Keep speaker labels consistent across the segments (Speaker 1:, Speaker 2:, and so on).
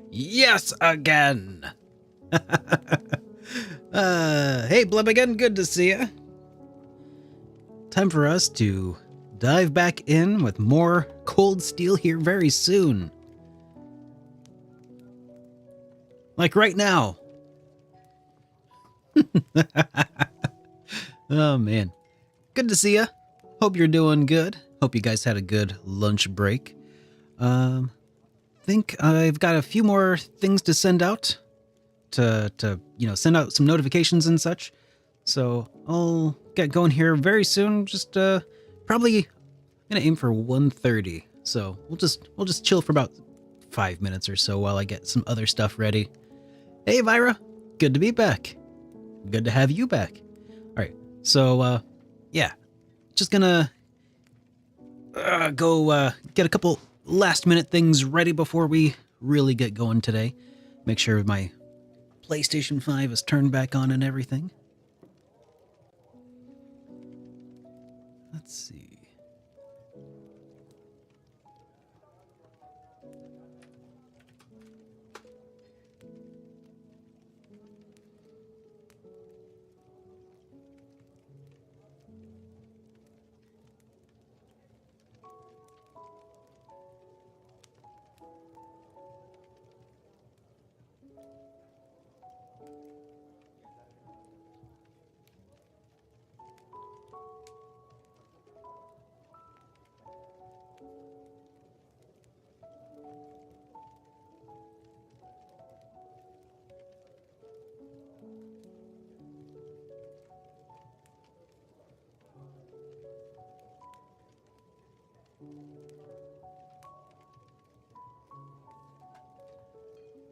Speaker 1: Yes, again! Hey, Blub again, good to see ya. Time for us to dive back in with more Cold Steel here very soon. Like right now. Oh, man. Good to see ya. Hope you're doing good. Hope you guys had a good lunch break. Think I've got a few more things to send out to send out some notifications and such. So I'll get going here very soon. Just probably gonna aim for 1:30. So we'll just chill for about 5 minutes or so while I get some other stuff ready. Hey Vyra, good to be back. Good to have you back. All right, so yeah, just gonna go get a couple last minute things ready before we really get going today. Make sure my PlayStation 5 is turned back on and everything. Let's see.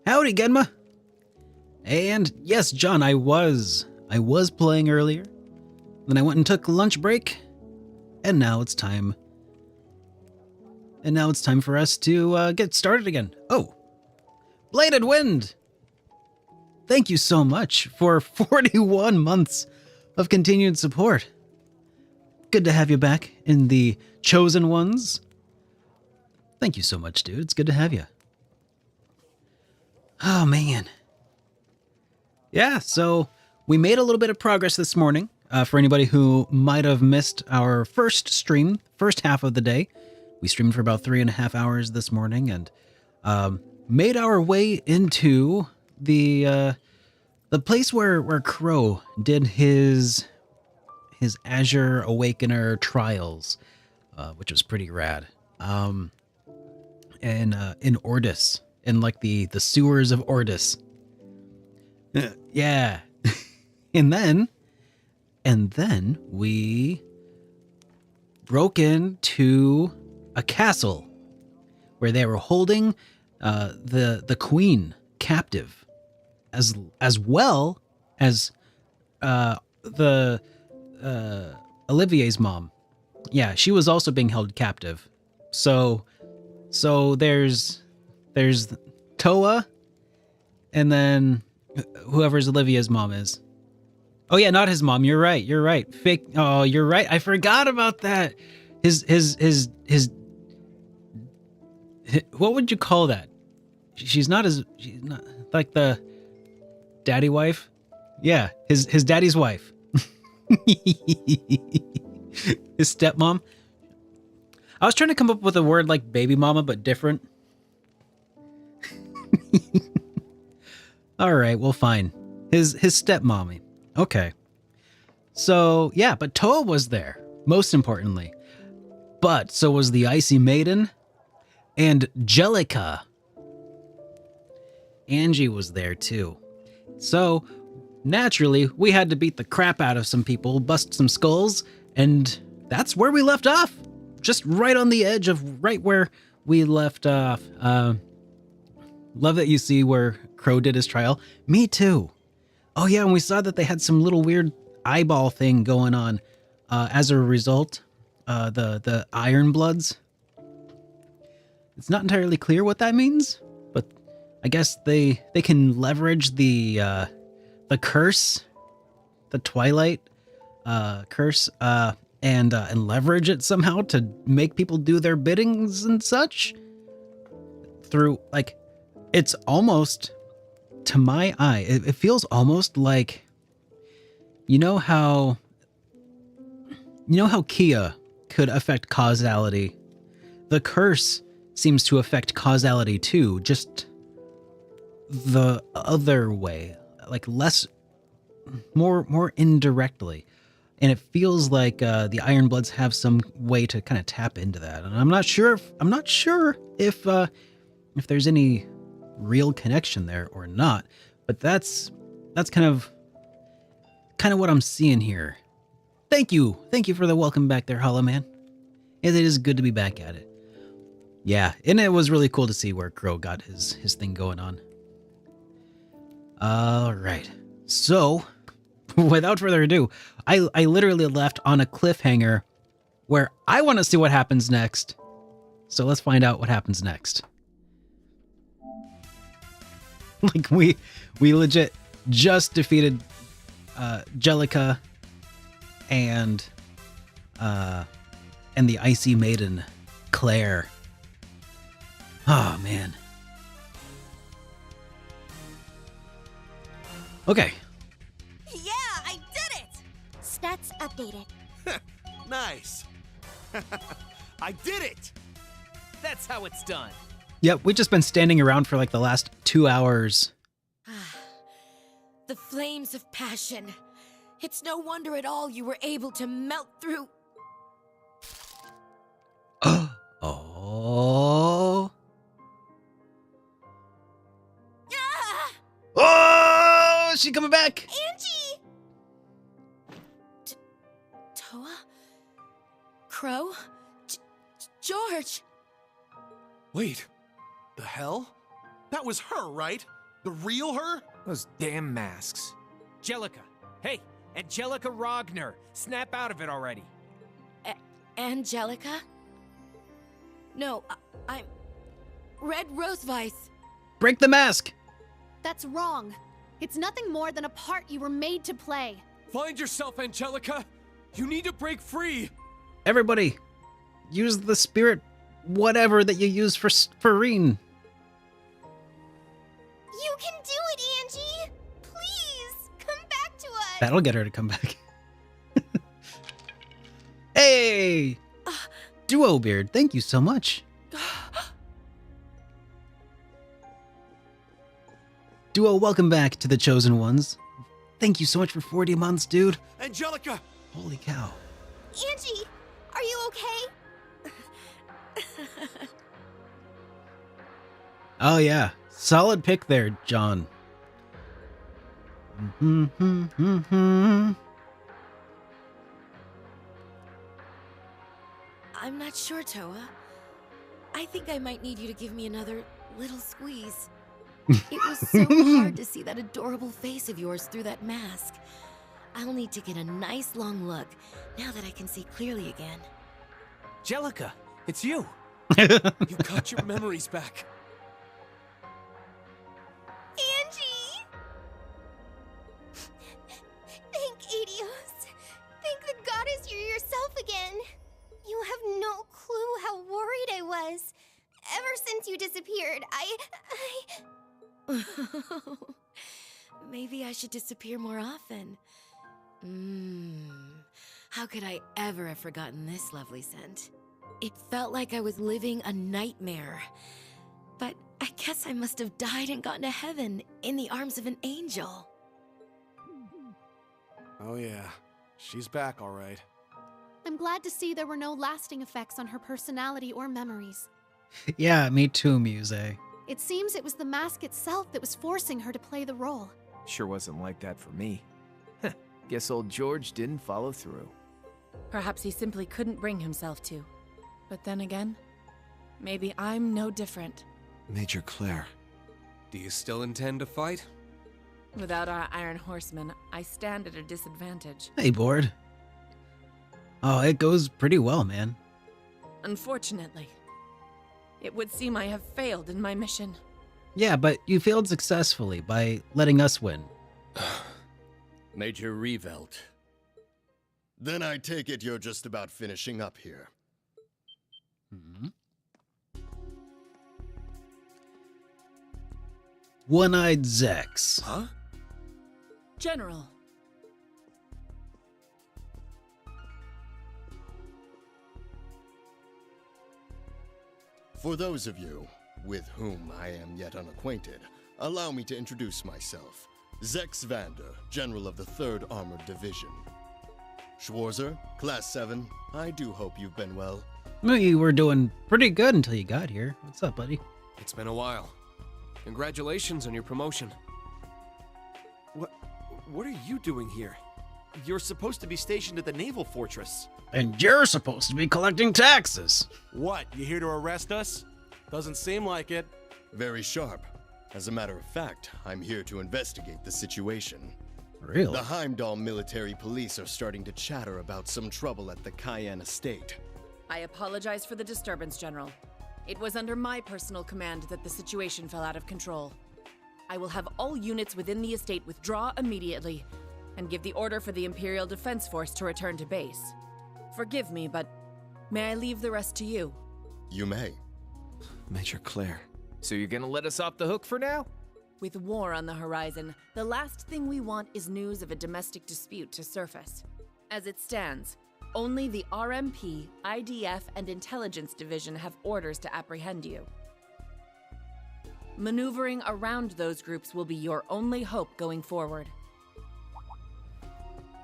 Speaker 1: Howdy, Genma. And yes, John, I was playing earlier. Then I went and took lunch break, and now it's time. And now it's time for us to get started again. Oh, Bladed Wind. Thank you so much for 41 months of continued support. Good to have you back in the Chosen Ones. Thank you so much, dude. It's good to have you. Oh, man. Yeah, so we made a little bit of progress this morning. For anybody who might have missed our first stream, first half of the day, we streamed for about 3.5 hours this morning and made our way into the place where Crow did his Azure Awakener trials, which was pretty rad. In Ordis. In like the sewers of Ordis. Yeah. and then we broke into a castle where they were holding the queen captive, as well as Olivier's mom. Yeah, she was also being held captive. So there's Toa, and then whoever's Olivia's mom is. Oh yeah, not his mom. You're right. Fake. Oh, you're right. I forgot about that. His what would you call that? She's not like the daddy wife. Yeah, his daddy's wife. His stepmom. I was trying to come up with a word like baby mama, but different. All right, well, fine. His stepmommy. Okay. So, yeah, but Toa was there, most importantly. But so was the Icy Maiden and Jellica. Angie was there too. So, naturally, we had to beat the crap out of some people, bust some skulls, and that's where we left off. Just right on the edge of right where we left off. Love that you see where Crow did his trial. Me too. Oh yeah, and we saw that they had some little weird eyeball thing going on. As a result, the Iron Bloods. It's not entirely clear what that means, but I guess they can leverage the curse, the Twilight curse, and leverage it somehow to make people do their biddings and such. Through, like, it's almost, to my eye, it feels almost like, you know how Kia could affect causality. The curse seems to affect causality too, just the other way, like more indirectly. And it feels like the Iron Bloods have some way to kind of tap into that. And I'm not sure if there's any real connection there or not. But that's kind of what I'm seeing here. Thank you for the welcome back there, Hollow Man. It is good to be back at it. Yeah, and it was really cool to see where Crow got his thing going on. All right, so without further ado, I literally left on a cliffhanger where I want to see what happens next. So let's find out what happens next. Like we legit just defeated Jellica and the Icy Maiden, Claire. Oh man. Okay.
Speaker 2: Yeah, I did it!
Speaker 3: Stats updated.
Speaker 4: Nice. I did it!
Speaker 5: That's how it's done.
Speaker 1: Yep, we've just been standing around for like the last 2 hours.
Speaker 2: The flames of passion. It's no wonder at all you were able to melt through.
Speaker 1: Oh.
Speaker 2: Ah!
Speaker 1: Oh, is she coming back?
Speaker 2: Angie! Toa? Crow? George?
Speaker 4: Wait, the hell? That was her, right? The real her?
Speaker 5: Those damn masks. Jellica. Hey, Angelica Rogner. Snap out of it already.
Speaker 2: Angelica? No, I'm... Red Roseweiss.
Speaker 1: Break the mask.
Speaker 3: That's wrong. It's nothing more than a part you were made to play.
Speaker 5: Find yourself, Angelica. You need to break free.
Speaker 1: Everybody, use the spirit whatever that you use for Reen.
Speaker 3: You can do it, Angie! Please, come back to us!
Speaker 1: That'll get her to come back. Hey! Duo Beard, thank you so much. Duo, welcome back to the Chosen Ones. Thank you so much for 40 months, dude.
Speaker 4: Angelica!
Speaker 1: Holy cow.
Speaker 3: Angie, are you okay?
Speaker 1: Oh yeah, solid pick there, John.
Speaker 2: I'm not sure, Toa. I think I might need you to give me another little squeeze. It was so hard to see that adorable face of yours through that mask. I'll need to get a nice long look now that I can see clearly again.
Speaker 5: Jellica, it's you.
Speaker 4: You got your memories back.
Speaker 3: Angie! Thank Adios. Thank the goddess you're yourself again. You have no clue how worried I was. Ever since you disappeared,
Speaker 2: Maybe I should disappear more often. How could I ever have forgotten this lovely scent? It felt like I was living a nightmare. But I guess I must have died and gone to heaven in the arms of an angel.
Speaker 4: Oh yeah, she's back all right.
Speaker 6: I'm glad to see there were no lasting effects on her personality or memories.
Speaker 1: Yeah, me too, Muse.
Speaker 6: It seems it was the mask itself that was forcing her to play the role.
Speaker 5: Sure wasn't like that for me. Guess old George didn't follow through.
Speaker 7: Perhaps he simply couldn't bring himself to. But then again, maybe I'm no different.
Speaker 4: Major Claire. Do you still intend to fight?
Speaker 7: Without our Iron Horseman, I stand at a disadvantage.
Speaker 1: Hey, Board. Oh, it goes pretty well, man.
Speaker 7: Unfortunately, it would seem I have failed in my mission.
Speaker 1: Yeah, but you failed successfully by letting us win.
Speaker 8: Major Revelt. Then I take it you're just about finishing up here.
Speaker 1: Mhm. One-Eyed Zex.
Speaker 4: Huh?
Speaker 7: General,
Speaker 8: For those of you with whom I am yet unacquainted, allow me to introduce myself. Zex Vander, General of the 3rd Armored Division. Schwarzer, Class 7, I do hope you've been well.
Speaker 1: Well, you were doing pretty good until you got here. What's up, buddy?
Speaker 4: It's been a while. Congratulations on your promotion. What are you doing here?
Speaker 9: You're supposed to be stationed at the naval fortress.
Speaker 1: And you're supposed to be collecting taxes.
Speaker 4: What, you here to arrest us? Doesn't seem like it.
Speaker 8: Very sharp. As a matter of fact, I'm here to investigate the situation.
Speaker 1: Really?
Speaker 8: The Heimdall military police are starting to chatter about some trouble at the Cayenne estate.
Speaker 7: I apologize for the disturbance, General. It was under my personal command that the situation fell out of control. I will have all units within the estate withdraw immediately, and give the order for the Imperial Defense Force to return to base. Forgive me, but may I leave the rest to you?
Speaker 8: You may.
Speaker 4: Major Claire.
Speaker 5: So you're gonna let us off the hook for now?
Speaker 7: With war on the horizon, the last thing we want is news of a domestic dispute to surface. As it stands, only the RMP, IDF, and Intelligence Division have orders to apprehend you. Maneuvering around those groups will be your only hope going forward.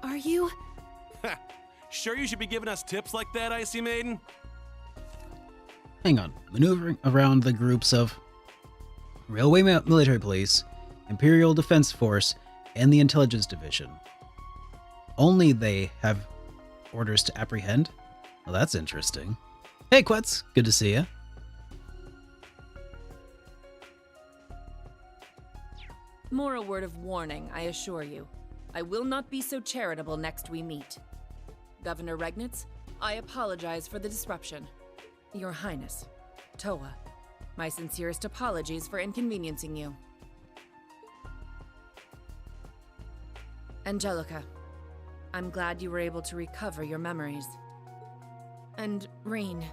Speaker 6: Are you?
Speaker 4: Sure you should be giving us tips like that, Icy Maiden?
Speaker 1: Hang on. Maneuvering around the groups of Railway Military Police, Imperial Defense Force, and the Intelligence Division. Only they have orders to apprehend? Well, that's interesting. Hey, Quetz. Good to see you.
Speaker 7: More a word of warning, I assure you. I will not be so charitable next we meet. Governor Regnitz, I apologize for the disruption. Your Highness, Toa, my sincerest apologies for inconveniencing you. Angelica, I'm glad you were able to recover your memories. And Reen,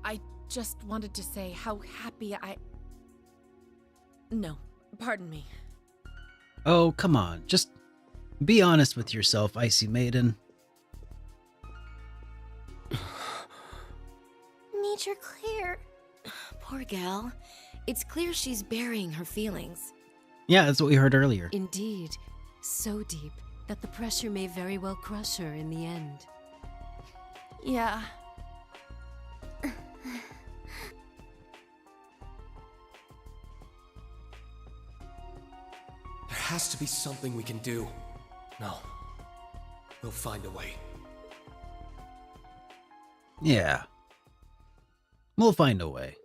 Speaker 7: I just wanted to say how happy No, pardon me.
Speaker 1: Oh, come on. Just be honest with yourself, Icy Maiden.
Speaker 3: Major Claire.
Speaker 2: Poor gal. It's clear she's burying her feelings.
Speaker 1: Yeah, that's what we heard earlier.
Speaker 2: Indeed. So deep that the pressure may very well crush her in the end.
Speaker 6: Yeah.
Speaker 4: There has to be something we can do. No. We'll find a way.
Speaker 1: Yeah. We'll find a way.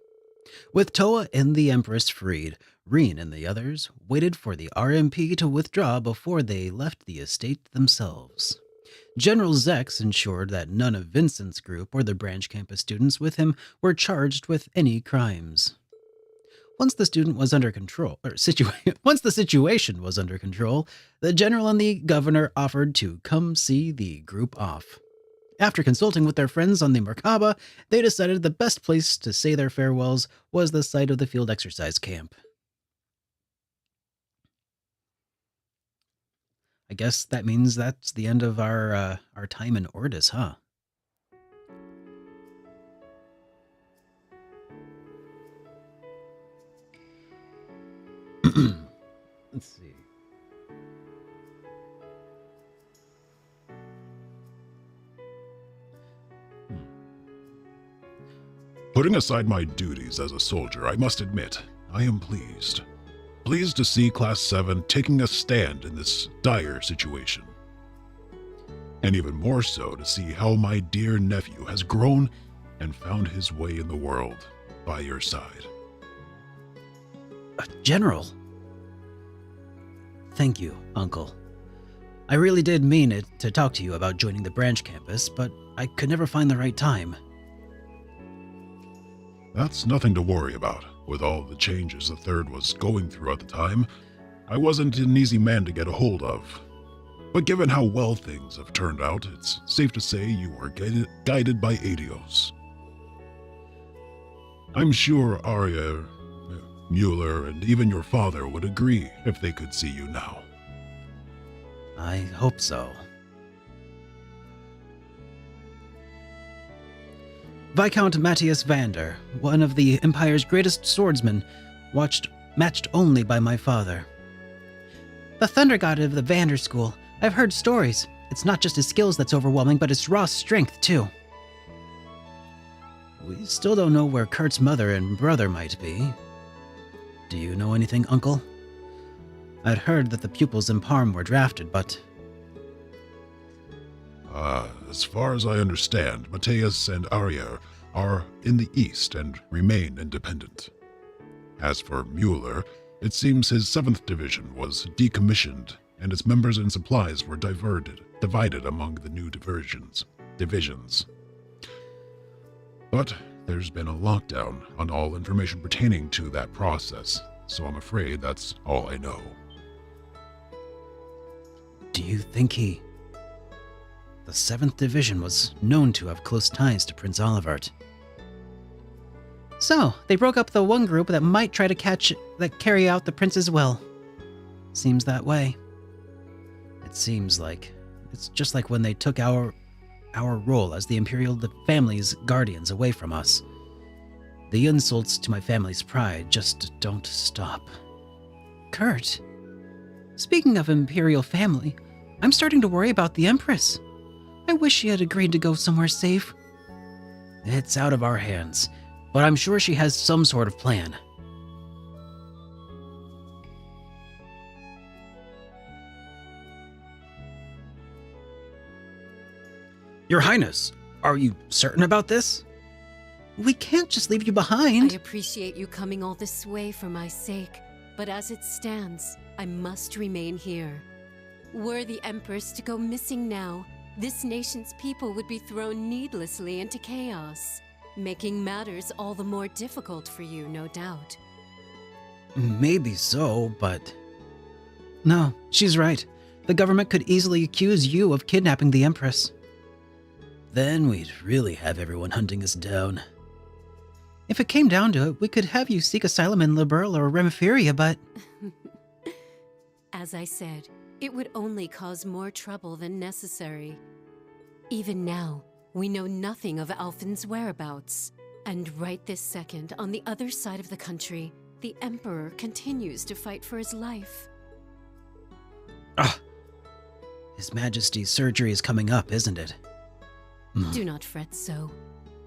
Speaker 1: With Toa and the Empress freed, Reen and the others waited for the RMP to withdraw before they left the estate themselves. General Zex ensured that none of Vincent's group or the branch campus students with him were charged with any crimes. Once the situation was under control, the general and the governor offered to come see the group off. After consulting with their friends on the Merkaba, they decided the best place to say their farewells was the site of the field exercise camp. I guess that means that's the end of our time in Ordis, huh? Let's see.
Speaker 10: Putting aside my duties as a soldier, I must admit, I am pleased. Pleased to see Class 7 taking a stand in this dire situation. And even more so to see how my dear nephew has grown and found his way in the world by your side.
Speaker 1: General. Thank you, Uncle. I really did mean it to talk to you about joining the branch campus, but I could never find the right time.
Speaker 10: That's nothing to worry about. With all the changes the Third was going through at the time, I wasn't an easy man to get a hold of. But given how well things have turned out, it's safe to say you are guided by Adios. I'm sure Arya, Mueller, and even your father would agree if they could see you now.
Speaker 1: I hope so. Viscount Matthias Vander, one of the Empire's greatest swordsmen, matched only by my father. The Thunder God of the Vander School. I've heard stories. It's not just his skills that's overwhelming, but his raw strength, too. We still don't know where Kurt's mother and brother might be. Do you know anything, Uncle? I'd heard that the pupils in Parm were drafted, but...
Speaker 10: As far as I understand, Matthias and Arya are in the east and remain independent. As for Mueller, it seems his 7th Division was decommissioned and its members and supplies were divided among the new divisions. But there's been a lockdown on all information pertaining to that process, so I'm afraid that's all I know.
Speaker 1: Do you think The 7th Division was known to have close ties to Prince Olivert. So, they broke up the one group that might try to carry out the prince's will. Seems that way. It's just like when they took our role as the Imperial family's guardians away from us. The insults to my family's pride just don't stop. Kurt, speaking of Imperial family, I'm starting to worry about the Empress. I wish she had agreed to go somewhere safe. It's out of our hands, but I'm sure she has some sort of plan. Your Highness, are you certain about this? We can't just leave you behind.
Speaker 2: I appreciate you coming all this way for my sake, but as it stands, I must remain here. Were the Empress to go missing now, this nation's people would be thrown needlessly into chaos, making matters all the more difficult for you, no doubt.
Speaker 1: Maybe so, but... No, she's right. The government could easily accuse you of kidnapping the Empress. Then we'd really have everyone hunting us down. If it came down to it, we could have you seek asylum in Liberl or Remiferia, but...
Speaker 2: As I said, it would only cause more trouble than necessary. Even now, we know nothing of Alphen's whereabouts. And right this second, on the other side of the country, the Emperor continues to fight for his life.
Speaker 1: His Majesty's surgery is coming up, isn't it?
Speaker 2: Do not fret so.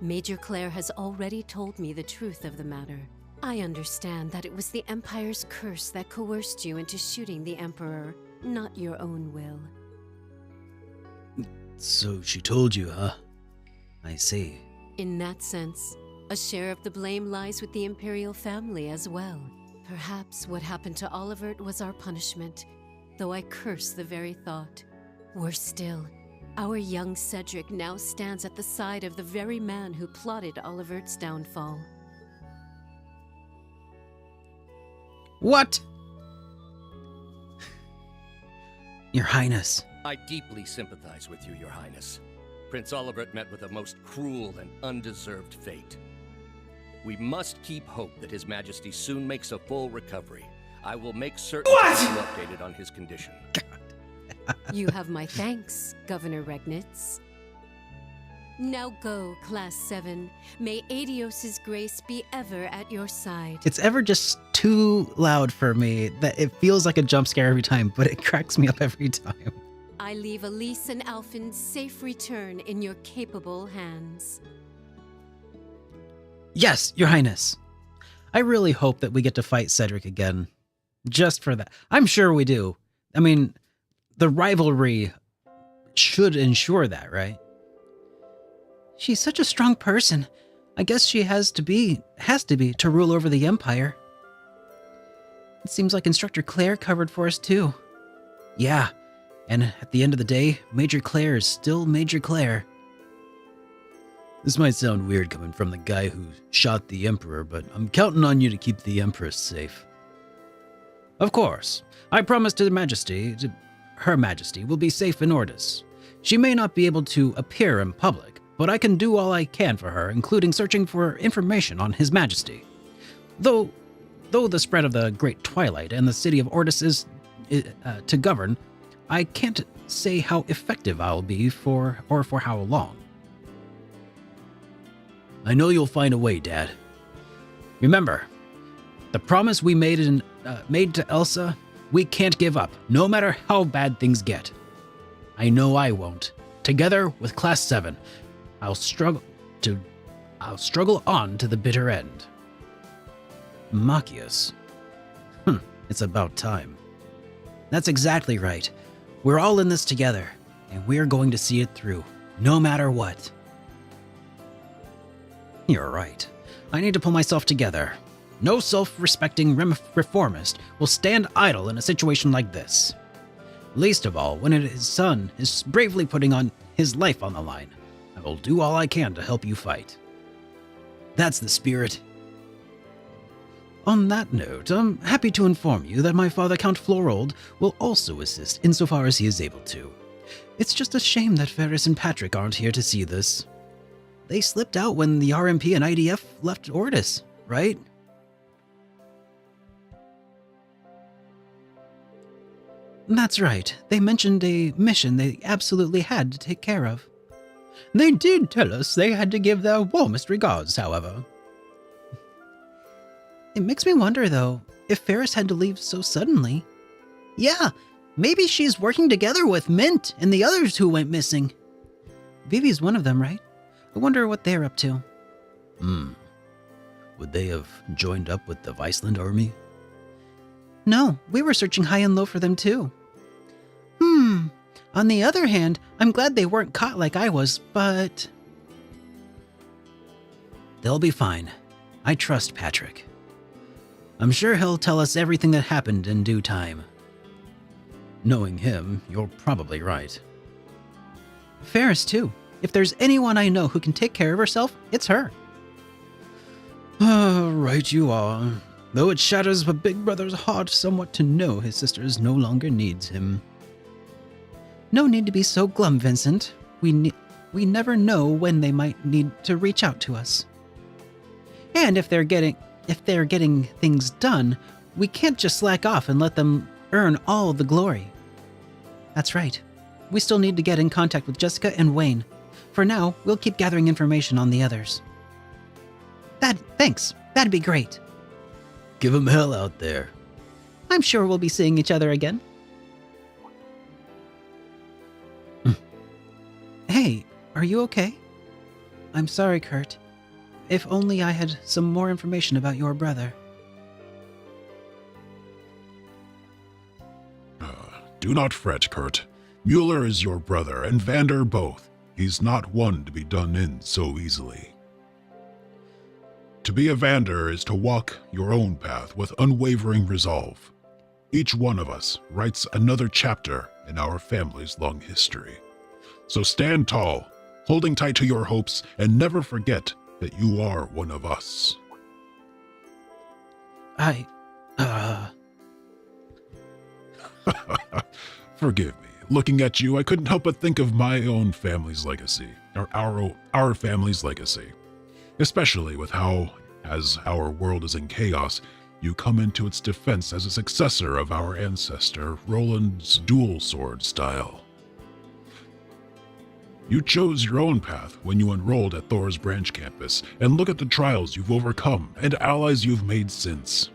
Speaker 2: Major Claire has already told me the truth of the matter. I understand that it was the Empire's curse that coerced you into shooting the Emperor, not your own will.
Speaker 1: So she told you, huh? I see.
Speaker 2: In that sense, a share of the blame lies with the Imperial family as well. Perhaps what happened to Olivert was our punishment, though I curse the very thought. Worse still, our young Cedric now stands at the side of the very man who plotted Olivert's downfall.
Speaker 1: What? Your Highness.
Speaker 11: I deeply sympathize with you, Your Highness. Prince Olivert met with a most cruel and undeserved fate. We must keep hope that His Majesty soon makes a full recovery. I will make certain to keep you updated on his condition.
Speaker 2: You have my thanks, Governor Regnitz. Now go, Class 7. May Adios's grace be ever at your side.
Speaker 1: It's ever just too loud for me that it feels like a jump scare every time, but it cracks me up every time.
Speaker 2: I leave Elise and Alphen's safe return in your capable hands.
Speaker 1: Yes, Your Highness. I really hope that we get to fight Cedric again. Just for that. I'm sure we do. I mean, the rivalry should ensure that, right? She's such a strong person. I guess she has to be to rule over the Empire. It seems like Instructor Claire covered for us too. Yeah, and at the end of the day, Major Claire is still Major Claire. This might sound weird coming from the guy who shot the Emperor, but I'm counting on you to keep the Empress safe. Of course, I promise to Her Majesty will be safe in Ordis. She may not be able to appear in public, but I can do all I can for her, including searching for information on His Majesty. Though the spread of the Great Twilight and the city of Ordis is to govern, I can't say how effective I'll be for how long. I know you'll find a way, Dad. Remember, the promise we made to Elsa, we can't give up, no matter how bad things get. I know I won't. Together with Class 7, I'll struggle on to the bitter end. Machias. It's about time. That's exactly right. We're all in this together, and we're going to see it through, no matter what. You're right. I need to pull myself together. No self-respecting reformist will stand idle in a situation like this. Least of all, when his son is bravely putting on his life on the line. I will do all I can to help you fight. That's the spirit. On that note, I'm happy to inform you that my father, Count Florold, will also assist insofar as he is able to. It's just a shame that Ferris and Patrick aren't here to see this. They slipped out when the RMP and IDF left Ordis, right? That's right. They mentioned a mission they absolutely had to take care of. They did tell us they had to give their warmest regards, however. It makes me wonder, though, if Ferris had to leave so suddenly. Yeah, maybe she's working together with Mint and the others who went missing. Vivi's one of them, right? I wonder what they're up to. Would they have joined up with the Viceland army? No, we were searching high and low for them too. On the other hand, I'm glad they weren't caught like I was, but... They'll be fine. I trust Patrick. I'm sure he'll tell us everything that happened in due time. Knowing him, you're probably right. Ferris, too. If there's anyone I know who can take care of herself, it's her. Right you are. Though it shatters a big brother's heart somewhat to know his sisters no longer needs him. No need to be so glum, Vincent. We never know when they might need to reach out to us. And if they're getting things done, we can't just slack off and let them earn all the glory. That's right. We still need to get in contact with Jessica and Wayne. For now, we'll keep gathering information on the others. Thanks. That'd be great. Give 'em hell out there. I'm sure we'll be seeing each other again. Hey, are you okay? I'm sorry, Kurt. If only I had some more information about your brother.
Speaker 10: Do not fret, Kurt. Mueller is your brother, and Vander both. He's not one to be done in so easily. To be a Vander is to walk your own path with unwavering resolve. Each one of us writes another chapter in our family's long history. So stand tall, holding tight to your hopes, and never forget that you are one of us. Forgive me. Looking at you, I couldn't help but think of my own family's legacy, or our family's legacy. Especially with how, as our world is in chaos, you come into its defense as a successor of our ancestor, Roland's dual sword style. You chose your own path when you enrolled at Thor's branch campus, and look at the trials you've overcome and allies you've made since.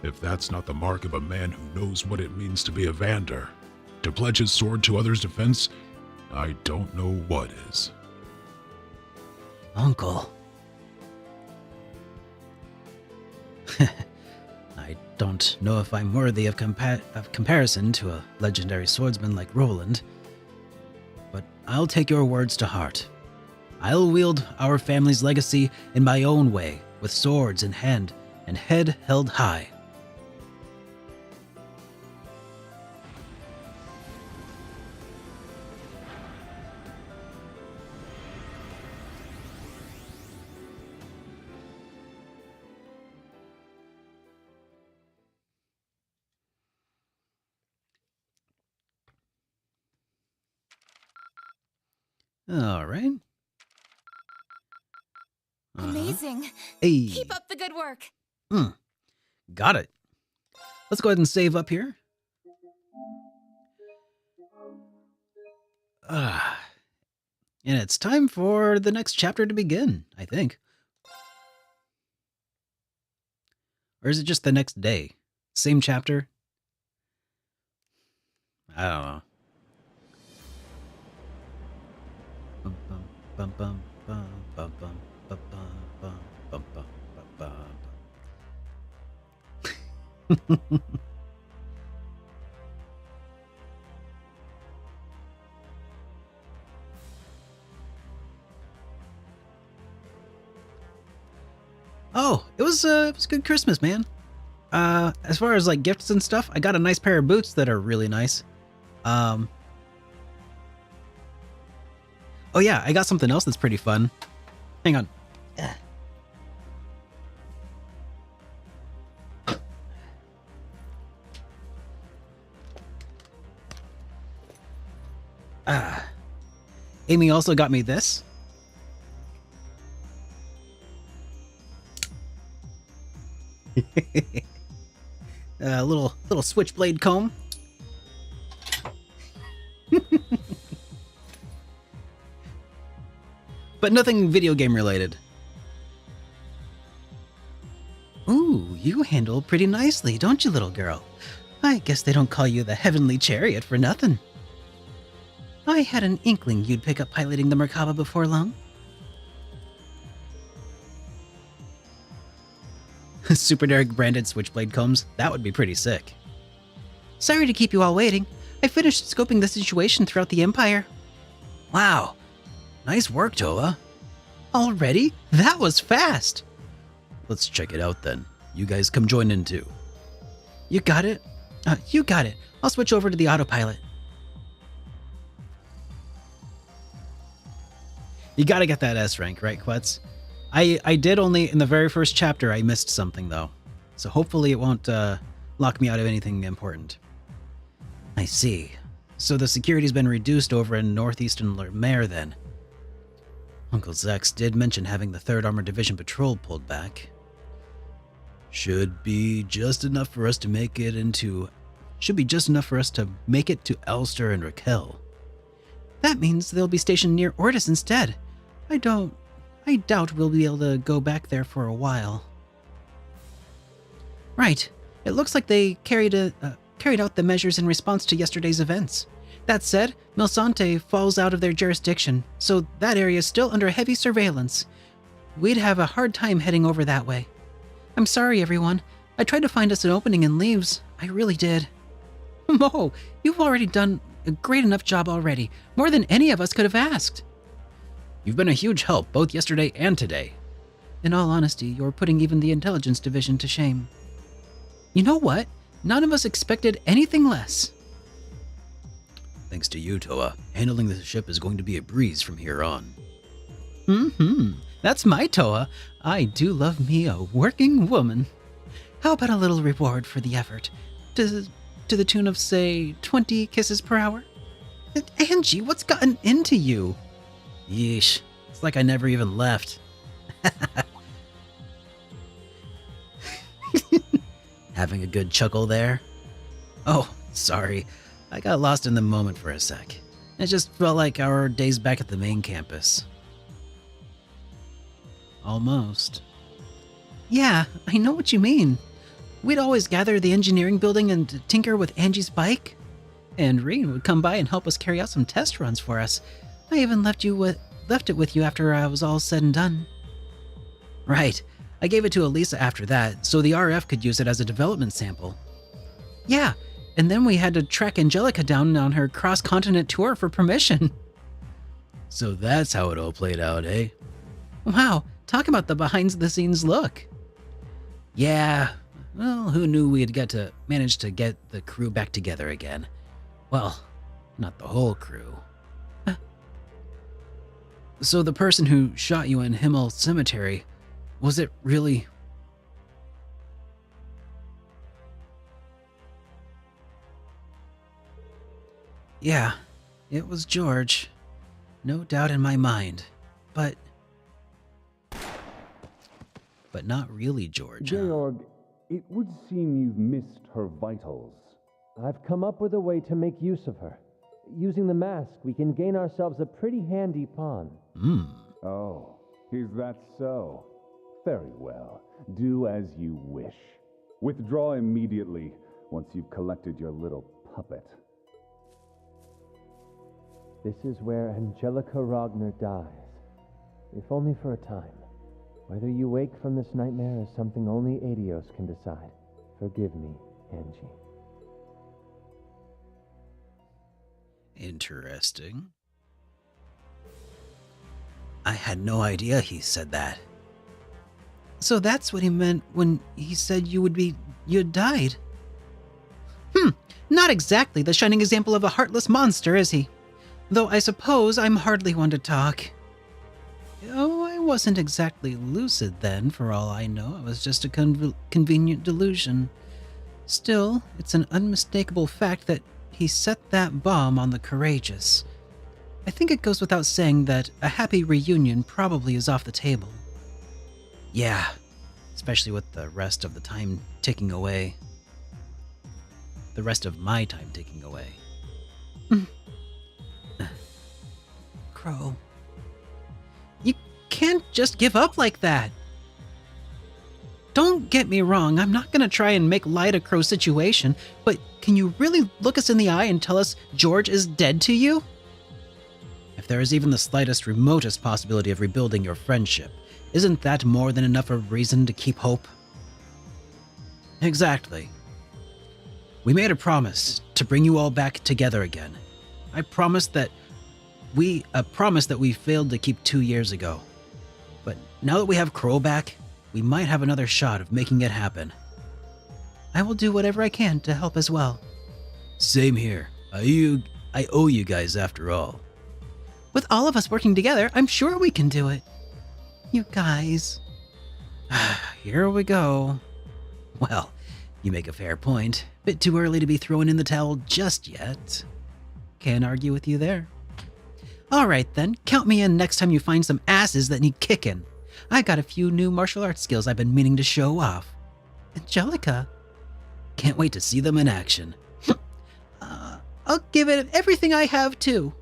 Speaker 10: If that's not the mark of a man who knows what it means to be a Vander, to pledge his sword to others' defense, I don't know what is.
Speaker 1: Uncle. Don't know if I'm worthy of comparison to a legendary swordsman like Roland, but I'll take your words to heart. I'll wield our family's legacy in my own way, with swords in hand and head held high. All right.
Speaker 6: Amazing.
Speaker 1: Hey.
Speaker 6: Keep up the good work.
Speaker 1: Got it. Let's go ahead and save up here. And it's time for the next chapter to begin, I think. Or is it just the next day? Same chapter? I don't know. Bum, bum, bum, bum, bum, bum, bum, bum, bum, bum, bum, bum, bum. Oh, it was a good Christmas, man. As far as like gifts and stuff, I got a nice pair of boots that are really nice. Oh yeah, I got something else that's pretty fun. Hang on. Amy also got me this. A little switchblade comb. But nothing video game related. Ooh, you handle pretty nicely, don't you, little girl? I guess they don't call you the Heavenly Chariot for nothing. I had an inkling you'd pick up piloting the Merkaba before long. SuperDerek branded switchblade combs, that would be pretty sick. Sorry to keep you all waiting. I finished scoping the situation throughout the Empire. Wow. Nice work, Toa. Already? That was fast. Let's check it out then. You guys come join in too. You got it? You got it. I'll switch over to the autopilot. You gotta get that S rank, right, Quetz? I did only, in the very first chapter, I missed something though. So hopefully it won't lock me out of anything important. I see. So the security's been reduced over in northeastern Lermare then. Uncle Zex did mention having the 3rd Armored Division patrol pulled back. Should be just enough for us to make it to Elster and Raquel. That means they'll be stationed near Ortis instead. I doubt we'll be able to go back there for a while. Right. It looks like they carried out the measures in response to yesterday's events. That said, Milsante falls out of their jurisdiction, so that area is still under heavy surveillance. We'd have a hard time heading over that way. I'm sorry, everyone. I tried to find us an opening in Leaves. I really did. Mo, you've already done a great enough job already, more than any of us could have asked. You've been a huge help, both yesterday and today. In all honesty, you're putting even the Intelligence Division to shame. You know what? None of us expected anything less. Thanks to you, Toa, handling the ship is going to be a breeze from here on. That's my Toa. I do love me a working woman. How about a little reward for the effort? To the tune of, say, 20 kisses per hour? Angie, what's gotten into you? Yeesh, it's like I never even left. Having a good chuckle there? Oh, sorry. I got lost in the moment for a sec. It just felt like our days back at the main campus. Almost. Yeah, I know what you mean. We'd always gather at the engineering building and tinker with Angie's bike. And Reen would come by and help us carry out some test runs for us. I even left it with you after I was all said and done. Right. I gave it to Elisa after that, so the RF could use it as a development sample. Yeah, and then we had to track Angelica down on her cross-continent tour for permission. So that's how it all played out, eh? Wow, talk about the behind-the-scenes look. Yeah, well, who knew we'd manage to get the crew back together again? Well, not the whole crew. So the person who shot you in Himmel Cemetery, was it really... Yeah, it was George. No doubt in my mind. But not really George.
Speaker 12: Georg, it would seem you've missed her vitals.
Speaker 13: I've come up with a way to make use of her. Using the mask, we can gain ourselves a pretty handy pawn.
Speaker 12: Oh, is that so? Very well. Do as you wish. Withdraw immediately once you've collected your little puppet.
Speaker 13: This is where Angelica Rogner dies. If only for a time. Whether you wake from this nightmare is something only Adios can decide. Forgive me, Angie.
Speaker 1: Interesting. I had no idea he said that. So that's what he meant when he said you'd died. Not exactly the shining example of a heartless monster, is he? Though I suppose I'm hardly one to talk. Oh, I wasn't exactly lucid then, for all I know. It was just a convenient delusion. Still, it's an unmistakable fact that he set that bomb on the courageous. I think it goes without saying that a happy reunion probably is off the table. Yeah, especially with the rest of the time ticking away. The rest of my time ticking away. Crow. You can't just give up like that. Don't get me wrong, I'm not going to try and make light of Crow's situation, but can you really look us in the eye and tell us George is dead to you? If there is even the slightest, remotest possibility of rebuilding your friendship, isn't that more than enough of a reason to keep hope? Exactly. We made a promise to bring you all back together again. A promise that we failed to keep 2 years ago. But now that we have Crow back, we might have another shot of making it happen. I will do whatever I can to help as well. Same here. I owe you guys after all. With all of us working together, I'm sure we can do it. You guys. Here we go. Well, you make a fair point. Bit too early to be throwing in the towel just yet. Can't argue with you there. All right then, count me in next time you find some asses that need kicking. I got a few new martial arts skills I've been meaning to show off. Angelica. Can't wait to see them in action. I'll give it everything I have too.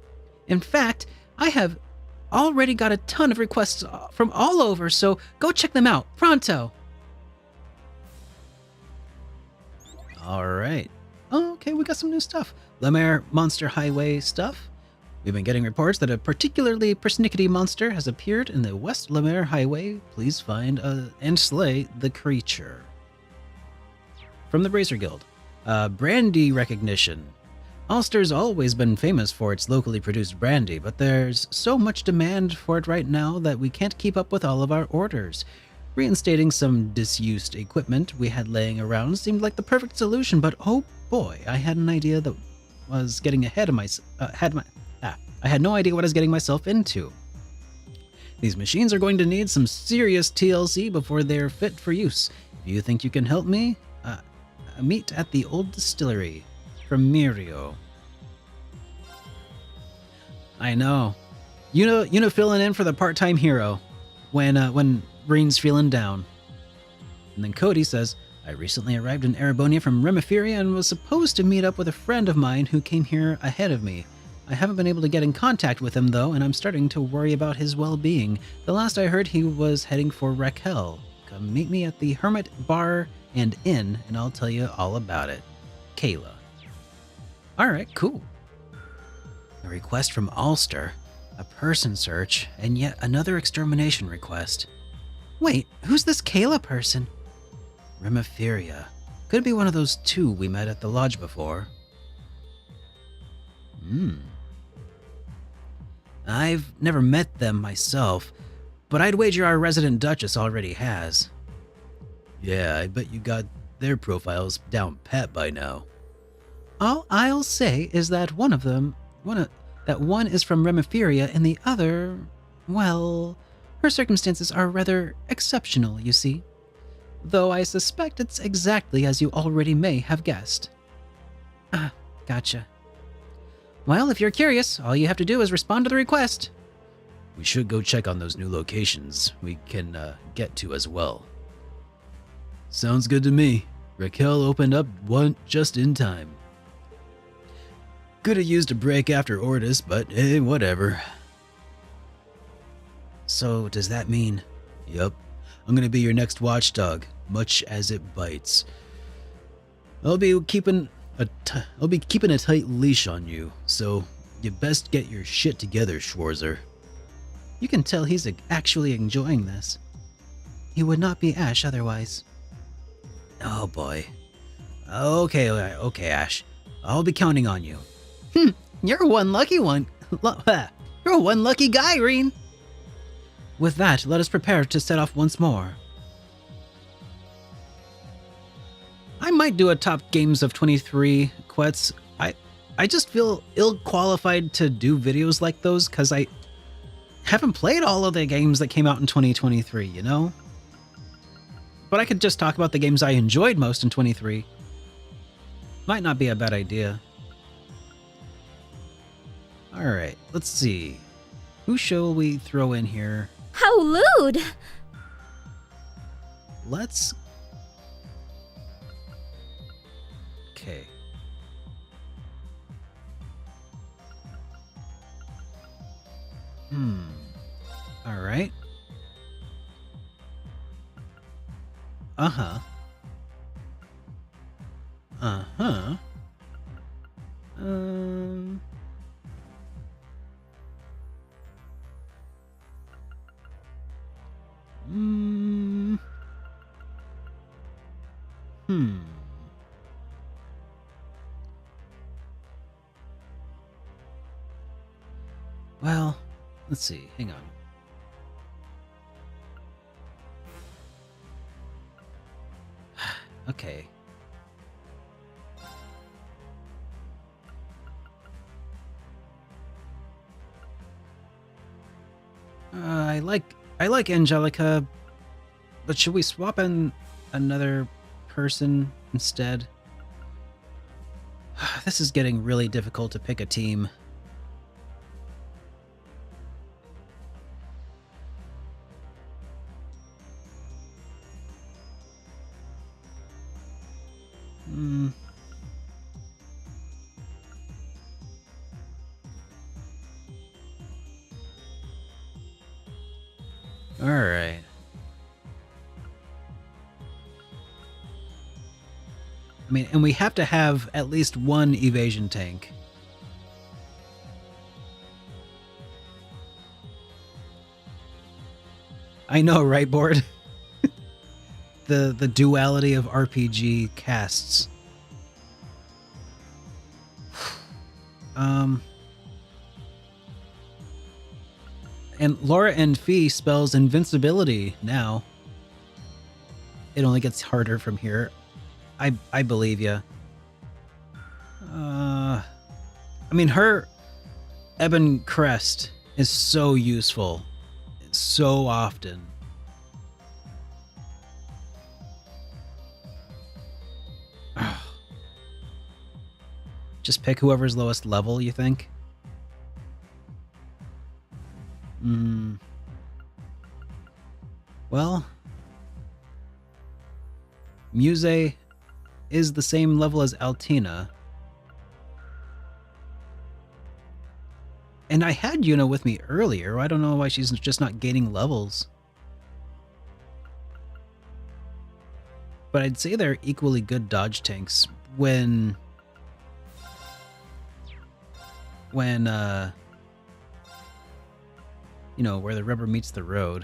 Speaker 1: In fact, I have already got a ton of requests from all over, so go check them out, pronto. All right. Oh, okay, we got some new stuff. Lemaire Monster Highway stuff. We've been getting reports that a particularly persnickety monster has appeared in the West Lemaire Highway. Please find and slay the creature. From the Bracer Guild. Brandy recognition. Ulster's always been famous for its locally produced brandy, but there's so much demand for it right now that we can't keep up with all of our orders. Reinstating some disused equipment we had laying around seemed like the perfect solution, but oh boy, I had an idea that was getting ahead of myself. I had no idea what I was getting myself into. These machines are going to need some serious TLC before they're fit for use. If you think you can help me, meet at the old distillery. From Mirio. I know. You know, filling in for the part-time hero when Reen's feeling down. And then Cody says, I recently arrived in Erebonia from Remiferia and was supposed to meet up with a friend of mine who came here ahead of me. I haven't been able to get in contact with him though, and I'm starting to worry about his well-being. The last I heard, he was heading for Raquel. Come meet me at the Hermit Bar and Inn, and I'll tell you all about it. Kayla. Alright, cool. A request from Ulster, a person search, and yet another extermination request. Wait, who's this Kayla person? Remiferia. Could be one of those two we met at the lodge before. I've never met them myself, but I'd wager our resident Duchess already has. Yeah, I bet you got their profiles down pat by now. All I'll say is that one is from Remiferia and the other, well, her circumstances are rather exceptional, you see. Though I suspect it's exactly as you already may have guessed. Ah, gotcha. Well, if you're curious, all you have to do is respond to the request. We should go check on those new locations we can get to as well. Sounds good to me. Raquel opened up one just in time. Could have used a break after Ortis, but hey, whatever. So, does that mean... Yup. I'm gonna be your next watchdog, much as it bites. I'll be keeping a tight leash on you, so you best get your shit together, Schwarzer. You can tell he's actually enjoying this. He would not be Ash otherwise. Oh boy. Okay, Ash. I'll be counting on you. You're one lucky one. You're one lucky guy, Reen. With that, let us prepare to set off once more. I might do a top games of 23 quets. I just feel ill-qualified to do videos like those because I haven't played all of the games that came out in 2023, you know? But I could just talk about the games I enjoyed most in 23. Might not be a bad idea. Alright, let's see. Who shall we throw in here?
Speaker 3: How lewd!
Speaker 1: Let's... Okay. Alright. Uh-huh. Uh-huh. Well, let's see. Hang on. Okay. I like Angelica, but should we swap in another person instead? This is getting really difficult to pick a team. Alright. I mean, and we have to have at least one evasion tank. I know, right, board? The duality of RPG casts. And Laura and Fee spells invincibility now. It only gets harder from here. I believe ya. I mean, her Ebon Crest is so useful. So often. Just pick whoever's lowest level, you think? Well, Muse is the same level as Altina. And I had Yuna with me earlier. I don't know why she's just not gaining levels. But I'd say they're equally good dodge tanks when you know, where the rubber meets the road.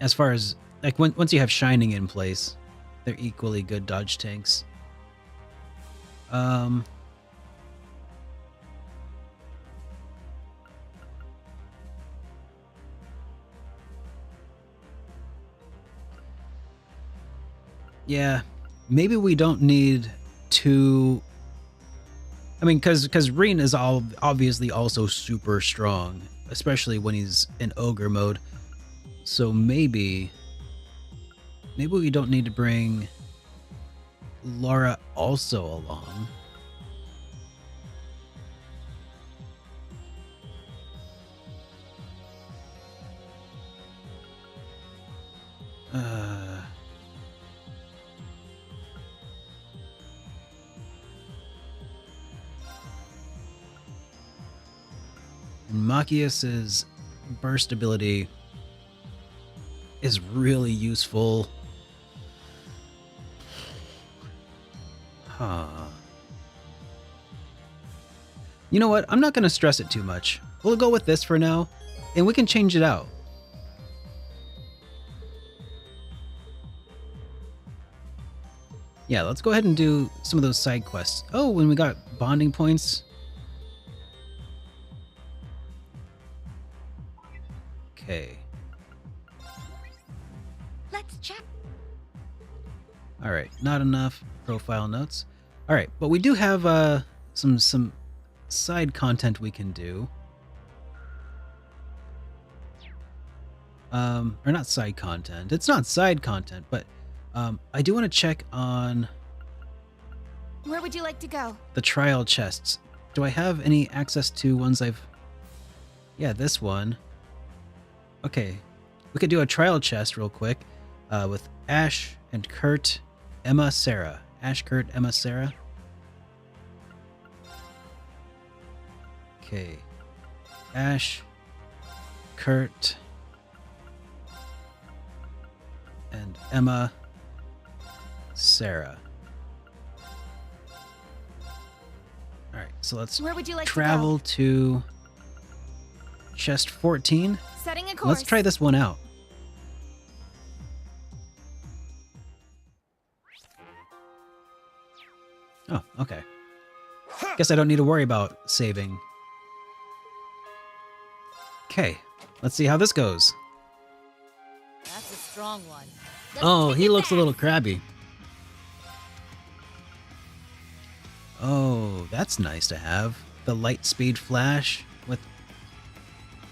Speaker 1: as far as like once you have Shining in place, they're equally good dodge tanks. Yeah, maybe we don't need to. I mean, because Reen is obviously also super strong, especially when he's in ogre mode. So maybe we don't need to bring Laura also along. Machias's burst ability is really useful. Huh. You know what? I'm not going to stress it too much. We'll go with this for now, and we can change it out. Yeah, let's go ahead and do some of those side quests. Oh, when we got bonding points. Okay.
Speaker 3: Let's check.
Speaker 1: All right, not enough profile notes. All right, but we do have some side content we can do. Or not side content. It's not side content, but I do want to check on
Speaker 3: Where would you like to go?
Speaker 1: the trial chests. Do I have any access to ones I've... Yeah, this one. Okay, we could do a trial chest real quick with Ash and Kurt, Emma, Sarah. Ash, Kurt, Emma, Sarah. Okay. Ash, Kurt, and Emma, Sarah. All right, so let's
Speaker 3: Where would you like
Speaker 1: travel to chest 14.
Speaker 3: Setting a course.
Speaker 1: Let's try this one out. Oh, okay. Guess I don't need to worry about saving. Okay, let's see how this goes.
Speaker 14: That's a strong one.
Speaker 1: Oh, he looks a little crabby. Oh, that's nice to have. The light speed flash with...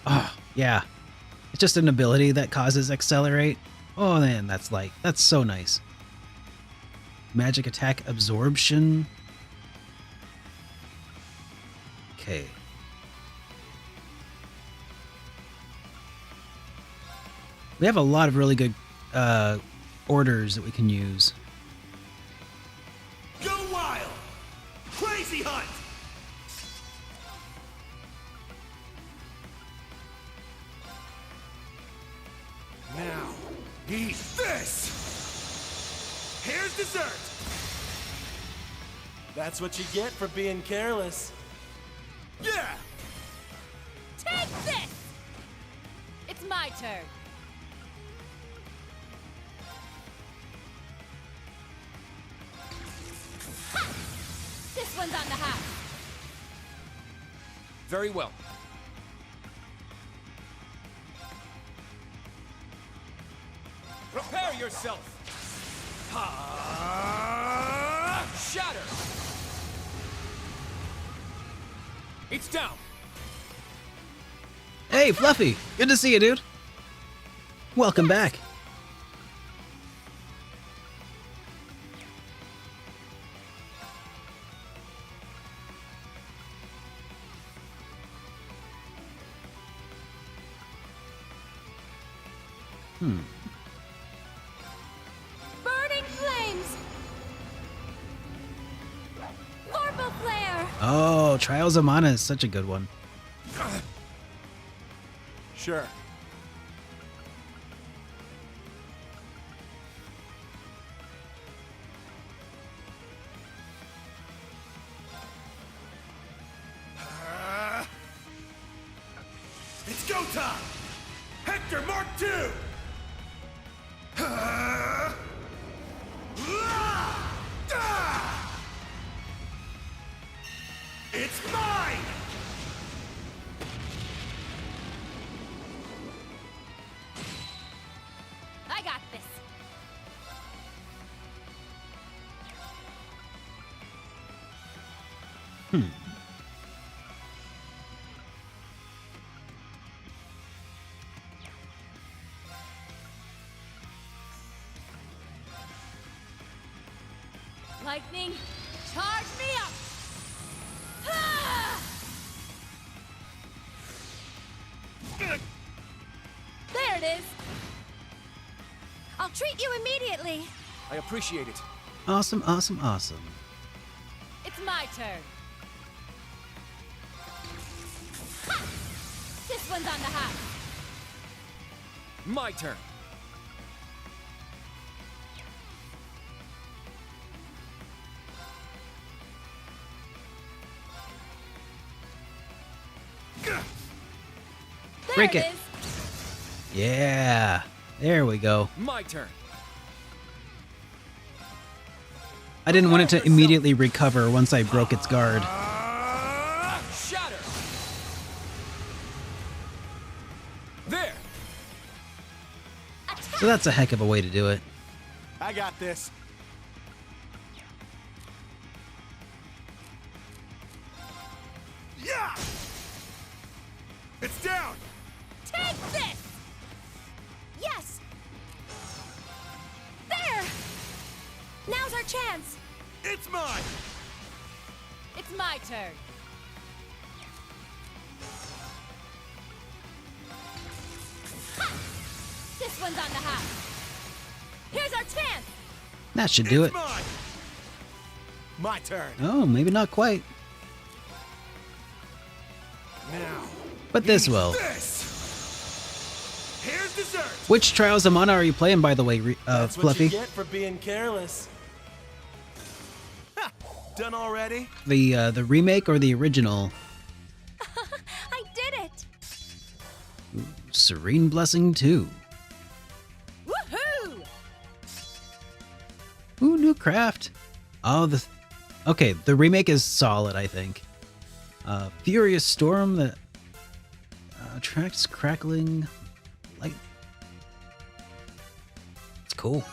Speaker 1: Oh, yeah. It's just an ability that causes accelerate. Oh, man, that's light. That's so nice. Magic attack absorption. Okay. We have a lot of really good orders that we can use.
Speaker 4: Go wild! Crazy hunt! Now, eat this! Here's dessert!
Speaker 15: That's what you get for being careless.
Speaker 4: Yeah!
Speaker 14: Take this! It's my turn. Ha! This one's on the house.
Speaker 5: Very well. Prepare yourself! Shatter! It's down!
Speaker 1: Hey, Fluffy! Good to see you, dude. Welcome back.
Speaker 3: Burning flames. Vorpal flare.
Speaker 1: Oh, Trials of Mana is such a good one.
Speaker 15: Sure.
Speaker 4: It's go time! Hector Mark II! It's mine!
Speaker 14: I got this. Lightning, charge me up! Ah! There it is!
Speaker 3: I'll treat you immediately.
Speaker 9: I appreciate it.
Speaker 1: Awesome, awesome, awesome.
Speaker 14: It's my turn. Ha! This one's on the house.
Speaker 5: My turn.
Speaker 1: Break
Speaker 14: There
Speaker 1: it.
Speaker 14: is.
Speaker 1: Yeah. There we go.
Speaker 5: My turn.
Speaker 1: I didn't want it to immediately recover once I broke its guard.
Speaker 5: Shatter. There.
Speaker 1: So that's a heck of a way to do it.
Speaker 15: I got this.
Speaker 4: Yeah! It's down!
Speaker 14: Take this!
Speaker 3: Yes! There! Now's our chance.
Speaker 4: It's mine!
Speaker 14: It's my turn. Ha! This one's on the house. Here's our chance.
Speaker 1: That should do it.
Speaker 4: It's mine!
Speaker 15: My turn.
Speaker 1: Oh, maybe not quite.
Speaker 4: Now,
Speaker 1: But this will.
Speaker 4: this! Here's dessert!
Speaker 1: Which Trials of Mana are you playing, by the way,
Speaker 15: That's what
Speaker 1: Fluffy?
Speaker 15: you get for being careless. Ha! Done already?
Speaker 1: The remake or the original?
Speaker 3: I did it.
Speaker 1: Serene Blessing 2.
Speaker 14: Woohoo!
Speaker 1: Ooh, new craft. Oh, okay, the remake is solid, I think. Furious Storm that attracts crackling light. It's cool.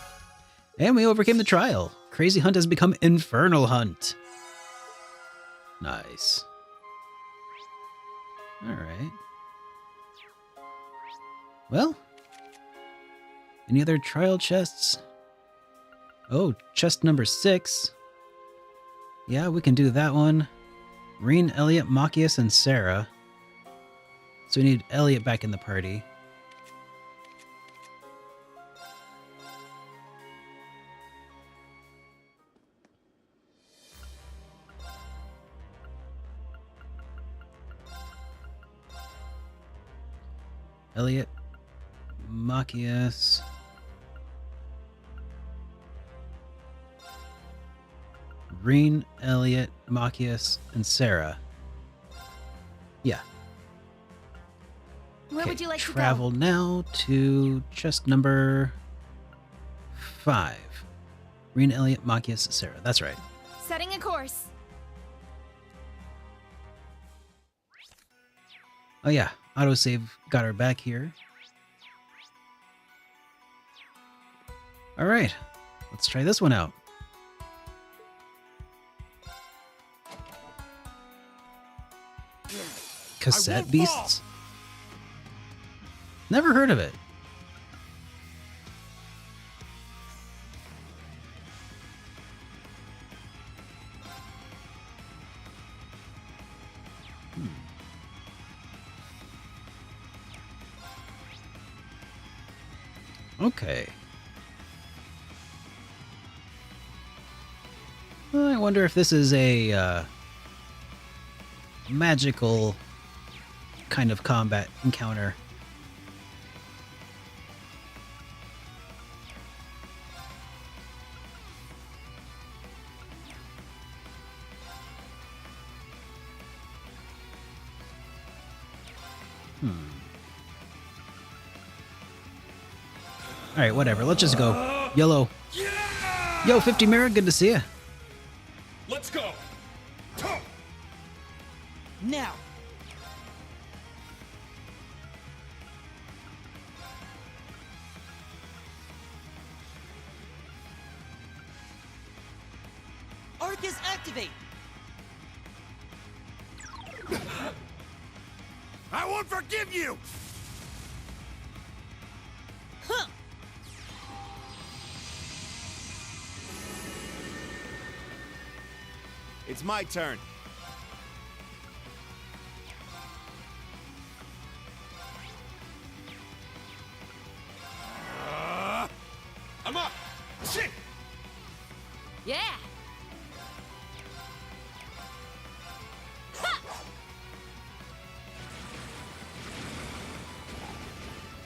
Speaker 1: And we overcame the trial. Crazy Hunt has become Infernal Hunt. Nice. Alright. Well, any other trial chests? Oh, chest number 6. Yeah, we can do that one. Reen, Elliot, Machias, and Sarah. So we need Elliot back in the party. Elliot, Machias. Reen, Elliot, Machias, and Sarah. Yeah.
Speaker 3: Where would you like
Speaker 1: Travel now to chest number 5. Reen, Elliot, Machias, Sarah. That's right.
Speaker 3: to go? Setting a course.
Speaker 1: Oh yeah, autosave got her back here. All right, let's try this one out. Cassette Beasts? Never heard of it. Okay. I wonder if this is a magical kind of combat encounter. Alright, whatever. Let's just go. Yellow. Yo, 50 Mirror, good to see you.
Speaker 16: Let's go.
Speaker 17: Now. Arcus activate.
Speaker 16: I won't forgive you.
Speaker 17: Huh.
Speaker 9: It's my turn.
Speaker 16: I'm up. Shit.
Speaker 14: Yeah.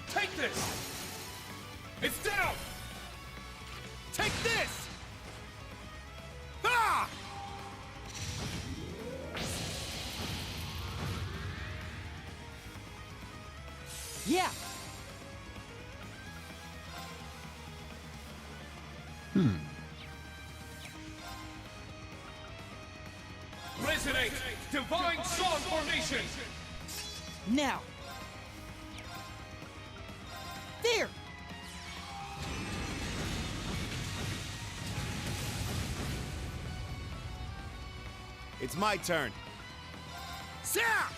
Speaker 16: Take this. It's down. Take this. Ah!
Speaker 17: Yeah.
Speaker 16: Resonate. Divine Song Formation.
Speaker 17: Now. There.
Speaker 9: It's my turn.
Speaker 16: Sarah!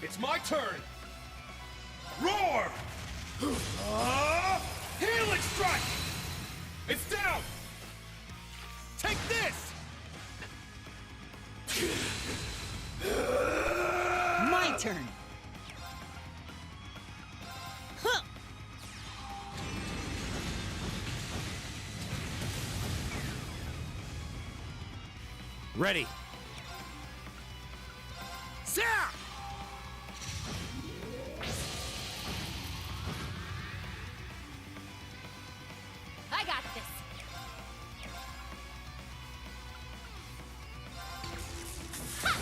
Speaker 16: It's my turn. Roar! Healing strike! It's down! Take this!
Speaker 17: My turn. Huh.
Speaker 9: Ready.
Speaker 16: Sarah!
Speaker 14: I got this. Ha!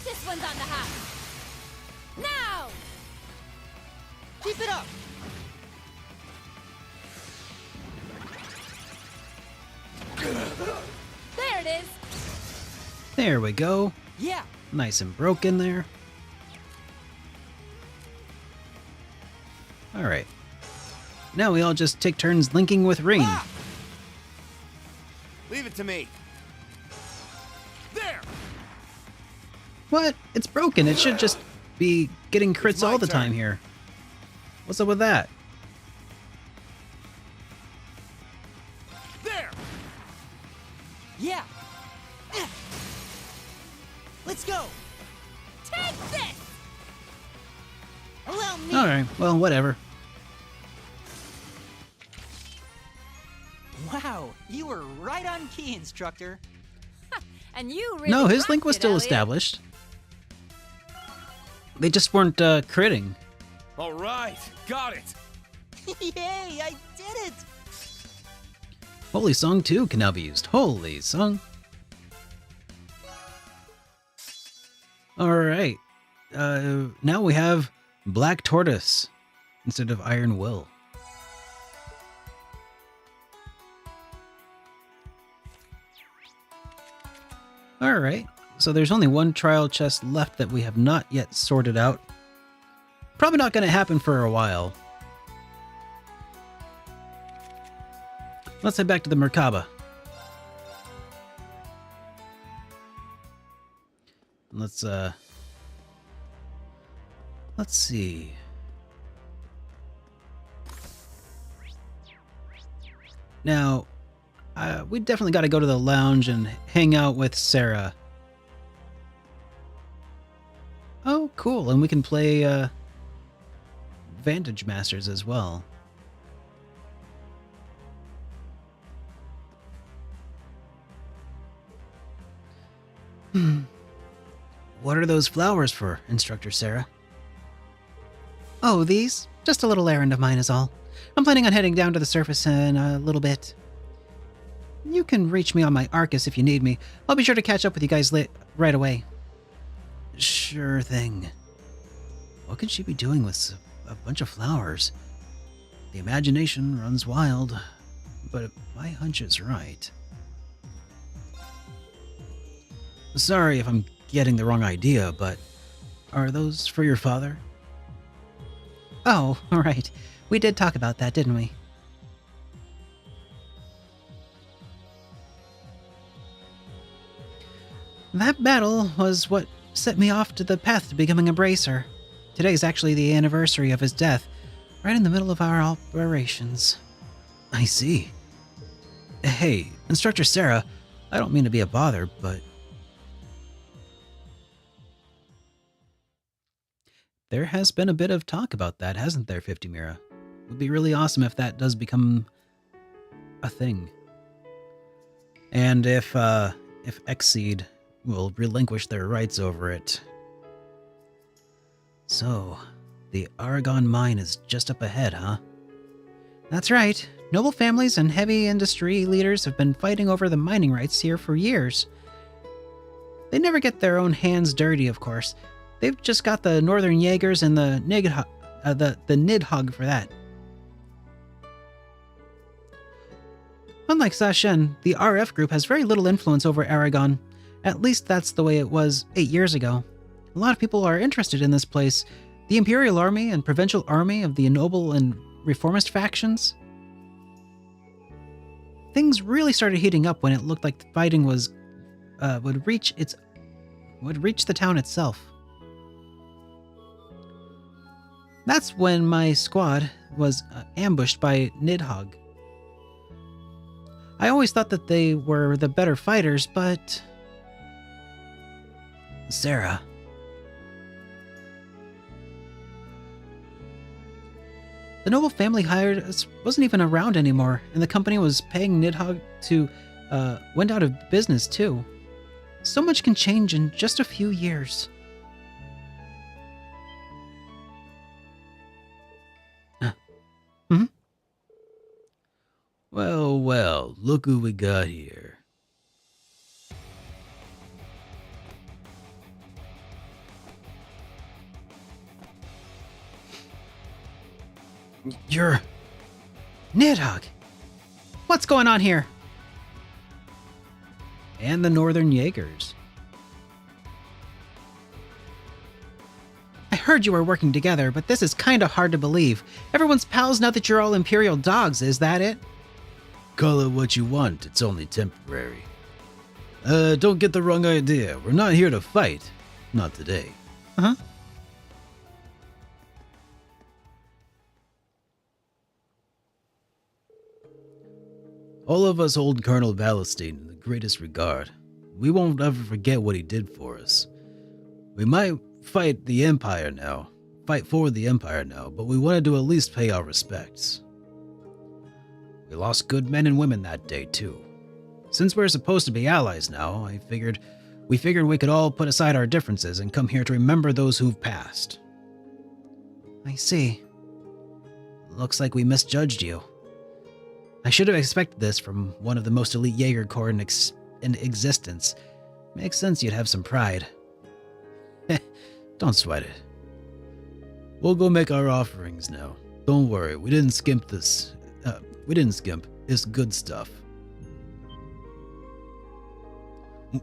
Speaker 14: This one's on the hop. Now!
Speaker 17: Keep it up.
Speaker 14: There it is.
Speaker 1: There we go.
Speaker 17: Yeah.
Speaker 1: Nice and broken there. Alright. Now we all just take turns linking with Rain.
Speaker 9: Ah! Leave it to me.
Speaker 16: There!
Speaker 1: What? It's broken. It should just be getting crits
Speaker 9: my
Speaker 1: all the
Speaker 9: turn.
Speaker 1: time here. What's up with that?
Speaker 16: There!
Speaker 17: Yeah. Let's go.
Speaker 14: Take this!
Speaker 17: Allow me.
Speaker 1: Alright, well, whatever.
Speaker 17: Wow, you were right on key, instructor.
Speaker 14: And you really
Speaker 1: No, his
Speaker 14: rocked
Speaker 1: link was
Speaker 14: it,
Speaker 1: still
Speaker 14: Elliot.
Speaker 1: established. They just weren't critting.
Speaker 16: All right, got it.
Speaker 17: Yay, I did it.
Speaker 1: Holy Song 2 can now be used. Holy Song. Alright. Now we have Black Tortoise instead of Iron Will. Alright. So there's only one trial chest left that we have not yet sorted out. Probably not going to happen for a while. Let's head back to the Merkaba. Let's see. Now, we definitely got to go to the lounge and hang out with Sarah. Oh, cool. And we can play Vantage Masters as well. What are those flowers for, Instructor Sarah? Oh, these? Just a little errand of mine is all. I'm planning on heading down to the surface in a little bit. You can reach me on my Arcus if you need me. I'll be sure to catch up with you guys right away. Sure thing. What could she be doing with a bunch of flowers? The imagination runs wild, but if my hunch is right. Sorry if I'm getting the wrong idea, but are those for your father? Oh, right. We did talk about that, didn't we? That battle was what set me off to the path to becoming a bracer. Today's actually the anniversary of his death, right in the middle of our operations. I see. Hey, Instructor Sarah, I don't mean to be a bother, but there has been a bit of talk about that, hasn't there, 50 Mira? It would be really awesome if that does become a thing. And if Xseed will relinquish their rights over it. So, the Aragon mine is just up ahead, huh? That's right. Noble families and heavy industry leaders have been fighting over the mining rights here for years. They never get their own hands dirty, of course. They've just got the Northern Jaegers and the Nidhogg for that. Unlike Sashen, the RF group has very little influence over Aragon. At least that's the way it was 8 years ago. A lot of people are interested in this place. The Imperial Army and Provincial Army of the Noble and Reformist factions. Things really started heating up when it looked like the fighting was would reach the town itself. That's when my squad was ambushed by Nidhogg. I always thought that they were the better fighters, but Sarah. The noble family hired us wasn't even around anymore, and the company was paying Nidhogg to went out of business too. So much can change in just a few years. Well, well, look who we got here. You're Nidhogg. What's going on here? And the Northern Jaegers. I heard you were working together, but this is kinda hard to believe. Everyone's pals now that you're all Imperial dogs, is that it?
Speaker 18: Call it what you want, it's only temporary. Don't get the wrong idea. We're not here to fight. Not today.
Speaker 1: Uh-huh.
Speaker 18: All of us hold Colonel Valestein in the greatest regard. We won't ever forget what he did for us. We might fight for the Empire now, but we wanted to at least pay our respects. We lost good men and women that day, too. Since we're supposed to be allies now, we figured we could all put aside our differences and come here to remember those who've passed.
Speaker 1: I see. Looks like we misjudged you. I should have expected this from one of the most elite Jaeger Corps in existence. Makes sense you'd have some pride.
Speaker 18: Don't sweat it. We'll go make our offerings now. Don't worry, we didn't skimp this. It's good stuff.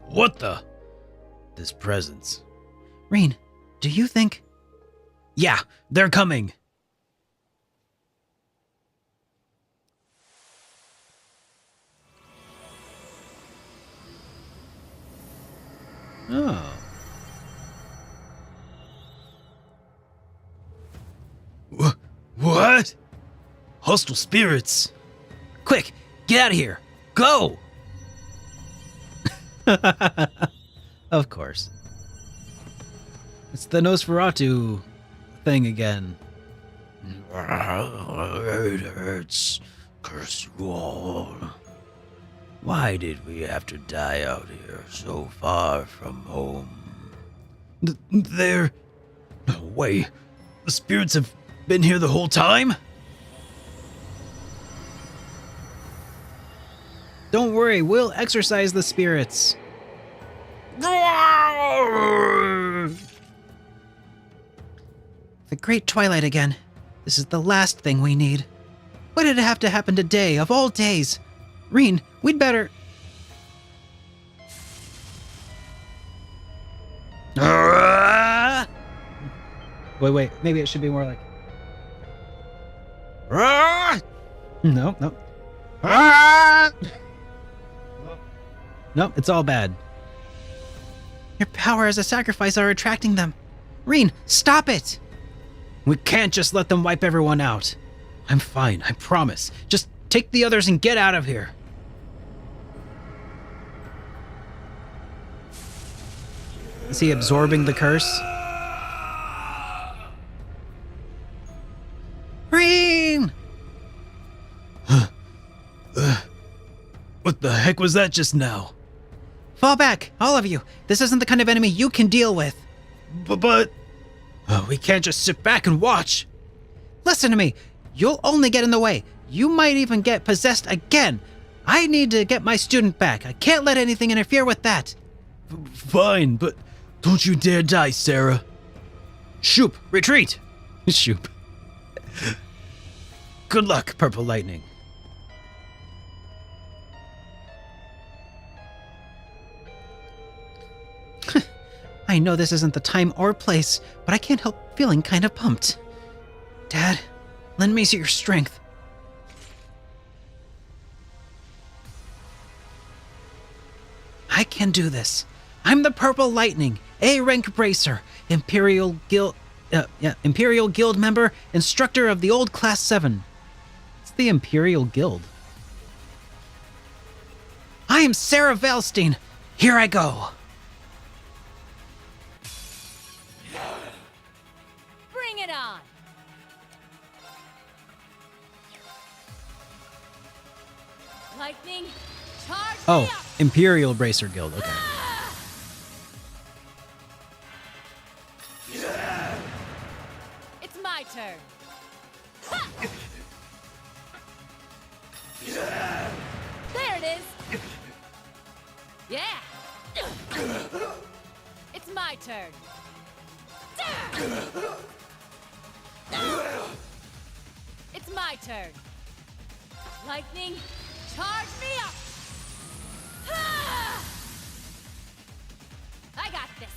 Speaker 18: What the? This presence.
Speaker 1: Reen, do you think...
Speaker 18: Yeah, they're coming!
Speaker 1: Oh.
Speaker 18: What? Hostile spirits!
Speaker 1: Quick, get out of here! Go! Of course. It's the Nosferatu thing again.
Speaker 18: It hurts. Curse you all. Why did we have to die out here so far from home? No way. The spirits have been here the whole time?
Speaker 1: Don't worry, we'll exorcise the spirits. The Great Twilight again. This is the last thing we need. Why did it have to happen today, of all days? Reen, we'd better... Wait, maybe it should be more like... No. No, it's all bad. Your power as a sacrifice are attracting them. Reen, stop it! We can't just let them wipe everyone out. I'm fine, I promise. Just take the others and get out of here. Is he absorbing the curse? Reen! What the heck was that just now? Fall back, all of you. This isn't the kind of enemy you can deal with. But... we can't just sit back and watch. Listen to me. You'll only get in the way. You might even get possessed again. I need to get my student back. I can't let anything interfere with that. Fine, but don't you dare die, Sarah. Shoop, retreat. Shoop. Good luck, Purple Lightning. I know this isn't the time or place, but I can't help feeling kind of pumped. Dad, lend me your strength. I can do this. I'm the Purple Lightning, A-rank bracer, Imperial Guild member, instructor of the old Class 7. It's the Imperial Guild. I am Sarah Valstein. Here I go.
Speaker 14: Bring it on! Lightning, charge me
Speaker 1: Oh,
Speaker 14: up!
Speaker 1: Imperial Bracer Guild, okay.
Speaker 14: It's my turn. Ha! There it is. Yeah. It's my turn. It's my turn. Lightning, charge me up. I got this.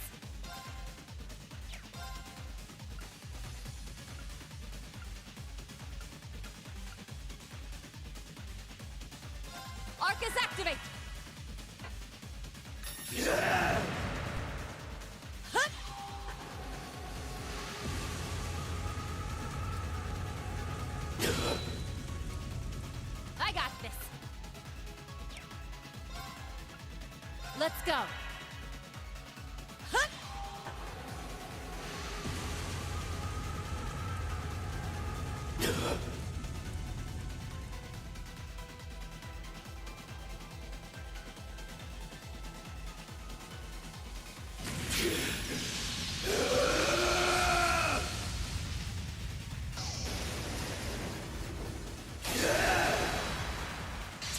Speaker 14: Arcus activate! Huh? I got this. Let's go. Huh?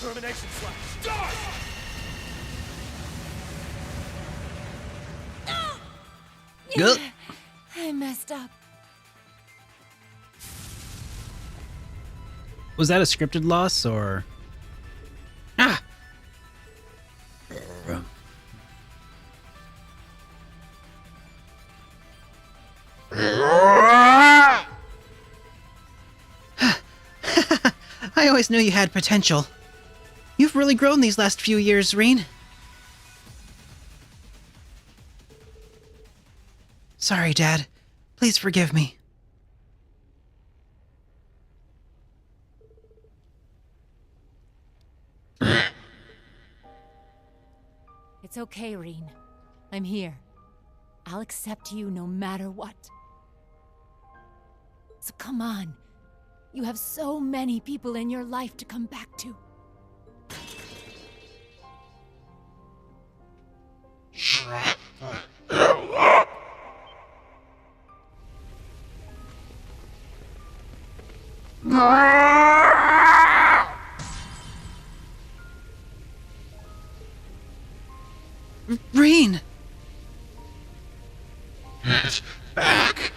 Speaker 16: Termination slash. Start!
Speaker 1: Good.
Speaker 2: I messed up.
Speaker 1: Was that a scripted loss, or... Ah! I always knew you had potential. You've really grown these last few years, Reen. Sorry, Dad. Please forgive me.
Speaker 2: It's okay, Reen. I'm here. I'll accept you no matter what. So come on. You have so many people in your life to come back to.
Speaker 10: Get back.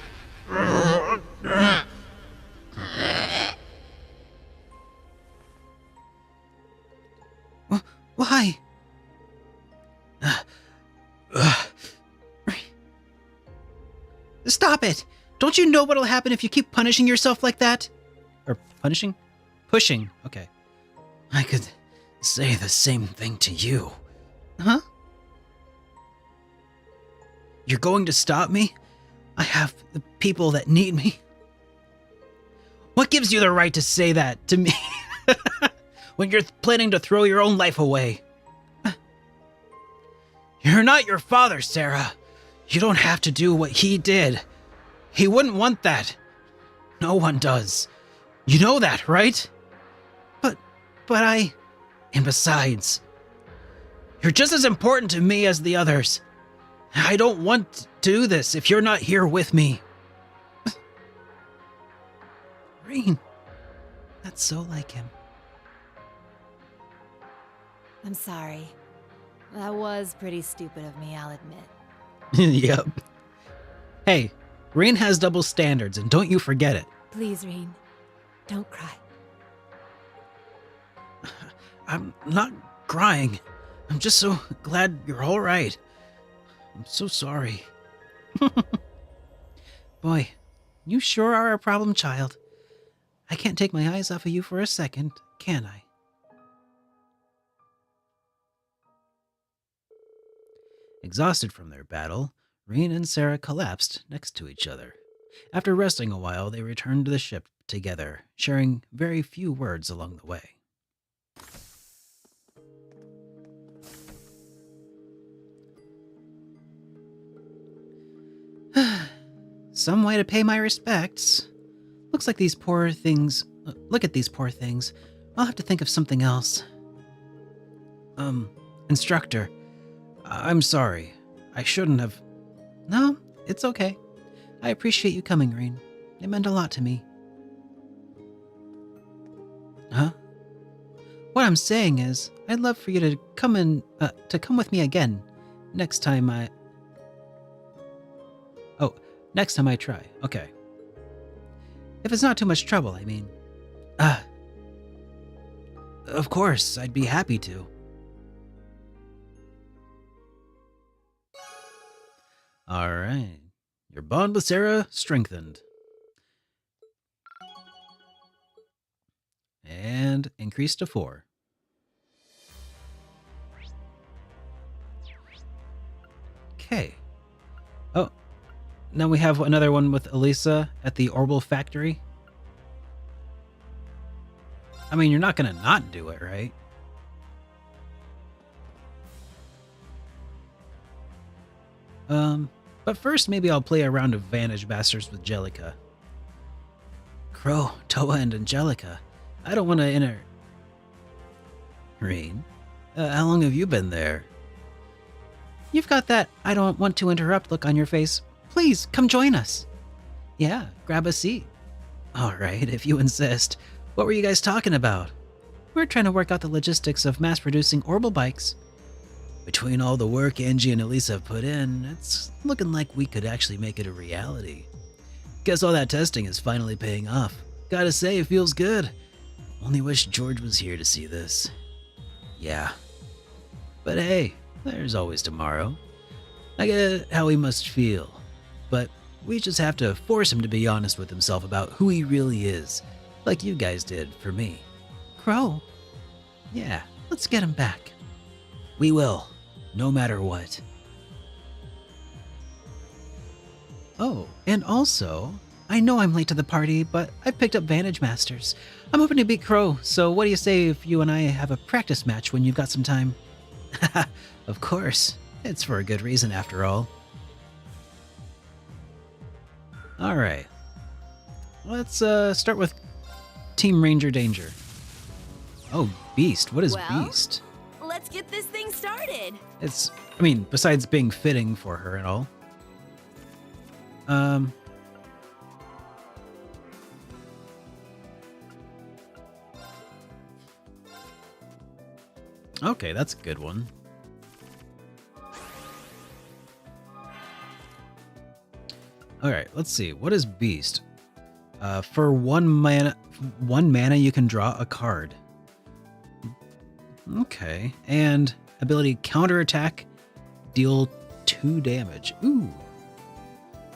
Speaker 1: Stop it! Don't you know what'll happen if you keep punishing yourself like that? Or punishing? Pushing. Okay. I could say the same thing to you. Huh? You're going to stop me? I have the people that need me. What gives you the right to say that to me when you're planning to throw your own life away? You're not your father, Sarah. You don't have to do what he did. He wouldn't want that. No one does. You know that, right? But I... And besides, you're just as important to me as the others. I don't want to do this if you're not here with me. Rain, that's so like him.
Speaker 2: I'm sorry. That was pretty stupid of me, I'll admit.
Speaker 1: Yep. Hey, Rain has double standards, and don't you forget it.
Speaker 2: Please, Rain, don't cry.
Speaker 1: I'm not crying. I'm just so glad you're all right. I'm so sorry. Boy, you sure are a problem child. I can't take my eyes off of you for a second, can I? Exhausted from their battle, Rain and Sarah collapsed next to each other. After resting a while, they returned to the ship together, sharing very few words along the way. Some way to pay my respects. Looks like these poor things... Look at these poor things. I'll have to think of something else. Instructor. I'm sorry. I shouldn't have... No, it's okay. I appreciate you coming, Rain. It meant a lot to me. Huh? What I'm saying is, I'd love for you to come with me again. Next time I try. Okay. If it's not too much trouble, I mean. Of course, I'd be happy to. All right. Your bond with Sarah strengthened. And increased to 4. Okay. Oh, now we have another one with Elisa at the Orbital Factory. I mean, you're not going to not do it, right? But first, maybe I'll play a round of Vantage Masters with Jellica. Crow, Toa, and Angelica. I don't want to enter... Rain, how long have you been there? You've got that I don't want to interrupt look on your face. Please, come join us. Yeah, grab a seat. All right, if you insist. What were you guys talking about? We're trying to work out the logistics of mass-producing Orbital bikes. Between all the work Angie and Elisa have put in, it's looking like we could actually make it a reality. Guess all that testing is finally paying off. Gotta say, it feels good. Only wish George was here to see this. Yeah. But hey, there's always tomorrow. I get how he must feel, but we just have to force him to be honest with himself about who he really is, like you guys did for me. Crow? Yeah, let's get him back. We will, no matter what. Oh, and also, I know I'm late to the party, but I picked up Vantage Masters. I'm hoping to beat Crow, so what do you say if you and I have a practice match when you've got some time? Of course. It's for a good reason, after all. Alright. Let's start with Team Ranger Danger. Oh, Beast. What is Beast?
Speaker 2: Let's get this thing started.
Speaker 1: It's, I mean, besides being fitting for her and all. Okay, that's a good one. Alright, let's see. What is Beast? For one mana you can draw a card. Okay. And ability counterattack, deal 2 damage. Ooh.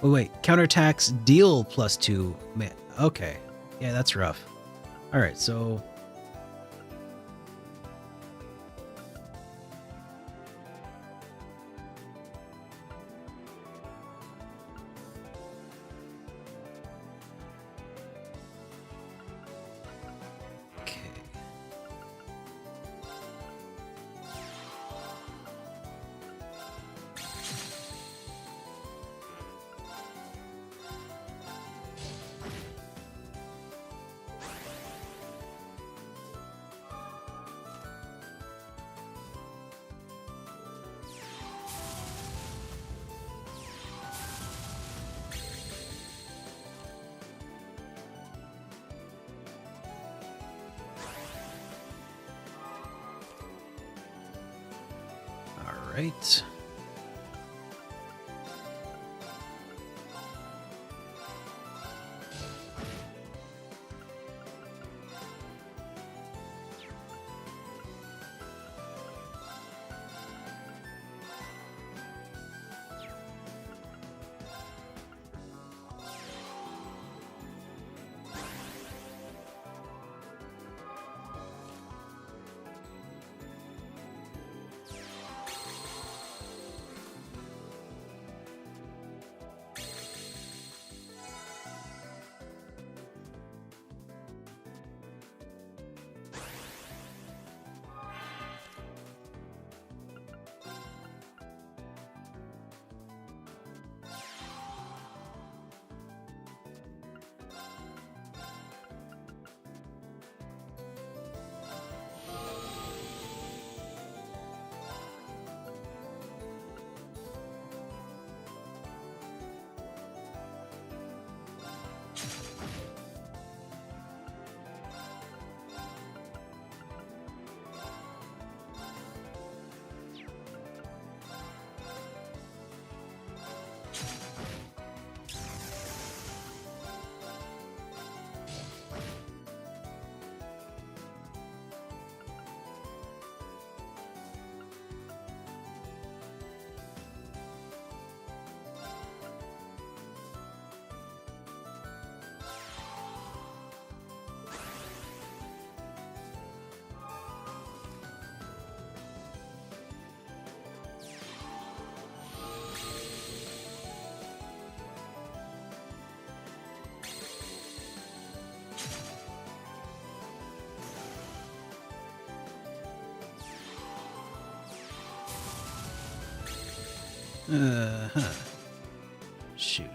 Speaker 1: Oh, wait. Counterattacks deal +2. Man, okay. Yeah, that's rough. Alright, so... Alright. Uh-huh. Shoot.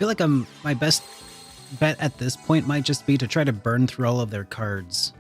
Speaker 1: feel like my best bet at this point might just be to try to burn through all of their cards.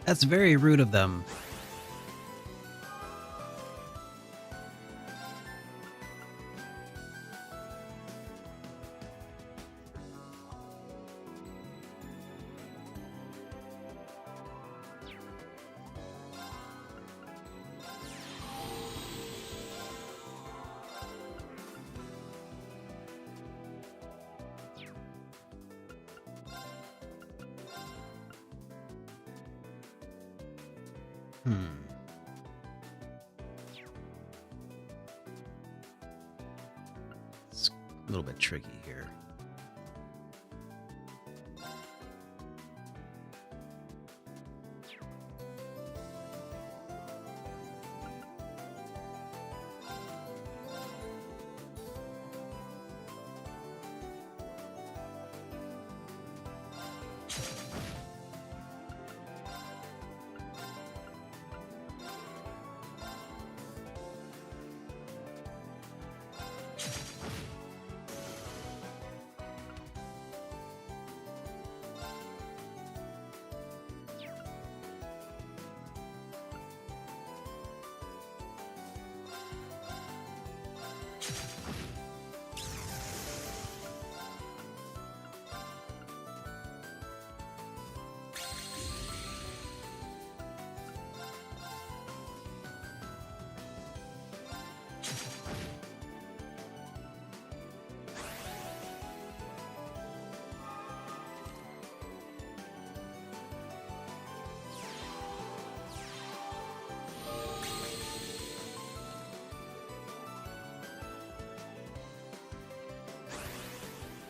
Speaker 1: That's very rude of them. It's a little bit tricky here.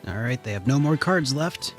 Speaker 1: Alright, they have no more cards left.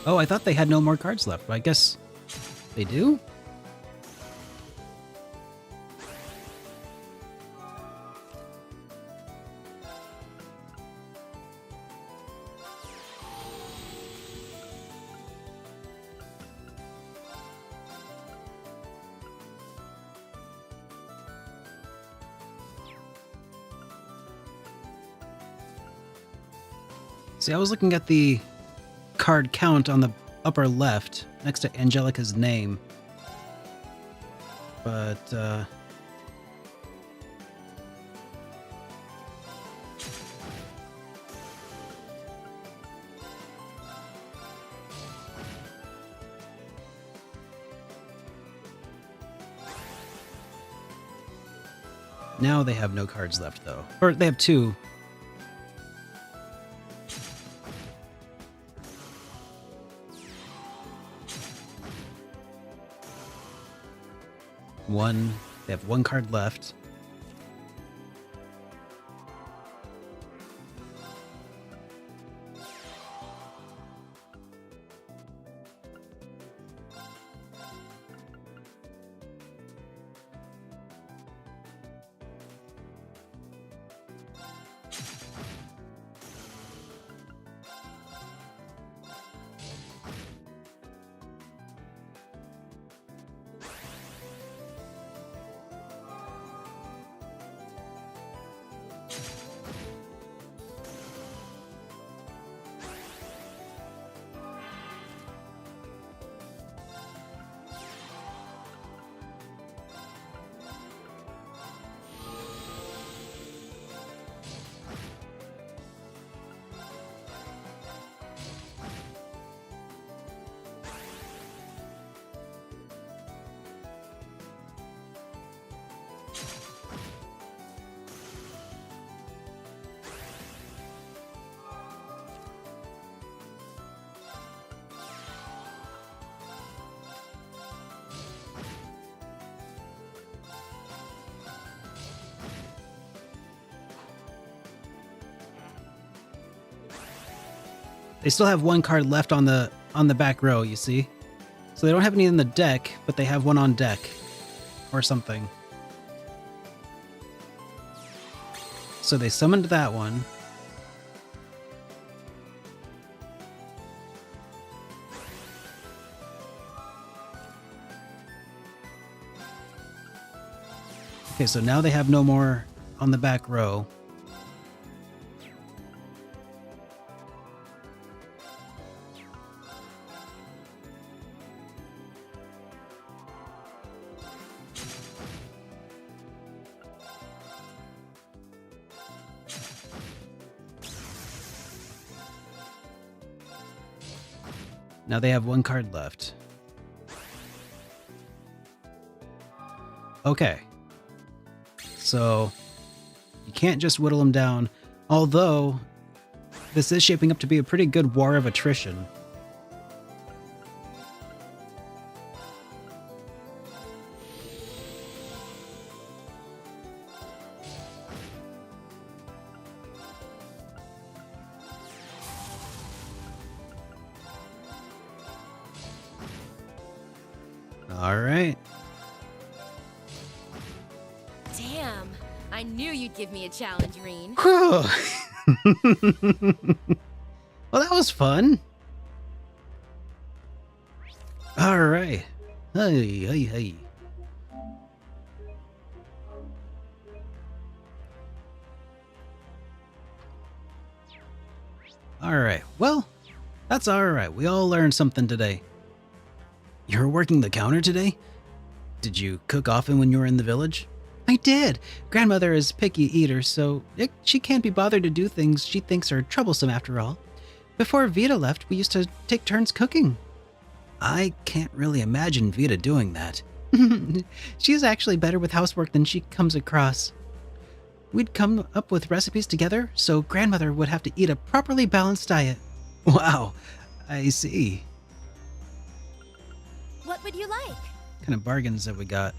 Speaker 1: Oh, I thought they had no more cards left, but I guess they do? See, I was looking at the card count on the upper left next to Angelica's name. But, now they have no cards left, though. Or they have two. They have one card left. They still have one card left on the back row, you see? So they don't have any in the deck, but they have one on deck. Or something. So they summoned that one. Okay, so now they have no more on the back row. Now they have one card left. Okay. So you can't just whittle them down, although this is shaping up to be a pretty good war of attrition. All right.
Speaker 2: Damn. I knew you'd give me a challenge, Reen.
Speaker 1: Whew. Well, that was fun. All right. Hey. All right. Well, that's all right. We all learned something today. You're working the counter today? Did you cook often when you were in the village? I did. Grandmother is a picky eater, so she can't be bothered to do things she thinks are troublesome after all. Before Vita left, we used to take turns cooking. I can't really imagine Vita doing that. She's actually better with housework than she comes across. We'd come up with recipes together, so Grandmother would have to eat a properly balanced diet. Wow, I see.
Speaker 3: What would you like?
Speaker 1: What kind of bargains have we got?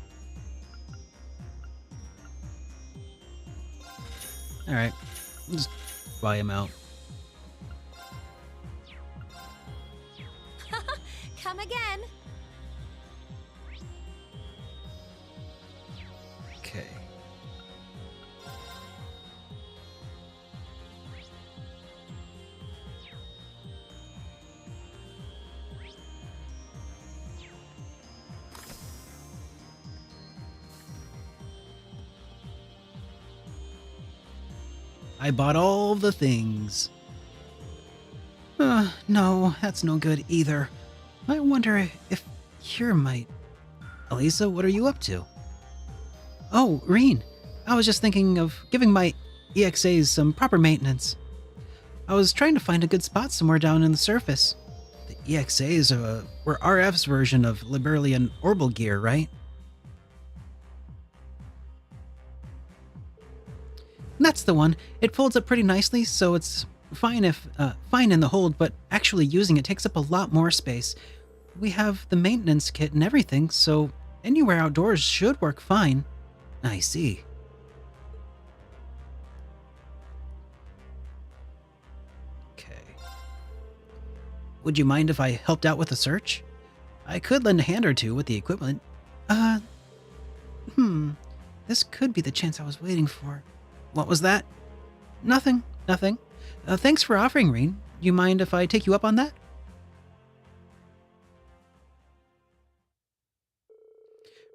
Speaker 1: All right, we'll just buy him out.
Speaker 3: Come again.
Speaker 1: Okay. I bought all the things. No, that's no good either. I wonder if you're Elisa, what are you up to? Oh, Reen. I was just thinking of giving my EXAs some proper maintenance. I was trying to find a good spot somewhere down in the surface. The EXAs were RF's version of Liberalian orbital gear, right? That's the one. It folds up pretty nicely, so it's fine in the hold, but actually using it takes up a lot more space. We have the maintenance kit and everything, so anywhere outdoors should work fine. I see. Okay. Would you mind if I helped out with the search? I could lend a hand or two with the equipment. This could be the chance I was waiting for. What was that? Nothing. Thanks for offering, Reen. You mind if I take you up on that?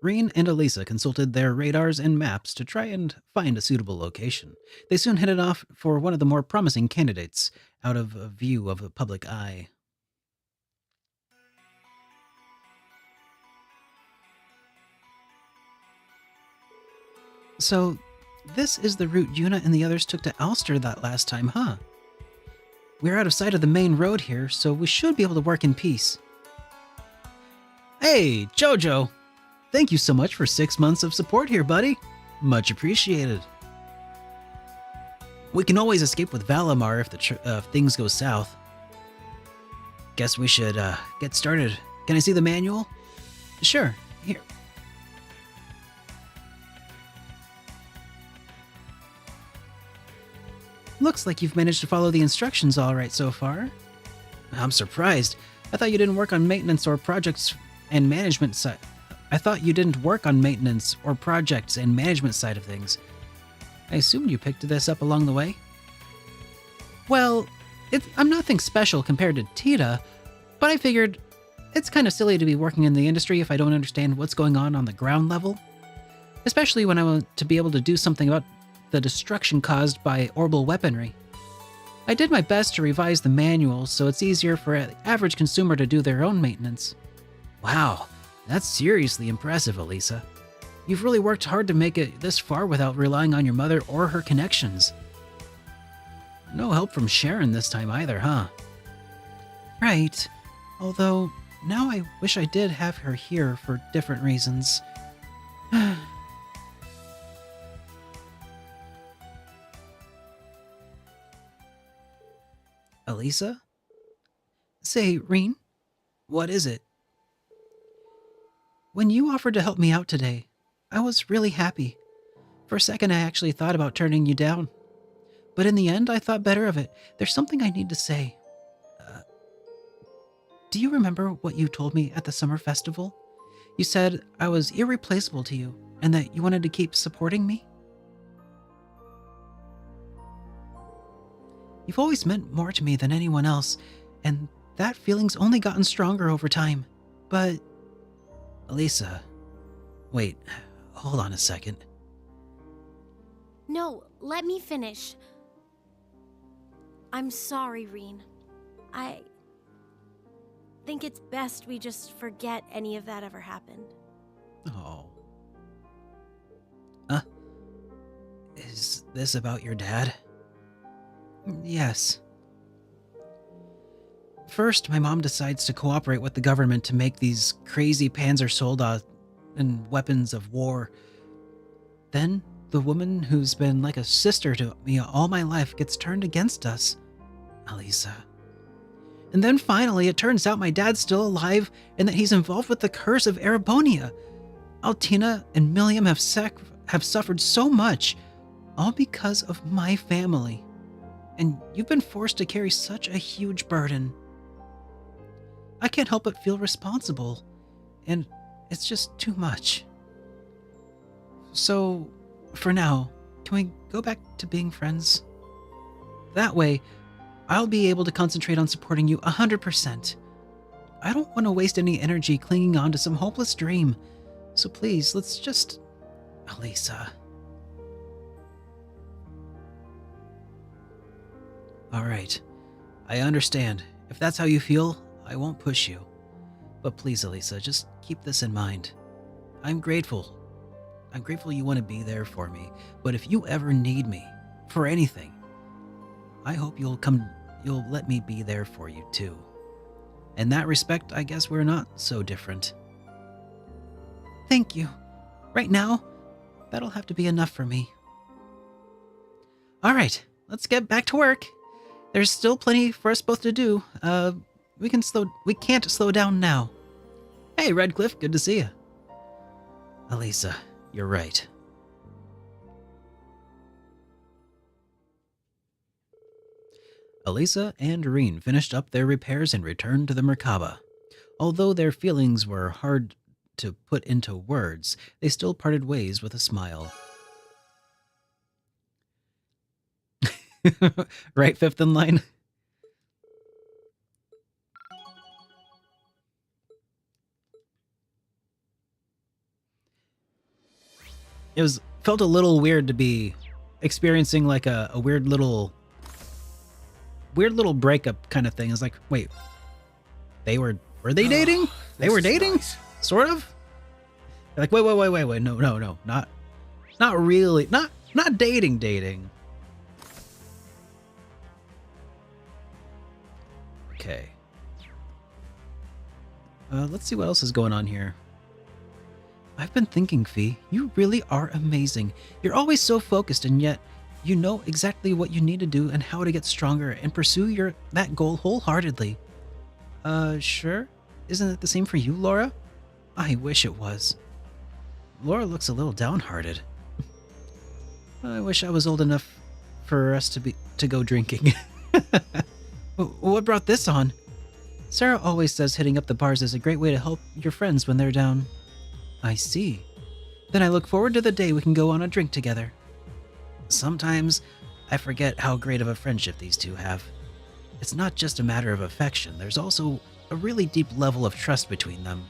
Speaker 1: Reen and Elisa consulted their radars and maps to try and find a suitable location. They soon headed off for one of the more promising candidates, out of view of the public eye. So, this is the route Yuna and the others took to Ulster that last time, huh? We're out of sight of the main road here, so we should be able to work in peace. Hey, Jojo! Thank you so much for 6 months of support here, buddy. Much appreciated. We can always escape with Valimar if things go south. Guess we should get started. Can I see the manual? Sure, here. Looks like you've managed to follow the instructions all right so far. I'm surprised. I thought you didn't work on maintenance or projects and management side. I thought you didn't work on maintenance or projects and management side of things. I assumed you picked this up along the way. Well, I'm nothing special compared to Tita, but I figured it's kind of silly to be working in the industry if I don't understand what's going on the ground level. Especially when I want to be able to do something about the destruction caused by orbital weaponry. I did my best to revise the manual so it's easier for an average consumer to do their own maintenance. Wow, that's seriously impressive, Elisa. You've really worked hard to make it this far without relying on your mother or her connections. No help from Sharon this time either, huh? Right. Although, now I wish I did have her here for different reasons. Elisa? Say, Reen, what is it? When you offered to help me out today, I was really happy. For a second, I actually thought about turning you down. But in the end, I thought better of it. There's something I need to say. Do you remember what you told me at the summer festival? You said I was irreplaceable to you and that you wanted to keep supporting me? You've always meant more to me than anyone else, and that feeling's only gotten stronger over time. But... Elisa... Wait, hold on a second.
Speaker 3: No, let me finish. I'm sorry, Reen. I think it's best we just forget any of that ever happened.
Speaker 1: Oh. Is this about your dad? Yes. First, my mom decides to cooperate with the government to make these crazy Panzer soldat and weapons of war. Then, the woman who's been like a sister to me all my life gets turned against us. Elisa. And then finally, it turns out my dad's still alive and that he's involved with the curse of Erebonia. Altina and Milliam have suffered so much, all because of my family. And you've been forced to carry such a huge burden. I can't help but feel responsible, and it's just too much. So, for now, can we go back to being friends? That way, I'll be able to concentrate on supporting you 100%. I don't want to waste any energy clinging on to some hopeless dream. So please, let's just... Elisa. Alright. I understand. If that's how you feel, I won't push you. But please, Elisa, just keep this in mind. I'm grateful. I'm grateful you want to be there for me. But if you ever need me, for anything, I hope you'll let me be there for you too. In that respect, I guess we're not so different. Thank you. Right now, that'll have to be enough for me. Alright, let's get back to work. There's still plenty for us both to do. We can't slow down now. Hey, Redcliffe, good to see you. Elisa, you're right. Elisa and Reen finished up their repairs and returned to the Merkaba. Although their feelings were hard to put into words, they still parted ways with a smile. Right, fifth in line? Felt a little weird to be experiencing like a weird little breakup kind of thing. It's like, wait, were they dating? They were dating?
Speaker 4: Nice.
Speaker 1: Sort of? They're like, wait, no, not really, not dating. Okay. Let's see what else is going on here. I've been thinking, Fee, you really are amazing. You're always so focused, and yet you know exactly what you need to do and how to get stronger and pursue that goal wholeheartedly. Sure? Isn't it the same for you, Laura? I wish it was. Laura looks a little downhearted. I wish I was old enough for us to go drinking. What brought this on? Sarah always says hitting up the bars is a great way to help your friends when they're down. I see. Then I look forward to the day we can go on a drink together. Sometimes I forget how great of a friendship these two have. It's not just a matter of affection, there's also a really deep level of trust between them.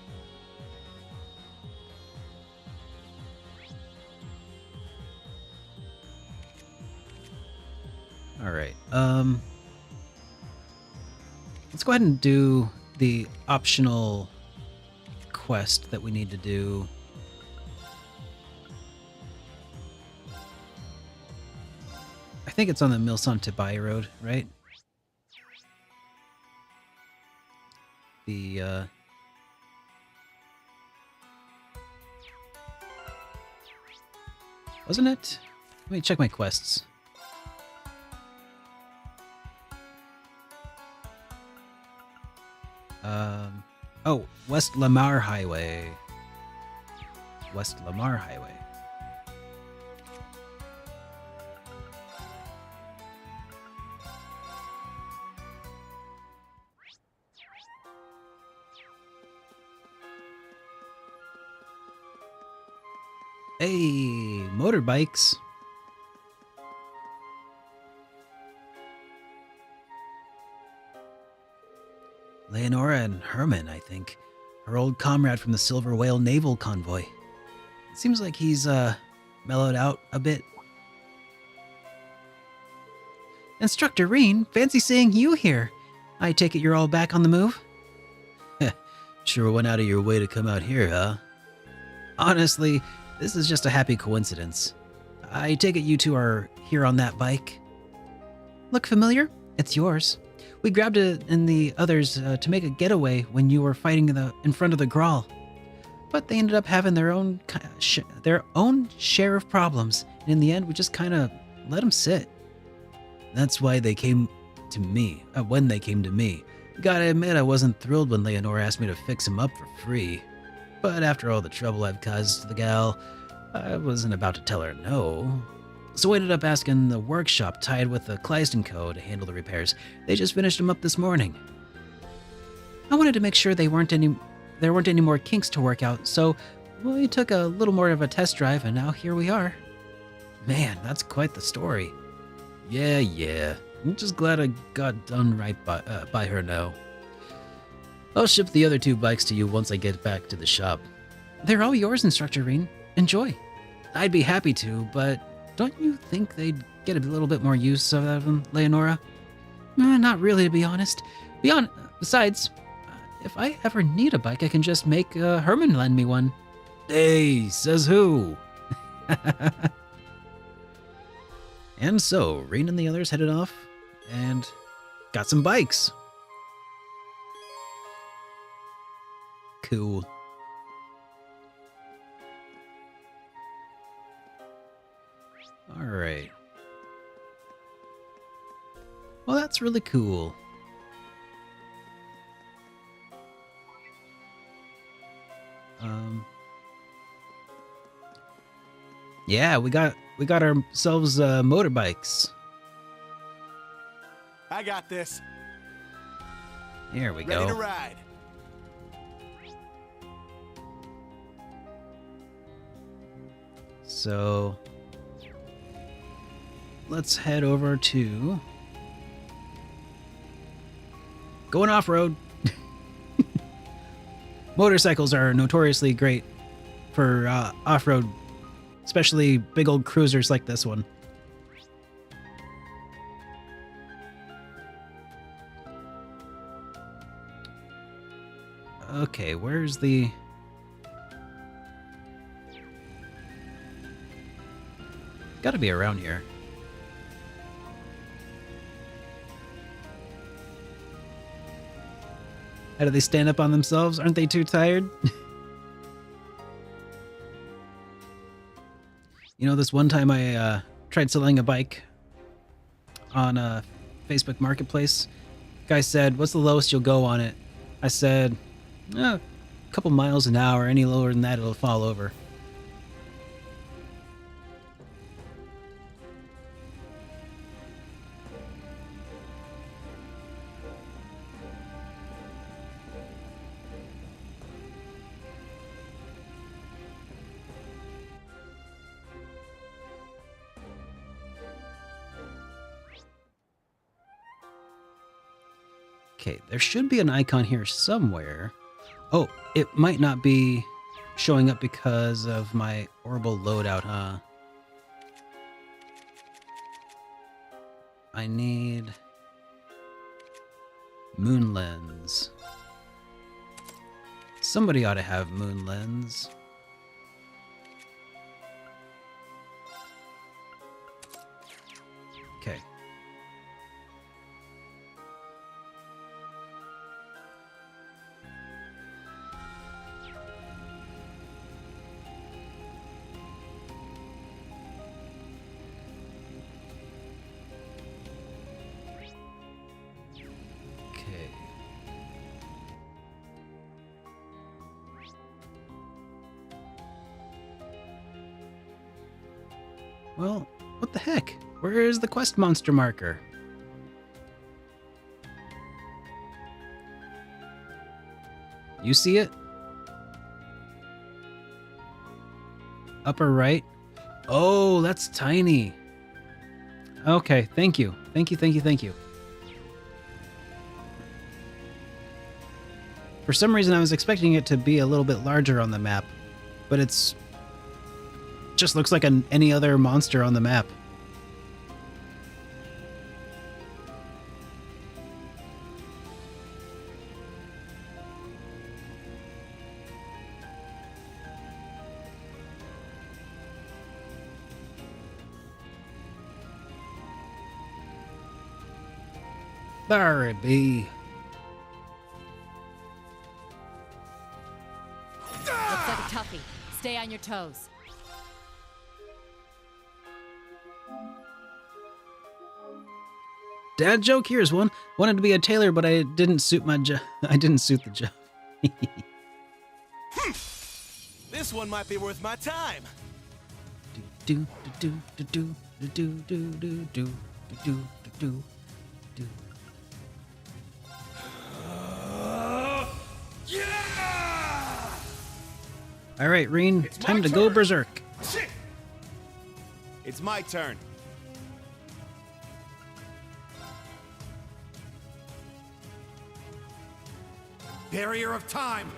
Speaker 1: Alright, let's go ahead and do the optional quest that we need to do. I think it's on the Milson Bay Road, right? Wasn't it? Let me check my quests. Oh, West Lamar Highway. West Lamar Highway. Hey, motorbikes. Leonora and Herman, I think. Her old comrade from the Silver Whale Naval Convoy. It seems like he's, mellowed out a bit. Instructor Reen, fancy seeing you here. I take it you're all back on the move? Sure went out of your way to come out here, huh? Honestly, this is just a happy coincidence. I take it you two are here on that bike? Look familiar? It's yours. We grabbed it and the others to make a getaway when you were fighting in front of the Grawl. But they ended up having their own share of problems, and in the end, we just kind of let them sit. That's why they came to me, when they came to me. Gotta admit, I wasn't thrilled when Leonora asked me to fix him up for free. But after all the trouble I've caused the gal, I wasn't about to tell her no. So I ended up asking the workshop tied with the Clyston Co. to handle the repairs. They just finished them up this morning. I wanted to make sure there weren't any more kinks to work out, so we took a little more of a test drive, and now here we are. Man, that's quite the story. Yeah. I'm just glad I got done right by her now. I'll ship the other 2 bikes to you once I get back to the shop. They're all yours, Instructor Reen. Enjoy. I'd be happy to, but don't you think they'd get a little bit more use out of them, Leonora? Not really, to be honest. Besides, if I ever need a bike, I can just make Herman lend me one. Hey, says who? And so, Reen and the others headed off and got some bikes. Cool. All right. Well, that's really cool. Yeah, we got ourselves motorbikes.
Speaker 15: I got this.
Speaker 1: Here we
Speaker 15: Ready
Speaker 1: go.
Speaker 15: to ride.
Speaker 1: So let's head over to going off-road. Motorcycles are notoriously great for off-road, especially big old cruisers like this one. Okay, where's the... Gotta be around here. How do they stand up on themselves? Aren't they too tired? You know, this one time I tried selling a bike on a Facebook Marketplace. Guy said, "What's the lowest you'll go on it?" I said, "A couple miles an hour. Any lower than that, it'll fall over." Okay, there should be an icon here somewhere. Oh, it might not be showing up because of my orbital loadout, huh? I need moon lens. Somebody ought to have moon lens. Okay. Well, what the heck? Where is the quest monster marker? You see it? Upper right? Oh, that's tiny. Okay, thank you. Thank you. For some reason, I was expecting it to be a little bit larger on the map, but it's just looks like any other monster on the map. There it be.
Speaker 14: Looks like a toughie. Stay on your toes.
Speaker 1: Dad joke, here's one. Wanted to be a tailor, but I didn't suit my job. I didn't suit the job.
Speaker 15: This one might be worth my time.
Speaker 1: Do do do do do do do do do do do do. All right, Reen, time to go berserk.
Speaker 9: It's my turn.
Speaker 15: Barrier of time.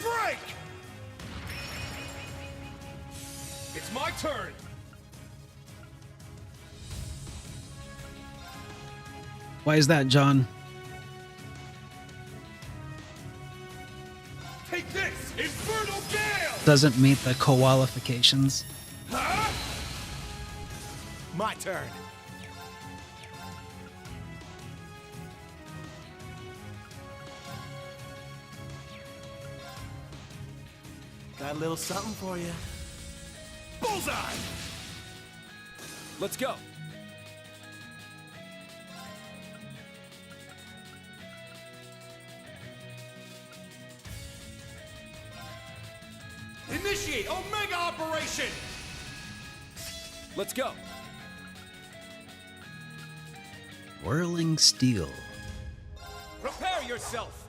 Speaker 15: Break!
Speaker 16: It's my turn.
Speaker 1: Why is that, John?
Speaker 16: Take this, Infernal Gale!
Speaker 1: Doesn't meet the qualifications.
Speaker 15: Huh? My turn. Got a little something for you.
Speaker 16: Bullseye!
Speaker 5: Let's go.
Speaker 16: Initiate Omega Operation!
Speaker 5: Let's go.
Speaker 1: Whirling steel.
Speaker 5: Prepare yourself.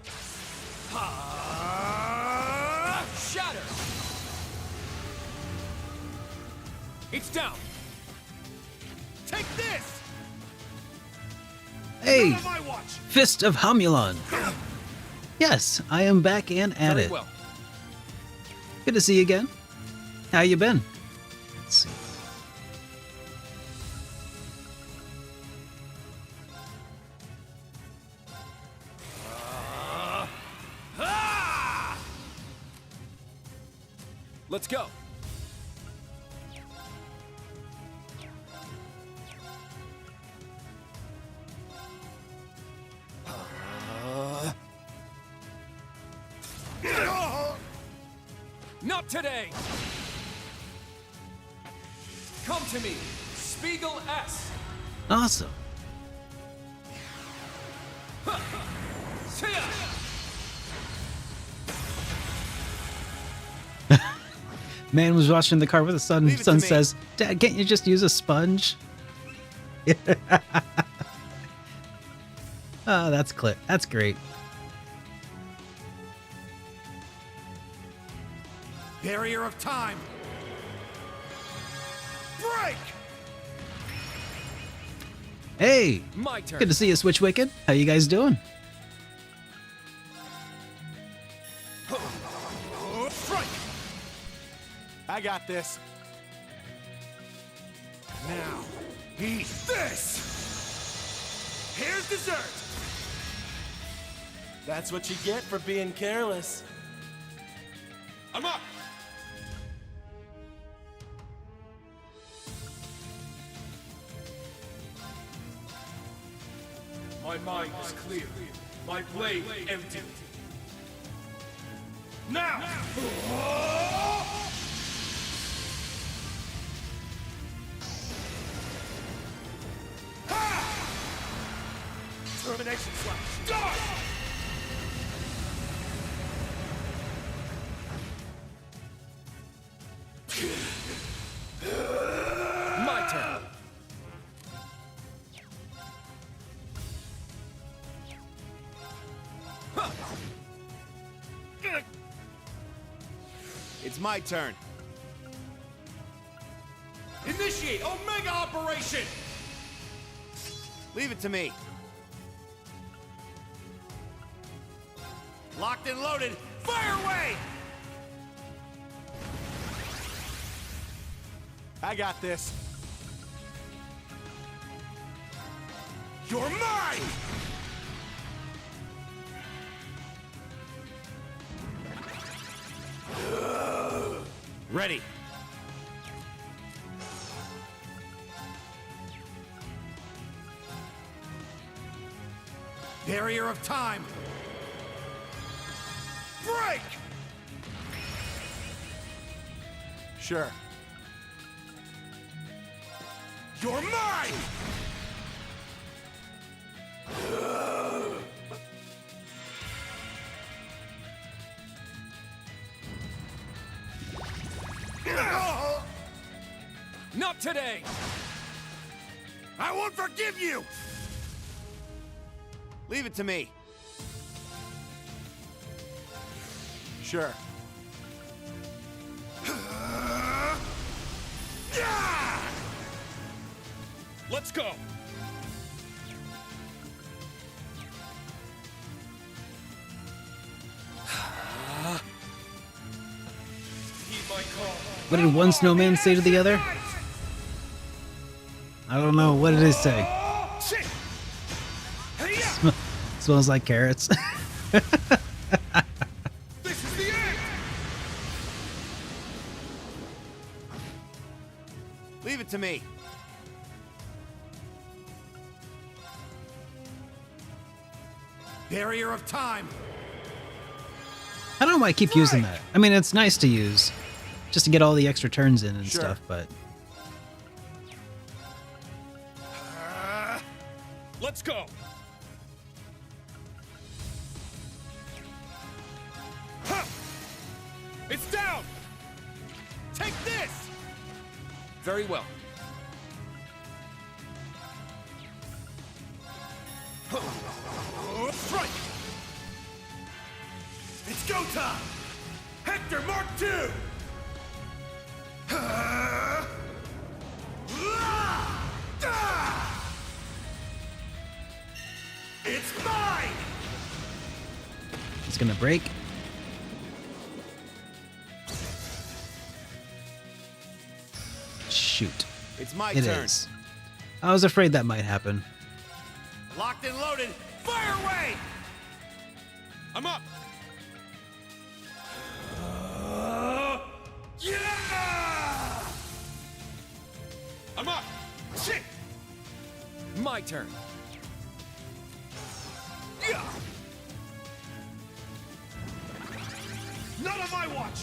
Speaker 5: Shatter. It's down.
Speaker 16: Take this!
Speaker 1: Hey!
Speaker 16: Not on my watch.
Speaker 1: Fist of Homulon. Yes, I am back and at
Speaker 5: Very
Speaker 1: it.
Speaker 5: well.
Speaker 1: Good to see you again. How you been? Let's see.
Speaker 5: Let's go. Not today. Come to me, Spiegel S.
Speaker 1: Awesome.
Speaker 5: See ya.
Speaker 1: Man was watching the car with the sun.
Speaker 15: Leave it
Speaker 1: Son
Speaker 15: to me.
Speaker 1: says, "Dad, can't you just use a sponge?" Oh, that's clip. That's great.
Speaker 15: Barrier of time. Break!
Speaker 1: Hey,
Speaker 5: My turn.
Speaker 1: good to see you, Switch Wicked. How you guys doing?
Speaker 15: Strike! I got this. Now, eat this! Here's dessert! That's what you get for being careless.
Speaker 16: I'm up. My mind is clear. My blade empty. Now!
Speaker 15: Termination slash.
Speaker 16: Start!
Speaker 5: My turn.
Speaker 9: It's my turn.
Speaker 16: Initiate Omega Operation!
Speaker 9: Leave it to me. Locked and loaded. Fire away!
Speaker 4: I got this. You're mine!
Speaker 9: Ready.
Speaker 4: Barrier of time. Break! Sure. You're mine!
Speaker 5: Not today!
Speaker 9: I won't forgive you! Leave it to me.
Speaker 4: Sure.
Speaker 9: Let's go!
Speaker 1: What did one snowman say to the other? I don't know. What did it say? Smells like carrots.
Speaker 9: This is the end! Leave it to me.
Speaker 4: Barrier of time.
Speaker 1: I don't know why I keep using that. I mean, it's nice to use, just to get all the extra turns in and stuff, but...
Speaker 9: Let's go! Huh. It's down! Take this!
Speaker 5: Very well.
Speaker 4: Strike! It's go time! Hector Mark II! It's mine!
Speaker 1: It's gonna break. Shoot.
Speaker 9: It's my
Speaker 1: It
Speaker 9: turn.
Speaker 1: is. I was afraid that might happen.
Speaker 9: Locked and loaded. Fire away! I'm up. Yeah! I'm up. Shit!
Speaker 5: My turn.
Speaker 9: Yeah! Not on my watch.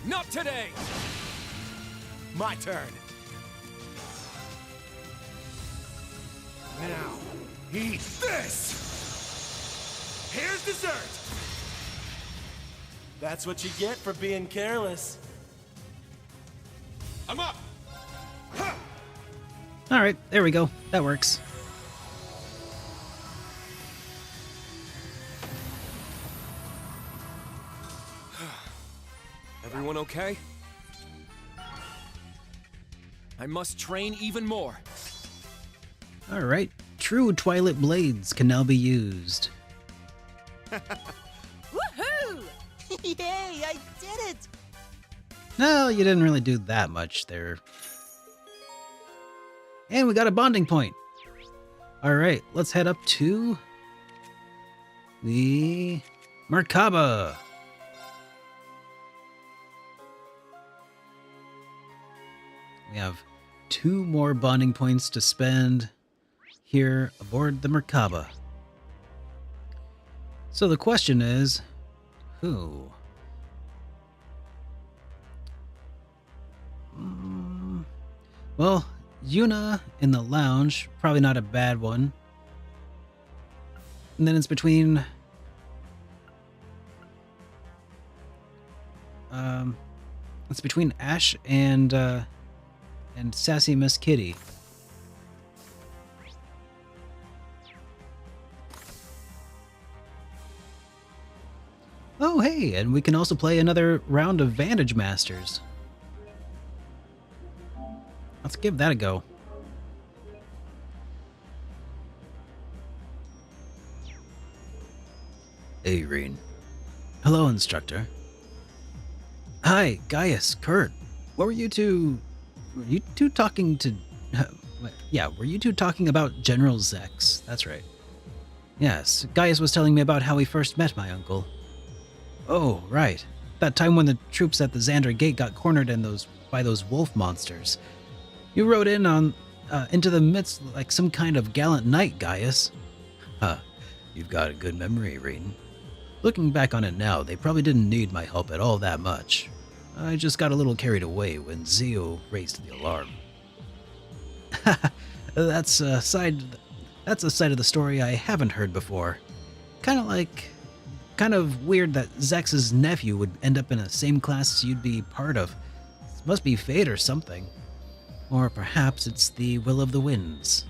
Speaker 5: Not today!
Speaker 4: My turn. Now, eat this! Here's dessert!
Speaker 15: That's what you get for being careless.
Speaker 9: I'm up.
Speaker 4: Huh.
Speaker 1: All right, there we go. That works.
Speaker 5: Everyone okay? I must train even more.
Speaker 1: All right, true Twilight Blades can now be used.
Speaker 17: Woohoo! Yay, I did it!
Speaker 1: No, you didn't really do that much there. And we got a bonding point. All right, let's head up to the Merkaba. We have 2 more bonding points to spend here aboard the Merkaba. So the question is, who? Well, Yuna in the lounge, probably not a bad one. And then it's between Ash and Sassy Miss Kitty. Oh, hey, and we can also play another round of Vantage Masters. Let's give that a go.
Speaker 18: Hey, Reen. Hello, instructor. Hi, Gaius, Kurt. What were you two... Were you two talking to... yeah, were you two talking about General Zex? That's right. Yes, Gaius was telling me about how he first met my uncle. Oh, right. That time when the troops at the Xander Gate got cornered by those wolf monsters. You rode in into the midst like some kind of gallant knight, Gaius. Huh, you've got a good memory, Reen. Looking back on it now, they probably didn't need my help at all that much. I just got a little carried away when Zio raised the alarm. That's a side of the story I haven't heard before. Kind of weird that Zex's nephew would end up in the same class you'd be part of. It must be fate or something. Or perhaps it's the will of the winds.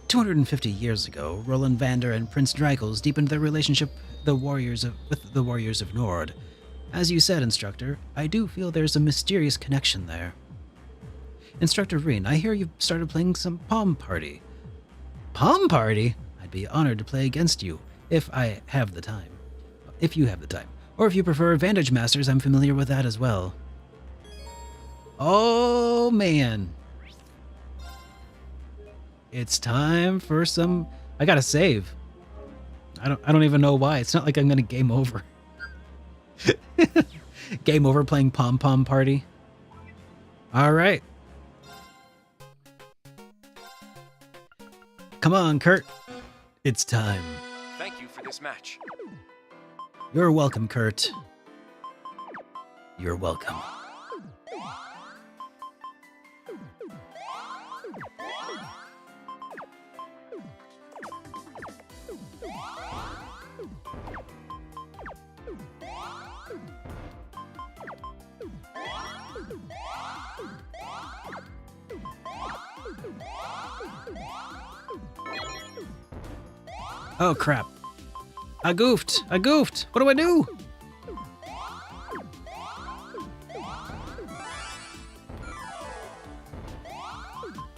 Speaker 18: 250 years ago, Roland Vander and Prince Drykels deepened their relationship with the Warriors of Nord. As you said, Instructor, I do feel there's a mysterious connection there. Instructor Reen, I hear you've started playing some Palm Party. Palm Party? I'd be honored to play against you, if I have the time. If you have the time. Or if you prefer Vantage Masters, I'm familiar with that as well. Oh, man. It's time for some... I gotta save. I don't even know why. It's not like I'm gonna game over. Game over playing Pom Pom Party. Alright. Come on, Kurt. It's time.
Speaker 5: Thank you for this match.
Speaker 18: You're welcome, Kurt. You're welcome. Oh, crap. I goofed. What do I do?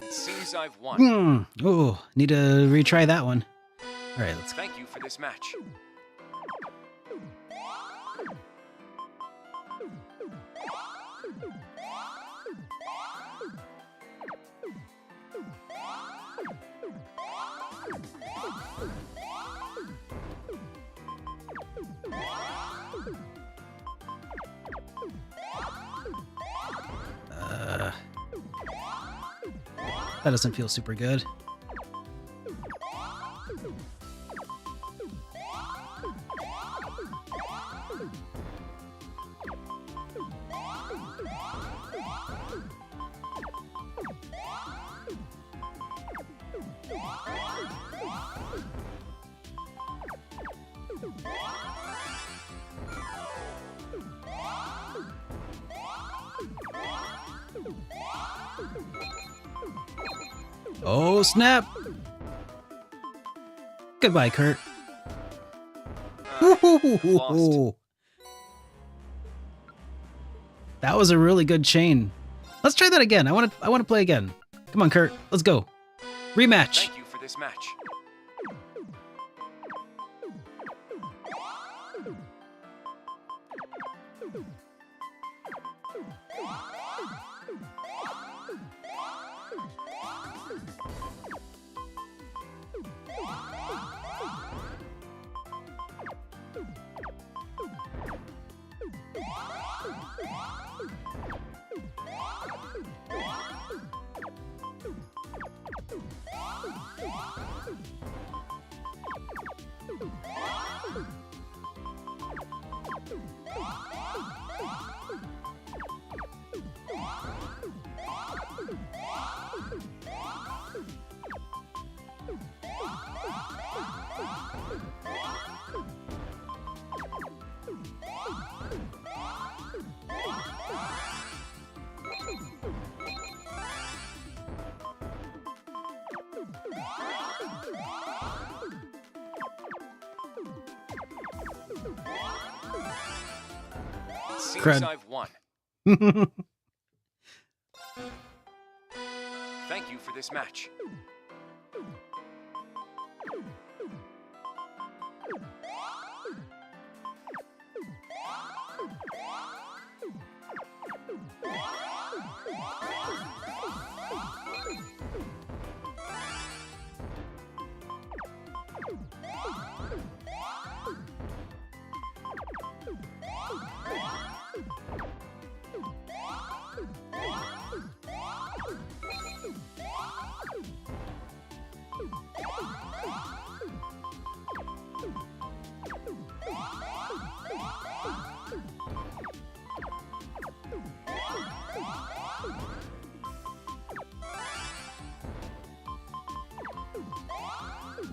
Speaker 5: It seems I've won.
Speaker 18: Oh, need to retry that one. All right, let's go.
Speaker 5: Thank you for this match.
Speaker 18: That doesn't feel super good. Oh, snap! Goodbye, Kurt.
Speaker 5: Lost.
Speaker 18: That was a really good chain. Let's try that again. I want to play again. Come on, Kurt. Let's go. Rematch.
Speaker 5: Thank you for this match. Seems
Speaker 18: Crud.
Speaker 5: I've won. Thank you for this match.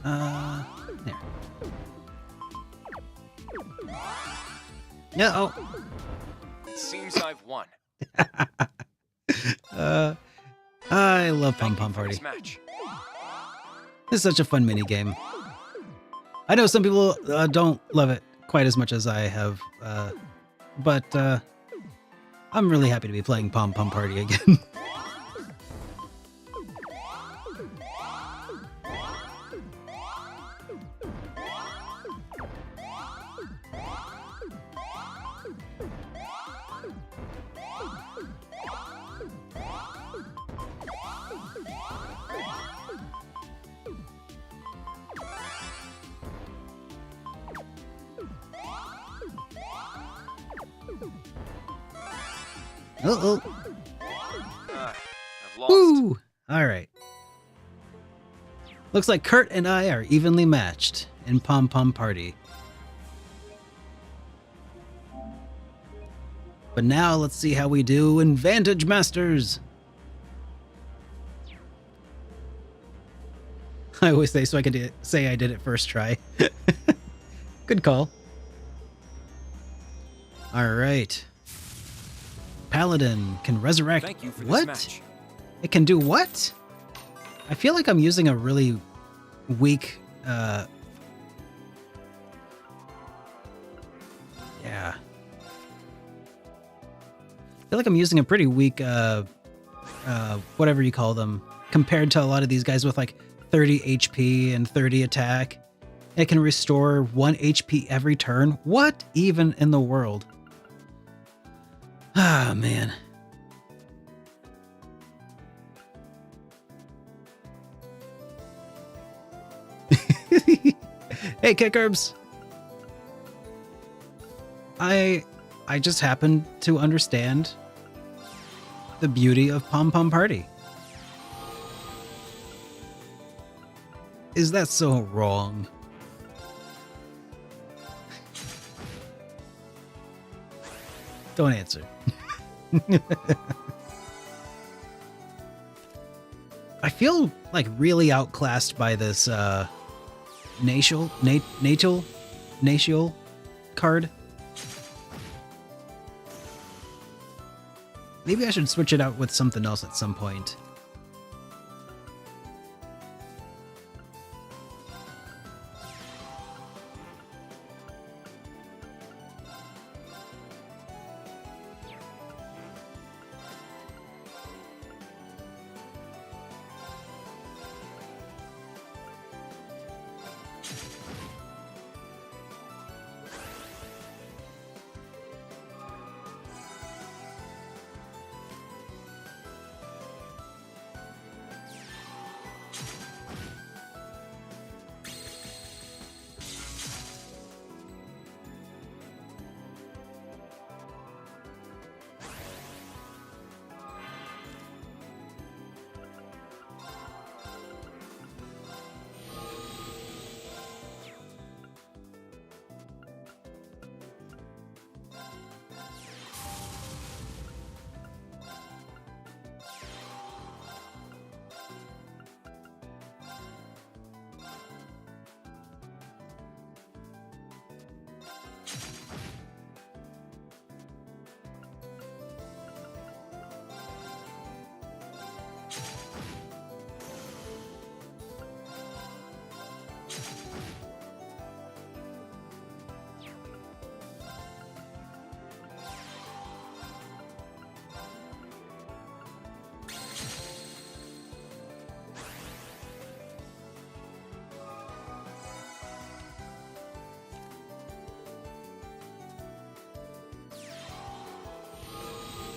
Speaker 1: There. Yeah, oh.
Speaker 5: Seems I've won.
Speaker 1: I love Pom Pom Party.
Speaker 5: This match.
Speaker 1: It's such a fun mini game. I know some people don't love it quite as much as I have, but I'm really happy to be playing Pom Pom Party again. Uh-oh.
Speaker 5: I've lost.
Speaker 1: Woo! Alright. Looks like Kurt and I are evenly matched in Pom Pom Party. But now let's see how we do in Vantage Masters. I always say so I could say I did it first try. Good call. Alright. Paladin can resurrect.
Speaker 5: Thank you for
Speaker 1: what?
Speaker 5: this match.
Speaker 1: It can do what? I feel like I'm using a really weak yeah. I feel like I'm using a pretty weak whatever you call them compared to a lot of these guys with like 30 HP and 30 attack. It can restore 1 HP every turn. What even in the world? Ah, man. Hey, Kickherbs. I just happen to understand the beauty of Pom Pom Party. Is that so wrong? Don't answer. I feel like really outclassed by this National card. Maybe I should switch it out with something else at some point.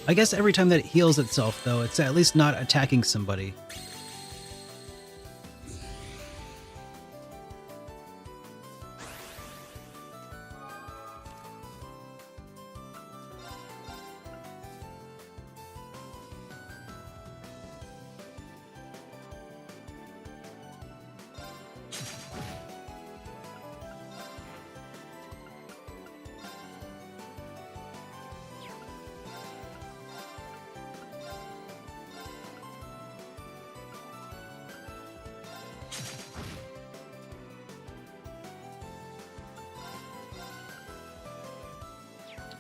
Speaker 1: I guess every time that it heals itself, though, it's at least not attacking somebody.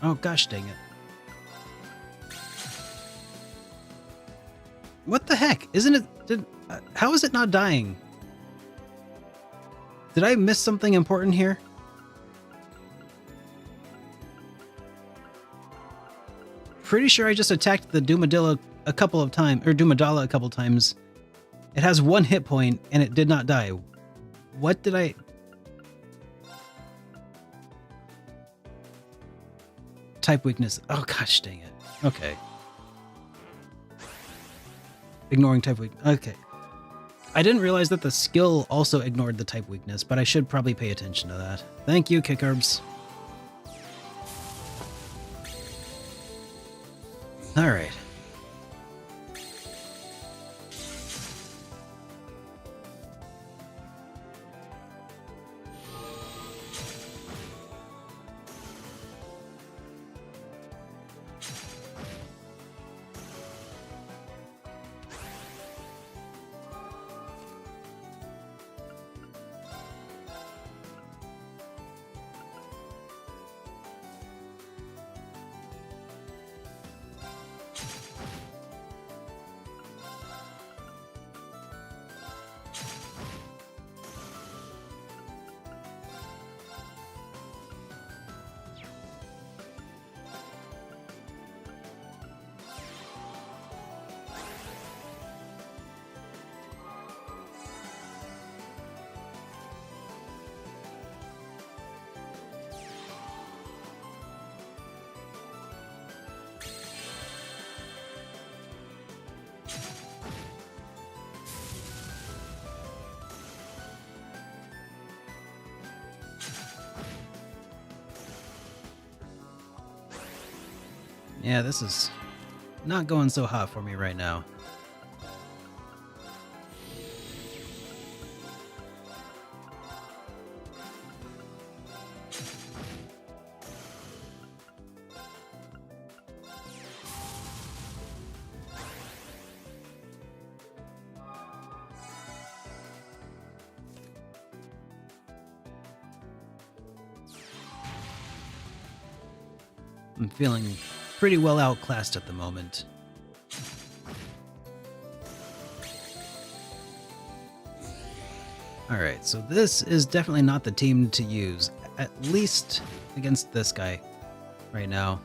Speaker 1: Oh gosh dang it. What the heck? Isn't it... how is it not dying? Did I miss something important here? Pretty sure I just attacked the Doomadilla a couple of times, or Doomadala a couple times. It has 1 hit point and it did not die. What did I... Type weakness. Oh gosh dang it. Okay. Ignoring type weakness. Okay. I didn't realize that the skill also ignored the type weakness, but I should probably pay attention to that. Thank you, Kickarbs. Alright. Yeah, this is not going so hot for me right now. I'm feeling pretty well outclassed at the moment. Alright, so this is definitely not the team to use, at least against this guy right now.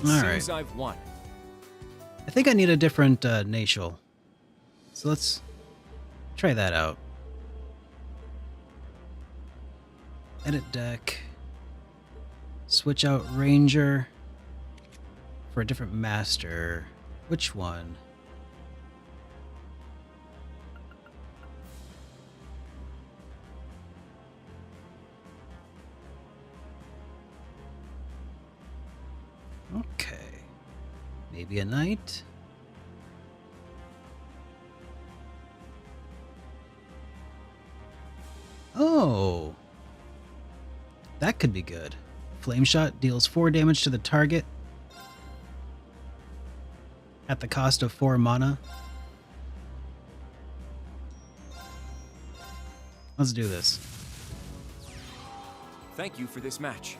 Speaker 1: All
Speaker 5: seems
Speaker 1: right.
Speaker 5: I've won.
Speaker 1: I think I need a different natial. So let's try that out. Edit deck. Switch out Ranger for a different master. Which one? Okay. Maybe a knight? Oh. That could be good. Flame shot deals 4 damage to the target at the cost of 4 mana. Let's do this.
Speaker 5: Thank you for this match.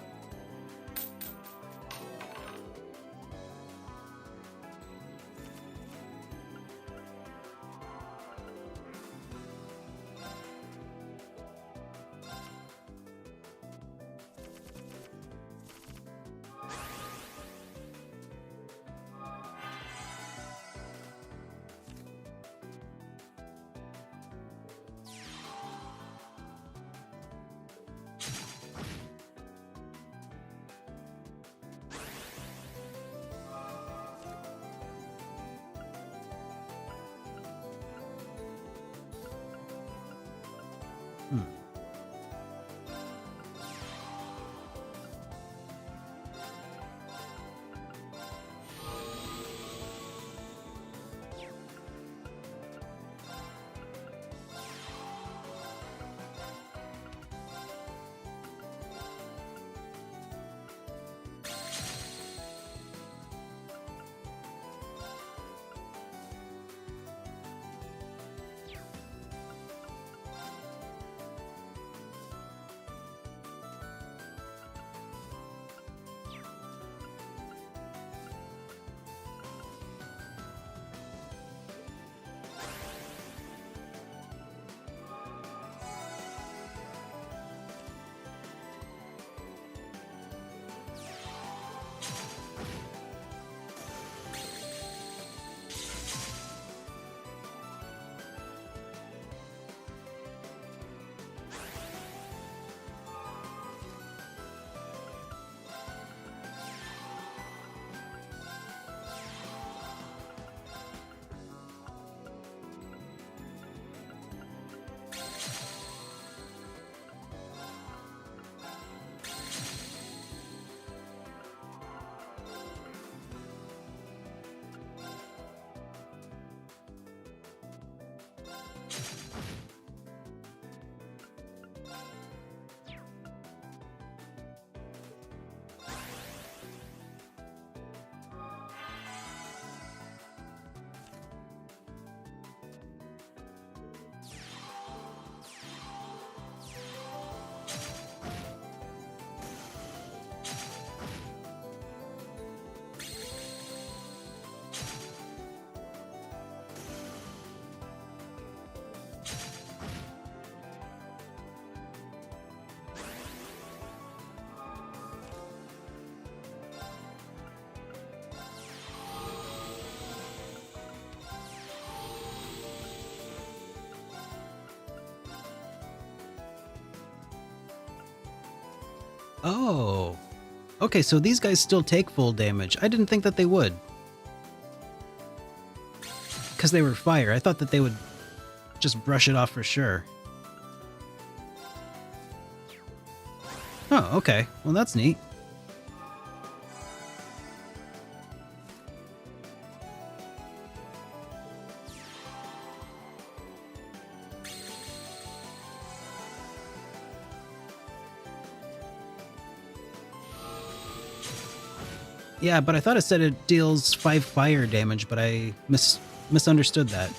Speaker 1: Oh. Okay, so these guys still take full damage. I didn't think that they would. Because they were fire. I thought that they would just brush it off for sure. Oh, okay. Well, that's neat. Yeah, but I thought it said it deals 5 fire damage, but I misunderstood that.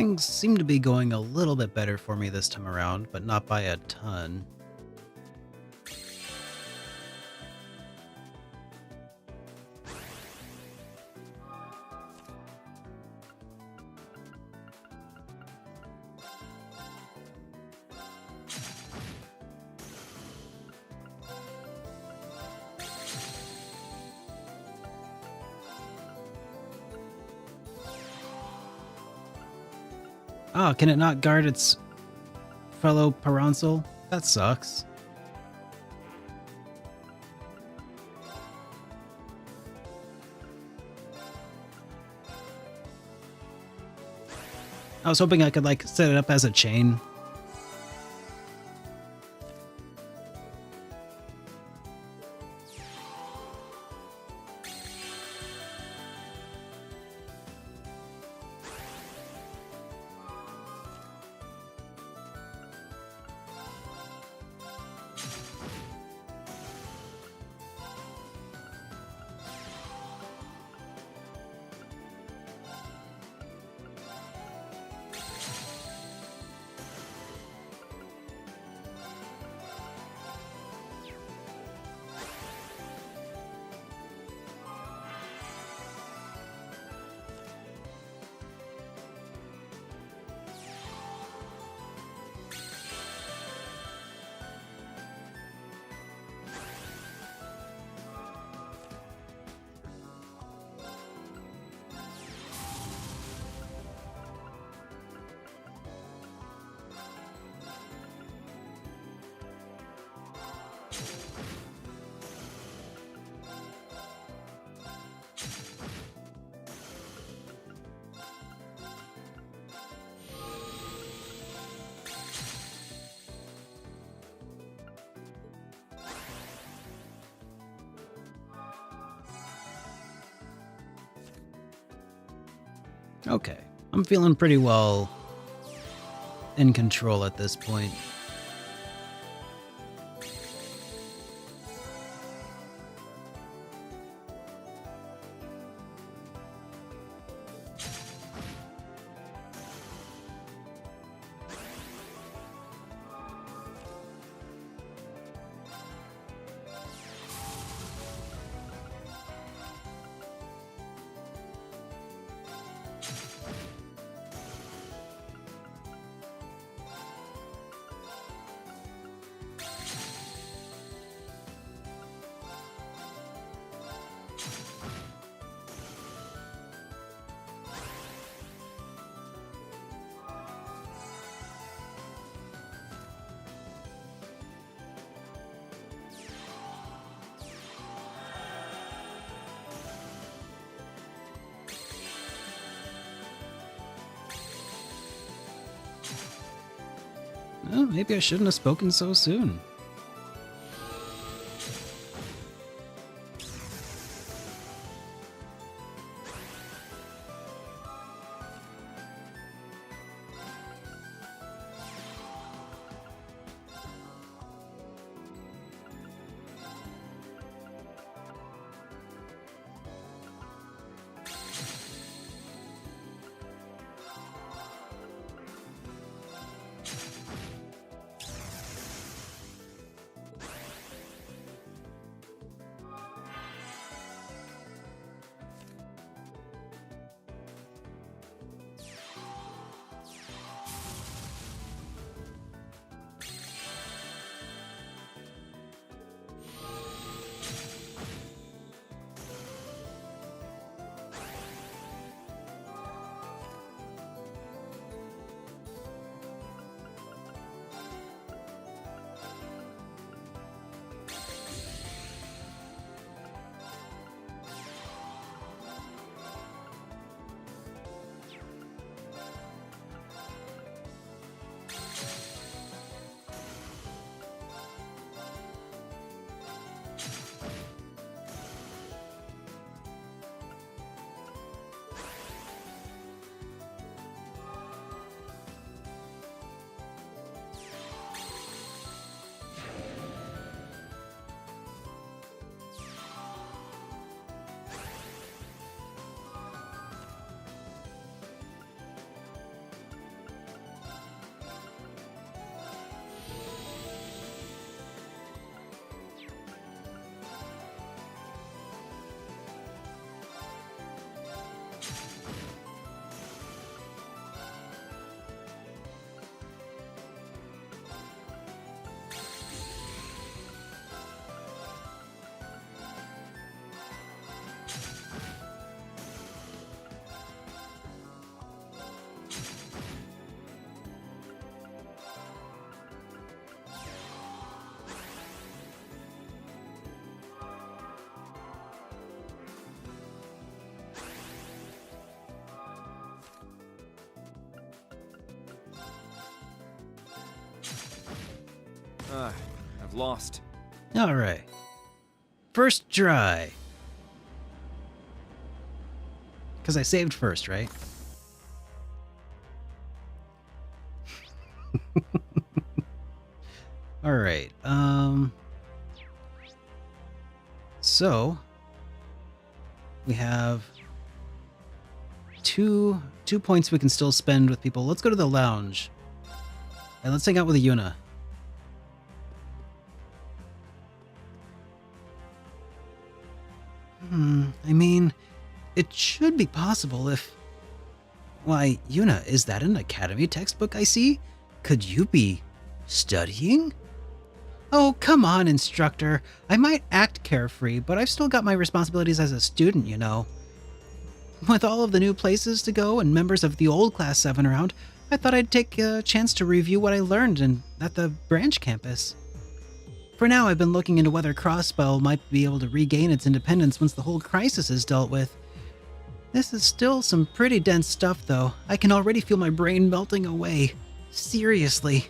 Speaker 1: Things seem to be going a little bit better for me this time around, but not by a ton. Oh, can it not guard its fellow Paransel? That sucks. I was hoping I could, like, set it up as a chain. Okay, I'm feeling pretty well in control at this point. Oh, maybe I shouldn't have spoken so soon.
Speaker 5: I've lost.
Speaker 1: Alright. First try. Because I saved first, right? Alright, so we have two points we can still spend with people. Let's go to the lounge. And let's hang out with Yuna. I mean, it should be possible if... Why, Yuna, is that an academy textbook I see? Could you be studying? Oh, come on, instructor. I might act carefree, but I've still got my responsibilities as a student, you know. With all of the new places to go and members of the old Class 7 around, I thought I'd take a chance to review what I learned at the branch campus. For now, I've been looking into whether Crossbell might be able to regain its independence once the whole crisis is dealt with. This is still some pretty dense stuff, though. I can already feel my brain melting away. Seriously.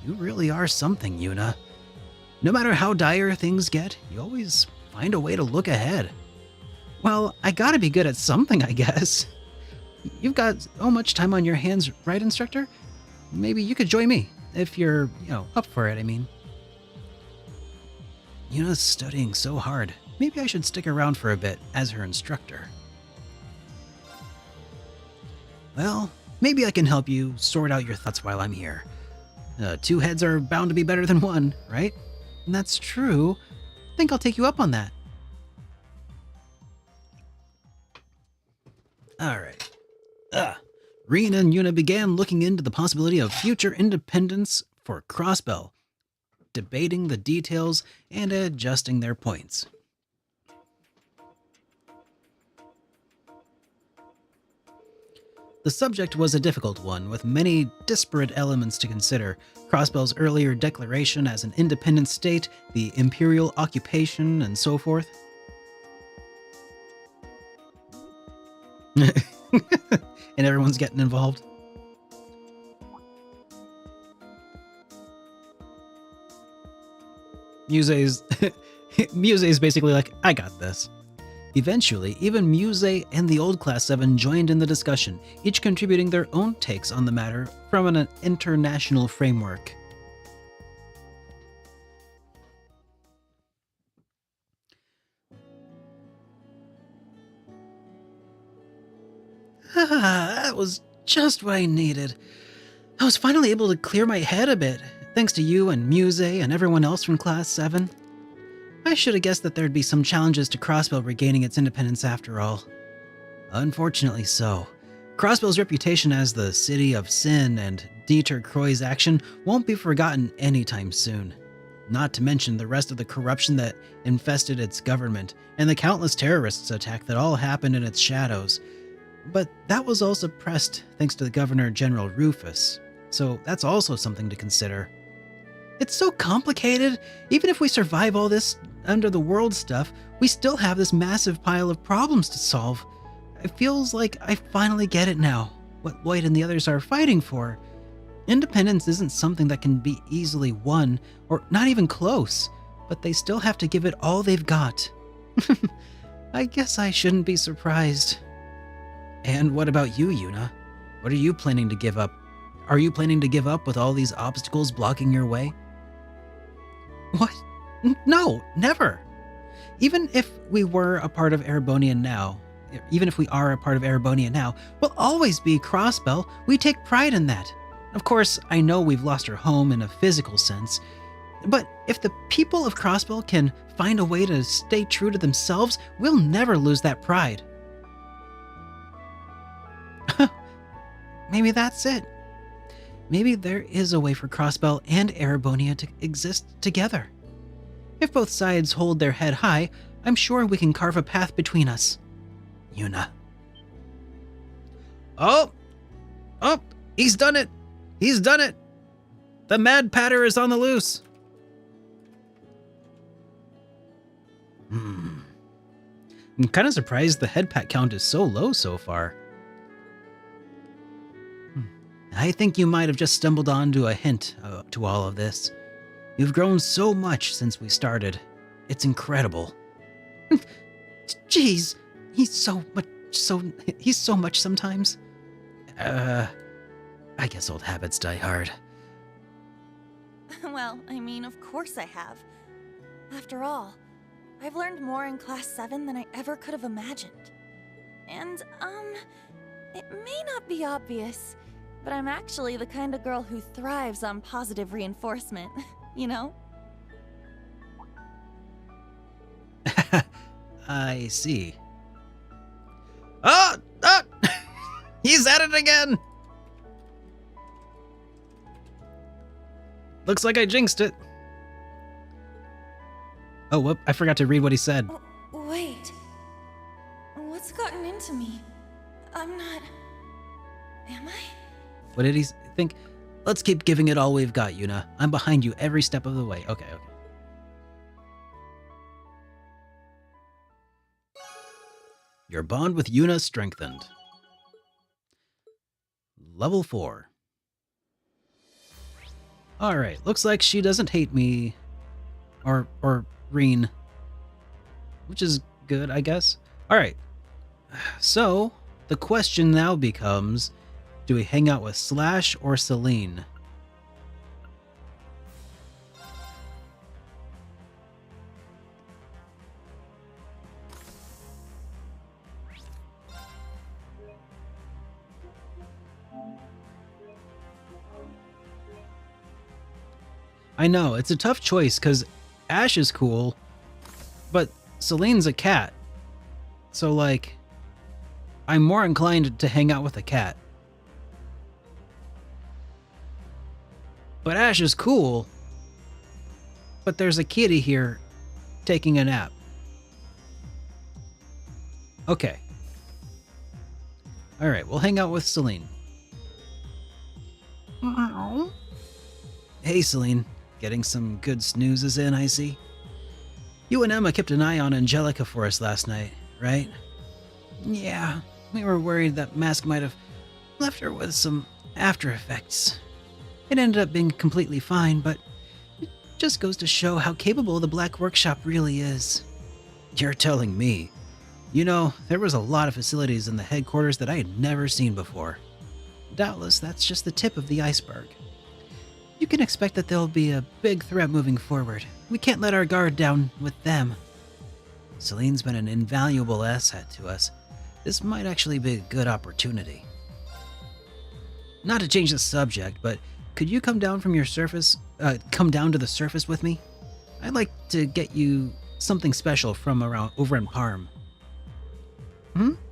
Speaker 1: You really are something, Yuna. No matter how dire things get, you always find a way to look ahead. Well, I gotta be good at something, I guess. You've got so much time on your hands, right, instructor? Maybe you could join me, if you're, up for it, I mean. Yuna's studying so hard. Maybe I should stick around for a bit as her instructor. Well, maybe I can help you sort out your thoughts while I'm here. Two heads are bound to be better than one, right? And that's true. I think I'll take you up on that. Alright. Reen and Yuna began looking into the possibility of future independence for Crossbell, debating the details and adjusting their points. The subject was a difficult one, with many disparate elements to consider. Crossbell's earlier declaration as an independent state, the imperial occupation, and so forth. And everyone's getting involved. Muse's basically like, I got this. Eventually, even Muse and the old Class 7 joined in the discussion, each contributing their own takes on the matter from an international framework. That was just what I needed. I was finally able to clear my head a bit, thanks to you and Muse and everyone else from Class 7. I should have guessed that there'd be some challenges to Crossbell regaining its independence after all. Unfortunately so. Crossbell's reputation as the city of sin and Dieter Croy's action won't be forgotten anytime soon. Not to mention the rest of the corruption that infested its government, and the countless terrorists attack that all happened in its shadows. But that was all suppressed thanks to the Governor General Rufus, so that's also something to consider. It's so complicated. Even if we survive all this under the world stuff, we still have this massive pile of problems to solve. It feels like I finally get it now, what Lloyd and the others are fighting for. Independence isn't something that can be easily won, or not even close, but they still have to give it all they've got. I guess I shouldn't be surprised. And what about you, Yuna? What are you planning to give up? Are you planning to give up with all these obstacles blocking your way? What? No, never. Even if we are a part of Erebonia now, we'll always be Crossbell. We take pride in that. Of course, I know we've lost our home in a physical sense, but if the people of Crossbell can find a way to stay true to themselves, we'll never lose that pride. Maybe that's it. Maybe there is a way for Crossbell and Erebonia to exist together. If both sides hold their head high, I'm sure we can carve a path between us. Yuna. Oh, he's done it. He's done it. The Mad Patter is on the loose. I'm kind of surprised the head pat count is so low so far. I think you might have just stumbled onto a hint to all of this. You've grown so much since we started. It's incredible. Jeez, he's so much sometimes. I guess old habits die hard.
Speaker 19: Well, I mean, of course I have. After all, I've learned more in Class 7 than I ever could have imagined. And, it may not be obvious, but I'm actually the kind of girl who thrives on positive reinforcement, you know?
Speaker 1: I see. Oh! Oh! He's at it again! Looks like I jinxed it. Oh, whoop, I forgot to read what he said.
Speaker 19: Wait. What's gotten into me? I'm not... Am I?
Speaker 1: What did he think? Let's keep giving it all we've got, Yuna. I'm behind you every step of the way. Okay. Your bond with Yuna strengthened. Level 4. Alright, looks like she doesn't hate me. Or Reen. Which is good, I guess. Alright. So, the question now becomes, do we hang out with Slash or Celine? I know, it's a tough choice because Ash is cool, but Celine's a cat. So, like, I'm more inclined to hang out with a cat. But Ash is cool, but there's a kitty here taking a nap. Okay. Alright, we'll hang out with Celine. Hey, Celine. Getting some good snoozes in, I see. You and Emma kept an eye on Angelica for us last night, right? Yeah, we were worried that Mask might have left her with some after effects. It ended up being completely fine, but it just goes to show how capable the Black Workshop really is. You're telling me. You know, there was a lot of facilities in the headquarters that I had never seen before. Doubtless, that's just the tip of the iceberg. You can expect that there'll be a big threat moving forward. We can't let our guard down with them. Celine's been an invaluable asset to us. This might actually be a good opportunity. Not to change the subject, but could you come down to the surface with me? I'd like to get you something special from over in Parm.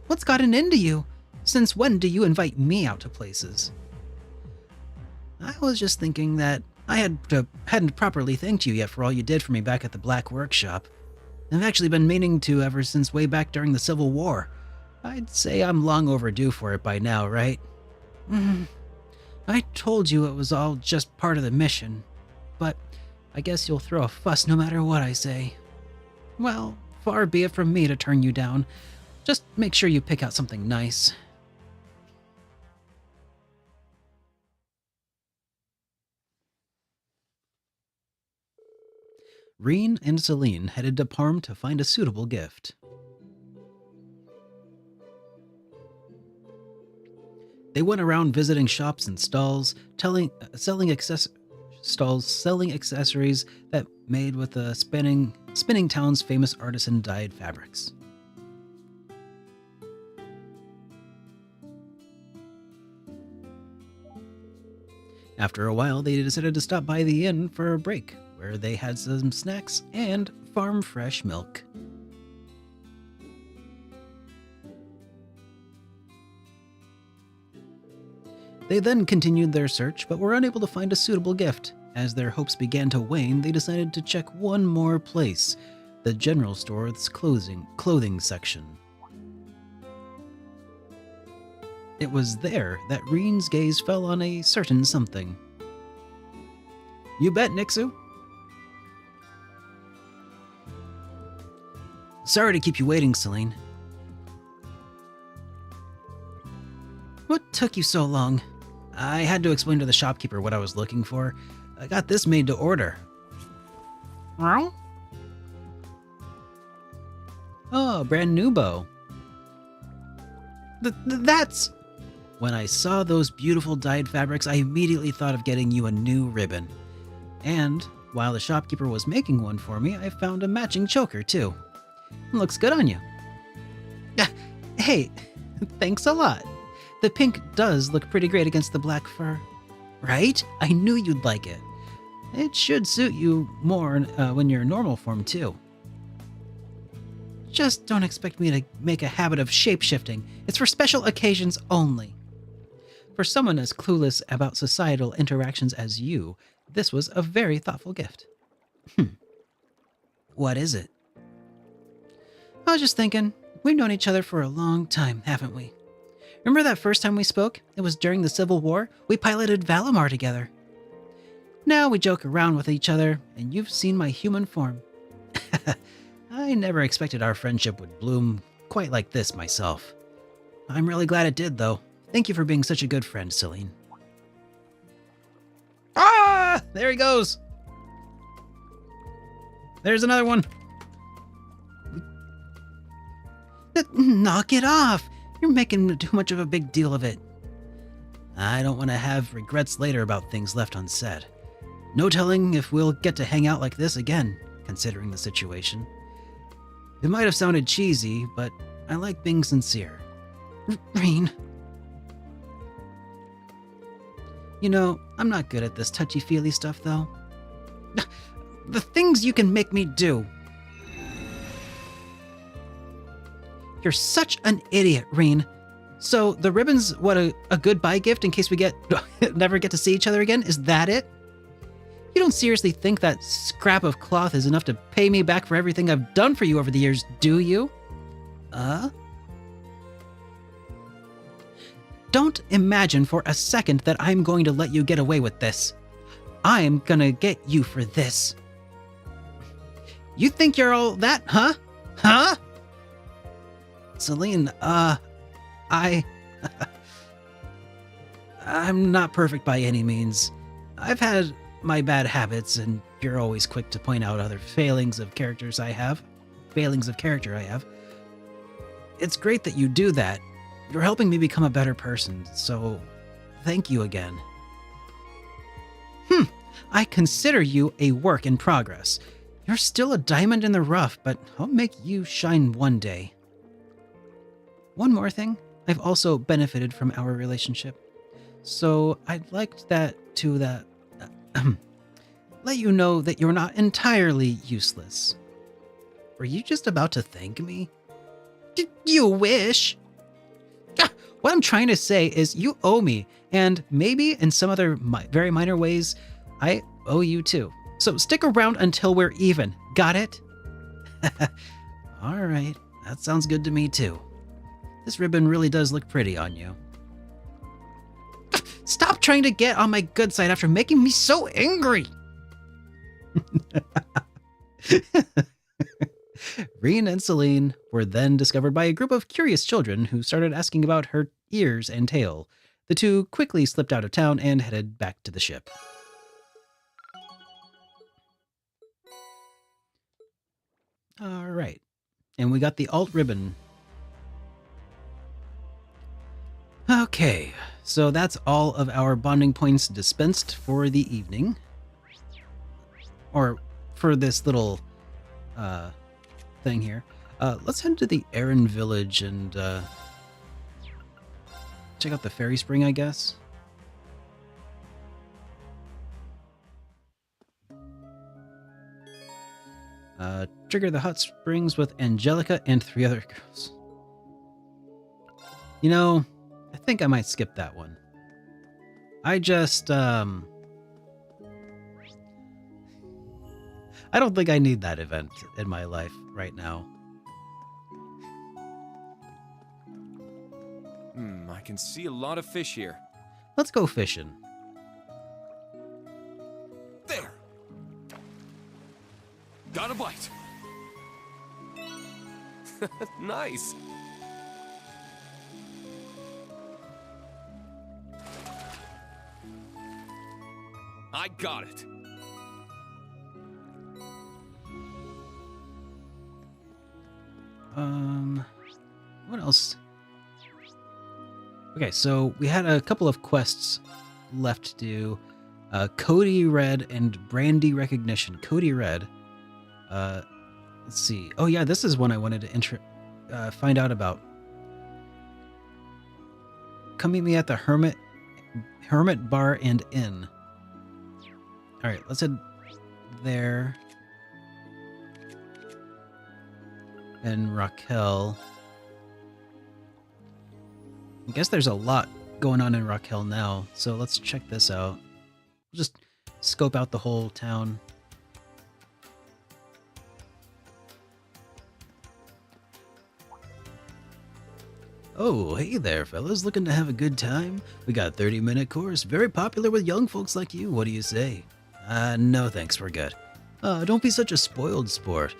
Speaker 1: What's gotten into you? Since when do you invite me out to places? I was just thinking that I hadn't properly thanked you yet for all you did for me back at the Black Workshop. I've actually been meaning to ever since way back during the Civil War. I'd say I'm long overdue for it by now, right? I told you it was all just part of the mission, but I guess you'll throw a fuss no matter what I say. Well, far be it from me to turn you down. Just make sure you pick out something nice. Reen and Celine headed to Parm to find a suitable gift. They went around visiting shops and stalls, selling accessories that made with the spinning town's famous artisan dyed fabrics. After a while, they decided to stop by the inn for a break, where they had some snacks and farm fresh milk. They then continued their search, but were unable to find a suitable gift. As their hopes began to wane, they decided to check one more place, the general store's clothing section. It was there that Reen's gaze fell on a certain something. You bet, Nixu. Sorry to keep you waiting, Celine. What took you so long? I had to explain to the shopkeeper what I was looking for. I got this made to order. Oh, brand new bow. That's... When I saw those beautiful dyed fabrics, I immediately thought of getting you a new ribbon. And while the shopkeeper was making one for me, I found a matching choker too. Looks good on you. Hey, thanks a lot. The pink does look pretty great against the black fur. Right? I knew you'd like it. It should suit you more when you're in normal form too. Just don't expect me to make a habit of shape-shifting. It's for special occasions only. For someone as clueless about societal interactions as you, this was a very thoughtful gift. What is it? I was just thinking, we've known each other for a long time, haven't we? Remember that first time we spoke? It was during the Civil War. We piloted Valimar together. Now we joke around with each other, and you've seen my human form. I never expected our friendship would bloom quite like this myself. I'm really glad it did, though. Thank you for being such a good friend, Celine. Ah! There he goes! There's another one. Knock it off! You're making too much of a big deal of it. I don't want to have regrets later about things left unsaid. No telling if we'll get to hang out like this again, considering the situation. It might have sounded cheesy, but I like being sincere. Rain. You know, I'm not good at this touchy-feely stuff, though. The things you can make me do. You're such an idiot, Reen. So the ribbon's what, a goodbye gift in case we never get to see each other again? Is that it? You don't seriously think that scrap of cloth is enough to pay me back for everything I've done for you over the years, do you? Don't imagine for a second that I'm going to let you get away with this. I'm gonna get you for this. You think you're all that, huh? Huh? Celine, I'm not perfect by any means. I've had my bad habits, and you're always quick to point out other failings of character I have. It's great that you do that. You're helping me become a better person, so thank you again. I consider you a work in progress. You're still a diamond in the rough, but I'll make you shine one day. One more thing, I've also benefited from our relationship. So I'd like to let you know that you're not entirely useless. Were you just about to thank me? You wish. What I'm trying to say is you owe me, and maybe in some other very minor ways, I owe you too. So stick around until we're even. Got it? All right, that sounds good to me too. This ribbon really does look pretty on you. Stop trying to get on my good side after making me so angry! Reen and Celine were then discovered by a group of curious children who started asking about her ears and tail. The two quickly slipped out of town and headed back to the ship. All right. And we got the alt ribbon. Okay, so that's all of our bonding points dispensed for the evening. Or for this little thing here. Let's head to the Aran village and check out the fairy spring, I guess. Trigger the hot springs with Angelica and 3 other girls. You know, I think I might skip that one. I just, I don't think I need that event in my life right now.
Speaker 5: I can see a lot of fish here.
Speaker 1: Let's go fishing.
Speaker 4: There! Got a bite.
Speaker 5: Nice.
Speaker 4: I got it.
Speaker 1: What else? Okay, so we had a couple of quests left to do. Cody Red and Brandy Recognition. Cody Red. Let's see. Oh yeah, this is one I wanted to find out about. Come meet me at the Hermit Bar and Inn. All right, let's head there. And Raquel. I guess there's a lot going on in Raquel now, so let's check this out. We'll just scope out the whole town. Oh, hey there, fellas. Looking to have a good time? We got a 30-minute course, very popular with young folks like you. What do you say? No thanks, we're good. Don't be such a spoiled sport.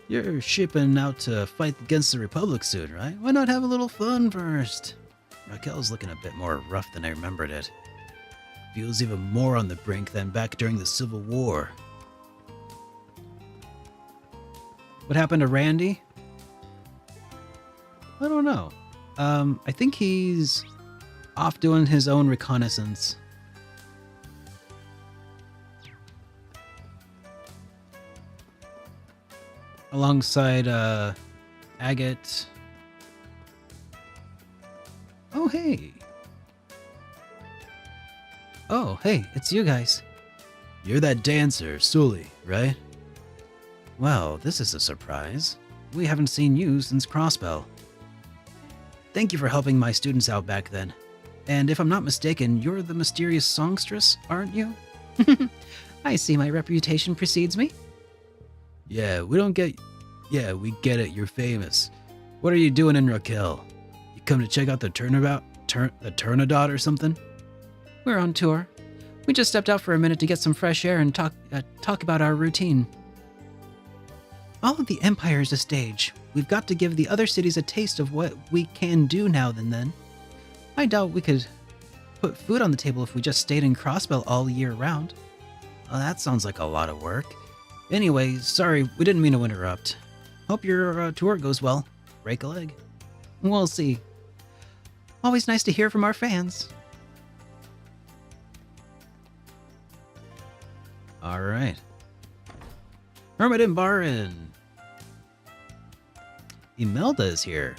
Speaker 1: You're shipping out to fight against the Republic soon, right? Why not have a little fun first? Raquel's looking a bit more rough than I remembered it. Feels even more on the brink than back during the Civil War. What happened to Randy? I don't know. I think he's off doing his own reconnaissance. Alongside, Agate. Oh, hey. Oh, hey, it's you guys. You're that dancer, Sully, right? Well, this is a surprise. We haven't seen you since Crossbell. Thank you for helping my students out back then. And if I'm not mistaken, you're the mysterious songstress, aren't you? I see my reputation precedes me. Yeah, we get it, you're famous. What are you doing in Raquel? You come to check out the Turnabout or something? We're on tour. We just stepped out for a minute to get some fresh air and talk about our routine. All of the Empire is a stage. We've got to give the other cities a taste of what we can do now and then. I doubt we could put food on the table if we just stayed in Crossbell all year round. Well, that sounds like a lot of work. Anyway, sorry, we didn't mean to interrupt. Hope your tour goes well. Break a leg. We'll see. Always nice to hear from our fans. All right. Hermit and Bar Inn. Imelda is here.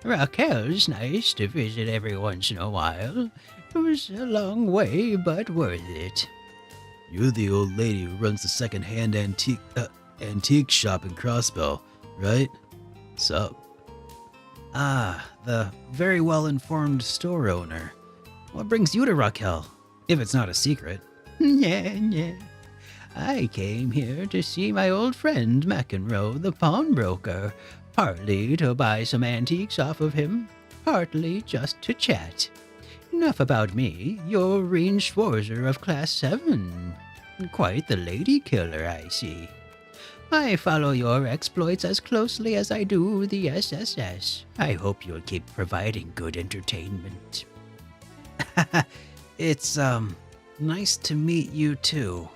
Speaker 1: Raquel's nice to visit every once in a while. It was a long way, but worth it. You're the old lady who runs the second-hand antique shop in Crossbell, right? Sup? Ah, the very well-informed store owner. What brings you to Raquel, if it's not a secret? Yeah. I came here to see my old friend McEnroe, the pawnbroker, partly to buy some antiques off of him, partly just to chat. Enough about me. You're Reen Schwarzer of Class 7. Quite the lady killer, I see. I follow your exploits as closely as I do the SSS. I hope you'll keep providing good entertainment. It's, nice to meet you too.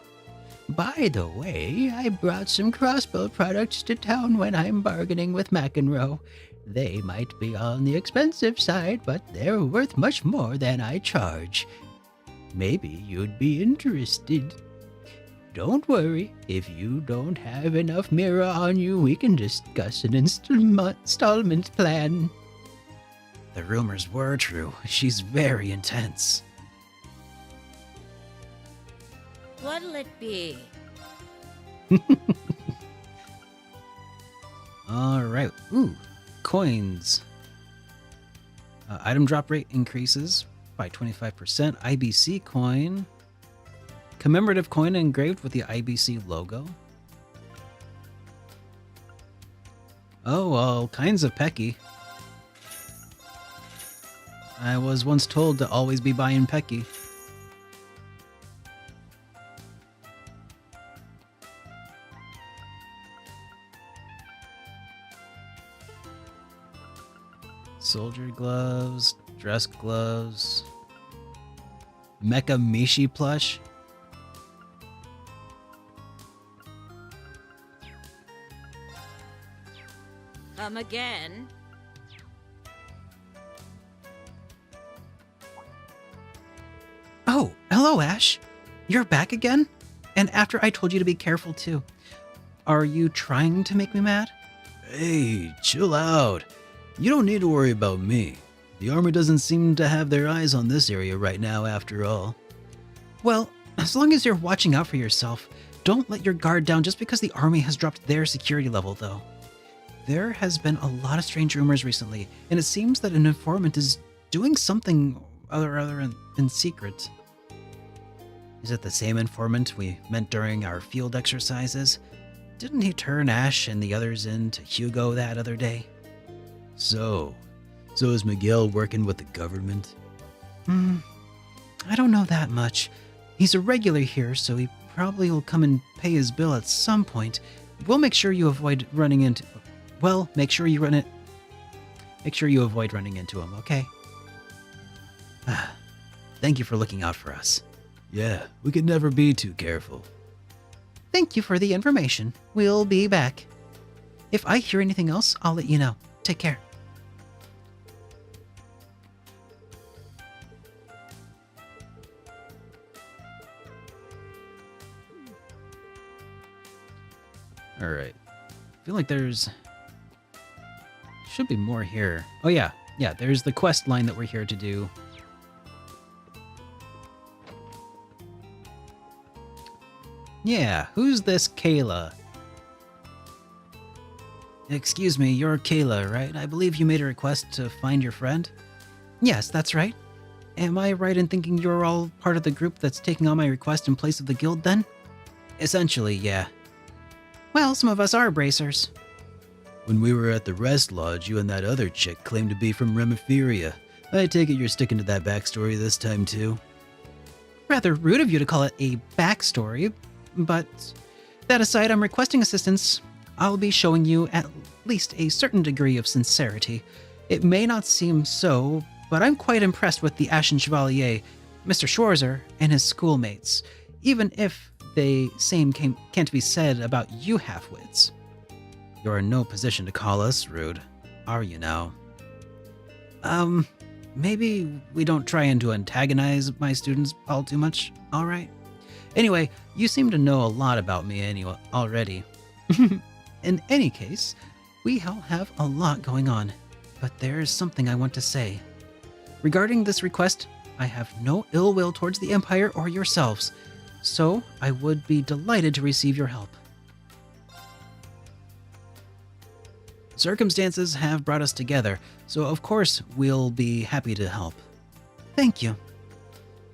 Speaker 1: By the way, I brought some Crossbow products to town when I'm bargaining with McEnroe. They might be on the expensive side, but they're worth much more than I charge. Maybe you'd be interested. Don't worry, if you don't have enough mirror on you, we can discuss an installment plan. The rumors were true. She's very intense.
Speaker 14: What'll it be?
Speaker 1: All right. Ooh, coins. Item drop rate increases by 25%. IBC coin. Commemorative coin engraved with the IBC logo. Oh, all kinds of Pecky. I was once told to always be buying Pecky. Soldier gloves, dress gloves, Mecha Mishi plush.
Speaker 14: Come again?
Speaker 1: Oh, hello, Ash. You're back again? And after I told you to be careful, too. Are you trying to make me mad?
Speaker 18: Hey, chill out. You don't need to worry about me. The army doesn't seem to have their eyes on this area right now, after all.
Speaker 1: Well, as long as you're watching out for yourself, don't let your guard down just because the army has dropped their security level, though. There has been a lot of strange rumors recently, and it seems that an informant is doing something other in secret. Is it the same informant we met during our field exercises? Didn't he turn Ash and the others into Hugo that other day?
Speaker 18: So is Miguel working with the government?
Speaker 1: I don't know that much. He's a regular here, so he probably will come and pay his bill at some point. We'll make sure you avoid running into... Well, make sure you avoid running into him, okay? Thank you for looking out for us.
Speaker 18: Yeah, we could never be too careful.
Speaker 1: Thank you for the information. We'll be back. If I hear anything else, I'll let you know. Take care. Alright. I feel like there's... should be more here. Oh yeah. Yeah, there's the quest line that we're here to do. Yeah, who's this Kayla? Excuse me, you're Kayla, right? I believe you made a request to find your friend? Yes, that's right. Am I right in thinking you're all part of the group that's taking on my request in place of the guild then? Essentially, yeah. Well, some of us are bracers.
Speaker 18: When we were at the rest lodge, you and that other chick claimed to be from Remiferia. I take it you're sticking to that backstory this time too?
Speaker 1: Rather rude of you to call it a backstory, but that aside, I'm requesting assistance. I'll be showing you at least a certain degree of sincerity. It may not seem so, but I'm quite impressed with the Ashen Chevalier, Mr. Schwarzer, and his schoolmates, even if the same can't be said about you halfwits. You're in no position to call us rude, are you now? Maybe we don't try and to antagonize my students all too much, alright? Anyway, you seem to know a lot about me already. In any case, we all have a lot going on, but there's something I want to say. Regarding this request, I have no ill will towards the Empire or yourselves, so I would be delighted to receive your help. Circumstances have brought us together, so of course we'll be happy to help. Thank you.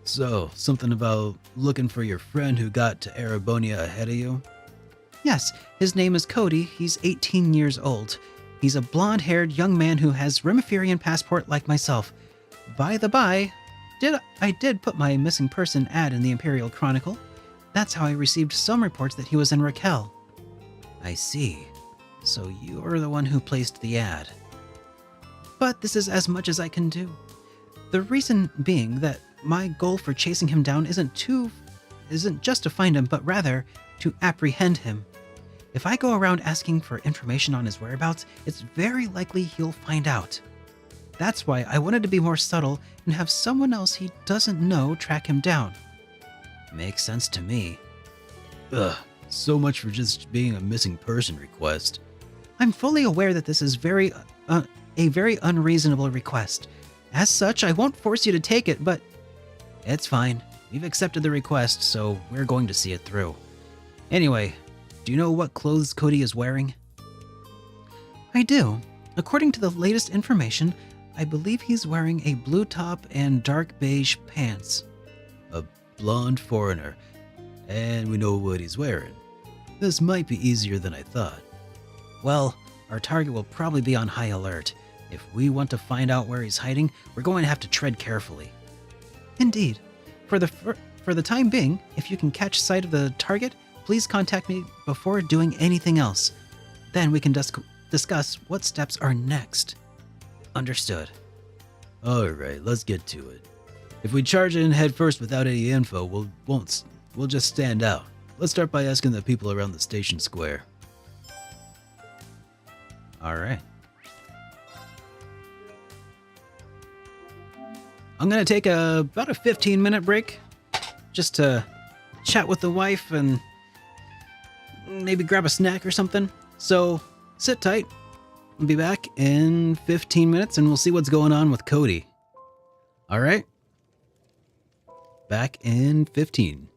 Speaker 18: So, something about looking for your friend who got to Arabonia ahead of you?
Speaker 1: Yes, his name is Cody. He's 18 years old. He's a blonde-haired young man who has Remiferian passport like myself. By the by, I did put my missing person ad in the Imperial Chronicle. That's how I received some reports that he was in Raquel. I see. So you're the one who placed the ad. But this is as much as I can do. The reason being that my goal for chasing him down isn't just to find him, but rather to apprehend him. If I go around asking for information on his whereabouts, it's very likely he'll find out. That's why I wanted to be more subtle and have someone else he doesn't know track him down. Makes sense to me.
Speaker 18: Ugh, so much for just being a missing person request.
Speaker 1: I'm fully aware that this is a very unreasonable request. As such, I won't force you to take it, but it's fine. We've accepted the request, so we're going to see it through. Anyway, do you know what clothes Cody is wearing? I do. According to the latest information, I believe he's wearing a blue top and dark beige pants.
Speaker 18: A blonde foreigner, and we know what he's wearing. This might be easier than I thought.
Speaker 1: Well, our target will probably be on high alert. If we want to find out where he's hiding, we're going to have to tread carefully. Indeed. For the time being, if you can catch sight of the target, please contact me before doing anything else. Then we can discuss what steps are next. Understood.
Speaker 18: Alright, let's get to it. If we charge in head first without any info, we'll just stand out. Let's start by asking the people around the station square.
Speaker 1: Alright. I'm gonna take about a 15-minute break just to chat with the wife and maybe grab a snack or something. So sit tight. I'll be back in 15 minutes and we'll see what's going on with Cody. All right? Back in 15.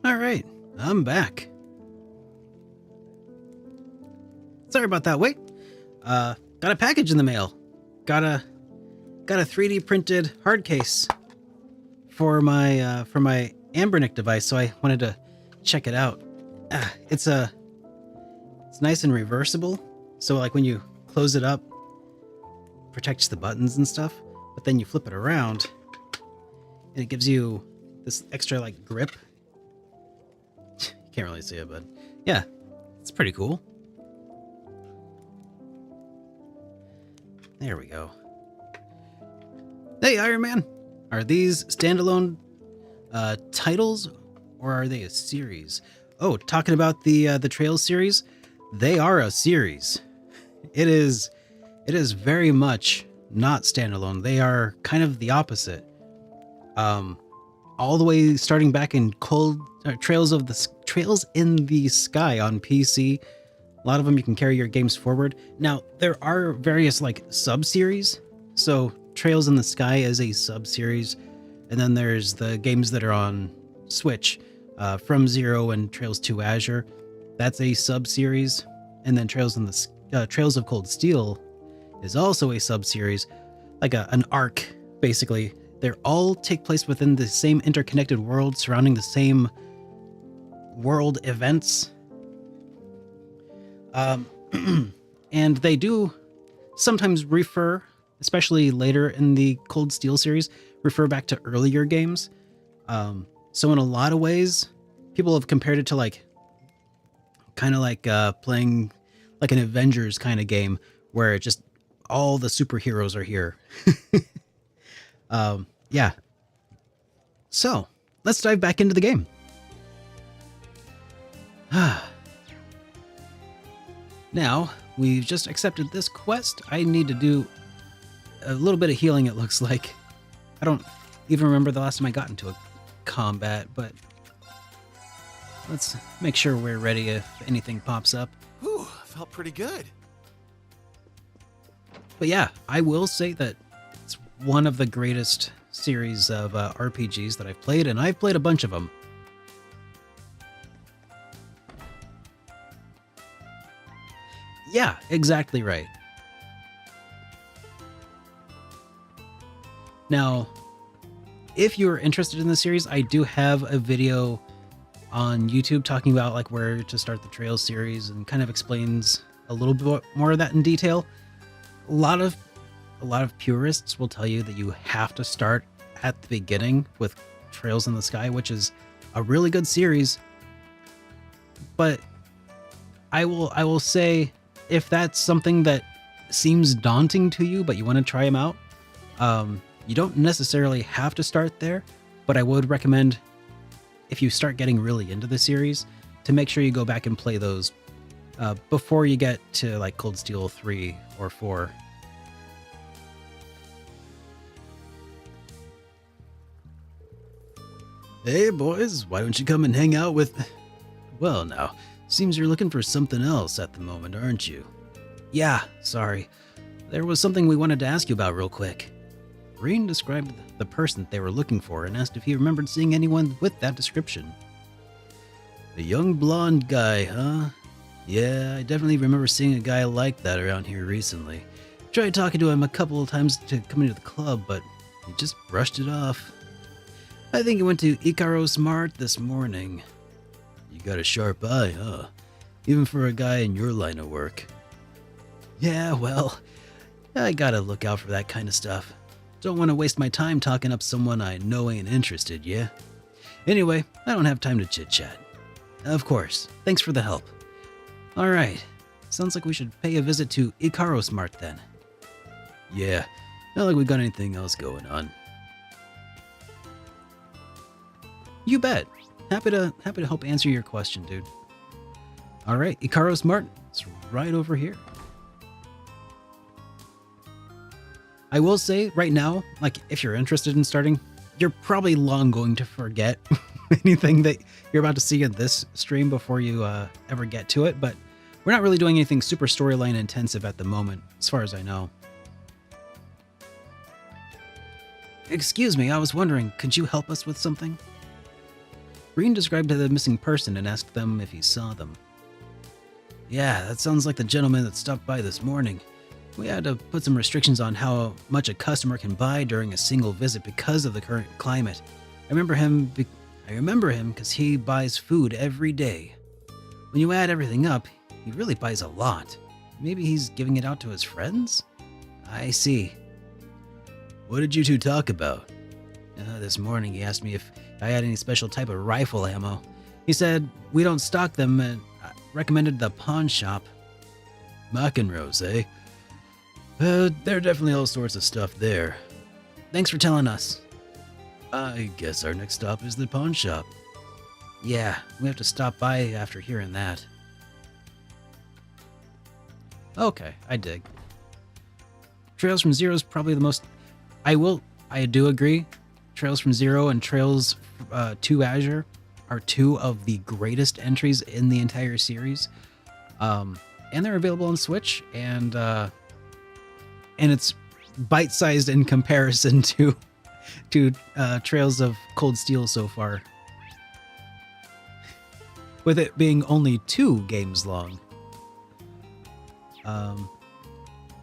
Speaker 1: All right, I'm back. Sorry about that. Wait, got a package in the mail. Got a 3D printed hard case for my Ambernick device, so I wanted to check it out. It's nice and reversible, so like when you close it up, it protects the buttons and stuff. But then you flip it around, and it gives you this extra like grip. You can't really see it, but yeah, it's pretty cool. There we go. Hey, Iron Man, are these standalone titles, or are they a series? Oh, talking about the Trails series, they are a series. It is very much not standalone. They are kind of the opposite. All the way starting back in Trails in the Sky on PC. A lot of them you can carry your games forward. Now, there are various like sub-series. So Trails in the Sky is a sub-series. And then there's the games that are on Switch. From Zero and Trails to Azure. That's a sub-series. And then Trails of Cold Steel is also a sub-series. Like an arc, basically. They all take place within the same interconnected world surrounding the same world events. And they do sometimes refer, especially later in the Cold Steel series, refer back to earlier games. So in a lot of ways, people have compared it to like, kind of like playing like an Avengers kind of game where it just all the superheroes are here. Yeah. So let's dive back into the game. Now, we've just accepted this quest. I need to do a little bit of healing, it looks like. I don't even remember the last time I got into a combat, but let's make sure we're ready if anything pops up.
Speaker 4: Whew, felt pretty good.
Speaker 1: But yeah, I will say that it's one of the greatest series of RPGs that I've played, and I've played a bunch of them. Yeah, exactly right. Now, if you're interested in the series, I do have a video on YouTube talking about like where to start the Trails series and kind of explains a little bit more of that in detail. A lot of purists will tell you that you have to start at the beginning with Trails in the Sky, which is a really good series. But I will say, if that's something that seems daunting to you, but you want to try them out, you don't necessarily have to start there, but I would recommend, if you start getting really into the series, to make sure you go back and play those before you get to like Cold Steel 3 or 4. Hey boys, why don't you come and hang out with... Well now, seems you're looking for something else at the moment, aren't you? Yeah, sorry. There was something we wanted to ask you about real quick. Rain described the person they were looking for and asked if he remembered seeing anyone with that description. A young blonde guy, huh? Yeah, I definitely remember seeing a guy like that around here recently. Tried talking to him a couple of times to come into the club, but he just brushed it off. I think he went to Ikaros Mart this morning. You got a sharp eye, huh? Even for a guy in your line of work. Yeah, well, I gotta look out for that kind of stuff. Don't want to waste my time talking up someone I know ain't interested, yeah? Anyway, I don't have time to chit-chat. Of course, thanks for the help. Alright, sounds like we should pay a visit to Ikaros Mart then. Yeah, not like we got anything else going on. You bet. Happy to help answer your question, dude. Alright, Ikaros Mart, it's right over here. I will say right now, like if you're interested in starting, you're probably long going to forget anything that you're about to see in this stream before you ever get to it, but we're not really doing anything super storyline intensive at the moment, as far as I know. Excuse me, I was wondering, could you help us with something? Breen described the missing person and asked them if he saw them. Yeah, that sounds like the gentleman that stopped by this morning. We had to put some restrictions on how much a customer can buy during a single visit because of the current climate. I remember him because he buys food every day. When you add everything up, he really buys a lot. Maybe he's giving it out to his friends? I see. What did you two talk about? This morning he asked me if I had any special type of rifle ammo. He said we don't stock them and recommended the pawn shop. McEnroe's, eh? There are definitely all sorts of stuff there. Thanks for telling us. I guess our next stop is the pawn shop. Yeah, we have to stop by after hearing that. Okay, I dig. Trails from Zero is probably the most... I do agree. Trails from Zero and Trails to Azure are two of the greatest entries in the entire series. And they're available on Switch, and it's bite-sized in comparison to Trails of Cold Steel so far, with it being only 2 games long. Where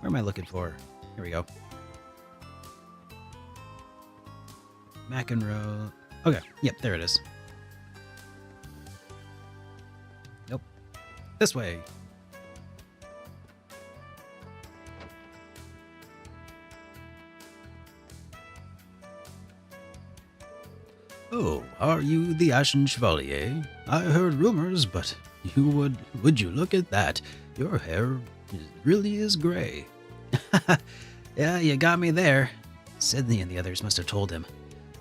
Speaker 1: am I looking for? Here we go. McEnroe. Okay, yep, there it is. Nope. This way. Oh, are you the Ashen Chevalier? I heard rumors, but would you look at that? Your hair really is gray. Yeah, you got me there. Sydney and the others must have told him.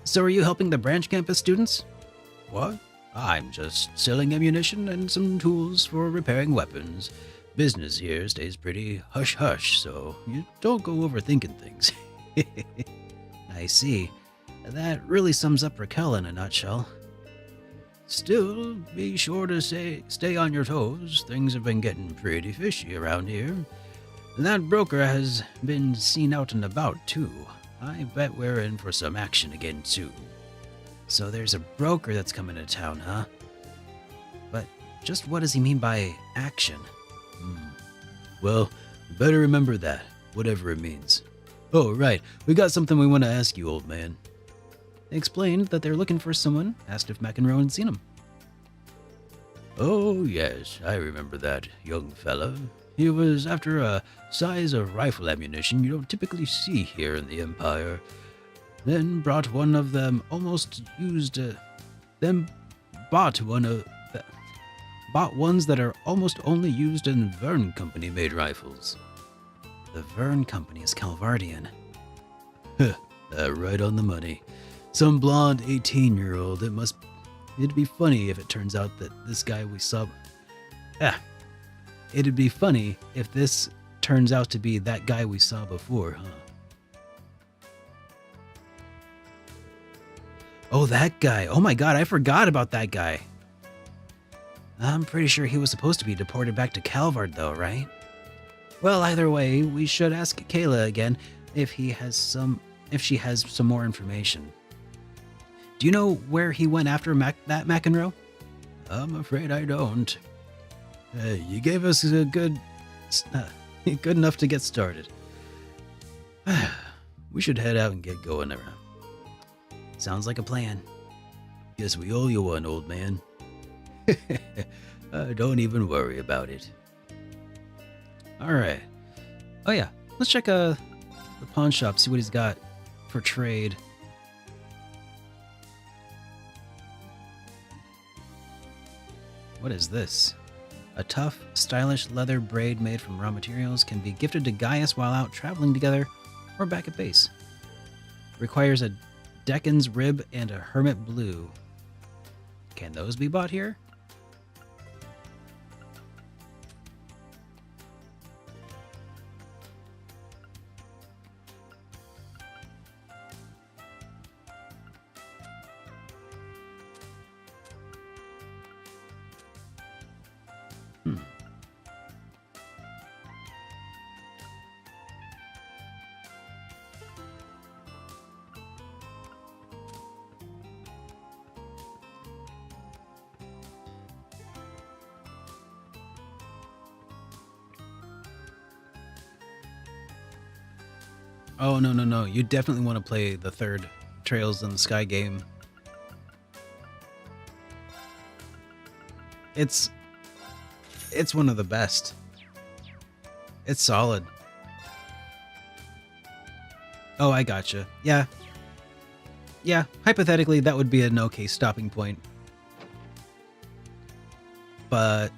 Speaker 1: So are you helping the branch campus students? What? I'm just selling ammunition and some tools for repairing weapons. Business here stays pretty hush-hush, so you don't go overthinking things. I see. That really sums up Raquel in a nutshell. Still, be sure to stay on your toes. Things have been getting pretty fishy around here. That broker has been seen out and about, too. I bet we're in for some action again, soon. So there's a broker that's coming to town, huh? But just what does he mean by action? Well, you better remember that, whatever it means. Oh, right. We got something we want to ask you, old man. They explained that they're looking for someone, asked if McEnroe had seen him. Oh, yes, I remember that young fella. He was after a size of rifle ammunition you don't typically see here in the Empire. Then brought one of them almost used... bought ones that are almost only used in Verne Company-made rifles. The Verne Company is Calvardian. Right on the money. Some blonde 18-year-old. It'd be funny if it turns out that this guy we saw... It'd be funny if this turns out to be that guy we saw before, huh? Oh, that guy. Oh my god, I forgot about that guy. I'm pretty sure he was supposed to be deported back to Calvard, though, right? Well, either way, we should ask Kayla again if she has some more information. Do you know where he went after that McEnroe? I'm afraid I don't. You gave us a good enough to get started. We should head out and get going around. Sounds like a plan. Guess we owe you one, old man. Don't even worry about it. Alright. Oh yeah, let's check the pawn shop, see what he's got for trade. What is this? A tough, stylish leather braid made from raw materials can be gifted to Gaius while out traveling together or back at base. Requires a Deccan's rib and a hermit blue. Can those be bought here? Oh, no, no, no. You definitely want to play the third Trails in the Sky game. It's one of the best. It's solid. Oh, I gotcha. Yeah. Yeah, hypothetically, that would be an okay stopping point. But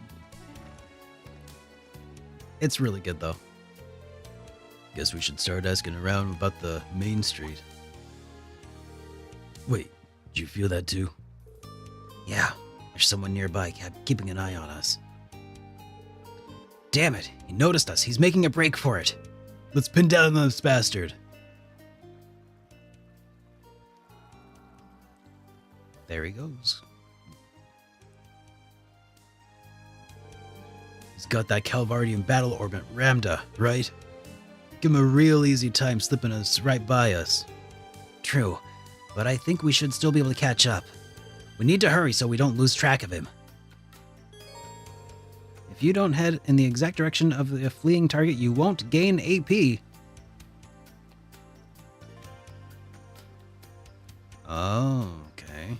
Speaker 1: it's really good, though. Guess we should start asking around about the main street. Wait, did you feel that too? Yeah, there's someone nearby keeping an eye on us. Damn it, he noticed us. He's making a break for it. Let's pin down this bastard. There he goes. He's got that Calvardian battle orbit Ramda, right? Give him a real easy time slipping us right by us. True, but I think we should still be able to catch up. We need to hurry so we don't lose track of him. If you don't head in the exact direction of the fleeing target, you won't gain AP. Oh, okay.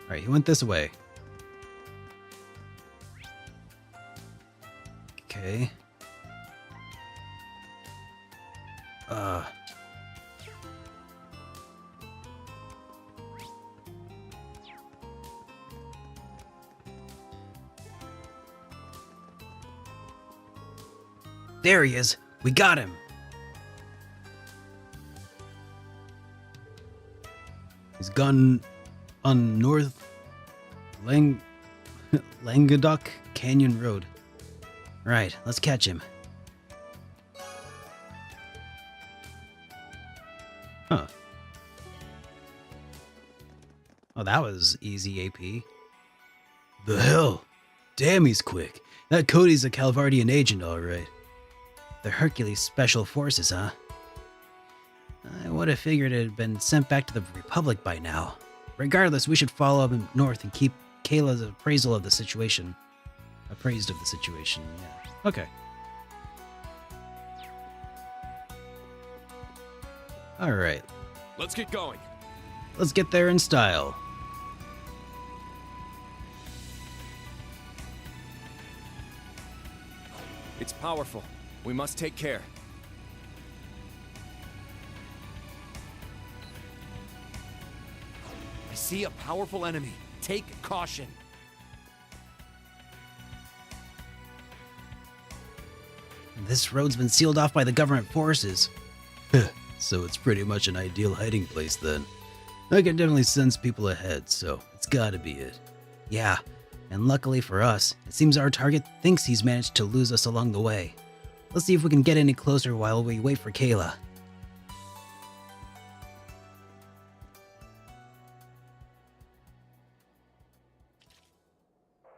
Speaker 1: Alright, he went this way. Okay. There he is. We got him. He's gone on North Languedoc Canyon Road. Right, let's catch him. Huh. Oh, that was easy AP. The hell? Damn, he's quick. That Cody's a Calvardian agent, alright. The Hercules Special Forces, huh? I would have figured it had been sent back to the Republic by now. Regardless, we should follow him north and keep Kayla's appraised of the situation, yeah. Okay. Alright.
Speaker 5: Let's get going.
Speaker 1: Let's get there in style.
Speaker 5: It's powerful. We must take care. I see a powerful enemy. Take caution.
Speaker 1: This road's been sealed off by the government forces. So it's pretty much an ideal hiding place then. I can definitely sense people ahead, so it's gotta be it. Yeah, and luckily for us, it seems our target thinks he's managed to lose us along the way. Let's see if we can get any closer while we wait for Kayla.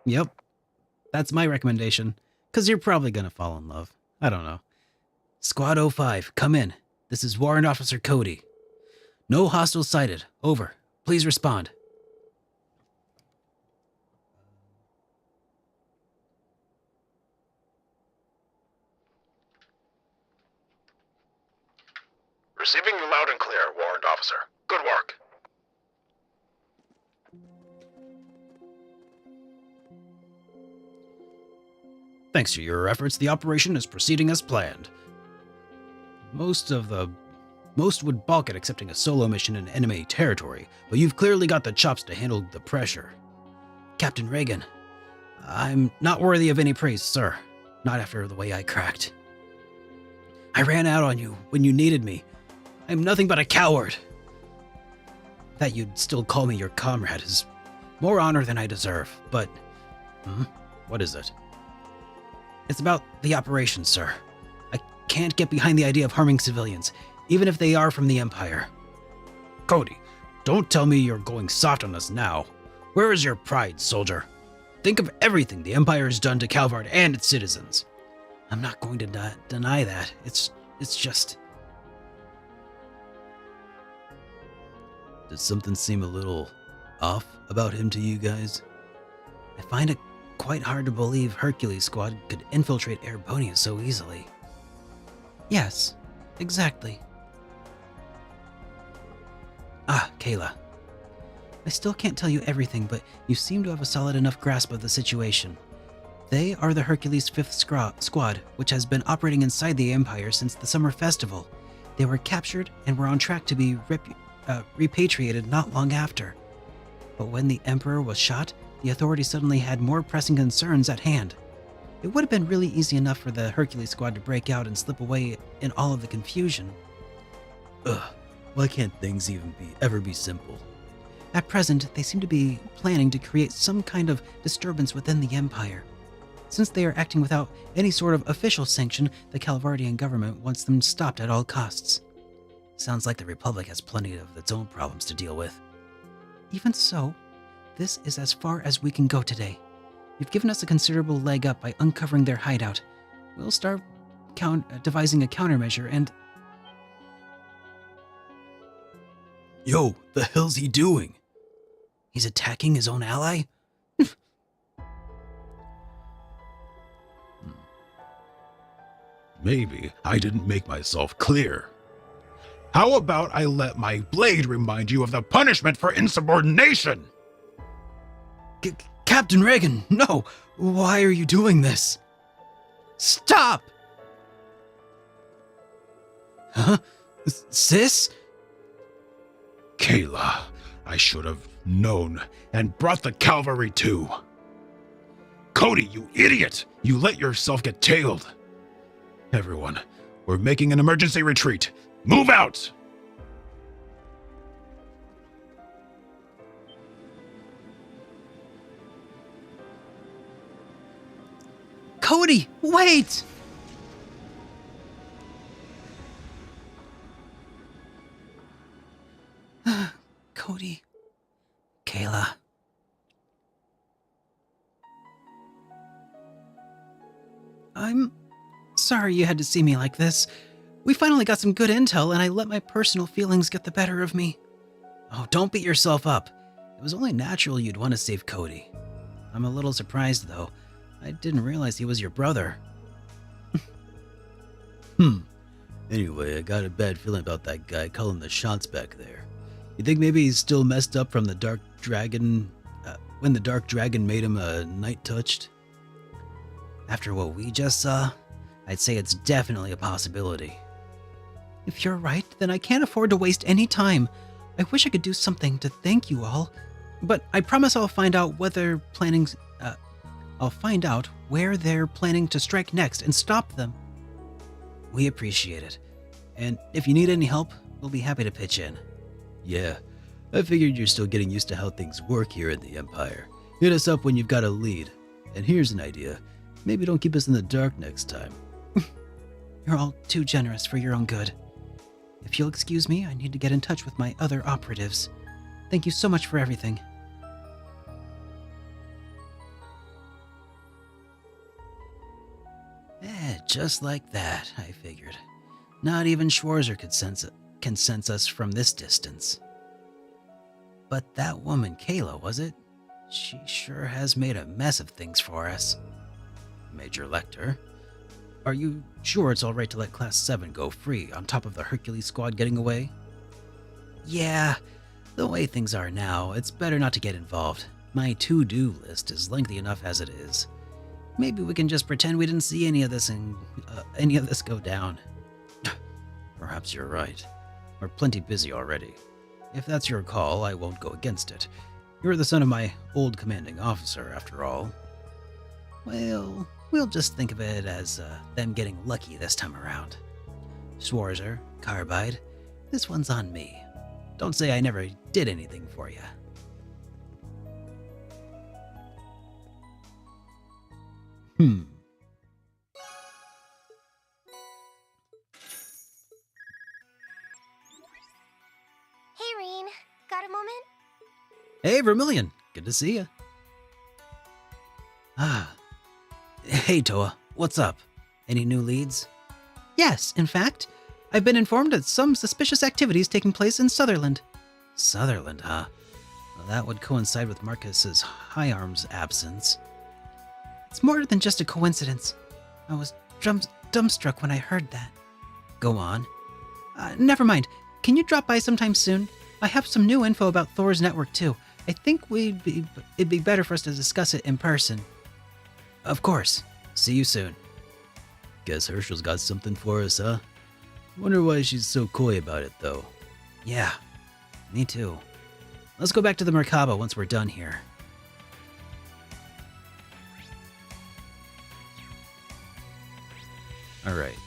Speaker 1: Yep, that's my recommendation, because you're probably gonna fall in love. I don't know. Squad 05, come in. This is Warrant Officer Cody. No hostiles sighted. Over. Please respond.
Speaker 10: Receiving you loud and clear, Warrant Officer. Good work.
Speaker 1: Thanks to your efforts, the operation is proceeding as planned. Most would balk at accepting a solo mission in enemy territory, but you've clearly got the chops to handle the pressure. Captain Reagan, I'm not worthy of any praise, sir. Not after the way I cracked. I ran out on you when you needed me. I'm nothing but a coward. That you'd still call me your comrade is more honor than I deserve, but... What is it? It's about the operation, sir. I can't get behind the idea of harming civilians, even if they are from the Empire. Cody, don't tell me you're going soft on us now. Where is your pride, soldier? Think of everything the Empire has done to Calvard and its citizens. I'm not going to deny that. It's just... Does something seem a little off about him to you guys? I find it quite hard to believe Hercules Squad could infiltrate Airbonia so easily. Yes, exactly. Ah, Kayla. I still can't tell you everything, but you seem to have a solid enough grasp of the situation. They are the Hercules 5th Squad, which has been operating inside the Empire since the Summer Festival. They were captured and were on track to be repatriated not long after. But when the Emperor was shot, the authorities suddenly had more pressing concerns at hand. It would have been really easy enough for the Hercules Squad to break out and slip away in all of the confusion.
Speaker 18: Ugh, why can't things even ever be simple?
Speaker 1: At present, they seem to be planning to create some kind of disturbance within the Empire. Since they are acting without any sort of official sanction, the Calvardian government wants them stopped at all costs. Sounds like the Republic has plenty of its own problems to deal with. Even so, this is as far as we can go today. You've given us a considerable leg up by uncovering their hideout. We'll start devising a countermeasure and...
Speaker 18: Yo, the hell's he doing?
Speaker 1: He's attacking his own ally?
Speaker 10: Maybe I didn't make myself clear. How about I let my blade remind you of the punishment for insubordination?
Speaker 1: Captain Reagan, no! Why are you doing this? Stop! Huh? Sis?
Speaker 10: Kayla, I should have known and brought the cavalry too. Cody, you idiot! You let yourself get tailed. Everyone, we're making an emergency retreat. Move out!
Speaker 1: Cody, wait! Cody. Kayla. I'm sorry you had to see me like this. We finally got some good intel and I let my personal feelings get the better of me. Oh, don't beat yourself up. It was only natural you'd want to save Cody. I'm a little surprised though. I didn't realize he was your brother.
Speaker 18: Anyway, I got a bad feeling about that guy calling the shots back there. You think maybe he's still messed up from the Dark Dragon, when the Dark Dragon made him a night-touched?
Speaker 1: After what we just saw, I'd say it's definitely a possibility. If you're right, then I can't afford to waste any time. I wish I could do something to thank you all, but I promise I'll find out where they're planning to strike next and stop them. We appreciate it, and if you need any help, we'll be happy to pitch in.
Speaker 18: Yeah, I figured you're still getting used to how things work here in the Empire. Hit us up when you've got a lead. And here's an idea. Maybe don't keep us in the dark next time.
Speaker 1: You're all too generous for your own good. If you'll excuse me, I need to get in touch with my other operatives. Thank you so much for everything.
Speaker 18: Just like that, I figured. Not even Schwarzer can sense us from this distance. But that woman, Kayla, was it? She sure has made a mess of things for us. Major Lecter, are you sure it's alright to let Class 7 go free on top of the Hercules Squad getting away?
Speaker 1: Yeah, the way things are now, it's better not to get involved. My to-do list is lengthy enough as it is. Maybe we can just pretend we didn't see any of this go down.
Speaker 18: Perhaps you're right. We're plenty busy already. If that's your call, I won't go against it. You're the son of my old commanding officer, after all.
Speaker 1: Well, we'll just think of it as them getting lucky this time around. Schwarzer, Carbide, this one's on me. Don't say I never did anything for you.
Speaker 3: Hey, Reen. Got a moment?
Speaker 1: Hey, Vermilion. Good to see you. Hey, Toa. What's up? Any new leads? Yes, in fact, I've been informed of some suspicious activities taking place in Sutherland. Sutherland, huh? Well, that would coincide with Marcus's high arms absence. It's more than just a coincidence. I was dumbstruck when I heard that. Go on. Never mind. Can you drop by sometime soon? I have some new info about Thor's network too. I think it'd be better for us to discuss it in person. Of course. See you soon. Guess Herschel's got something for us, huh? Wonder why she's so coy about it, though. Yeah, me too. Let's go back to the Merkaba once we're done here. Alright,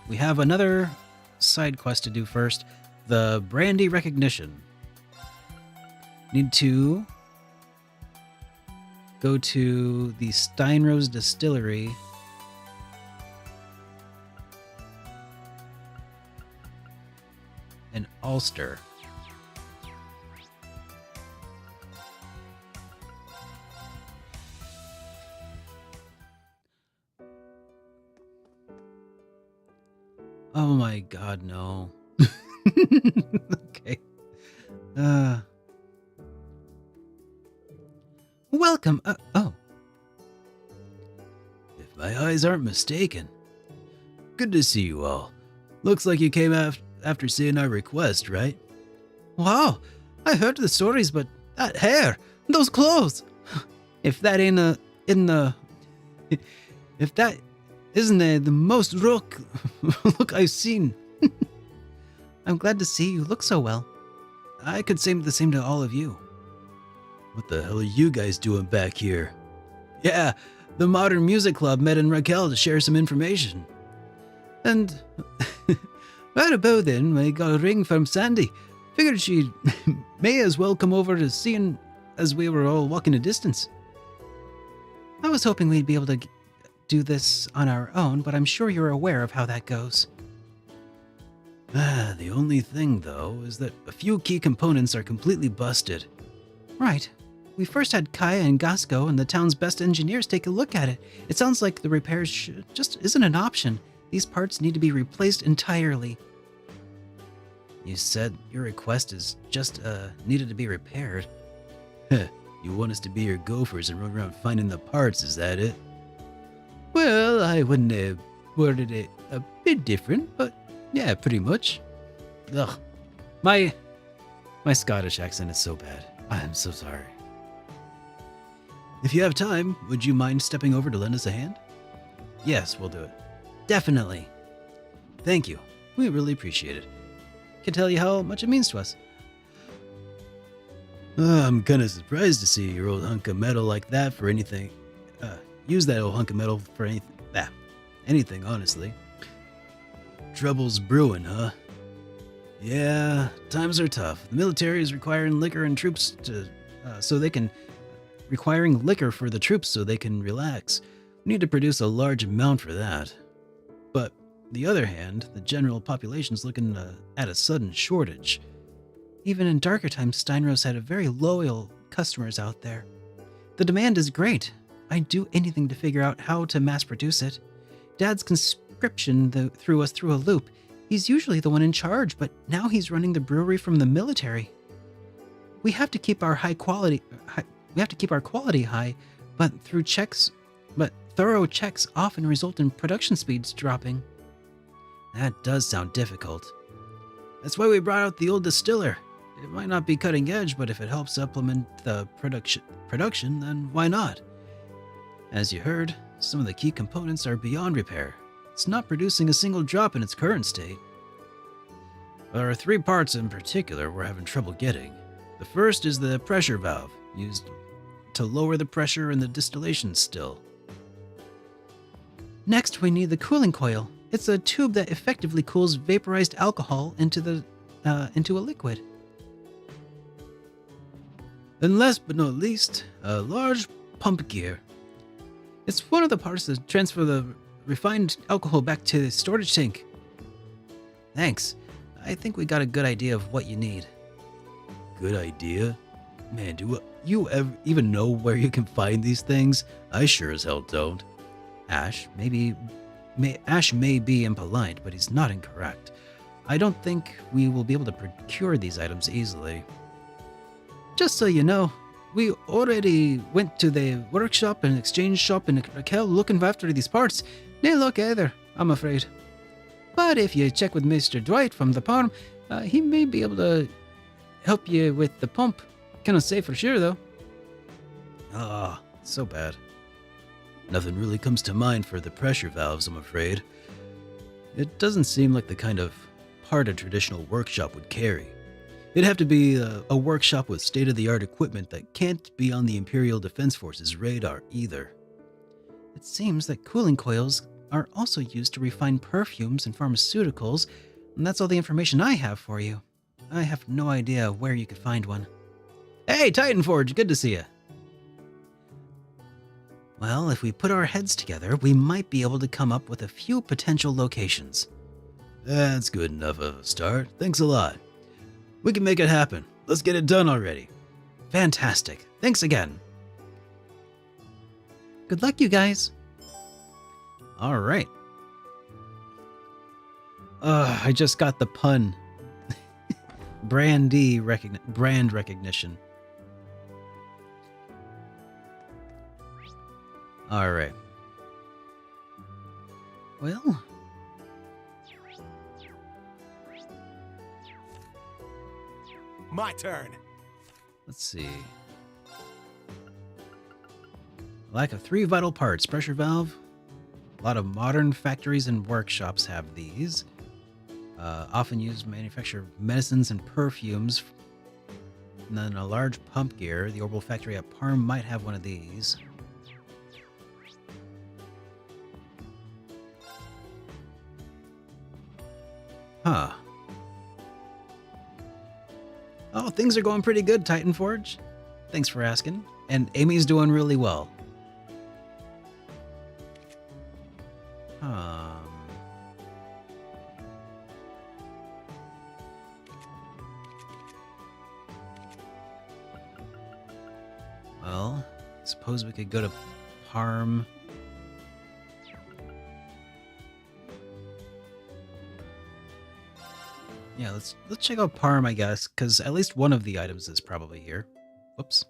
Speaker 1: we have another side quest to do first. The brandy recognition. Need to go to the Steinrose Distillery. In Ulster. Oh my god, no. Okay. Welcome. Oh. If my eyes aren't mistaken. Good to see you all. Looks like you came after seeing our request, right? Wow, I heard the stories, but that hair, those clothes. If that ain't if that isn't the most look I've seen. I'm glad to see you look so well. I could say the same to all of you. What the hell are you guys doing back here? Yeah, the Modern Music Club met in Raquel to share some information. And right about then, I got a ring from Sandy. Figured she may as well come over to see as we were all walking a distance. I was hoping we'd be able to do this on our own, but I'm sure you're aware of how that goes. The only thing, though, is that a few key components are completely busted. Right. We first had Kaya and Gasco and the town's best engineers take a look at it. It sounds like the repairs just isn't an option. These parts need to be replaced entirely. You said your request is just, needed to be repaired. Heh, you want us to be your gophers and run around finding the parts, is that it? Well, I wouldn't have worded it a bit different, but yeah, pretty much. Ugh. My Scottish accent is so bad. I'm so sorry. If you have time, would you mind stepping over to lend us a hand? Yes, we'll do it. Definitely. Thank you. We really appreciate it. Can tell you how much it means to us. I'm kind of surprised to see your old hunk of metal like that for anything. Use that old hunk of metal for anything, honestly. Trouble's brewing, huh? Yeah, times are tough. The military is requiring liquor and troops requiring liquor for the troops so they can relax. We need to produce a large amount for that. But on the other hand, the general population's looking at a sudden shortage. Even in darker times, Steinrose had a very loyal customers out there. The demand is great. I'd do anything to figure out how to mass produce it. Dad's conscription threw us through a loop. He's usually the one in charge, but now he's running the brewery from the military. We have to keep our quality high, but thorough checks often result in production speeds dropping. That does sound difficult. That's why we brought out the old distiller. It might not be cutting edge, but if it helps supplement the production, then why not? As you heard, some of the key components are beyond repair. It's not producing a single drop in its current state. There are 3 parts in particular we're having trouble getting. The first is the pressure valve, used to lower the pressure in the distillation still. Next, we need the cooling coil. It's a tube that effectively cools vaporized alcohol into a liquid. And last but not least, a large pump gear. It's one of the parts that transfer the refined alcohol back to the storage tank. Thanks. I think we got a good idea of what you need. Good idea? Man, do you even know where you can find these things? I sure as hell don't. Ash may be impolite, but he's not incorrect. I don't think we will be able to procure these items easily. Just so you know, We already went to the workshop and exchange shop in Raquel looking after these parts. They look either, I'm afraid. But if you check with Mr. Dwight from the farm, he may be able to help you with the pump. Cannot say for sure, though. Ah, so bad. Nothing really comes to mind for the pressure valves, I'm afraid. It doesn't seem like the kind of part a traditional workshop would carry. It'd have to be a workshop with state-of-the-art equipment that can't be on the Imperial Defense Force's radar either. It seems that cooling coils are also used to refine perfumes and pharmaceuticals, and that's all the information I have for you. I have no idea where you could find one. Hey, Titanforge, good to see you. Well, if we put our heads together, we might be able to come up with a few potential locations. That's good enough of a start. Thanks a lot. We can make it happen. Let's get it done already. Fantastic. Thanks again. Good luck, you guys. All right. I just got the pun. Brand recognition. All right. Well.
Speaker 9: My turn.
Speaker 1: Let's see. Lack of 3 vital parts. Pressure valve. A lot of modern factories and workshops have these. Often used to manufacture medicines and perfumes. And then a large pump gear. The orbital factory at Parm might have one of these. Huh. Oh, things are going pretty good, Titanforge. Thanks for asking. And Amy's doing really well. Well, suppose we could go to Parm. Yeah, let's check out Parm, I guess, because at least one of the items is probably here. Whoops.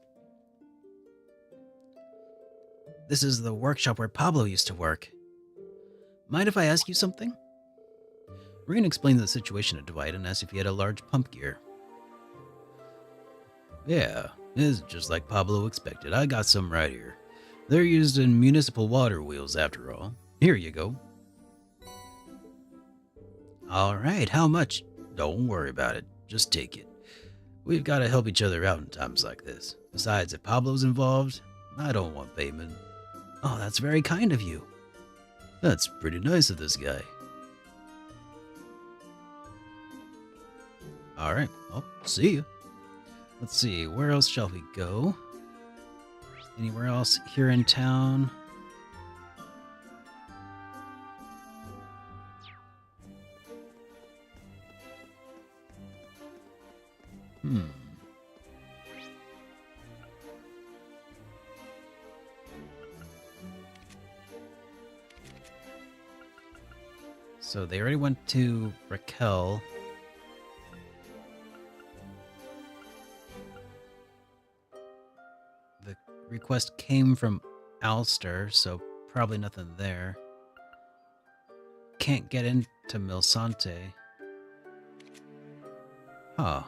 Speaker 1: This is the workshop where Pablo used to work. Mind if I ask you something? Regan explained the situation to Dwight and asked if he had a large pump gear. Yeah, it's just like Pablo expected. I got some right here. They're used in municipal water wheels, after all. Here you go. All right, how much? Don't worry about it. Just take it. We've got to help each other out in times like this. Besides, if Pablo's involved, I don't want payment. Oh, that's very kind of you. That's pretty nice of this guy. All right, well, see you. Let's see, where else shall we go? Anywhere else here in town? So they already went to Raquel. The request came from Alster, so probably nothing there. Can't get into Milsante. Huh.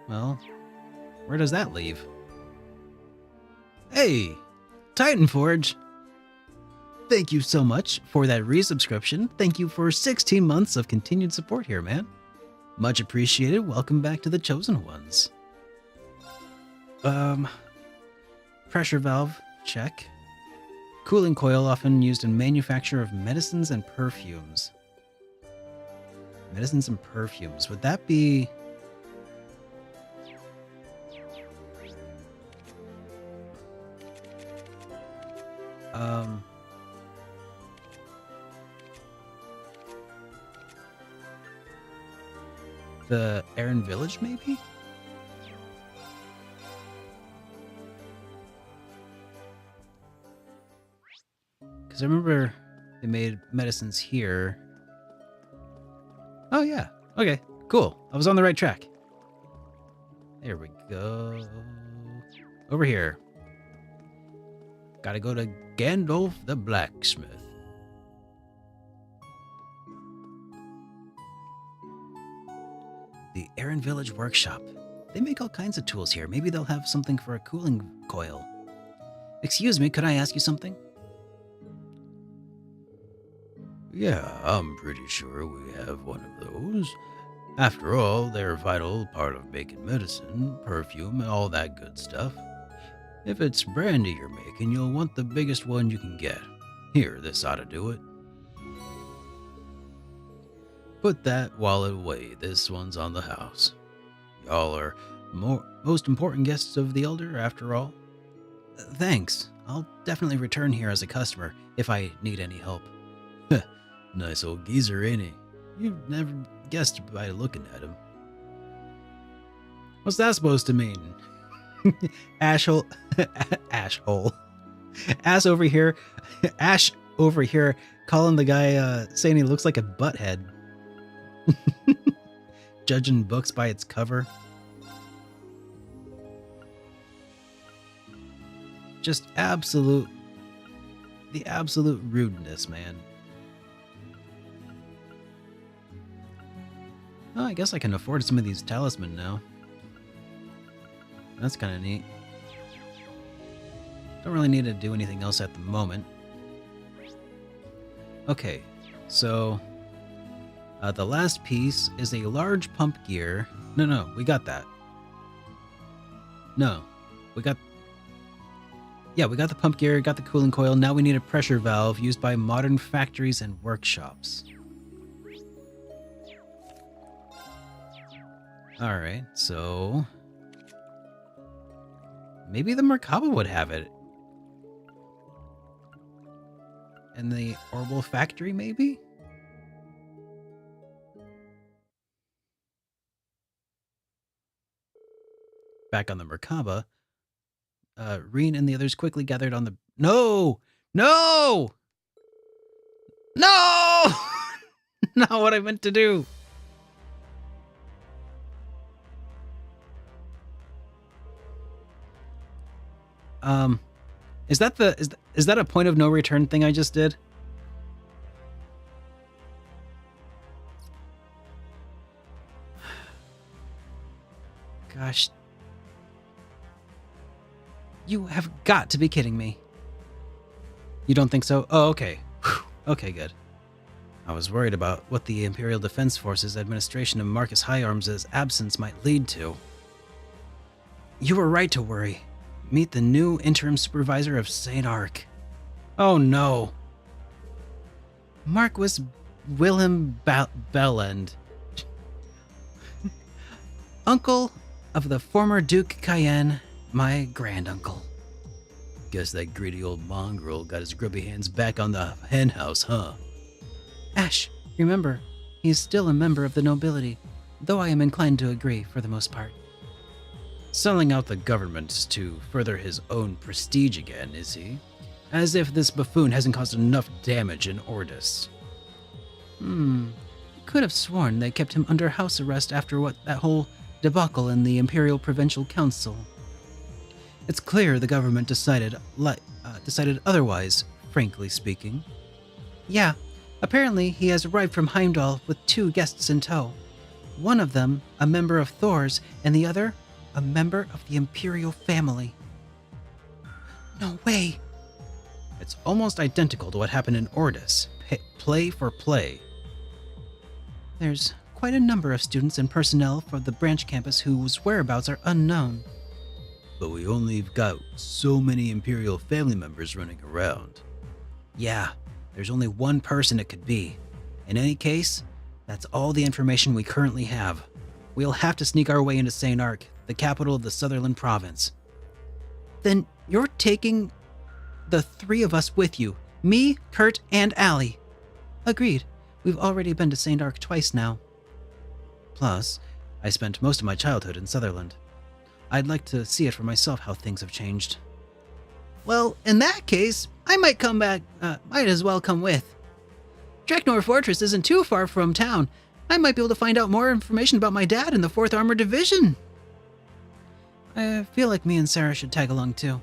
Speaker 1: Well, where does that leave? Hey, Titanforge! Thank you so much for that resubscription. Thank you for 16 months of continued support here, man. Much appreciated. Welcome back to the Chosen Ones. Pressure valve, check. Cooling coil, often used in manufacture of medicines and perfumes. Medicines and perfumes. Would that be... the Aaron Village, maybe? Because I remember they made medicines here. Oh, yeah. Okay, cool. I was on the right track. There we go. Over here. Gotta go to Gandalf the Blacksmith. The Aaron Village Workshop. They make all kinds of tools here. Maybe they'll have something for a cooling coil. Excuse me, could I ask you something? Yeah, I'm pretty sure we have one of those. After all, they're a vital part of making medicine, perfume, and all that good stuff. If it's brandy you're making, you'll want the biggest one you can get. Here, this ought to do it. Put that wallet away. This one's on the house. Y'all are most important guests of the Elder, after all. Thanks. I'll definitely return here as a customer if I need any help. Nice old geezer, ain't he? You've never guessed by looking at him. What's that supposed to mean? Ashhole. Ashhole. Ass over here. Ash over here calling the guy, saying he looks like a butthead. Judging books by its cover. Just the absolute rudeness, man. Oh, I guess I can afford some of these talisman now. That's kind of neat. Don't really need to do anything else at the moment. Okay, so the last piece is a large pump gear. No, we got that. No, we got... Yeah, we got the pump gear, got the cooling coil. Now we need a pressure valve used by modern factories and workshops. Alright, so... maybe the Merkaba would have it. And the Orbital Factory, maybe? Back on the Merkaba, Reen and the others quickly gathered on the... No! No! No! Not what I meant to do. Is that a point of no return thing I just did? Gosh. You have got to be kidding me. You don't think so? Oh, okay. Whew. Okay, good. I was worried about what the Imperial Defense Forces administration of Marcus Higharms' absence might lead to. You were right to worry. Meet the new interim supervisor of St. Ark. Oh no. Marquis Wilhelm Bellend. Uncle of the former Duke Cayenne, my granduncle. Guess that greedy old mongrel got his grubby hands back on the hen house, huh? Ash, remember, he's still a member of the nobility, though I am inclined to agree for the most part. Selling out the government to further his own prestige again, is he? As if this buffoon hasn't caused enough damage in Ordis. Could have sworn they kept him under house arrest after that whole debacle in the Imperial Provincial Council. It's clear the government decided otherwise, frankly speaking. Yeah, apparently he has arrived from Heimdall with 2 guests in tow. One of them a member of Thor's, and the other a member of the Imperial family. No way! It's almost identical to what happened in Ordis. Play for play. There's quite a number of students and personnel for the branch campus whose whereabouts are unknown. But we only got so many Imperial family members running around. Yeah, there's only one person it could be. In any case, that's all the information we currently have. We'll have to sneak our way into St. Ark, the capital of the Sutherland province. Then you're taking the 3 of us with you. Me, Kurt, and Allie. Agreed. We've already been to St. Ark twice now. Plus, I spent most of my childhood in Sutherland. I'd like to see it for myself how things have changed. Well, in that case, I might as well come with. Dreknor Fortress isn't too far from town. I might be able to find out more information about my dad in the 4th Armored Division. I feel like me and Sarah should tag along too.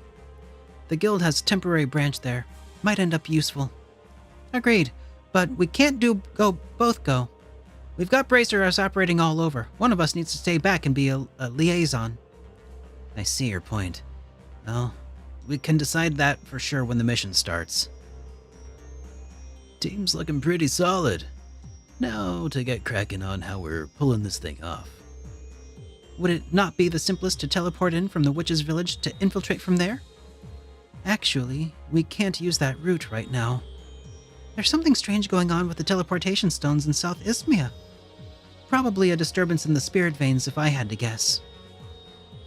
Speaker 1: The guild has a temporary branch there. Might end up useful. Agreed, but we can't both go. We've got bracers operating all over. One of us needs to stay back and be a liaison. I see your point. Well, we can decide that for sure when the mission starts. Team's looking pretty solid. Now to get cracking on how we're pulling this thing off. Would it not be the simplest to teleport in from the witch's village to infiltrate from there? Actually, we can't use that route right now. There's something strange going on with the teleportation stones in South Isthmia. Probably a disturbance in the spirit veins if I had to guess.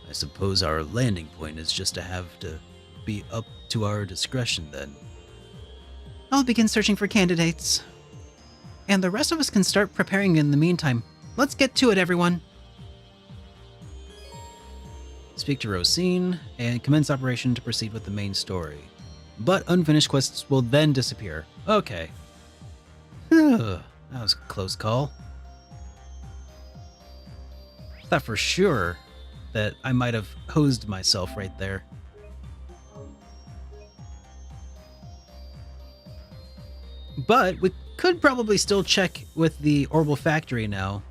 Speaker 1: I suppose our landing point is just to have to be up to our discretion then. I'll begin searching for candidates. And the rest of us can start preparing in the meantime. Let's get to it, everyone. Speak to Rosine and commence operation to proceed with the main story. But unfinished quests will then disappear. Okay. That was a close call. Thought for sure that I might have hosed myself right there. But we could probably still check with the Orbital Factory now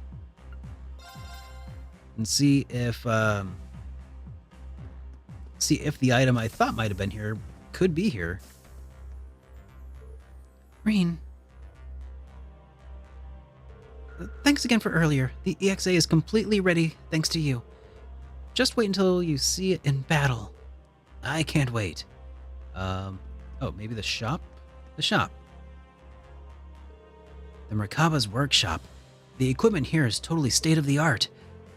Speaker 1: and see if the item I thought might have been here could be here. Reen. Thanks again for earlier. The EXA is completely ready thanks to you. Just wait until you see it in battle. I can't wait. Oh, maybe the shop? The shop. The Merkaba's workshop. The equipment here is totally state-of-the-art.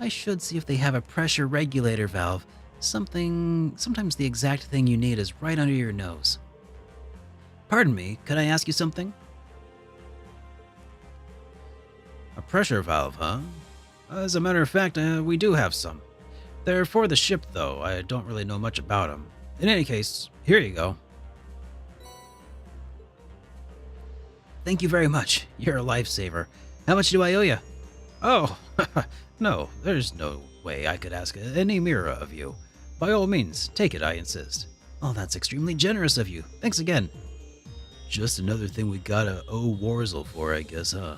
Speaker 1: I should see if they have a pressure regulator valve. Sometimes the exact thing you need is right under your nose. Pardon me, could I ask you something? A pressure valve, huh? As a matter of fact, we do have some. They're for the ship, though. I don't really know much about them. In any case, here you go. Thank you very much. You're a lifesaver. How much do I owe you? Oh, no, there's no way I could ask any mirror of you. By all means, take it, I insist. Oh, that's extremely generous of you. Thanks again. Just another thing we gotta owe Warzel for, I guess, huh?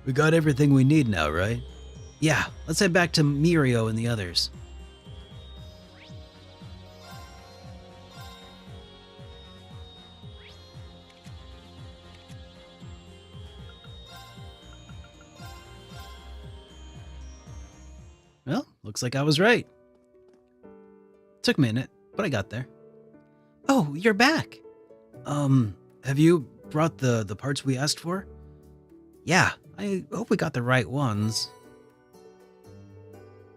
Speaker 1: We got everything we need now, right? Yeah, let's head back to Mirio and the others. Well, looks like I was right. Took a minute, but I got there. Oh, you're back. Have you brought the parts we asked for? Yeah, I hope we got the right ones.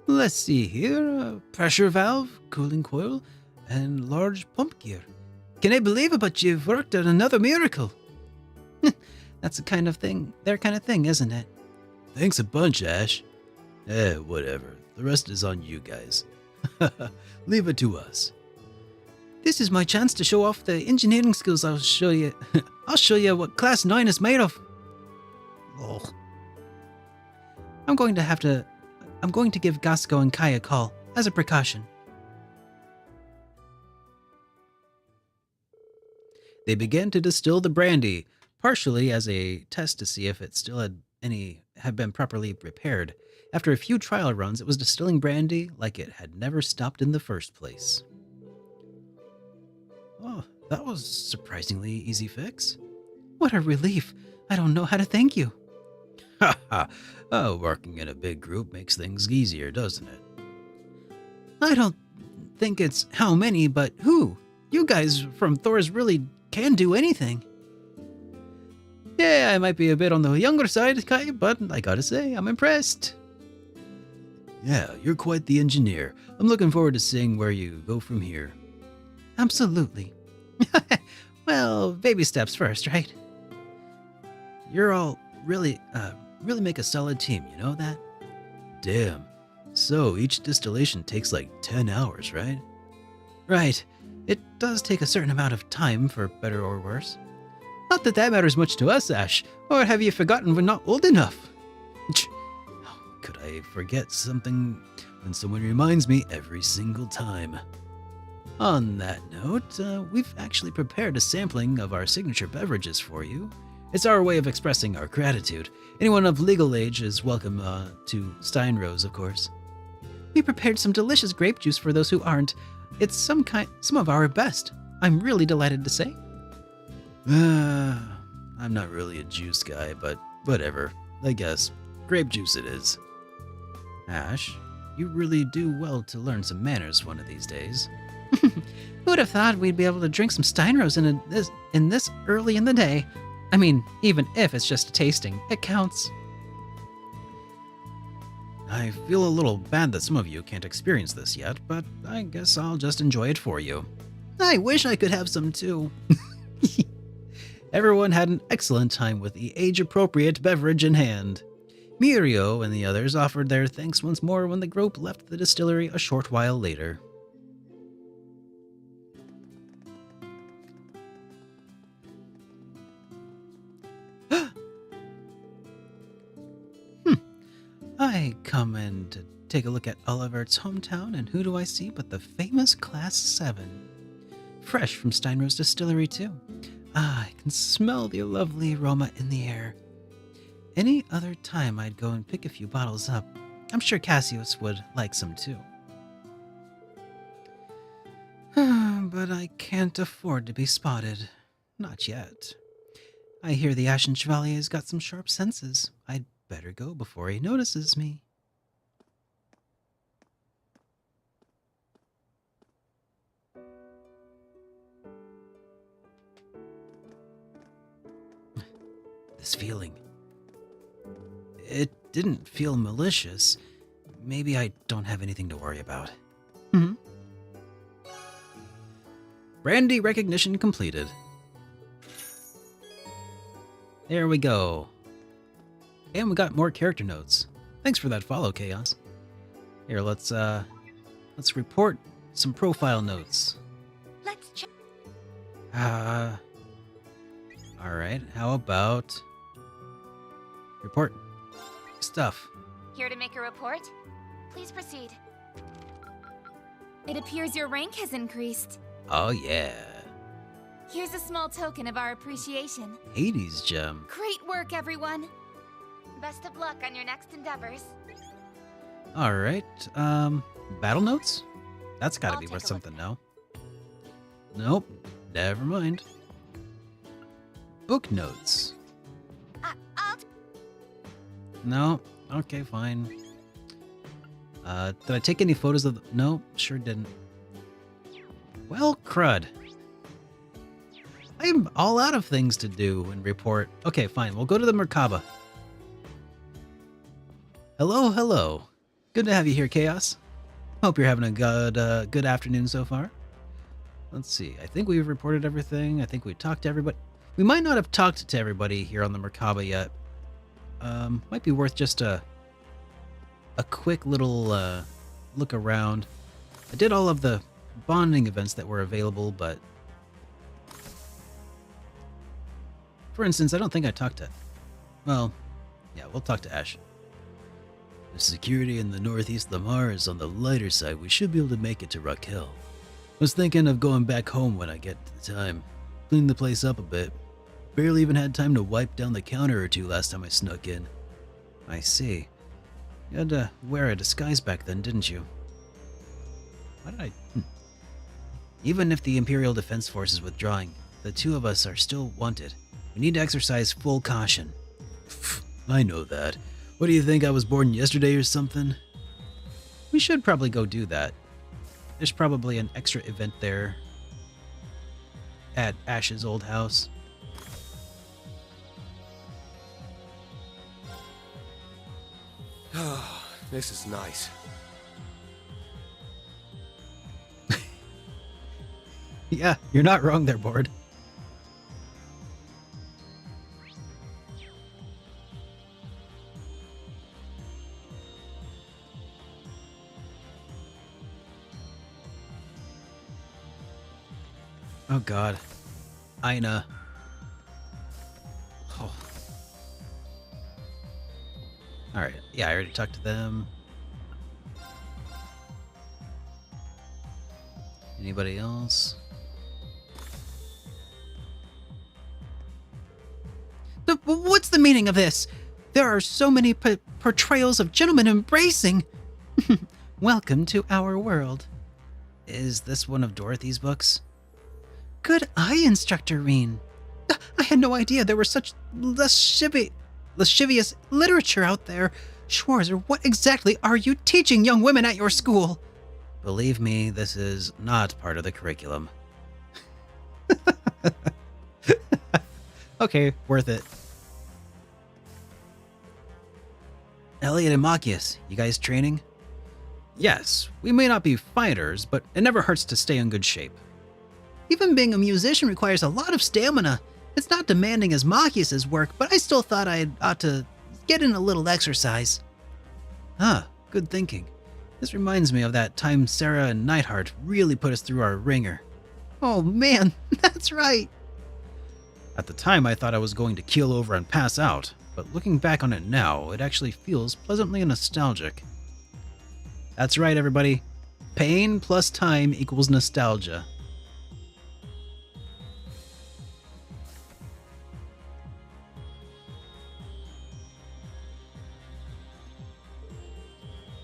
Speaker 1: Let's see here. Pressure valve, cooling coil, and large pump gear. Can I believe it, but you've worked on another miracle. That's the kind of thing, their kind of thing, isn't it? Thanks a bunch, Ash. Whatever. The rest is on you guys. Leave it to us. This is my chance to show off the engineering skills I'll show you. I'll show you what Class 9 is made of. Oh. I'm going to give Gasco and Kai a call, as a precaution. They began to distill the brandy, partially as a test to see if it still had been properly prepared. After a few trial runs, it was distilling brandy like it had never stopped in the first place. Oh, that was surprisingly easy fix. What a relief. I don't know how to thank you. Ha ha. Oh, working in a big group makes things easier, doesn't it? I don't think it's how many, but who. You guys from Thor's really can do anything. Yeah, I might be a bit on the younger side, Kai, but I gotta say, I'm impressed. Yeah, you're quite the engineer. I'm looking forward to seeing where you go from here. Absolutely. Well, baby steps first, right? You're all really make a solid team, you know that? Damn. So each distillation takes like 10 hours, right? Right. It does take a certain amount of time, for better or worse. Not that that matters much to us, Ash. Or have you forgotten we're not old enough? Could I forget something when someone reminds me every single time? On that note, we've actually prepared a sampling of our signature beverages for you. It's our way of expressing our gratitude. Anyone of legal age is welcome to Steinrose, of course. We prepared some delicious grape juice for those who aren't. It's some of our best. I'm really delighted to say. I'm not really a juice guy, but whatever. I guess grape juice it is. Ash, you really do well to learn some manners one of these days. Who would have thought we'd be able to drink some Steinrose in this early in the day? I mean, even if it's just a tasting, it counts. I feel a little bad that some of you can't experience this yet, but I guess I'll just enjoy it for you. I wish I could have some too. Everyone had an excellent time with the age-appropriate beverage in hand. Mirio and the others offered their thanks once more when the group left the distillery a short while later. I come in to take a look at Olivert's hometown, and who do I see but the famous Class 7. Fresh from Steinrose Distillery, too. I can smell the lovely aroma in the air. Any other time I'd go and pick a few bottles up. I'm sure Cassius would like some, too. But I can't afford to be spotted. Not yet. I hear the Ashen Chevalier's got some sharp senses. I'd better go before he notices me. This feeling. It didn't feel malicious. Maybe I don't have anything to worry about. Brandy recognition completed. There we go. And we got more character notes. Thanks for that follow, Chaos. Here, let's report some profile notes.
Speaker 3: Let's check.
Speaker 1: Alright, how about report stuff.
Speaker 14: Here to make a report? Please proceed. It appears your rank has increased.
Speaker 1: Oh yeah.
Speaker 14: Here's a small token of our appreciation.
Speaker 1: Hades gem.
Speaker 14: Great work, everyone. Best of luck on your next endeavors.
Speaker 1: Alright, battle notes? That's gotta be worth something now. Nope, never mind. Book notes. No, okay, fine. Did I take any photos of no, sure didn't. Well, crud. I'm all out of things to do and report. Okay, fine, we'll go to the Merkaba. Hello, hello. Good to have you here, Chaos. Hope you're having a good afternoon so far. Let's see, I think we've reported everything. I think we talked to everybody. We might not have talked to everybody here on the Merkaba yet. Might be worth just a quick little look around. I did all of the bonding events that were available, but for instance, I don't think I talked to... Well, yeah, we'll talk to Ash. The security in the Northeast Lamar is on the lighter side. We should be able to make it to Raquel. Was thinking of going back home when I get the time. Clean the place up a bit. Barely even had time to wipe down the counter or two last time I snuck in. I see. You had to wear a disguise back then, didn't you? Why did I... Even if the Imperial Defense Force is withdrawing, the two of us are still wanted. We need to exercise full caution. I know that. What do you think, I was born yesterday or something? We should probably go do that. There's probably an extra event there at Ash's old house.
Speaker 9: This is nice.
Speaker 1: Yeah, you're not wrong there, Board. Oh god. Aina. Alright, yeah, I already talked to them. Anybody else? What's the meaning of this? There are so many portrayals of gentlemen embracing. Welcome to our world. Is this one of Dorothy's books? Good eye, Instructor Reen. I had no idea there was such lascivious literature out there. Schwarzer, what exactly are you teaching young women at your school? Believe me, this is not part of the curriculum. Okay, worth it. Elliot and Machias, you guys training? Yes, we may not be fighters, but it never hurts to stay in good shape. Even being a musician requires a lot of stamina. It's not demanding as Machias' work, but I still thought I ought to get in a little exercise. Ah, good thinking. This reminds me of that time Sarah and Neidhart really put us through our ringer. Oh man, that's right. At the time, I thought I was going to keel over and pass out, but looking back on it now, it actually feels pleasantly nostalgic. That's right, everybody. Pain plus time equals nostalgia.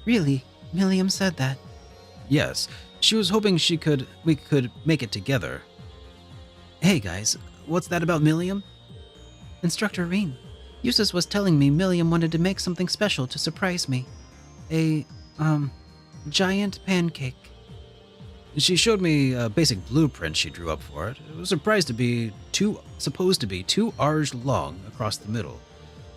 Speaker 1: Really? Milliam said that? Yes, she was hoping we could make it together. Hey guys, what's that about Milliam? Instructor Reen, Eustace was telling me Milliam wanted to make something special to surprise me. A, giant pancake. She showed me a basic blueprint she drew up for it. It was supposed to be 2 R's long across the middle.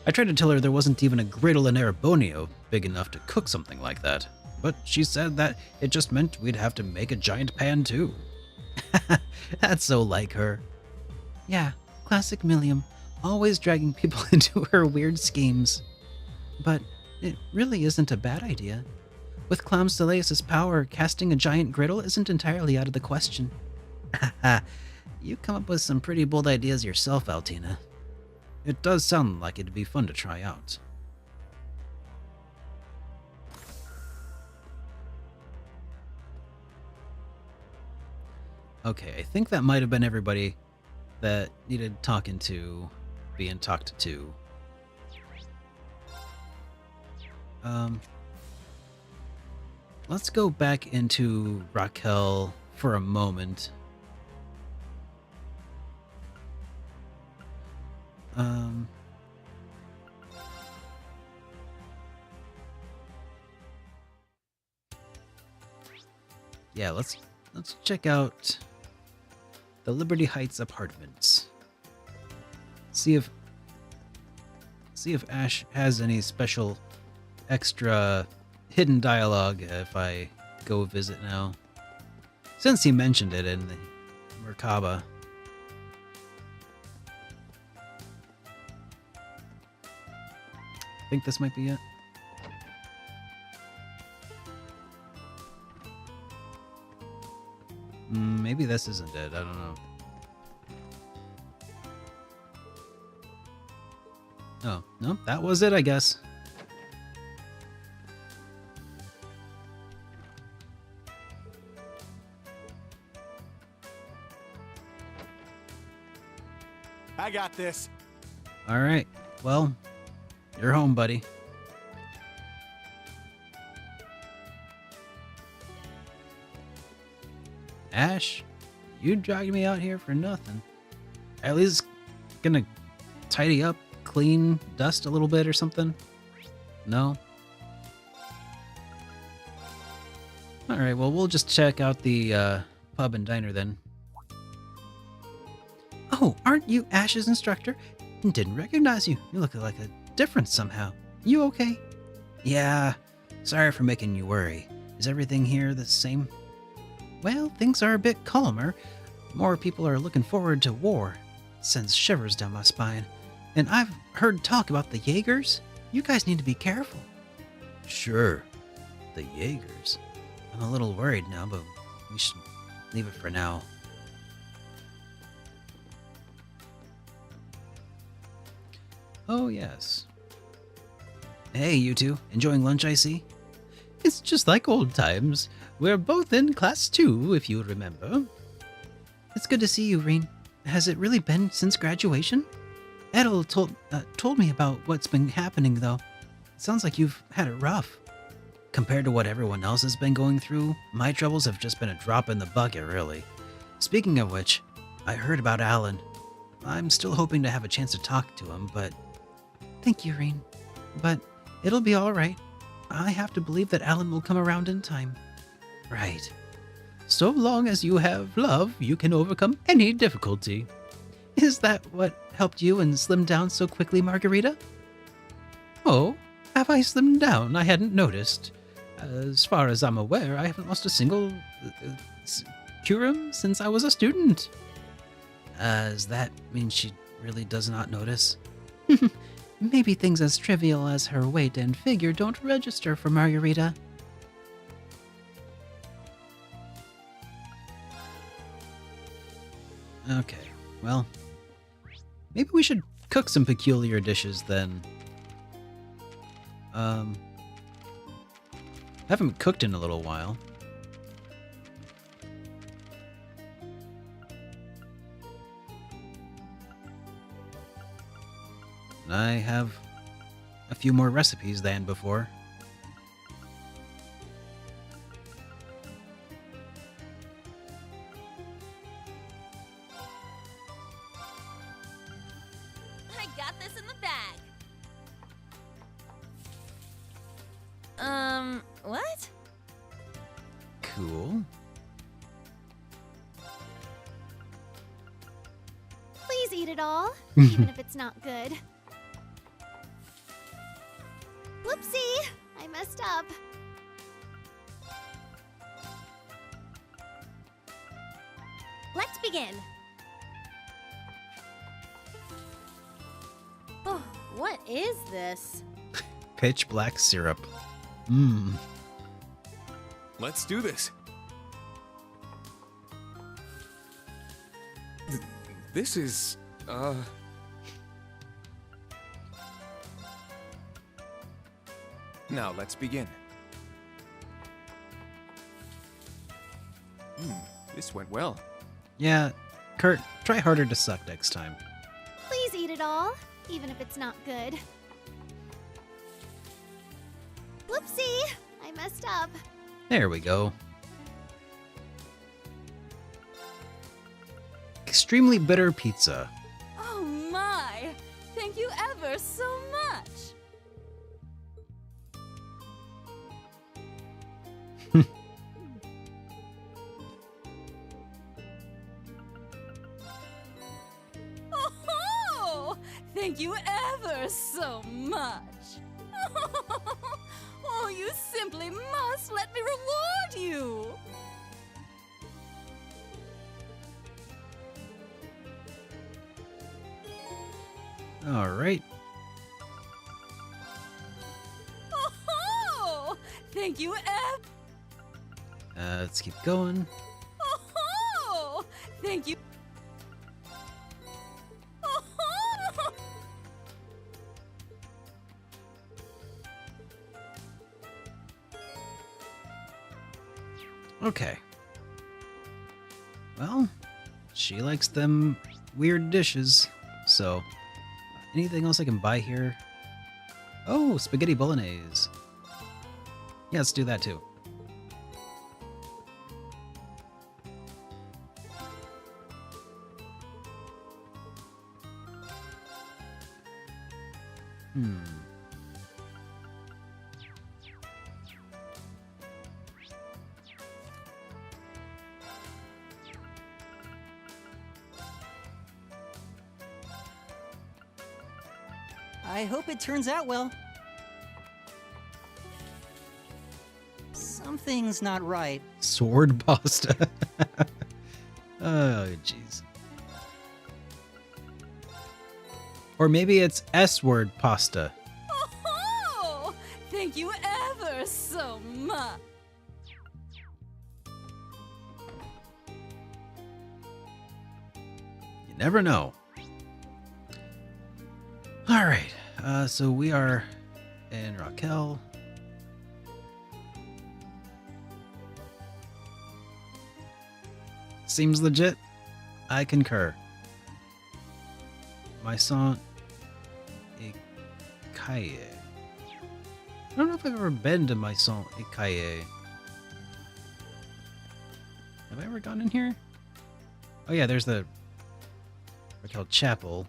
Speaker 1: I tried to tell her there wasn't even a griddle in Erebonio big enough to cook something like that, but she said that it just meant we'd have to make a giant pan too. That's so like her. Yeah, classic Milliam, always dragging people into her weird schemes. But it really isn't a bad idea. With Clam Steleus' power, casting a giant griddle isn't entirely out of the question. You come up with some pretty bold ideas yourself, Altina. It does sound like it'd be fun to try out. Okay, I think that might have been everybody that needed talking to, being talked to. Let's go back into Raquel for a moment. Yeah, let's check out the Liberty Heights apartments. See if Ash has any special extra hidden dialogue if I go visit now. Since he mentioned it in the Merkaba. I think this might be it. Maybe this isn't it. I don't know. Oh, no, that was it, I guess.
Speaker 15: I got this.
Speaker 1: All right. Well, you're home, buddy. Ash, you dragged me out here for nothing. At least gonna tidy up, clean, dust a little bit or something? No? Alright, well, we'll just check out the pub and diner then. Oh, aren't you Ash's instructor? Didn't recognize you. You look like a difference somehow. You okay? Yeah, sorry for making you worry. Is everything here the same? Well, things are a bit calmer. More people are looking forward to war. It sends shivers down my spine. And I've heard talk about the Jaegers. You guys need to be careful. Sure. The Jaegers. I'm a little worried now, but we should leave it for now. Oh, yes. Hey, you two. Enjoying lunch, I see? It's just like old times. We're both in class 2, if you remember. It's good to see you, Reen. Has it really been since graduation? Edel told me about what's been happening, though. It sounds like you've had it rough. Compared to what everyone else has been going through, my troubles have just been a drop in the bucket, really. Speaking of which, I heard about Alan. I'm still hoping to have a chance to talk to him, but... Thank you, Reen. But it'll be alright. I have to believe that Alan will come around in time. Right. So long as you have love, you can overcome any difficulty. Is that what helped you and slim down so quickly, Margarita? Oh, have I slimmed down? I hadn't noticed. As far as I'm aware, I haven't lost a single curum since I was a student. Does that mean she really does not notice? Maybe things as trivial as her weight and figure don't register for Margarita. Okay, well, maybe we should cook some peculiar dishes then. Haven't cooked in a little while. And I have a few more recipes than before.
Speaker 14: I got this in the bag.
Speaker 19: What?
Speaker 1: Cool.
Speaker 6: Please eat it all, even if it's not good. Whoopsie! I messed up.
Speaker 14: Let's begin. Oh, what is this?
Speaker 1: Pitch black syrup. Mmm.
Speaker 4: Let's do this. This is, Now, let's begin. This went well.
Speaker 1: Yeah, Kurt, try harder to suck next time.
Speaker 6: Please eat it all, even if it's not good. Whoopsie! I messed up.
Speaker 1: There we go. Extremely bitter pizza.
Speaker 7: Oh my! Thank you ever so much! Oh, thank you ever so much! Oh, you simply must let me reward you!
Speaker 1: All right.
Speaker 7: Oh, thank you ever.
Speaker 1: Let's keep going.
Speaker 7: Oh, thank you.
Speaker 1: Okay. Well, she likes them weird dishes, so anything else I can buy here? Oh, spaghetti bolognese. Yeah, let's do that too.
Speaker 17: I hope it turns out well. Something's not right.
Speaker 1: Sword pasta. Oh, jeez. Or maybe it's S-word pasta.
Speaker 7: Oh, thank you ever so much.
Speaker 1: You never know. All right. So we are and Raquel. Seems legit. I concur. My son Ikaye. I don't know if I've ever been to my son Ikaye. Have I ever gone in here? Oh yeah, there's the Raquel Chapel.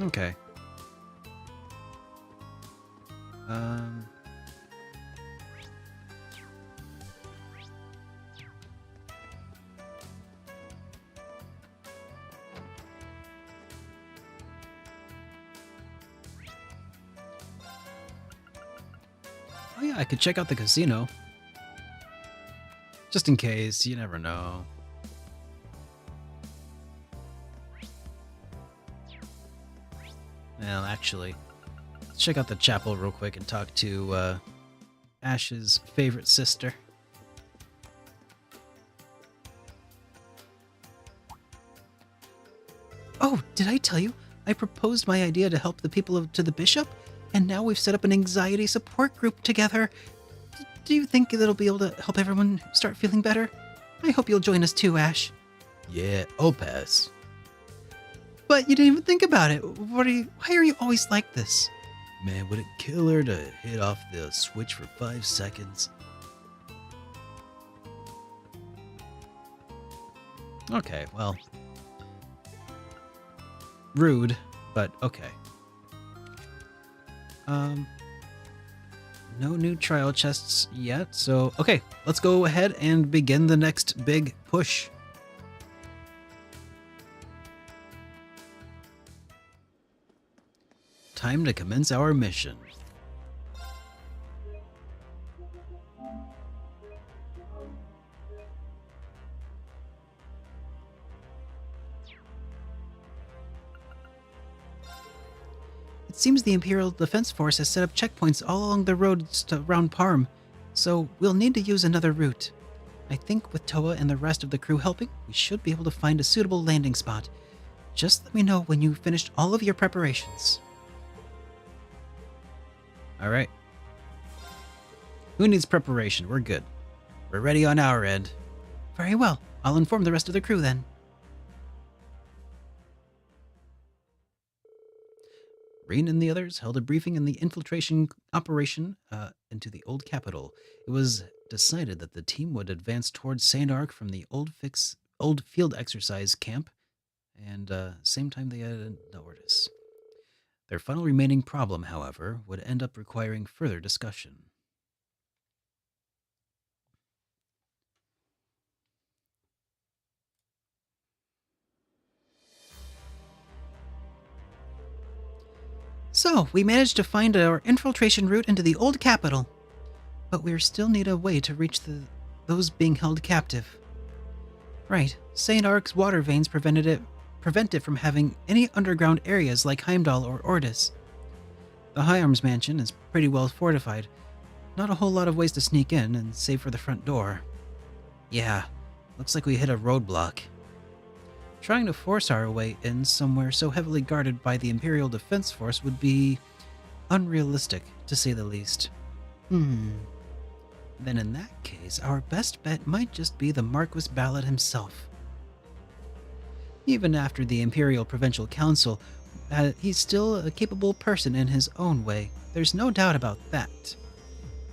Speaker 1: Okay. Oh yeah, I could check out the casino. Just in case, you never know. Well, actually, let's check out the chapel real quick and talk to Ash's favorite sister. Oh, did I tell you? I proposed my idea to help the people to the bishop, and now we've set up an anxiety support group together. Do you think it'll be able to help everyone start feeling better? I hope you'll join us too, Ash. Yeah, I'll pass. But you didn't even think about it. Why are you always like this? Man, would it kill her to hit off the switch for 5 seconds? Okay, well. Rude, but okay. No new trial chests yet, so okay, let's go ahead and begin the next big push. Time to commence our mission. It seems the Imperial Defense Force has set up checkpoints all along the roads around Parm, so we'll need to use another route. I think with Toa and the rest of the crew helping, we should be able to find a suitable landing spot. Just let me know when you've finished all of your preparations. Alright. Who needs preparation? We're good. We're ready on our end. Very well. I'll inform the rest of the crew then. Reen and the others held a briefing in the infiltration operation into the old capital. It was decided that the team would advance towards St. Arc from the old field exercise camp, and same time they added Nordis. Their final remaining problem, however, would end up requiring further discussion. So, we managed to find our infiltration route into the old capital, but we still need a way to reach those being held captive. Right, St. Ark's water veins prevent it from having any underground areas like Heimdall or Ordis. The High Arms Mansion is pretty well fortified. Not a whole lot of ways to sneak in, and save for the front door. Yeah, looks like we hit a roadblock. Trying to force our way in somewhere so heavily guarded by the Imperial Defense Force would be unrealistic, to say the least. Then in that case, our best bet might just be the Marquis Ballad himself. Even after the Imperial Provincial Council, he's still a capable person in his own way. There's no doubt about that.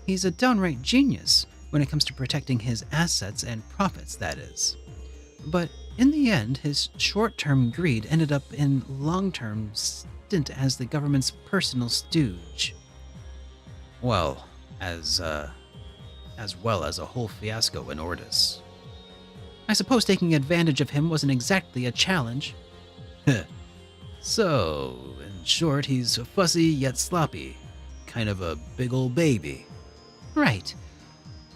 Speaker 1: He's a downright genius when it comes to protecting his assets and profits, that is. But in the end, his short-term greed ended up in long-term stint as the government's personal stooge. Well, as well as a whole fiasco in Ordis. I suppose taking advantage of him wasn't exactly a challenge. So, in short, he's fussy yet sloppy. kind of a big old baby.
Speaker 18: Right.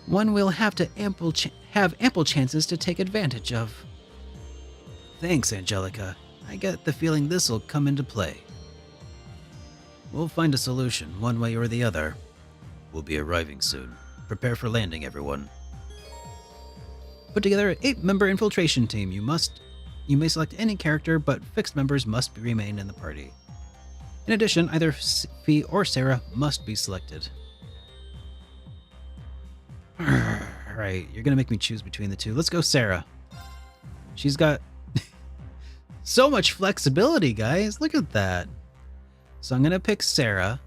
Speaker 18: One will have to have ample chances to take advantage of.
Speaker 1: Thanks, Angelica. I get the feeling this'll come into play. We'll find a solution, one way or the other. We'll be arriving soon. Prepare for landing, everyone. Put together an 8-member infiltration team. You may select any character, but fixed members must remain in the party. In addition, either Fee or Sarah must be selected. Alright, you're gonna make me choose between the two. Let's go Sarah. She's got so much flexibility, guys. Look at that. So I'm gonna pick Sarah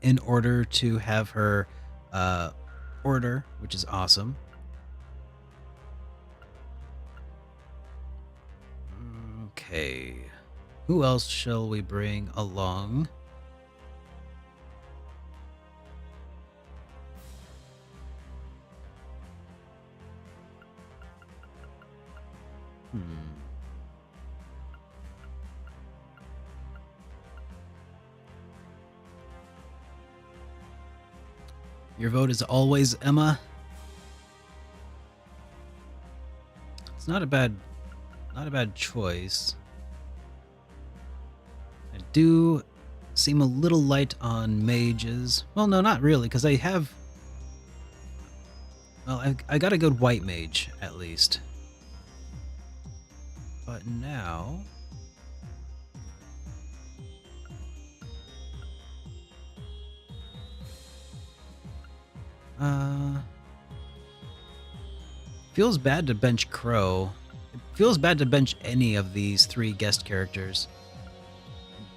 Speaker 1: in order to have her order, which is awesome. Okay. Who else shall we bring along? Your vote is always Emma. It's not a bad choice. I do seem a little light on mages. Well, no, not really, because I have... Well, I got a good white mage, at least. But now... Feels bad to bench Crow. It feels bad to bench any of these 3 guest characters.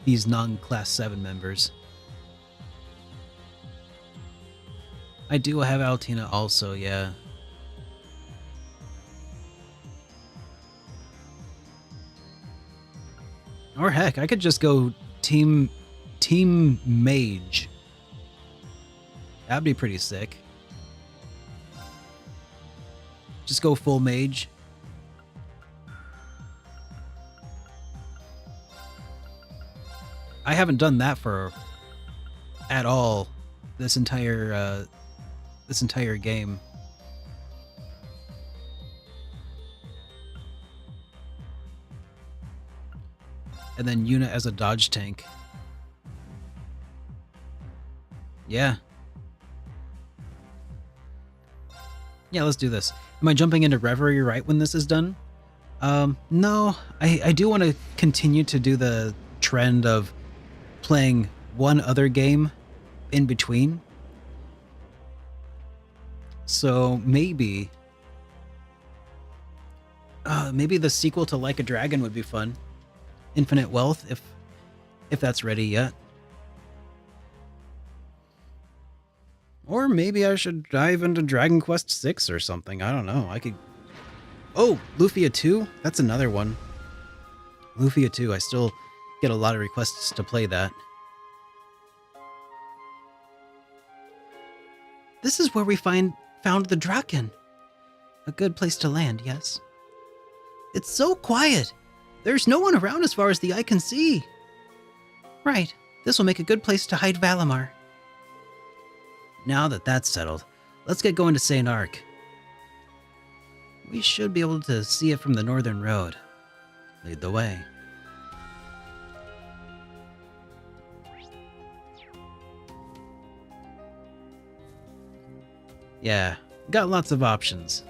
Speaker 1: These non-Class 7 members. I do have Altina also, yeah. Or heck, I could just go team mage. That'd be pretty sick. Just go full mage. I haven't done that for at all this entire game. And then Yuna as a dodge tank. Yeah. Yeah, let's do this. Am I jumping into Reverie right when this is done? No. I do want to continue to do the trend of playing one other game in between. So maybe the sequel to Like a Dragon would be fun. Infinite Wealth, if that's ready yet. Or maybe I should dive into Dragon Quest VI or something. I don't know. I could... Oh, Lufia 2? That's another one. Lufia 2. I still get a lot of requests to play that.
Speaker 18: This is where we found the Draken. A good place to land, yes. It's so quiet. There's no one around as far as the eye can see. Right. This will make a good place to hide Valimar.
Speaker 1: Now that that's settled, let's get going to St. Arc. We should be able to see it from the northern road. Lead the way. Yeah, got lots of options.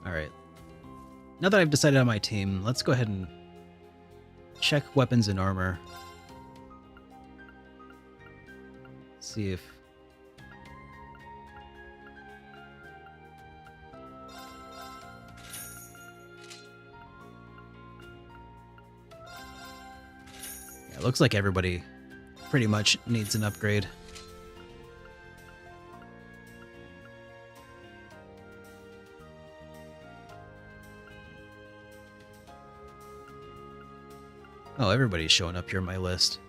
Speaker 1: Alright. Now that I've decided on my team, let's go ahead and check weapons and armor. See if... Yeah, it looks like everybody pretty much needs an upgrade. Oh, everybody's showing up here on my list.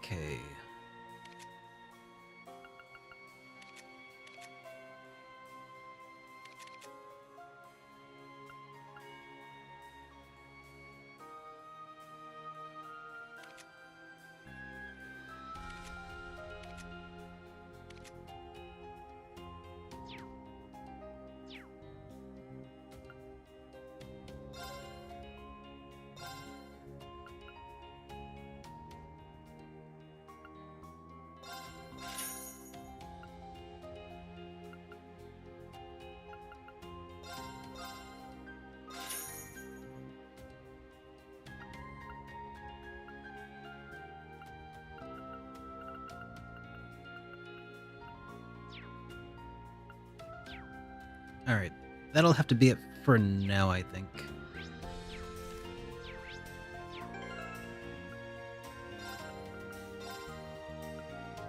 Speaker 1: Okay. Alright, that'll have to be it for now, I think.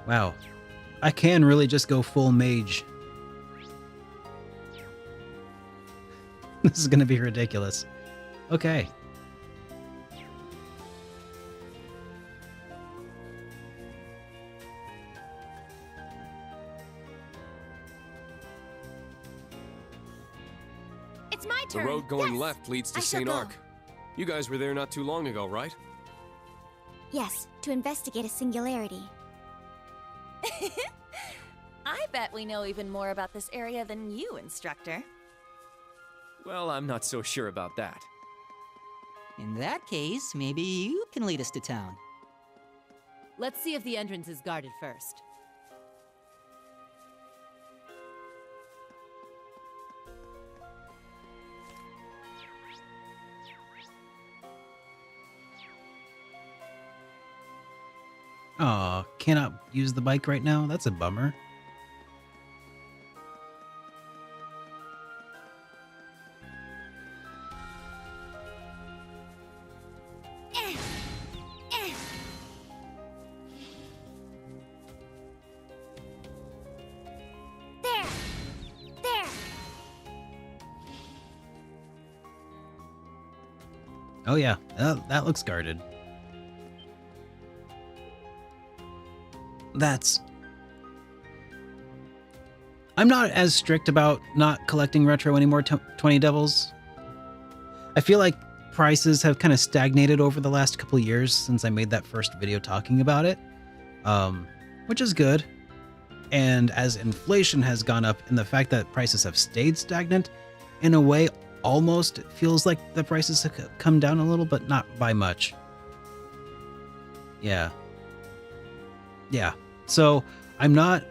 Speaker 1: Wow, I can really just go full mage. This is gonna be ridiculous. Okay.
Speaker 3: It's my
Speaker 20: The
Speaker 3: turn.
Speaker 20: road going
Speaker 3: Yes,
Speaker 20: left leads to
Speaker 3: I shall
Speaker 20: St.
Speaker 3: go.
Speaker 20: Arc. You guys were there not too long ago, right?
Speaker 3: Yes, to investigate a singularity.
Speaker 19: I bet we know even more about this area than you, Instructor.
Speaker 5: Well, I'm not so sure about that.
Speaker 21: In that case, maybe you can lead us to town.
Speaker 14: Let's see if the entrance is guarded first.
Speaker 1: Aw, cannot use the bike right now? That's a bummer.
Speaker 3: There! There!
Speaker 1: Oh yeah, that looks guarded. I'm not as strict about not collecting retro anymore, 20 Devils. I feel like prices have kind of stagnated over the last couple years since I made that first video talking about it, which is good. And as inflation has gone up and the fact that prices have stayed stagnant, in a way, almost feels like the prices have come down a little, but not by much. Yeah. Yeah. So I'm not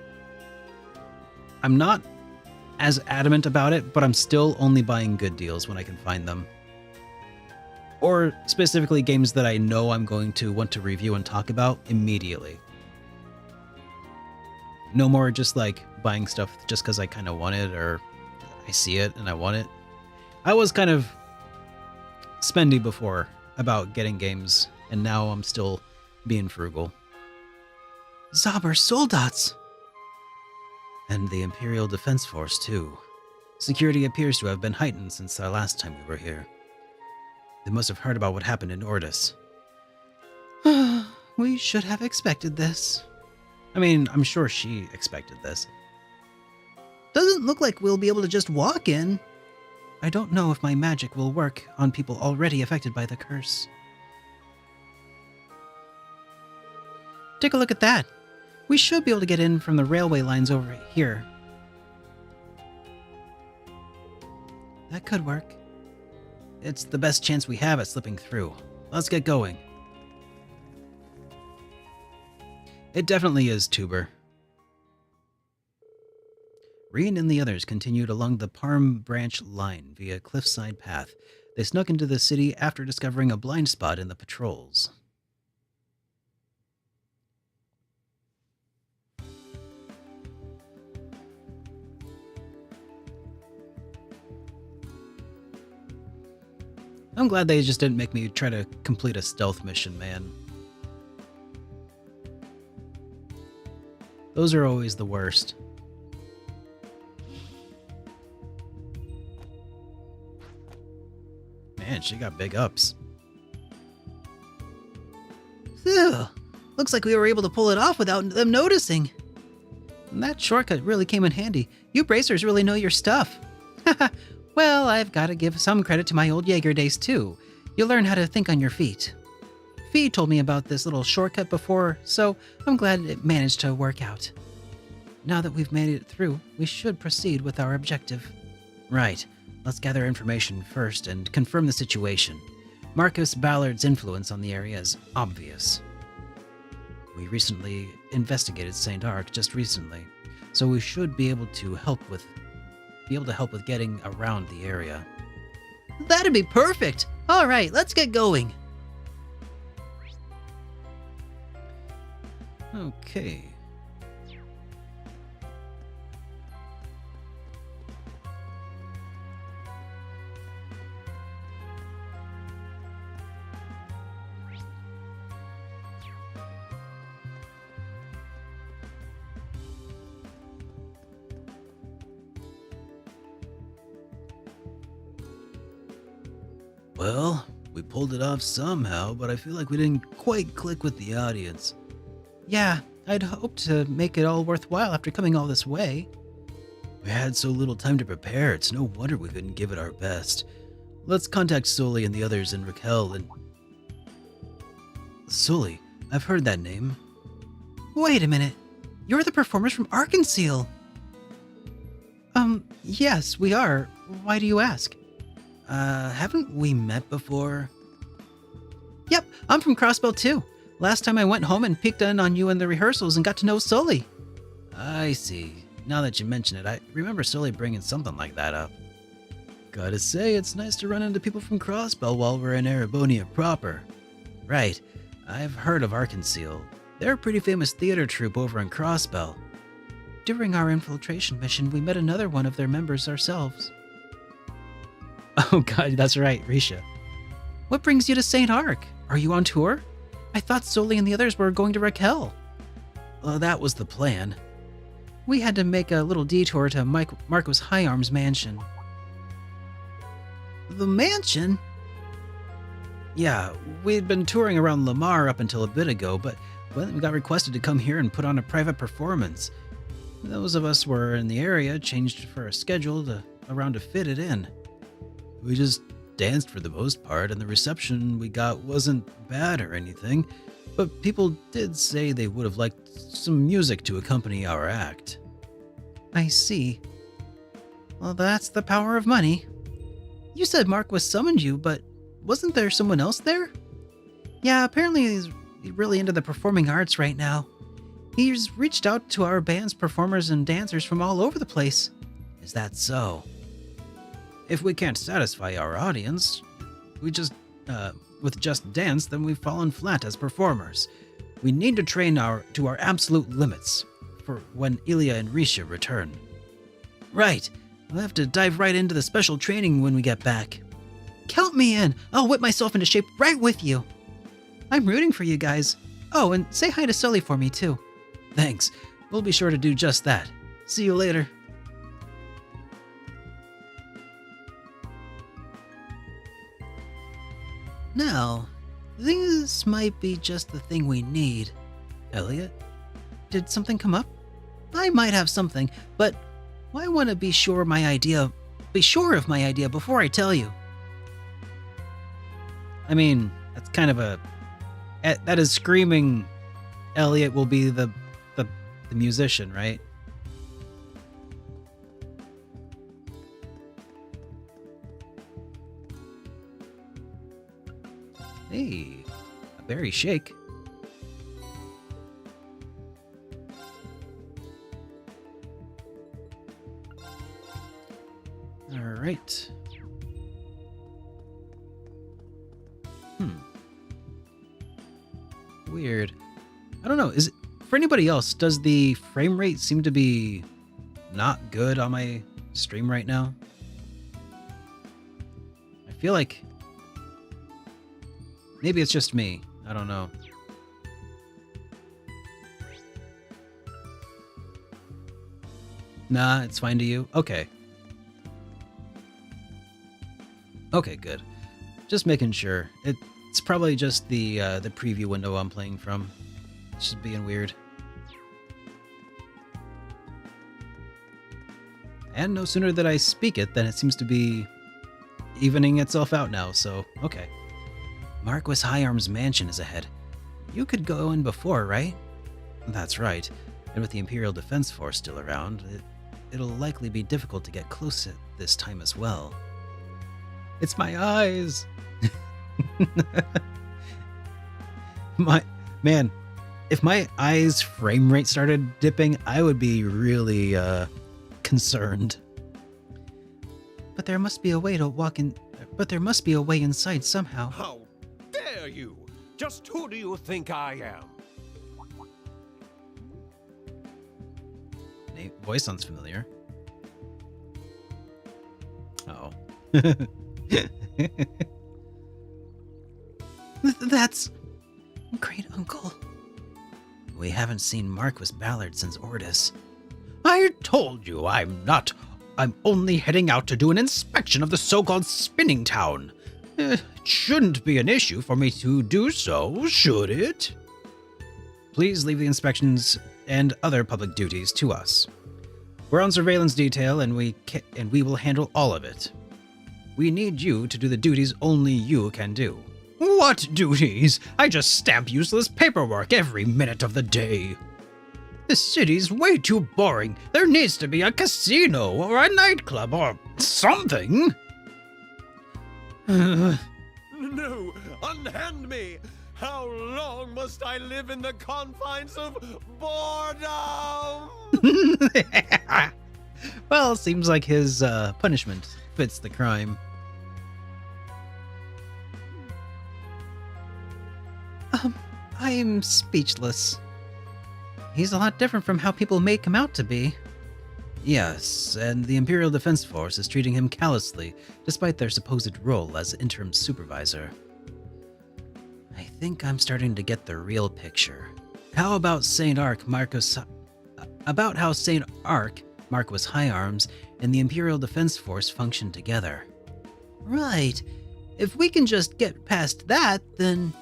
Speaker 1: as adamant about it, but I'm still only buying good deals when I can find them. Or specifically games that I know I'm going to want to review and talk about immediately. No more just like buying stuff just because I kind of want it or I see it and I want it. I was kind of spendy before about getting games, and now I'm still being frugal. Zauber soldats! And the Imperial Defense Force, too. Security appears to have been heightened since our last time we were here. They must have heard about what happened in Ordis. We should have expected this. I mean, I'm sure she expected this. Doesn't look like we'll be able to just walk in. I don't know if my magic will work on people already affected by the curse. Take a look at that. We should be able to get in from the railway lines over here. That could work. It's the best chance we have at slipping through. Let's get going. It definitely is Tuber. Reen and the others continued along the Parm Branch line via cliffside path. They snuck into the city after discovering a blind spot in the patrols. I'm glad they just didn't make me try to complete a stealth mission, man. Those are always the worst. Man, she got big ups. Ugh. Looks like we were able to pull it off without them noticing. And that shortcut really came in handy. You bracers really know your stuff. Well, I've got to give some credit to my old Jaeger days too. You learn how to think on your feet. Fee told me about this little shortcut before, so I'm glad it managed to work out. Now that we've made it through, we should proceed with our objective. Right. Let's gather information first and confirm the situation. Marcus Ballard's influence on the area is obvious. We recently investigated St. Ark just recently, so we should be able to help with getting around the area. That'd be perfect! Alright, let's get going! Okay. Well, we pulled it off somehow, but I feel like we didn't quite click with the audience. Yeah, I'd hoped to make it all worthwhile after coming all this way. We had so little time to prepare, it's no wonder we couldn't give it our best. Let's contact Sully and the others in Raquel and... Sully, I've heard that name. Wait a minute. You're the performers from Arkansas. Yes, we are. Why do you ask? Haven't we met before? Yep, I'm from Crossbell too. Last time I went home and peeked in on you in the rehearsals and got to know Sully. I see. Now that you mention it, I remember Sully bringing something like that up. Gotta say, it's nice to run into people from Crossbell while we're in Erebonia proper. Right, I've heard of Arkansas. They're a pretty famous theater troupe over in Crossbell. During our infiltration mission, we met another one of their members ourselves. Oh god, that's right, Risha. What brings you to St. Ark? Are you on tour? I thought Sully and the others were going to Raquel. Well, that was the plan. We had to make a little detour to Marcos Higharm's mansion. The mansion? Yeah, we'd been touring around Lamar up until a bit ago, but we got requested to come here and put on a private performance. Those of us were in the area changed for a schedule around to fit it in. We just danced for the most part, and the reception we got wasn't bad or anything, but people did say they would have liked some music to accompany our act. I see. Well, that's the power of money. You said Marquis summoned you, but wasn't there someone else there? Yeah, apparently he's really into the performing arts right now. He's reached out to our band's performers and dancers from all over the place. Is that so? If we can't satisfy our audience, with just dance, then we've fallen flat as performers. We need to train to our absolute limits for when Ilya and Risha return. Right. We'll have to dive right into the special training when we get back. Count me in. I'll whip myself into shape right with you. I'm rooting for you guys. Oh, and say hi to Sully for me too. Thanks. We'll be sure to do just that. See you later. Now, this might be just the thing we need. Elliot, did something come up? I might have something, but I want to be sure of my idea before I tell you. I mean, that's kind of that is screaming Elliot will be the musician, right? Hey, a berry shake. All right. Weird. I don't know. Is it for anybody else? Does the frame rate seem to be not good on my stream right now? I feel like maybe it's just me. I don't know. Nah, it's fine to you? Okay. Okay, good. Just making sure. It's probably just the preview window I'm playing from. It's just being weird. And no sooner did I speak it than it seems to be evening itself out now, so okay. Marquis Higharm's mansion is ahead. You could go in before, right? That's right. And with the Imperial Defense Force still around, it'll likely be difficult to get close at this time as well. It's my eyes! Man, if my eyes' frame rate started dipping, I would be really, concerned. But there must be a way to walk in. But there must be a way inside somehow.
Speaker 16: How dare you? Just who do you think I am?
Speaker 1: Voice sounds familiar. Oh. That's great uncle. We haven't seen Marquis Ballard since Ordis. I told you I'm only heading out to do an inspection of the so-called spinning town. It shouldn't be an issue for me to do so, should it? Please leave the inspections and other public duties to us. We're on surveillance detail and we will handle all of it. We need you to do the duties only you can do. What duties? I just stamp useless paperwork every minute of the day. This city's way too boring. There needs to be a casino or a nightclub or something.
Speaker 16: No, unhand me! How long must I live in the confines of boredom?
Speaker 1: Well, it seems like his punishment fits the crime. I'm speechless. He's a lot different from how people make him out to be. Yes, and the Imperial Defense Force is treating him callously, despite their supposed role as interim supervisor. I think I'm starting to get the real picture. How about St. Arc, Marquis Higharms, and the Imperial Defense Force function together? Right. If we can just get past that, then...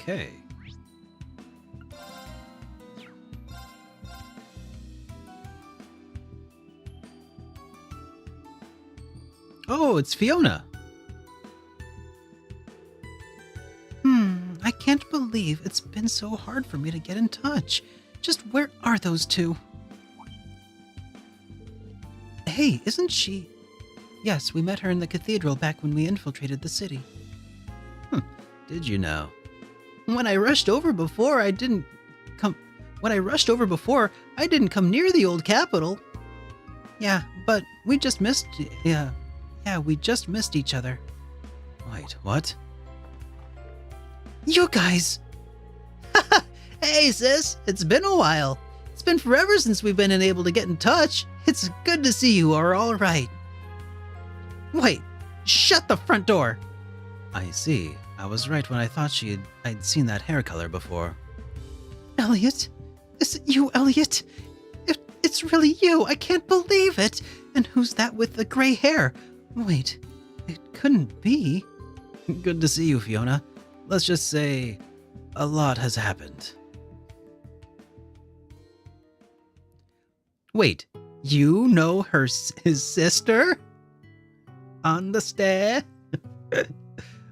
Speaker 1: Okay. Oh, it's Fiona. I can't believe it's been so hard for me to get in touch. Just where are those two? Hey, isn't she... Yes, we met her in the cathedral back when we infiltrated the city. Did you know? When I rushed over before, I didn't come near the old capital. Yeah, but we just missed... Yeah, we just missed each other. Wait, what? You guys! Hey, sis, it's been a while. It's been forever since we've been able to get in touch. It's good to see you are all right. Wait, shut the front door. I see. I was right when I thought I'd seen that hair color before. Elliot? Is it you, Elliot? It's really you. I can't believe it. And who's that with the gray hair? Wait, it couldn't be. Good to see you, Fiona. Let's just say a lot has happened. Wait, you know his sister? On the stair?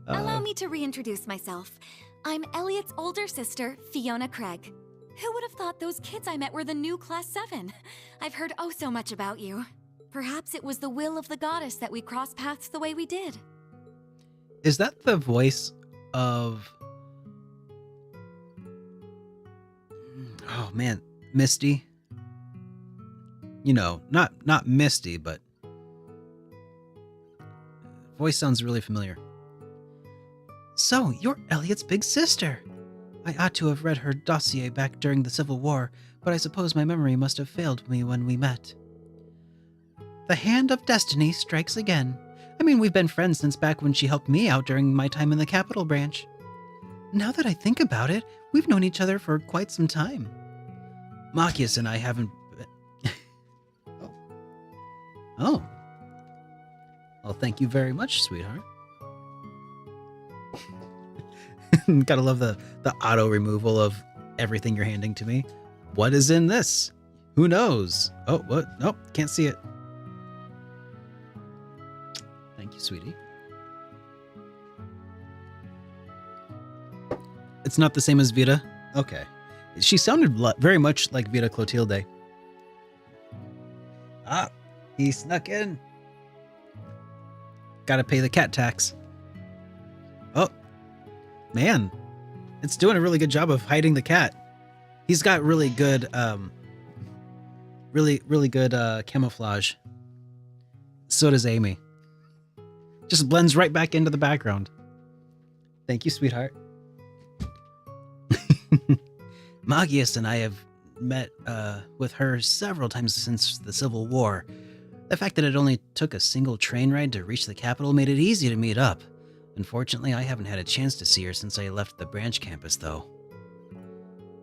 Speaker 8: Allow me to reintroduce myself. I'm Elliot's older sister, Fiona Craig. Who would have thought those kids I met were the new Class 7? I've heard oh so much about you. Perhaps it was the will of the goddess that we crossed paths the way we did.
Speaker 1: Is that the voice of... Oh man, Misty? You know, not Misty, but... Voice sounds really familiar. So, you're Elliot's big sister. I ought to have read her dossier back during the Civil War, but I suppose my memory must have failed me when we met. The hand of destiny strikes again. I mean, we've been friends since back when she helped me out during my time in the Capital Branch. Now that I think about it, we've known each other for quite some time. Machias and I haven't... Oh. Well, thank you very much, sweetheart. Gotta love the auto removal of everything you're handing to me. What is in this? Who knows? Oh, what? Nope, can't see it. Thank you, sweetie. It's not the same as Vita? Okay. She sounded very much like Vita Clotilde. Ah, he snuck in. Gotta pay the cat tax. Oh, man. It's doing a really good job of hiding the cat. He's got really good, really good camouflage. So does Amy. Just blends right back into the background. Thank you, sweetheart. Magius and I have met with her several times since the Civil War. The fact that it only took a single train ride to reach the capital made it easy to meet up. Unfortunately, I haven't had a chance to see her since I left the branch campus, though.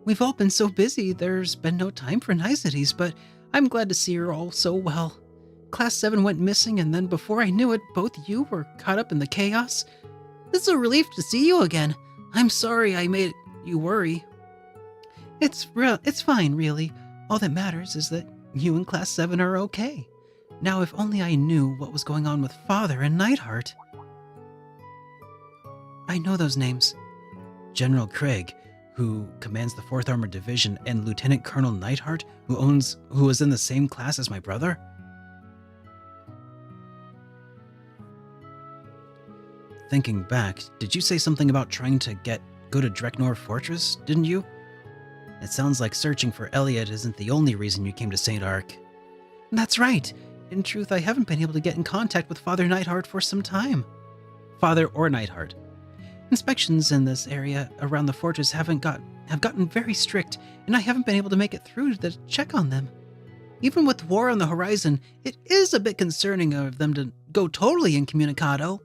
Speaker 1: We've all been so busy, there's been no time for niceties, but I'm glad to see her all so well. Class 7 went missing, and then before I knew it, both you were caught up in the chaos. It's a relief to see you again. I'm sorry I made you worry. It's fine, really. All that matters is that you and Class 7 are okay. Now, if only I knew what was going on with Father and Nightheart. I know those names. General Craig, who commands the 4th Armored Division, and Lieutenant Colonel Nightheart, who was in the same class as my brother. Thinking back, did you say something about trying to go to Dreknor Fortress, didn't you? It sounds like searching for Elliot isn't the only reason you came to St. Ark. That's right. In truth, I haven't been able to get in contact with Father Nightheart for some time. Father or Nightheart. Inspections in this area around the fortress have gotten very strict, and I haven't been able to make it through to check on them. Even with war on the horizon, it is a bit concerning of them to go totally incommunicado.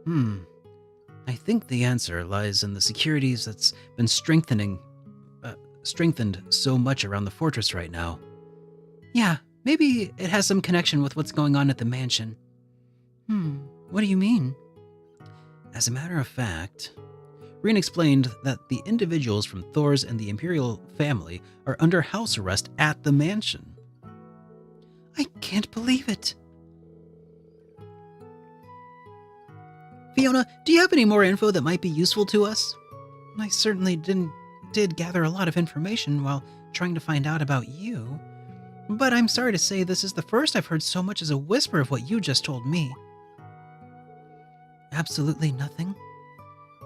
Speaker 1: I think the answer lies in the securities that's been strengthened so much around the fortress right now. Yeah, maybe it has some connection with what's going on at the mansion. What do you mean? As a matter of fact, Reen explained that the individuals from Thor's and the Imperial family are under house arrest at the mansion. I can't believe it. Fiona, do you have any more info that might be useful to us? I certainly did gather a lot of information while trying to find out about you, but I'm sorry to say this is the first I've heard so much as a whisper of what you just told me. Absolutely nothing?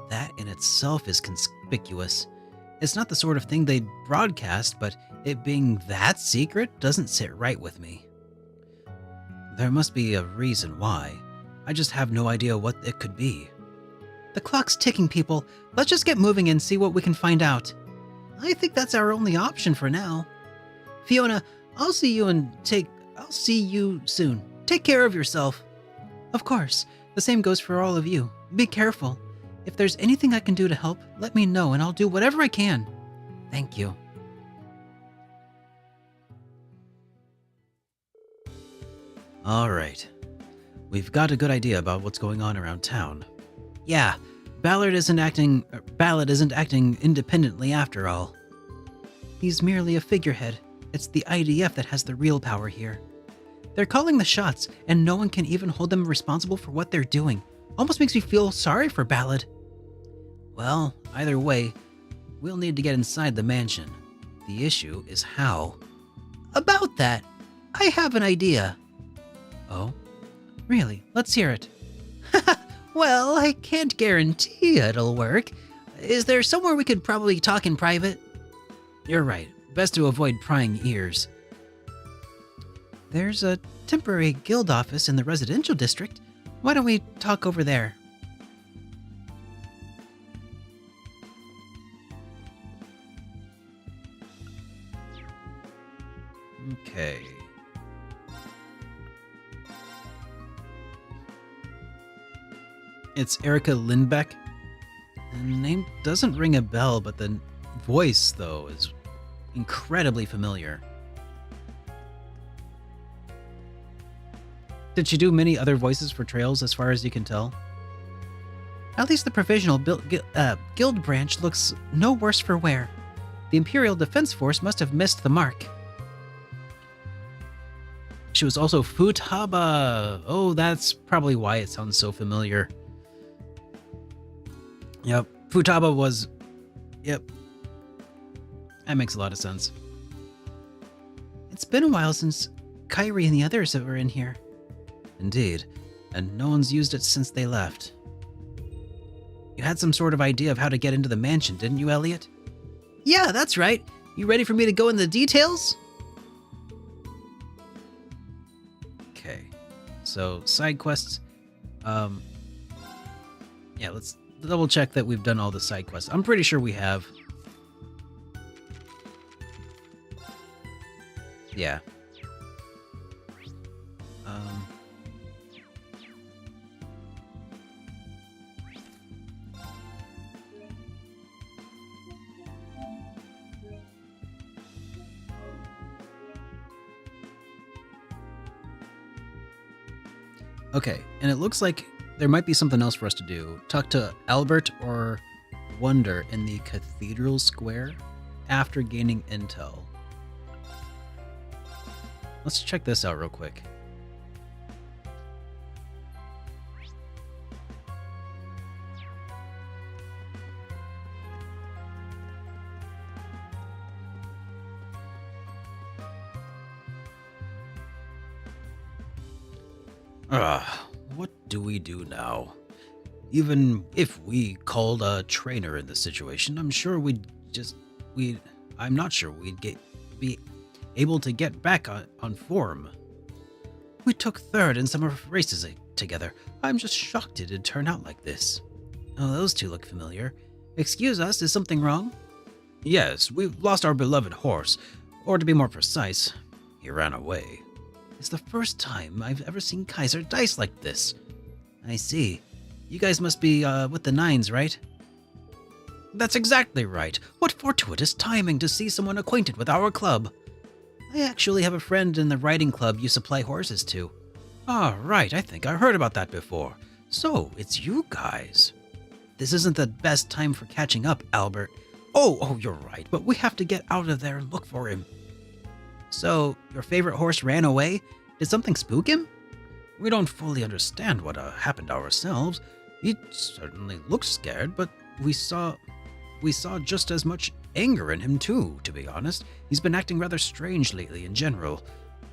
Speaker 1: That in itself is conspicuous. It's not the sort of thing they'd broadcast, but it being that secret doesn't sit right with me. There must be a reason why. I just have no idea what it could be. The clock's ticking, people. Let's just get moving and see what we can find out. I think that's our only option for now. Fiona, I'll see you soon. Take care of yourself. Of course. The same goes for all of you. Be careful. If there's anything I can do to help, let me know and I'll do whatever I can. Thank you. All right. We've got a good idea about what's going on around town. Yeah, Ballard isn't acting independently after all. He's merely a figurehead. It's the IDF that has the real power here. They're calling the shots, and no one can even hold them responsible for what they're doing. Almost makes me feel sorry for Ballard. Well, either way, we'll need to get inside the mansion. The issue is how. About that, I have an idea. Oh? Really? Let's hear it. Well, I can't guarantee it'll work. Is there somewhere we could probably talk in private? You're right. Best to avoid prying ears. There's a temporary guild office in the residential district. Why don't we talk over there? Okay. It's Erica Lindbeck. The name doesn't ring a bell, but the voice, though, is incredibly familiar. Did she do many other voices for Trails as far as you can tell? At least the provisional guild branch looks no worse for wear. The Imperial Defense Force must have missed the mark. She was also Futaba. Oh, that's probably why it sounds so familiar. Yep, Futaba was... Yep. That makes a lot of sense. It's been a while since Kyrie and the others were in here. Indeed, and no one's used it since they left. You had some sort of idea of how to get into the mansion, didn't you, Elliot? Yeah, that's right. You ready for me to go into the details? Okay, so side quests. Yeah, let's double check that we've done all the side quests. I'm pretty sure we have. Yeah. Okay, and it looks like there might be something else for us to do. Talk to Albert or Wonder in the Cathedral Square after gaining intel. Let's check this out real quick. What do we do now? Even if we called a trainer in this situation, I'm not sure we'd be able to get back on form. We took third in some races together. I'm just shocked it did turn out like this. Oh, those two look familiar. Excuse us, is something wrong? Yes, we've lost our beloved horse, or to be more precise, he ran away. It's the first time I've ever seen Kaiser dice like this. I see. You guys must be with the Nines, right? That's exactly right. What fortuitous timing to see someone acquainted with our club. I actually have a friend in the riding club you supply horses to. Ah, right, I think I heard about that before. So, it's you guys. This isn't the best time for catching up, Albert. Oh, you're right, but we have to get out of there and look for him. So, your favorite horse ran away? Did something spook him? We don't fully understand what happened ourselves. He certainly looked scared, but we saw just as much anger in him too, to be honest. He's been acting rather strange lately in general.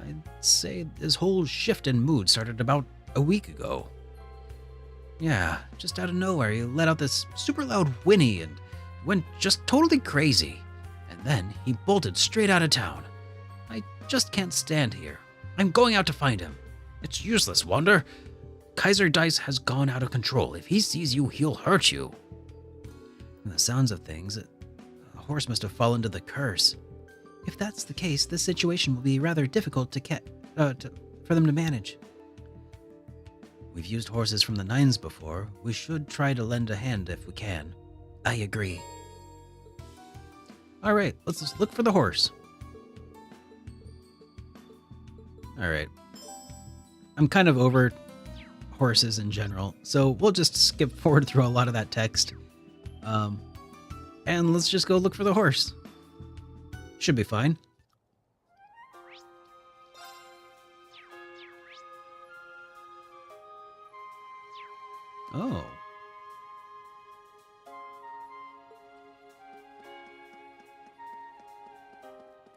Speaker 1: I'd say his whole shift in mood started about a week ago. Yeah, just out of nowhere, he let out this super loud whinny and went just totally crazy. And then he bolted straight out of town. I just can't stand here. I'm going out to find him. It's useless, Wonder. Kaiser Dice has gone out of control. If he sees you, he'll hurt you. From the sounds of things, a horse must have fallen to the curse. If that's the case, this situation will be rather difficult for them to manage. We've used horses from the Nines before. We should try to lend a hand if we can. I agree. All right, let's just look for the horse. All right. I'm kind of over horses in general, so we'll just skip forward through a lot of that text. And let's just go look for the horse. Should be fine. Oh.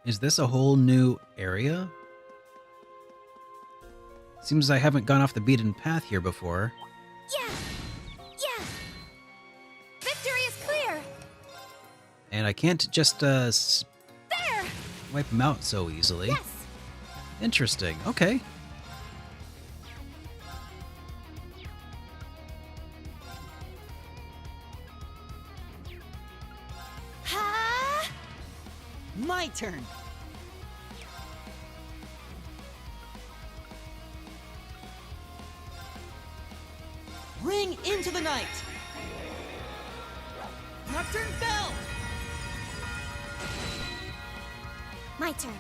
Speaker 1: Is this a whole new area? Seems I haven't gone off the beaten path here before.
Speaker 3: Yeah! Victory is clear!
Speaker 1: And I can't just,
Speaker 3: There!
Speaker 1: wipe them out so easily.
Speaker 3: Yes!
Speaker 1: Interesting. Okay.
Speaker 3: Ha!
Speaker 17: My turn. Ring into the night. Nocturne Bell.
Speaker 3: My turn.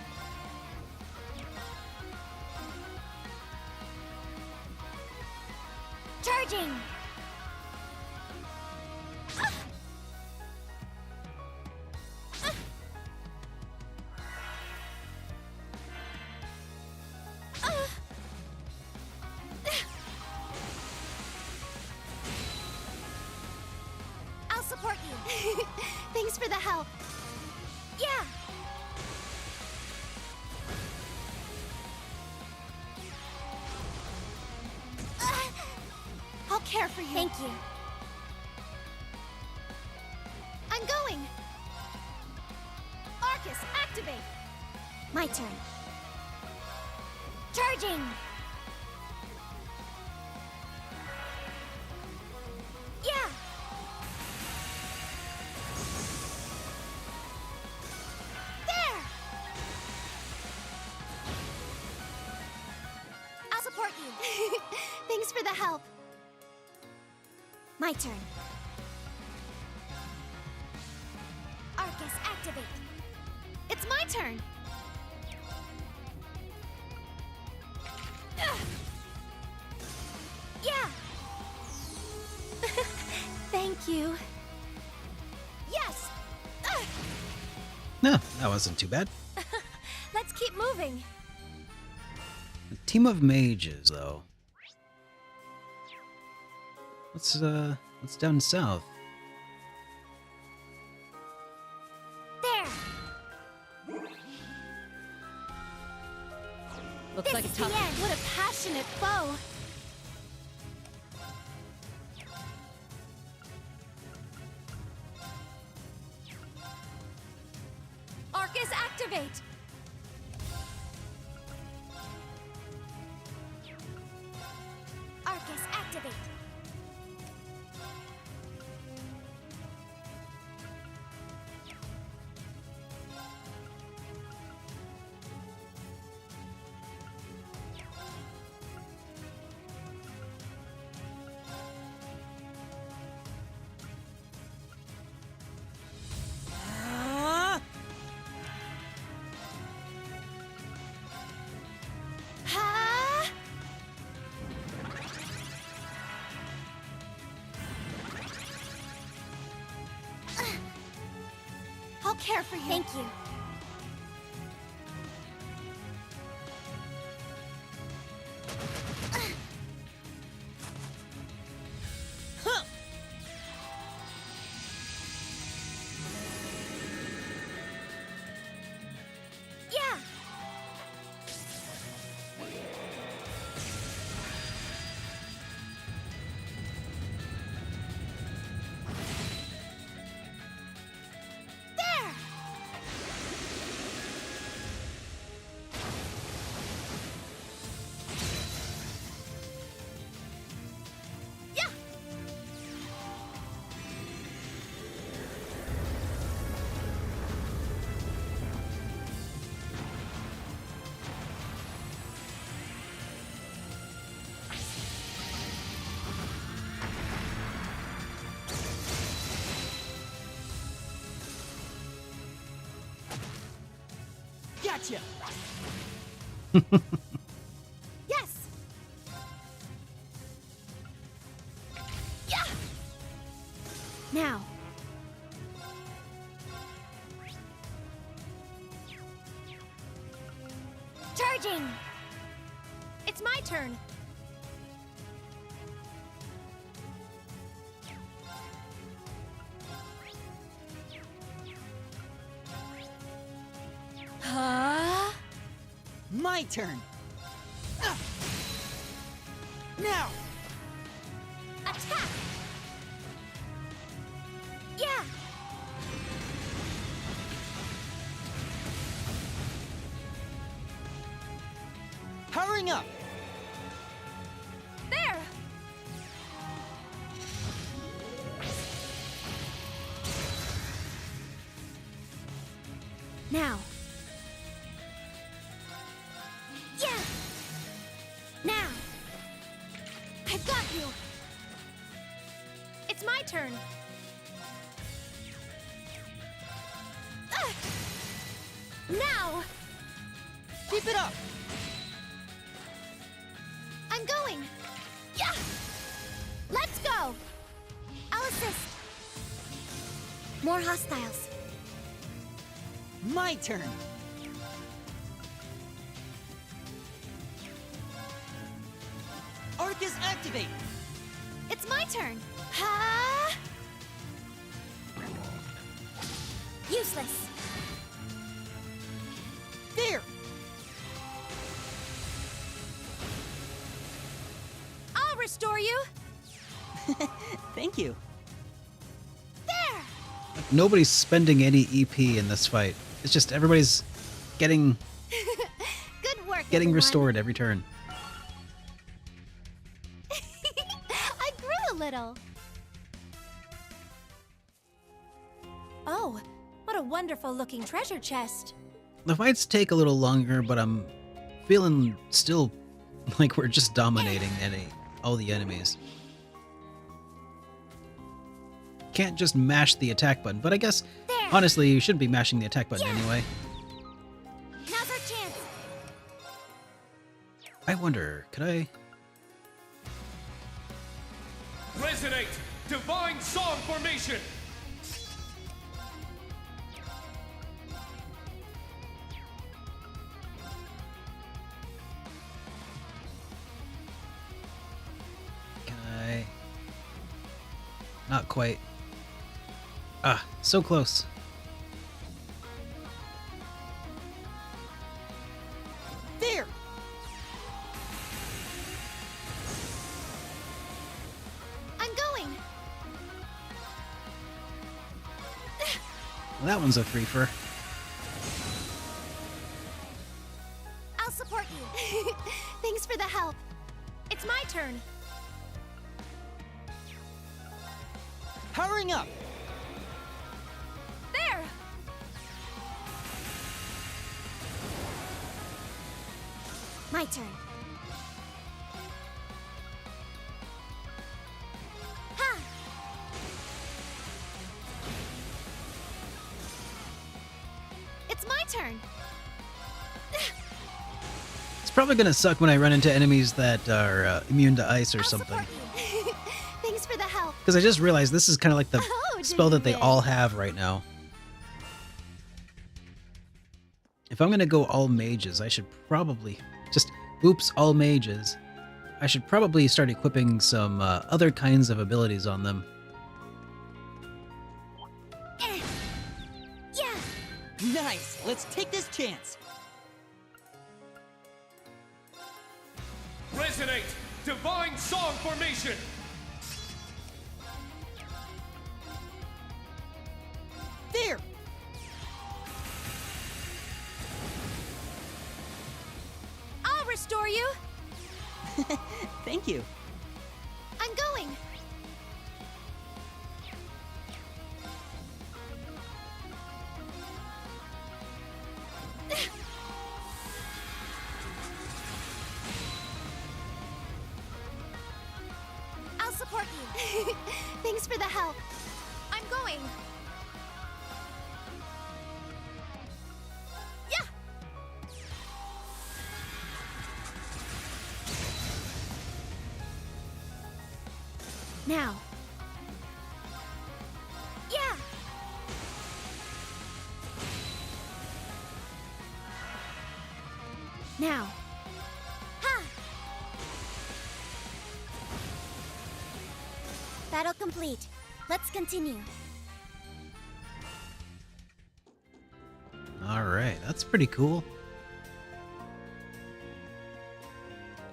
Speaker 3: Charging! support you. Thanks for the help. Yeah. I'll care for you. Thank you. I'm going. Arcus, activate. My turn. Charging. Yeah. There. I'll support you. Thanks for the help. My turn. Arcus, activate. It's my turn. Yeah. Thank you. Yes.
Speaker 1: No, that wasn't too bad.
Speaker 3: Let's keep moving.
Speaker 1: A team of mages, though. What's down south?
Speaker 3: There.
Speaker 14: Looks
Speaker 3: This
Speaker 14: like
Speaker 3: is
Speaker 14: a
Speaker 3: the
Speaker 14: tough
Speaker 3: end. What a passionate foe. Arcus, activate. Arcus, activate. Ha! I'll care for you. Thank you. Yeah. There. Yeah.
Speaker 17: Gotcha!
Speaker 3: Yes. Yeah. Now. Charging. It's my turn.
Speaker 17: Huh? My turn. Now!
Speaker 3: Attack. Yeah.
Speaker 17: Hurrying up!
Speaker 3: There. Now. Yeah. Now. I've got you. It's my turn. Ah! Now.
Speaker 17: Keep it up!
Speaker 3: I'm going. Yeah. Let's go. I'll assist. More hostiles.
Speaker 17: My turn. Arcus, activate!
Speaker 3: It's my turn. Ha! Useless.
Speaker 17: There!
Speaker 14: I'll restore you.
Speaker 21: Thank you.
Speaker 14: There!
Speaker 1: Nobody's spending any EP in this fight. It's just everybody's getting
Speaker 3: Good work,
Speaker 1: getting
Speaker 3: everyone.
Speaker 1: restored every turn.
Speaker 3: I grew a little.
Speaker 14: Oh, what a wonderful looking treasure chest.
Speaker 1: The fights take a little longer, but I'm feeling still like we're just dominating all the enemies. Can't just mash the attack button, but I guess honestly you should be mashing the attack button anyway.
Speaker 14: Now's our chance.
Speaker 1: I wonder, could I?
Speaker 16: Resonate! Divine Song Formation!
Speaker 1: Can I? Not quite. Ah, so close.
Speaker 17: There!
Speaker 3: I'm going.
Speaker 1: Well, that one's a threefer.
Speaker 3: I'll support you. Thanks for the help.
Speaker 14: It's my turn.
Speaker 17: Hurrying up!
Speaker 14: There!
Speaker 3: My turn. Ha! It's my turn.
Speaker 1: It's probably gonna suck when I run into enemies that are immune to ice or something.
Speaker 3: Thanks for the help.
Speaker 1: Because I just realized this is kind of like the
Speaker 3: did
Speaker 1: spell
Speaker 3: you
Speaker 1: that they
Speaker 3: win?
Speaker 1: all have right now. If I'm gonna go all mages, I should probably just oops all mages. I should probably start equipping some other kinds of abilities on them.
Speaker 3: Yeah.
Speaker 17: Nice! Let's take this chance!
Speaker 16: Resonate! Divine Song Formation!
Speaker 17: There!
Speaker 14: I'll restore you.
Speaker 21: Thank you.
Speaker 3: I'm going. I'll support you. Thanks for the help.
Speaker 14: I'm going. Yeah.
Speaker 3: Now. Yeah. Now. Ha! Battle complete. Let's continue.
Speaker 1: All right, that's pretty cool.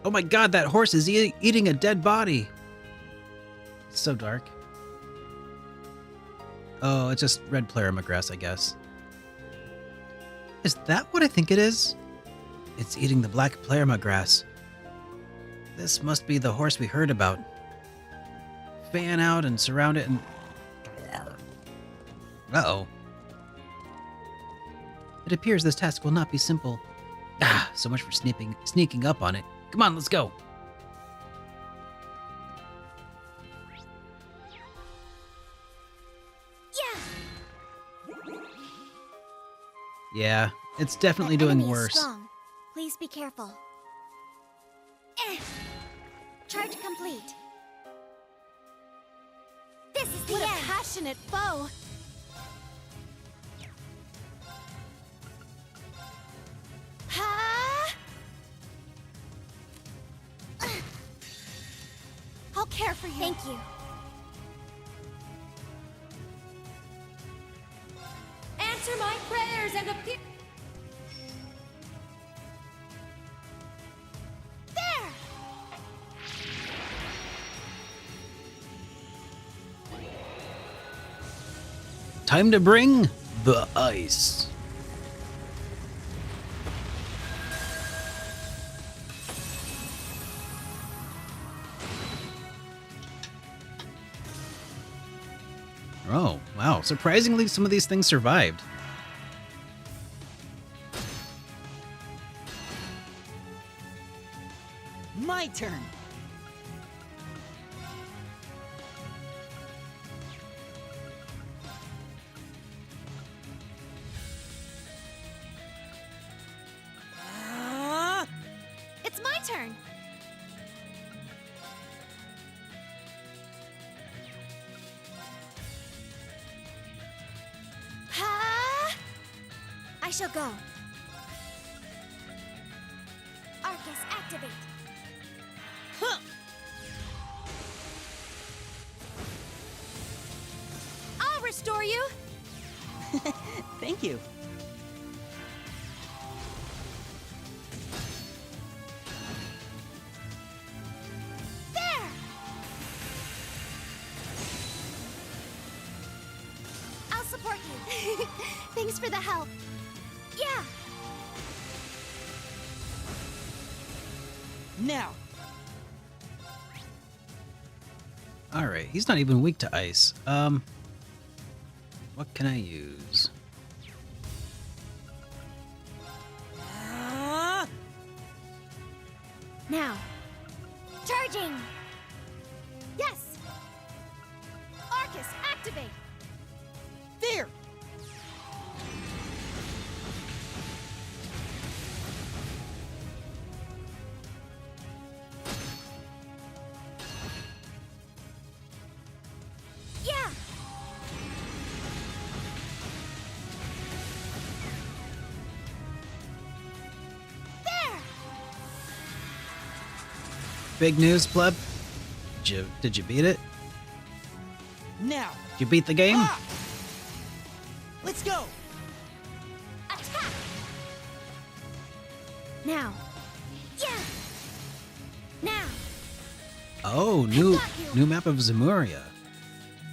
Speaker 1: Oh my god, that horse is eating a dead body. It's so dark. Oh, it's just red pleroma grass, I guess. Is that what I think it is? It's eating the black pleroma grass. This must be the horse we heard about. Fan out and surround it and... Uh-oh. It appears this task will not be simple. Ah, so much for sneaking up on it. Come on, let's go. Yeah, it's definitely
Speaker 3: That
Speaker 1: doing
Speaker 3: enemy is
Speaker 1: worse.
Speaker 3: Strong. Please be careful. Charge complete. This is the
Speaker 14: What a
Speaker 3: end.
Speaker 14: passionate foe.
Speaker 3: Ha! I'll care for you. Thank you.
Speaker 14: Answer my prayers and appear.
Speaker 3: There!
Speaker 1: Time to bring the ice. Oh, wow. Surprisingly, some of these things survived.
Speaker 21: My turn.
Speaker 3: It's my turn. Ha! I shall go. Arcus, activate.
Speaker 21: Huh.
Speaker 3: I'll restore you.
Speaker 21: Thank you.
Speaker 3: There! I'll support you. Thanks for the help. Yeah.
Speaker 21: Now.
Speaker 1: Alright, he's not even weak to ice. What can I use?
Speaker 3: Now. Charging. Yes. Arcus, activate.
Speaker 21: There.
Speaker 3: Yeah. There.
Speaker 1: Big news, pleb. Did you beat it?
Speaker 21: Now.
Speaker 1: Did you beat the game?
Speaker 21: Ah! Let's go.
Speaker 3: Attack. Now. Yeah. Now.
Speaker 1: Oh, new map of Zemuria.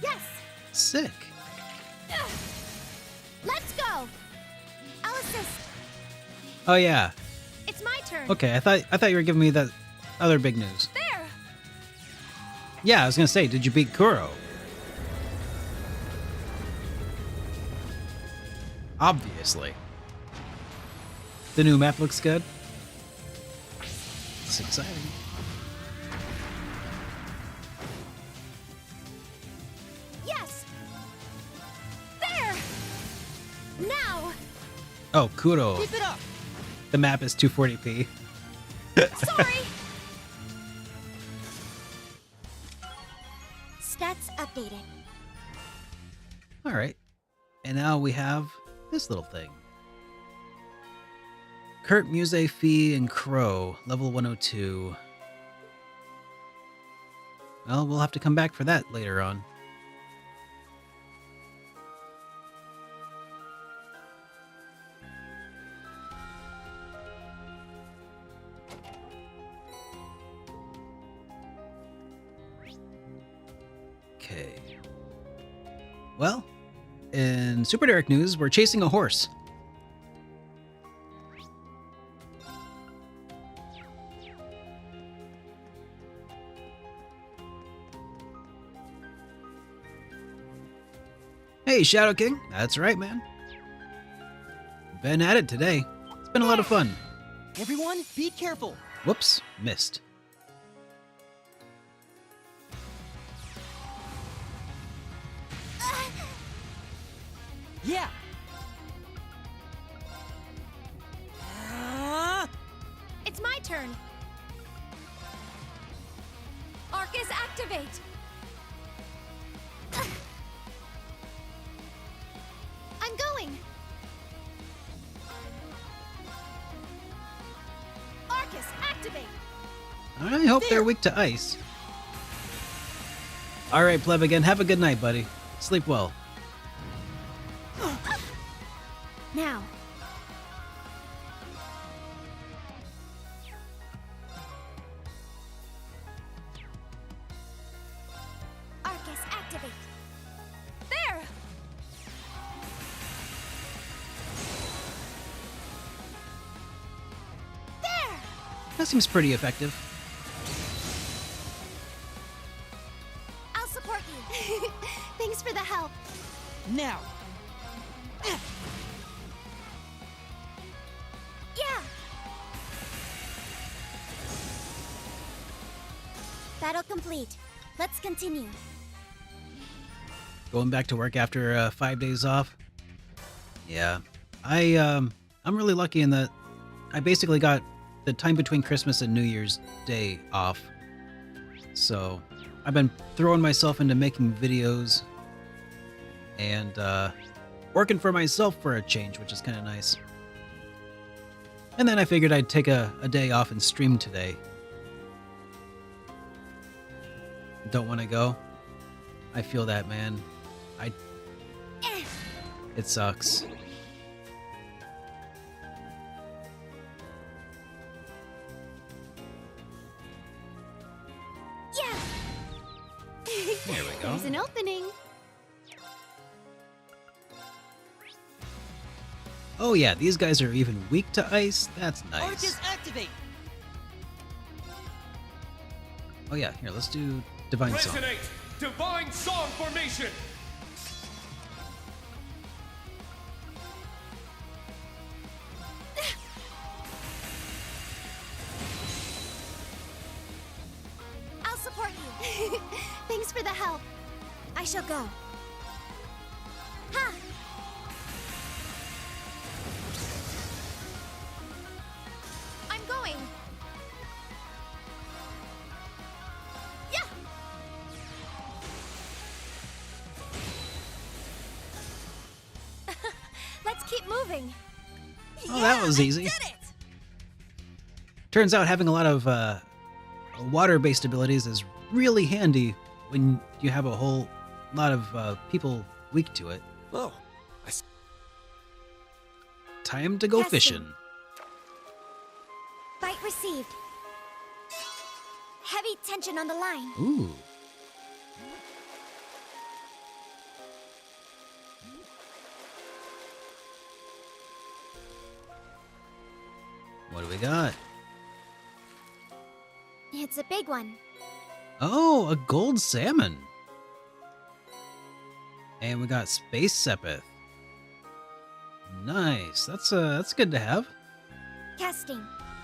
Speaker 3: Yes.
Speaker 1: Sick.
Speaker 3: Let's go. I'll assist.
Speaker 1: Oh yeah.
Speaker 3: It's my turn.
Speaker 1: Okay, I thought you were giving me that other big news.
Speaker 3: There.
Speaker 1: Yeah, I was gonna say, did you beat Kuro? Obviously. The new map looks good. It's exciting.
Speaker 3: Yes. There. Now.
Speaker 1: Oh, Kuro.
Speaker 21: Keep it up.
Speaker 1: The map is 240p.
Speaker 3: Sorry. Stats updated.
Speaker 1: Alright. And now we have this little thing. Kurt, Muse, Fee, and Crow, level 102. Well, we'll have to come back for that later on. Okay. Well, in SuperDerek news, we're chasing a horse. Hey, Shadow King. That's right, man. Been at it today. It's been a lot of fun.
Speaker 21: Everyone, be careful.
Speaker 1: Whoops, missed.
Speaker 21: Yeah.
Speaker 3: It's my turn. Arcus, activate. I'm going. Arcus, activate.
Speaker 1: I hope they're weak to ice. Alright, pleb again. Have a good night, buddy. Sleep well.
Speaker 3: Now. Arcus, activate.
Speaker 19: There!
Speaker 3: There!
Speaker 1: That seems pretty effective.
Speaker 3: I'll support you. Thanks for the help.
Speaker 17: Now.
Speaker 3: Yeah! Battle complete. Let's continue.
Speaker 1: Going back to work after 5 days off. Yeah, I'm really lucky in that I basically got the time between Christmas and New Year's Day off. So I've been throwing myself into making videos and working for myself for a change, which is kind of nice. And then I figured I'd take a day off and stream today. Don't want to go? I feel that, man. It sucks.
Speaker 3: Yeah!
Speaker 1: There we go.
Speaker 3: There's an opening.
Speaker 1: Oh yeah, these guys are even weak to ice? That's nice.
Speaker 17: Arcus, activate.
Speaker 1: Oh yeah, here, let's do Divine Song.
Speaker 16: Resonate! Divine Song Formation!
Speaker 3: I'll support you. Thanks for the help. I shall go. Ha! I'm going. Yeah! Let's keep moving.
Speaker 1: Oh, that was easy. Turns out having a lot of water-based abilities is really handy when you have a whole lot of people weak to it.
Speaker 20: Oh,
Speaker 1: Time to go
Speaker 3: Testing.
Speaker 1: fishing.
Speaker 3: Bite received. Heavy tension on the line.
Speaker 1: Ooh. What do we got?
Speaker 3: It's a big one.
Speaker 1: Oh, a gold salmon. And we got Space Sepith. Nice. That's good to have.
Speaker 3: Casting.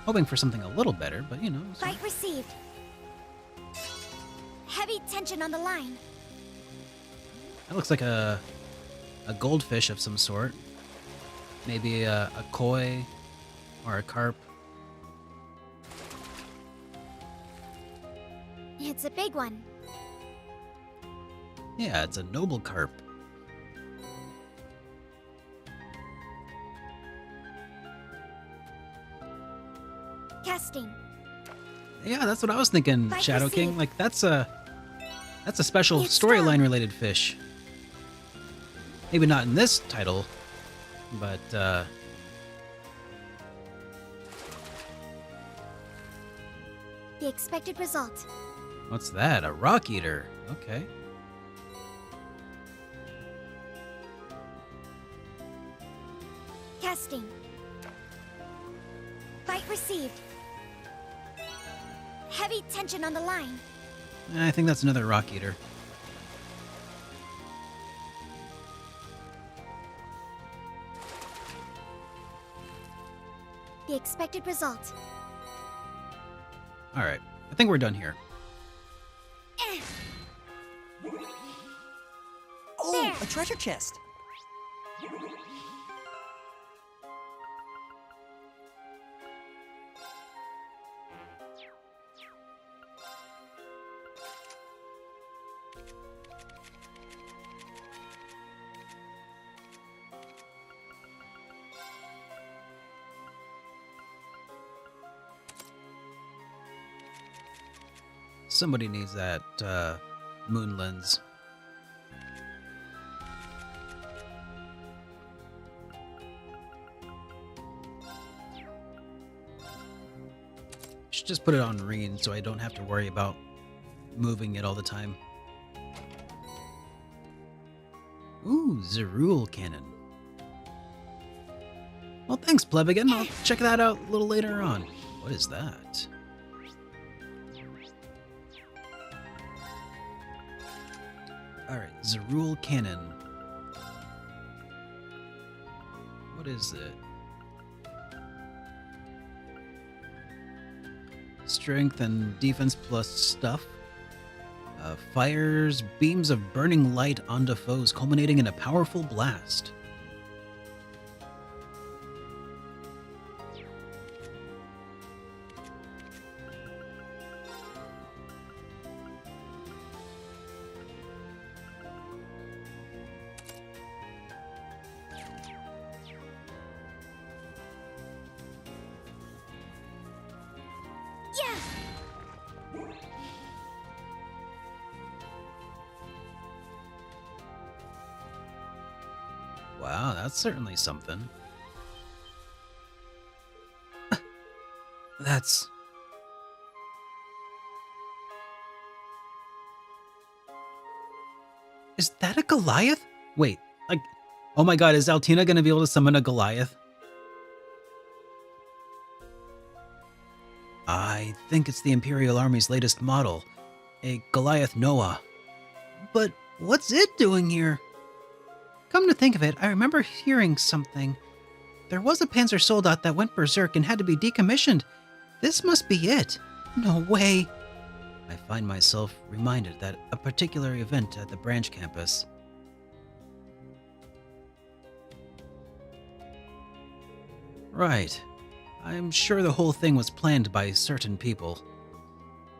Speaker 1: Hoping for something a little better, but you know.
Speaker 3: Bite received. Heavy tension on the line.
Speaker 1: That looks like a goldfish of some sort. Maybe a koi or a carp.
Speaker 3: It's a big one.
Speaker 1: Yeah, it's a noble carp.
Speaker 3: Casting.
Speaker 1: Yeah, that's what I was thinking,
Speaker 3: Bite
Speaker 1: Shadow King.
Speaker 3: received.
Speaker 1: Like that's a special
Speaker 3: It's
Speaker 1: storyline related fish. Maybe not in this title, but
Speaker 3: The expected result.
Speaker 1: what's that? A rock eater. Okay.
Speaker 3: Casting. Bite received. Heavy tension on the line.
Speaker 1: I think that's another rock eater.
Speaker 3: The expected result.
Speaker 1: All right. I think we're done here.
Speaker 17: Oh,
Speaker 3: There.
Speaker 17: a treasure chest.
Speaker 1: Somebody needs that moon lens. should just put it on Reen so I don't have to worry about moving it all the time. Ooh, Zerul Cannon. Well, thanks, Plebigan. I'll check that out a little later on. What is that? Alright, Zerul Cannon. What is it? Strength and defense plus stuff. Fires beams of burning light onto foes, culminating in a powerful blast. Wow, that's certainly something. That's... Is that a Goliath? Wait, like... Oh my god, is Altina gonna be able to summon a Goliath? I think it's the Imperial Army's latest model. A Goliath Noah. But what's it doing here? Come to think of it, I remember hearing something. There was a Panzer Soldat that went berserk and had to be decommissioned. This must be it. No way. I find myself reminded that a particular event at the branch campus. Right. I'm sure the whole thing was planned by certain people.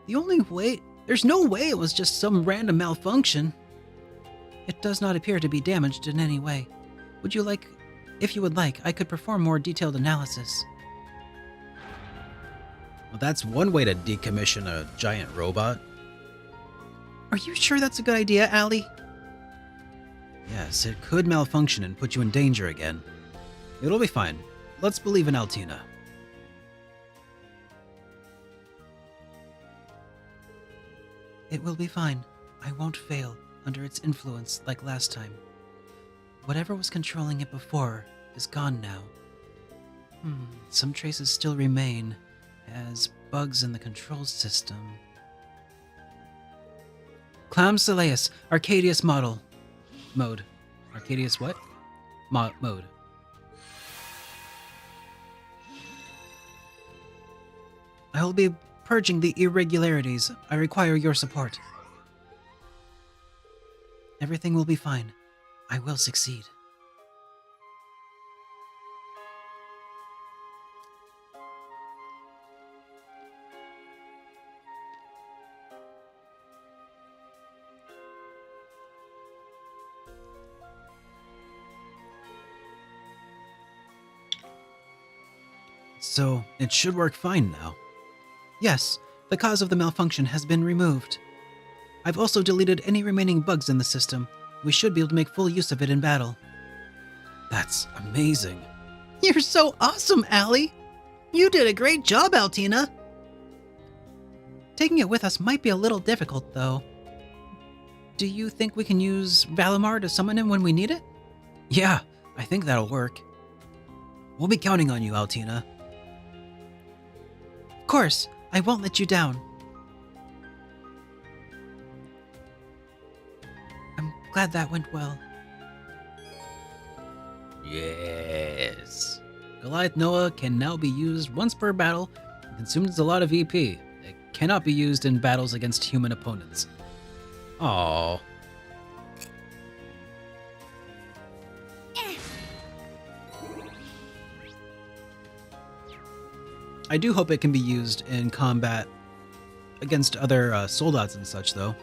Speaker 1: There's no way it was just some random malfunction. It does not appear to be damaged in any way. If you would like, I could perform more detailed analysis. Well, that's one way to decommission a giant robot. Are you sure that's a good idea, Allie? Yes, it could malfunction and put you in danger again. It'll be fine. Let's believe in Altina. It will be fine. I won't fail under its influence like last time. Whatever was controlling it before is gone now. Some traces still remain as bugs in the control system. Clam Soleus, Arcadius model. Mode. Arcadius what? Mode. I will be purging the irregularities. I require your support. Everything will be fine. I will succeed. So, it should work fine now. Yes, the cause of the malfunction has been removed. I've also deleted any remaining bugs in the system. We should be able to make full use of it in battle. That's amazing. You're so awesome, Allie! You did a great job, Altina! Taking it with us might be a little difficult, though. Do you think we can use Valimar to summon him when we need it? Yeah, I think that'll work. We'll be counting on you, Altina. Of course, I won't let you down. I'm glad that went well. Yes. Goliath Noah can now be used once per battle and consumes a lot of EP. It cannot be used in battles against human opponents. Aww. I do hope it can be used in combat against other soldats and such, though.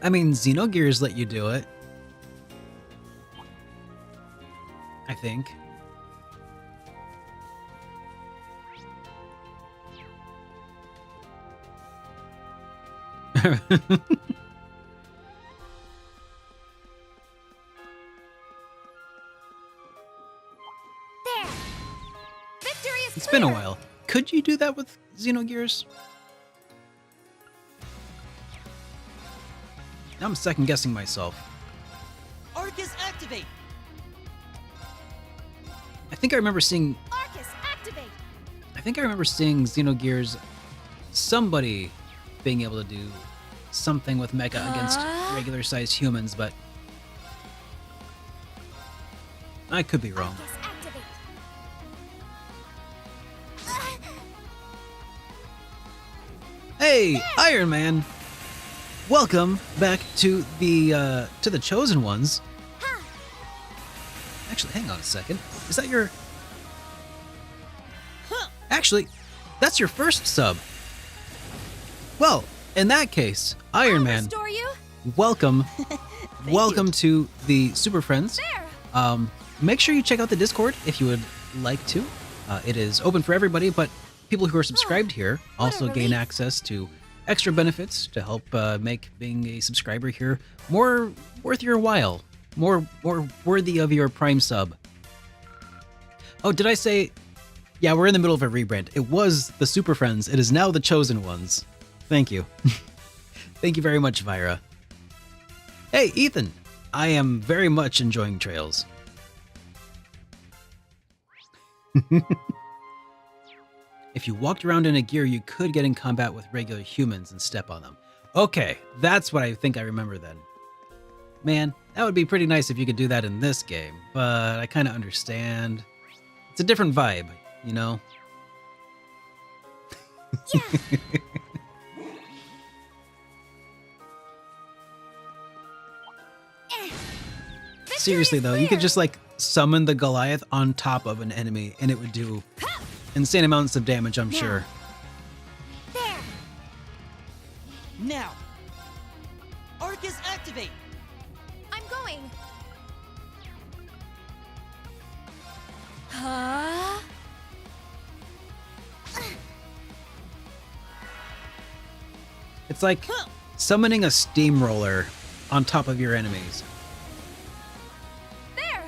Speaker 1: I mean, Xenogears let you do it. I think. It's been a while. Could you do that with Xenogears? Now I'm second guessing myself.
Speaker 17: Arcus, activate!
Speaker 1: I think I remember seeing
Speaker 14: Arcus, activate!
Speaker 1: I think I remember seeing Xenogears, somebody being able to do something with mecha against regular sized humans, but I could be wrong.
Speaker 14: Arcus, activate!
Speaker 1: Hey, Iron Man! Welcome back to the Chosen Ones. Actually, hang on a second. Is that your... Actually, that's your first sub. Well, in that case, Iron Man,
Speaker 14: Restore you?
Speaker 1: welcome. Welcome to the Super Friends. Make sure you check out the Discord if you would like to. It is open for everybody, but people who are subscribed here also gain access to extra benefits to help make being a subscriber here more worth your while, more worthy of your Prime sub. Oh, did I say... Yeah, we're in the middle of a rebrand. It was the Super Friends. It is now the Chosen Ones. Thank you. Thank you very much, Vira. Hey, Ethan. I am very much enjoying Trails. If you walked around in a gear, you could get in combat with regular humans and step on them. Okay, that's what I think I remember then. Man, that would be pretty nice if you could do that in this game, but I kind of understand. It's a different vibe, you know?
Speaker 14: Yeah.
Speaker 1: Seriously though, you could just like summon the Goliath on top of an enemy and it would do insane amounts of damage, I'm sure.
Speaker 14: There.
Speaker 17: Now! Arcus, activate!
Speaker 14: I'm going.
Speaker 1: It's like summoning a steamroller on top of your enemies.
Speaker 14: There.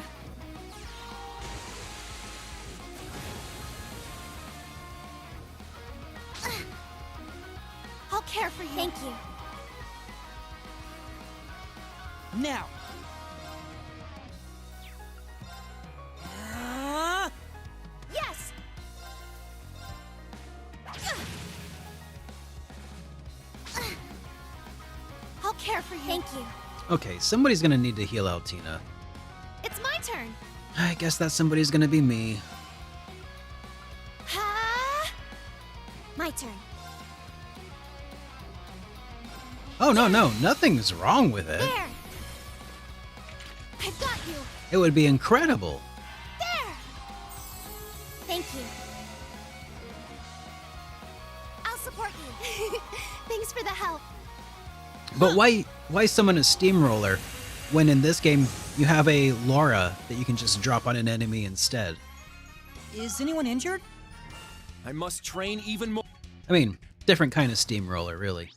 Speaker 14: I'll care for you. Thank you.
Speaker 17: Now!
Speaker 14: Yes. I'll care for you. Thank you.
Speaker 1: Okay, somebody's gonna need to heal out Tina.
Speaker 14: It's my turn.
Speaker 1: I guess that somebody's gonna be me.
Speaker 14: My turn.
Speaker 1: Oh no, nothing's wrong with it.
Speaker 14: There. I've got you.
Speaker 1: It would be incredible.
Speaker 14: There. Thank you. I'll support you. Thanks for the help.
Speaker 1: But why summon a steamroller when in this game you have a Laura that you can just drop on an enemy instead?
Speaker 17: Is anyone injured?
Speaker 5: I must train even more.
Speaker 1: I mean, different kind of steamroller, really.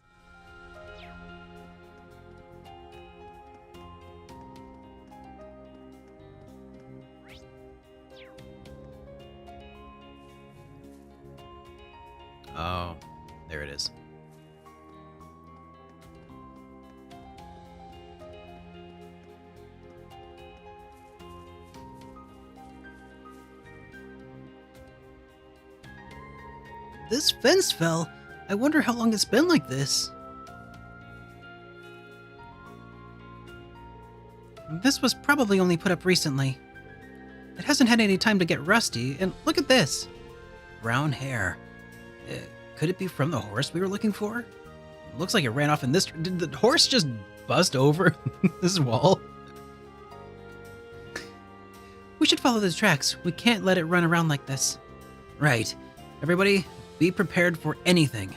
Speaker 1: Oh, there it is. This fence fell. I wonder how long it's been like this. This was probably only put up recently. It hasn't had any time to get rusty, and look at this. Brown hair. Could it be from the horse we were looking for? Looks like it ran off in this... Did the horse just bust over this wall? We should follow those tracks. We can't let it run around like this. Right. Everybody, be prepared for anything.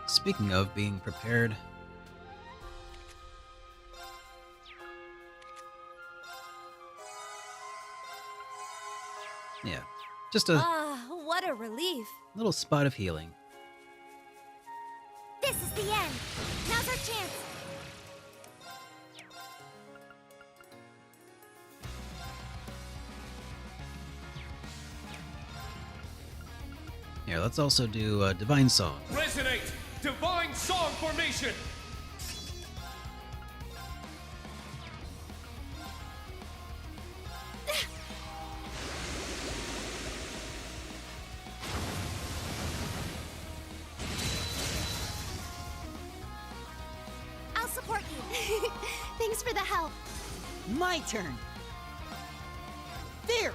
Speaker 1: Speaking of being prepared, Yeah, just a
Speaker 3: what a relief.
Speaker 1: little spot of healing.
Speaker 3: This is the end. Now's our chance.
Speaker 1: Here, let's also do Divine Song.
Speaker 16: Resonate! Divine Song Formation!
Speaker 3: I'll support you. Thanks for the help.
Speaker 17: My turn. There.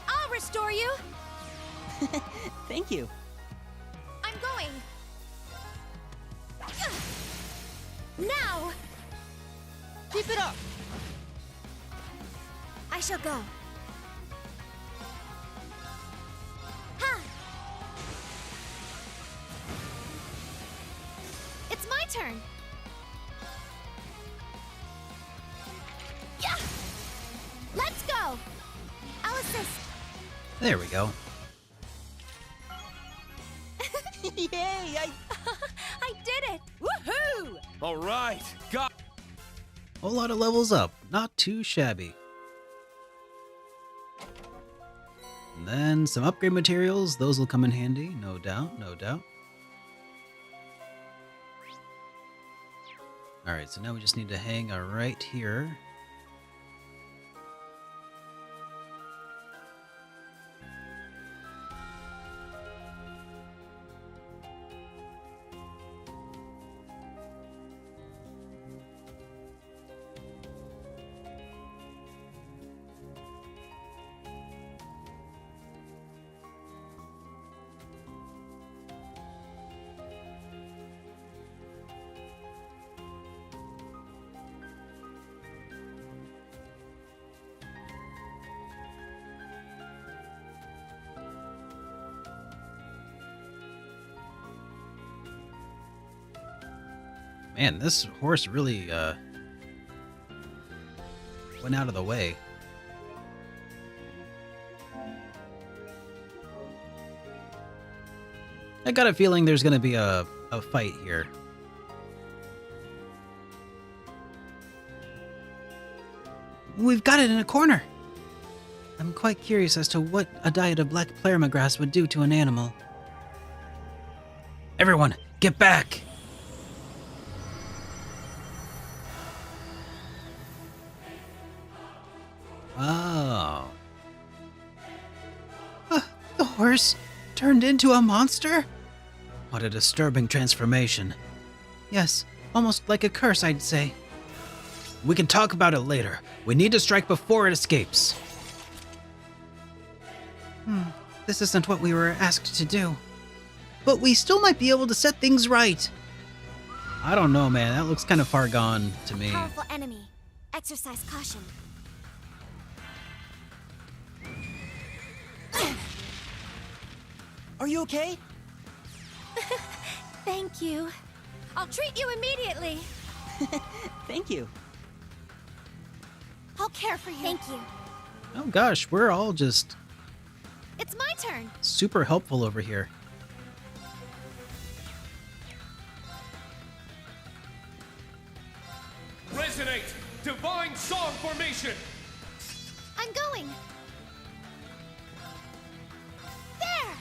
Speaker 3: I'll restore you.
Speaker 17: Thank you.
Speaker 3: I'm going. Now.
Speaker 17: Keep it up.
Speaker 3: I shall go. Ha! It's my turn. Yeah! Let's go. I'll assist.
Speaker 1: There we go.
Speaker 17: Yay!
Speaker 3: I did it.
Speaker 14: Woohoo!
Speaker 16: All right, got.
Speaker 1: Whole lot of levels up. Not too shabby. And then some upgrade materials. Those will come in handy, no doubt, no doubt. Alright, so now we just need to hang right here. Man, this horse really went out of the way. I got a feeling there's going to be a fight here. We've got it in a corner. I'm quite curious as to what a diet of black pleroma grass would do to an animal. Everyone, get back! Oh. The horse turned into a monster? What a disturbing transformation. Yes, almost like a curse, I'd say. We can talk about it later. We need to strike before it escapes. This isn't what we were asked to do. But we still might be able to set things right. I don't know, man. That looks kind of far gone to me.
Speaker 3: Powerful enemy. Exercise caution.
Speaker 17: Are you okay?
Speaker 3: Thank you. I'll treat you immediately.
Speaker 17: Thank you.
Speaker 3: I'll care for you. Thank you.
Speaker 1: Oh gosh, we're all just
Speaker 3: It's my turn.
Speaker 1: super helpful over here.
Speaker 16: Resonate! Divine Song Formation!
Speaker 3: I'm going. There!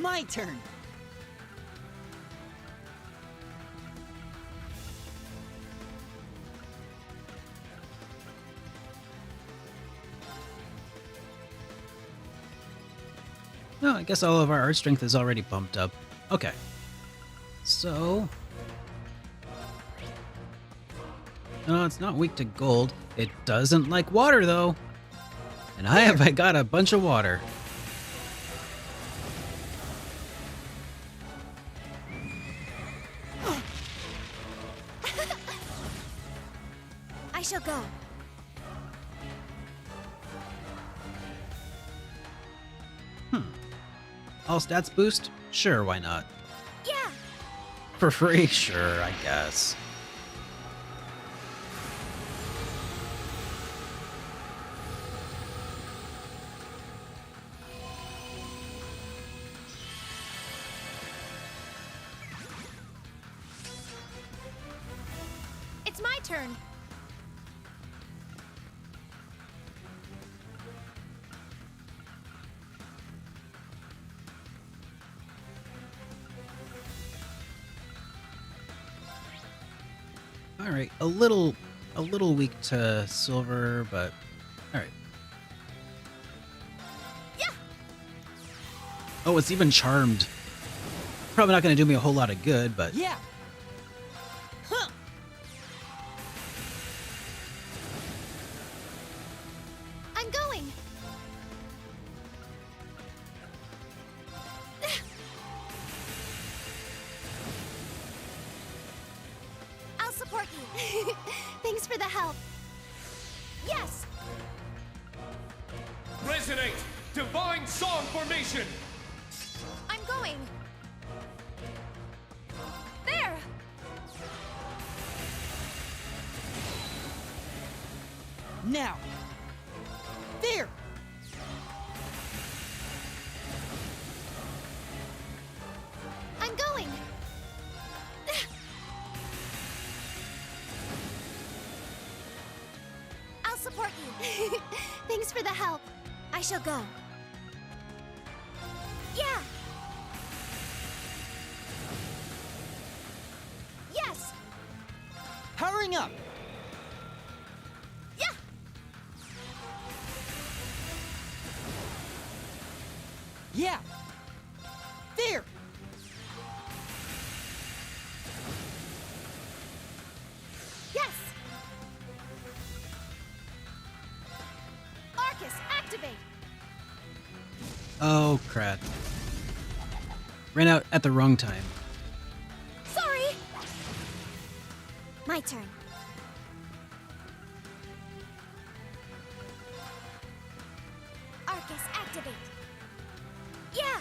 Speaker 17: My turn.
Speaker 1: Oh, I guess all of our art strength is already bumped up. Okay. So... No, it's not weak to gold. It doesn't like water, though. And I got a bunch of water.
Speaker 3: I shall go.
Speaker 1: All stats boost? Sure, why not? For free? Sure, I guess.
Speaker 14: It's my turn.
Speaker 1: All right, a little weak to silver, but all right.
Speaker 14: Yeah.
Speaker 1: Oh, it's even charmed. Probably not going to do me a whole lot of good, but
Speaker 21: Yeah.
Speaker 14: Huh. I'm going. I'll support you. Thanks for the help. Yes.
Speaker 16: Resonate! Divine Song Formation!
Speaker 14: I'm going. There.
Speaker 21: Now. There.
Speaker 14: I'm going. I'll support you. Thanks for the help. I shall go. Yeah. Yes.
Speaker 21: Powering up.
Speaker 14: Yeah.
Speaker 21: Yeah. There.
Speaker 14: Yes. Arcus, activate.
Speaker 1: oh crap. Ran out at the wrong time.
Speaker 14: Sorry. My turn. Arcus, activate. Yeah.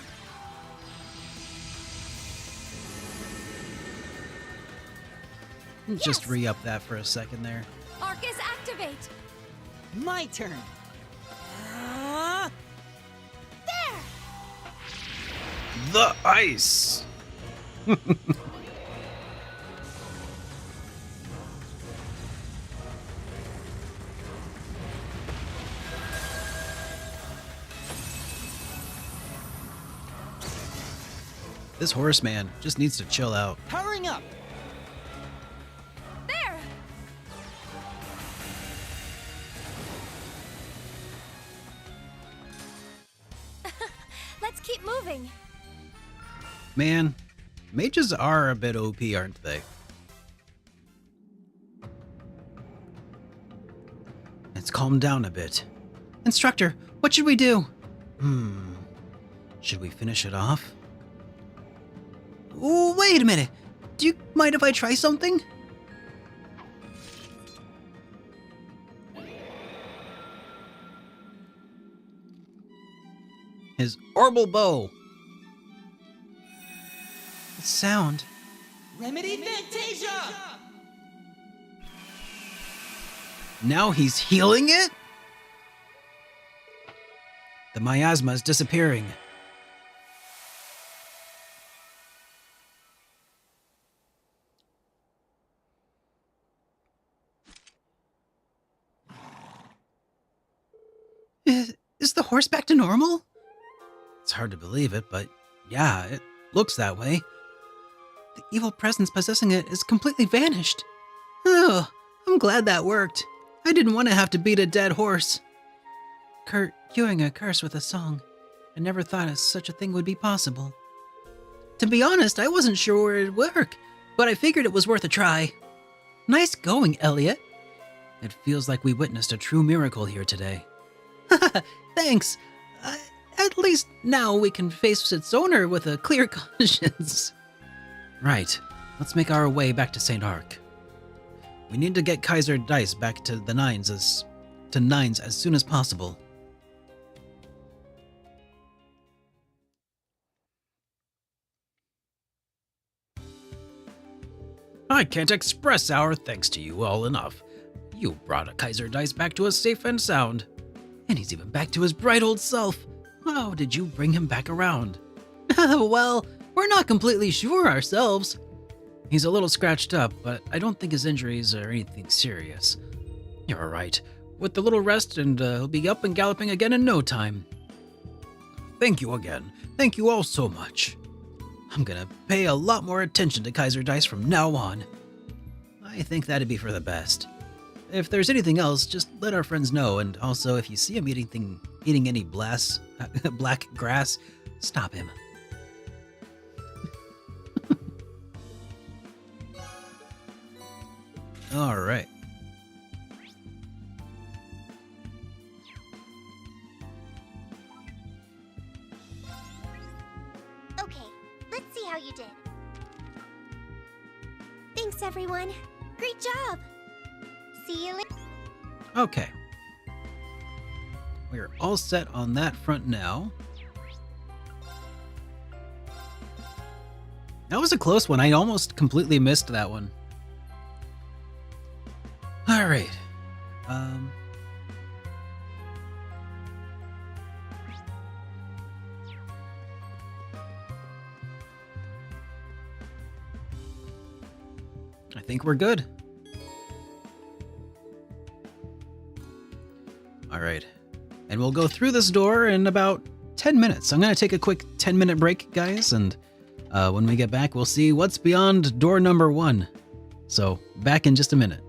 Speaker 1: Just re-up that for a second there.
Speaker 14: Arcus, activate.
Speaker 21: My turn.
Speaker 14: There.
Speaker 1: The ice! This horseman just needs to chill out.
Speaker 21: Powering up.
Speaker 14: There. Let's keep moving.
Speaker 1: Man, mages are a bit OP, aren't they? Let's calm down a bit. Instructor, what should we do? Should we finish it off? Oh, wait a minute. Do you mind if I try something? His orbital bow. The sound.
Speaker 21: Remedy Fantasia!
Speaker 1: Now he's healing it? The miasma is disappearing. Is the horse back to normal? It's hard to believe it, but yeah, it looks that way. The evil presence possessing it is completely vanished. Oh, I'm glad that worked. I didn't want to have to beat a dead horse. Curing a curse with a song. I never thought such a thing would be possible. To be honest, I wasn't sure it'd work, but I figured it was worth a try. Nice going, Elliot. It feels like we witnessed a true miracle here today. Thanks. At least now we can face its owner with a clear conscience. Right. Let's make our way back to St. Ark. We need to get Kaiser Dice back to the nines as soon as possible. I can't express our thanks to you all enough. You brought a Kaiser Dice back to us safe and sound. And he's even back to his bright old self. How did you bring him back around? Well, we're not completely sure ourselves. He's a little scratched up, but I don't think his injuries are anything serious. You're right. With a little rest, and he'll be up and galloping again in no time. Thank you again. Thank you all so much. I'm gonna pay a lot more attention to Kaiser Dice from now on. I think that'd be for the best. If there's anything else, just let our friends know, and also if you see him eating any black grass, stop him. All right.
Speaker 3: Okay, let's see how you did. Thanks, everyone. Great job. See you later.
Speaker 1: Okay. We're all set on that front now. That was a close one. I almost completely missed that one. All right. I think we're good. All right. And we'll go through this door in about 10 minutes. I'm going to take a quick 10-minute break, guys, and when we get back, we'll see what's beyond door number 1. So, back in just a minute.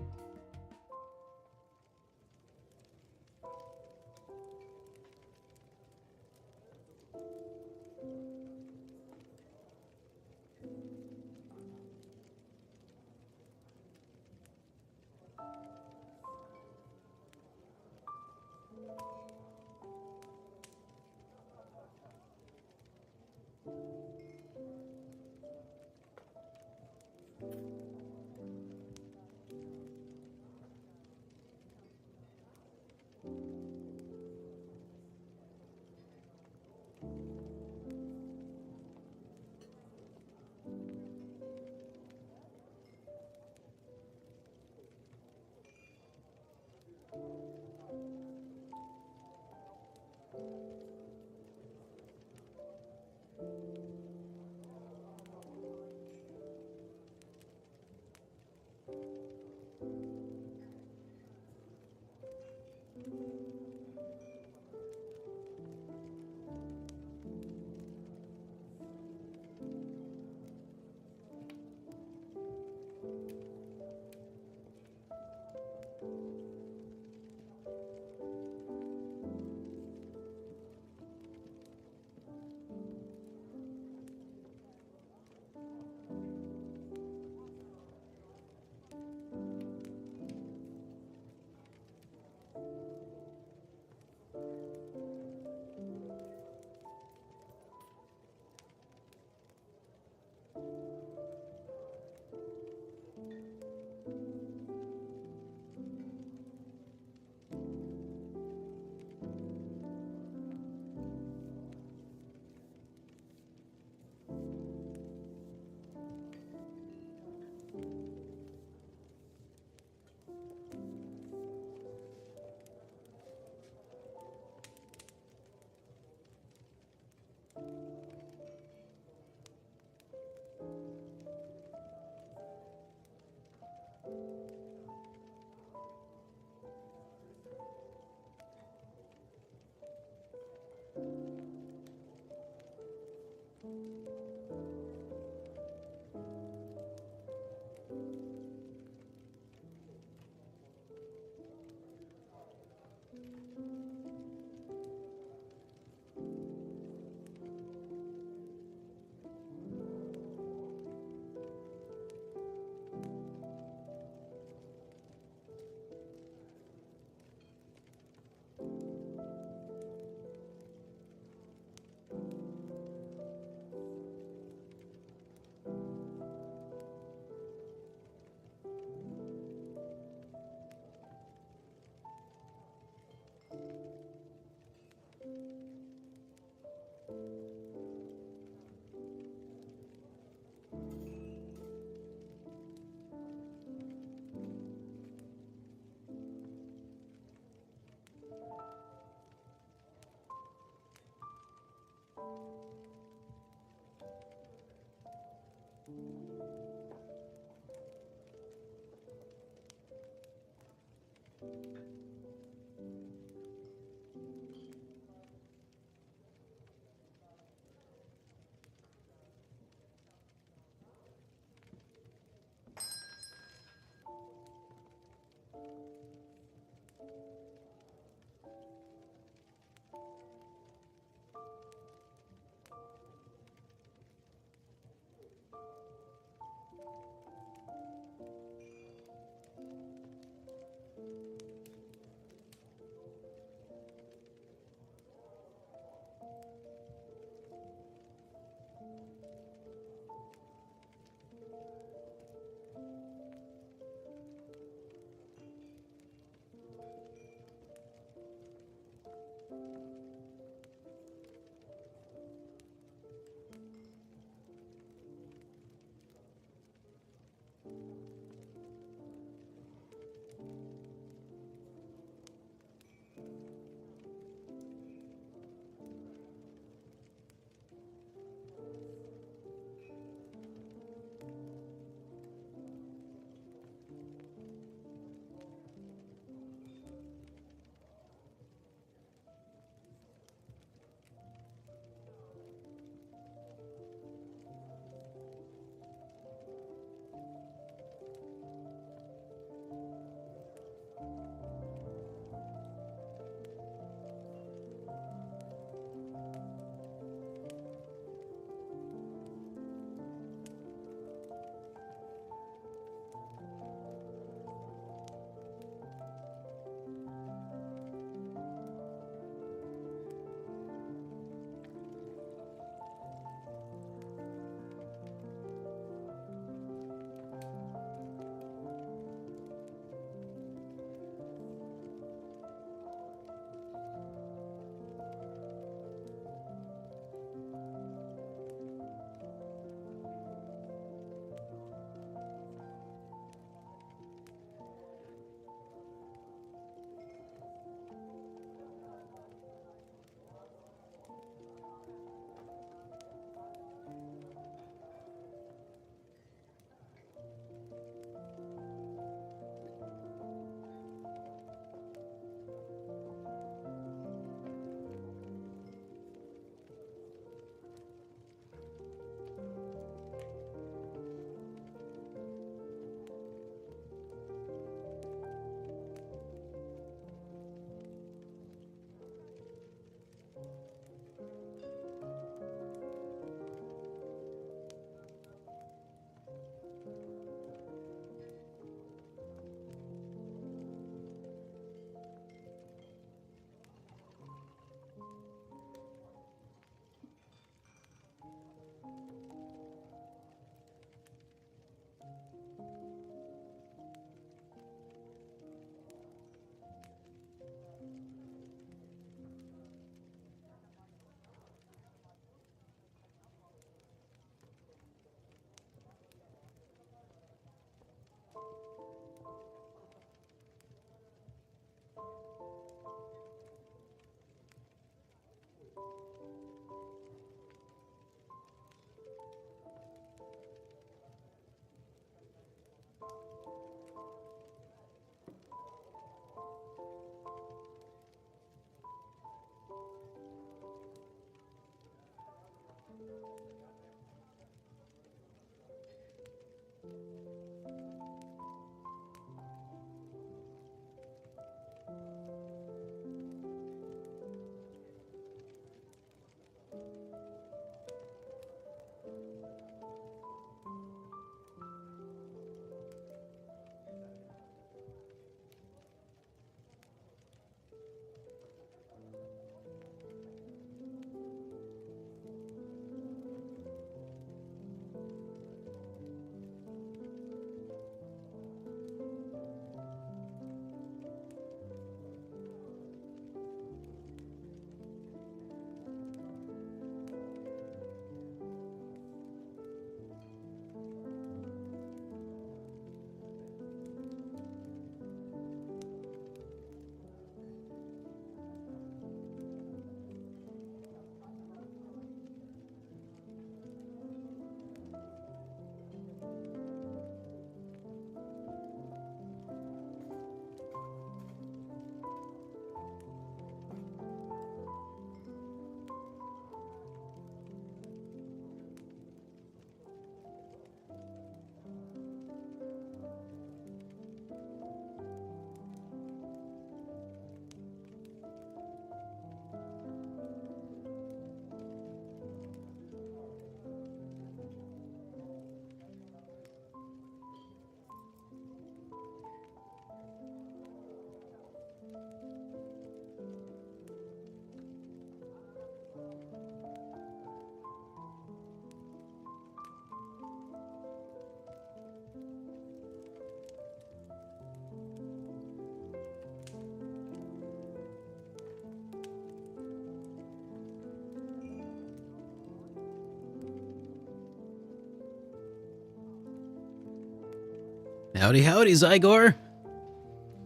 Speaker 1: Howdy, howdy, Zygor.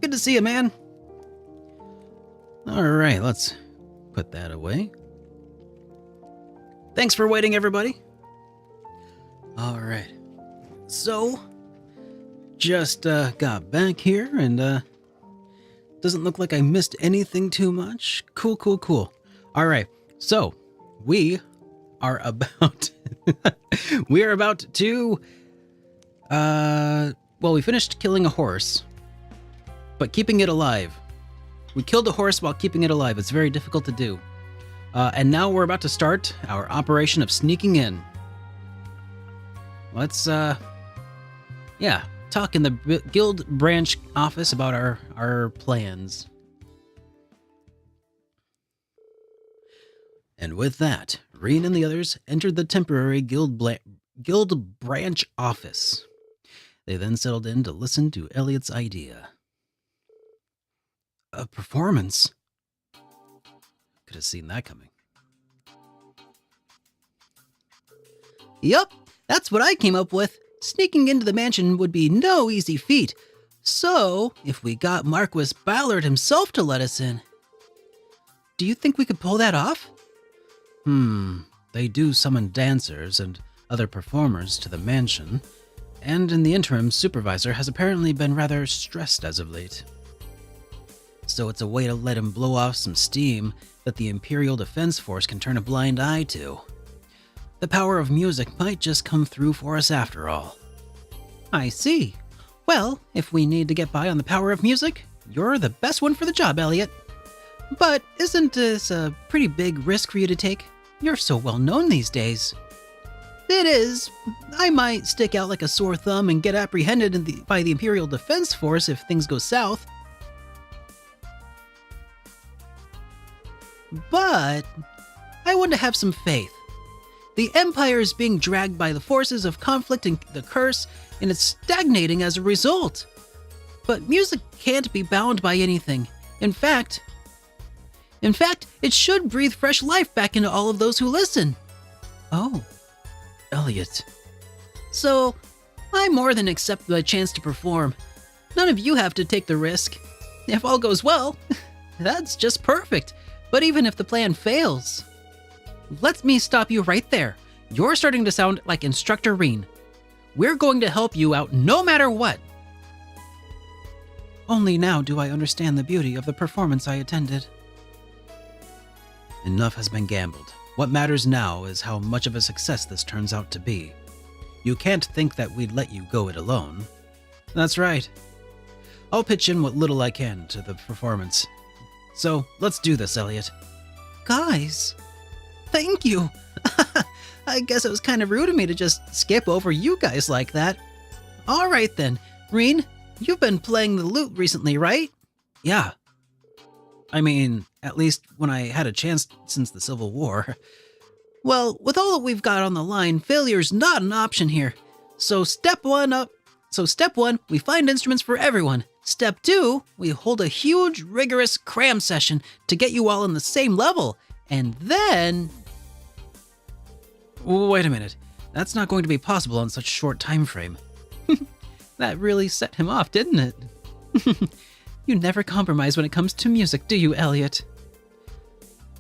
Speaker 1: Good to see you, man. All right, let's put that away. Thanks for waiting, everybody. All right. So, just got back here, and doesn't look like I missed anything too much. Cool. All right. So, we are about we are about to well, we finished killing a horse, but keeping it alive. We killed a horse while keeping it alive. It's very difficult to do. And now we're about to start our operation of sneaking in. Let's talk in the guild branch office about our plans. And with that, Reen and the others entered the temporary guild branch office. They then settled in to listen to Elliot's idea. A performance? Could have seen that coming. Yup, that's what I came up with. Sneaking into the mansion would be no easy feat. So, if we got Marquis Ballard himself to let us in, do you think we could pull that off? They do summon dancers and other performers to the mansion, and in the interim, Supervisor has apparently been rather stressed as of late. So it's a way to let him blow off some steam that the Imperial Defense Force can turn a blind eye to. The power of music might just come through for us after all. I see. Well, if we need to get by on the power of music, you're the best one for the job, Elliot. But isn't this a pretty big risk for you to take? You're so well known these days. It is. I might stick out like a sore thumb and get apprehended by the Imperial Defense Force if things go south. But I want to have some faith. The Empire is being dragged by the forces of conflict and the curse, and it's stagnating as a result. But music can't be bound by anything. In fact, it should breathe fresh life back into all of those who listen. Oh, Elliot. So, I more than accept the chance to perform. None of you have to take the risk. If all goes well, that's just perfect. But even if the plan fails, let me stop you right there. You're starting to sound like Instructor Reen. We're going to help you out no matter what. Only now do I understand the beauty of the performance I attended. Enough has been gambled. What matters now is how much of a success this turns out to be. You can't think that we'd let you go it alone. That's right. I'll pitch in what little I can to the performance. So, let's do this, Elliot. Guys, thank you. I guess it was kind of rude of me to just skip over you guys like that. All right then. Reen, you've been playing the lute recently, right? Yeah. I mean, at least when I had a chance since the Civil War. Well, with all that we've got on the line, failure's not an option here. So step one, we find instruments for everyone. Step 2, we hold a huge, rigorous cram session to get you all on the same level. And then... Wait a minute. That's not going to be possible on such a short time frame. That really set him off, didn't it? You never compromise when it comes to music, do you, Elliot?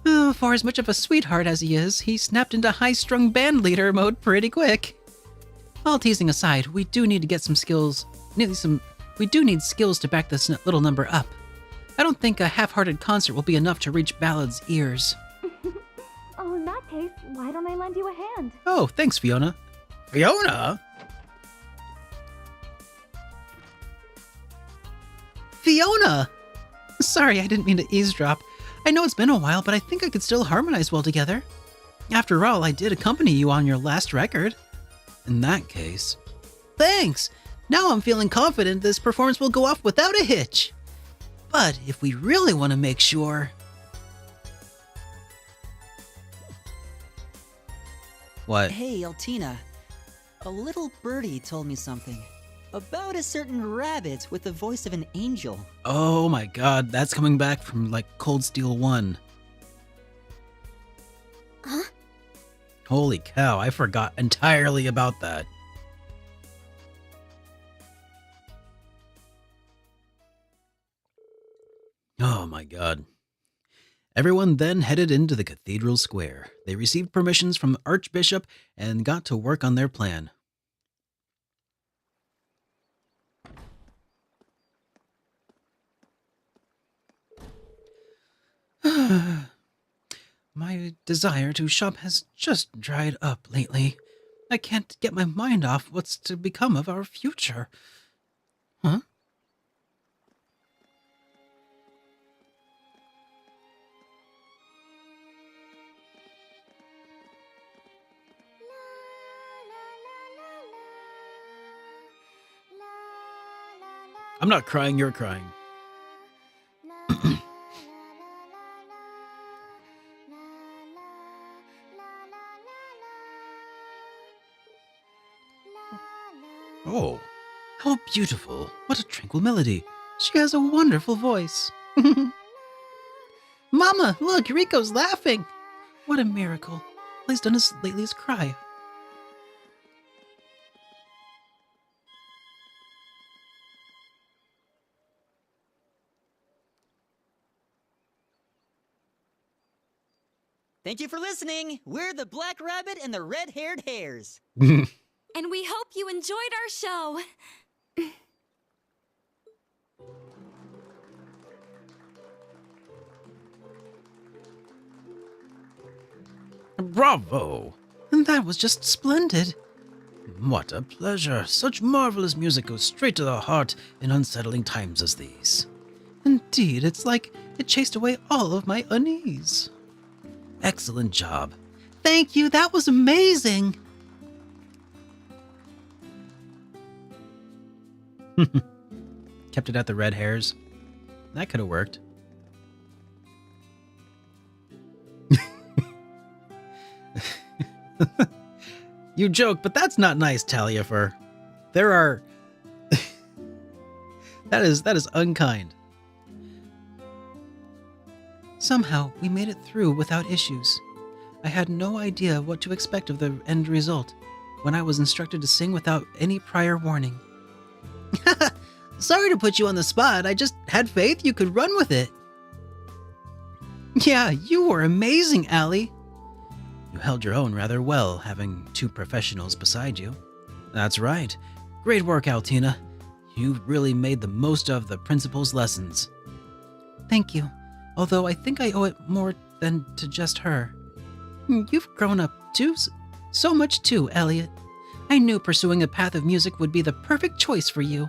Speaker 1: Oh, for as much of a sweetheart as he is, he snapped into high-strung band leader mode pretty quick. All teasing aside, we do need to get some skills. We do need skills to back this little number up. I don't think a half-hearted concert will be enough to reach Ballad's ears.
Speaker 11: Oh, in that case, why don't I lend you a hand?
Speaker 1: Oh, thanks, Fiona. Fiona? Fiona! Sorry, I didn't mean to eavesdrop. I know it's been a while, but I think I could still harmonize well together. After all, I did accompany you on your last record. In that case... Thanks! Now I'm feeling confident this performance will go off without a hitch. But if we really want to make sure... What?
Speaker 21: Hey, Altina. A little birdie told me something. About a certain rabbit with the voice of an angel.
Speaker 1: Oh my god, that's coming back from like Cold Steel 1.
Speaker 3: Huh?
Speaker 1: Holy cow, I forgot entirely about that. Oh my god. Everyone then headed into the cathedral square. They received permissions from the Archbishop and got to work on their plan. My desire to shop has just dried up lately. I can't get my mind off what's to become of our future. Huh? I'm not crying, you're crying. Oh, how beautiful. What a tranquil melody. She has a wonderful voice. Mama, look, Rico's laughing. What a miracle. All he's done is lately is cry.
Speaker 21: Thank you for listening. We're the Black Rabbit and the Red-Haired Hares.
Speaker 8: And we hope you enjoyed our show.
Speaker 1: Bravo! That was just splendid. What a pleasure. Such marvelous music goes straight to the heart in unsettling times as these. Indeed, it's like it chased away all of my unease. Excellent job. Thank you, that was amazing. Kept it at the red hairs. That could have worked. You joke, but that's not nice, Taliafer. There are... that is unkind. Somehow, we made it through without issues. I had no idea what to expect of the end result when I was instructed to sing without any prior warning. Sorry to put you on the spot. I just had faith you could run with it. Yeah, you were amazing, Allie. You held your own rather well, having two professionals beside you. That's right. Great work, Altina. You really made the most of the principal's lessons. Thank you, although I think I owe it more than to just her. You've grown up too, so much too, Elliot. I knew pursuing a path of music would be the perfect choice for you.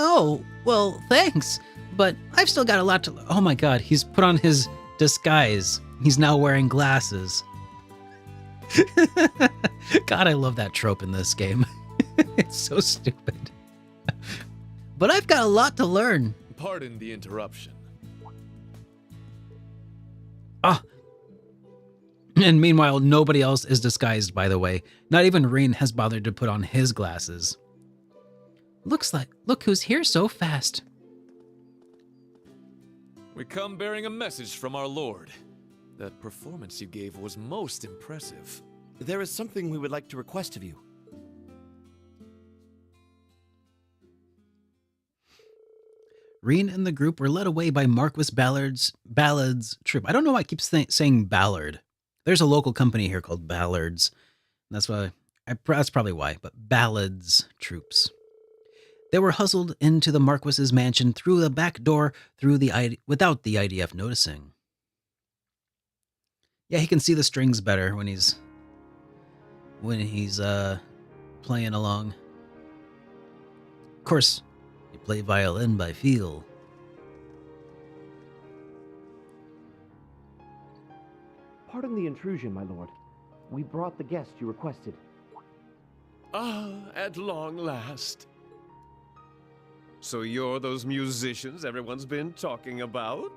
Speaker 1: Oh, well, thanks, but I've still got a lot to... Oh my god, he's put on his disguise. He's now wearing glasses. God, I love that trope in this game. It's so stupid. But I've got a lot to learn.
Speaker 12: Pardon the interruption.
Speaker 1: Ah. And meanwhile, nobody else is disguised, by the way. Not even Reen has bothered to put on his glasses. Look who's here so fast.
Speaker 12: We come bearing a message from our Lord. That performance you gave was most impressive.
Speaker 22: There is something we would like to request of you.
Speaker 1: Reen and the group were led away by Marquis Ballard's troop. I don't know why I keep saying Ballard. There's a local company here called Ballard's. That's probably why, but Ballard's troops. They were hustled into the Marquis's mansion through the back door without the IDF noticing. Yeah, he can see the strings better when he's playing along. Of course, you play violin by feel.
Speaker 13: Pardon the intrusion, my lord. We brought the guest you requested.
Speaker 12: Ah, at long last. So you're those musicians everyone's been talking about?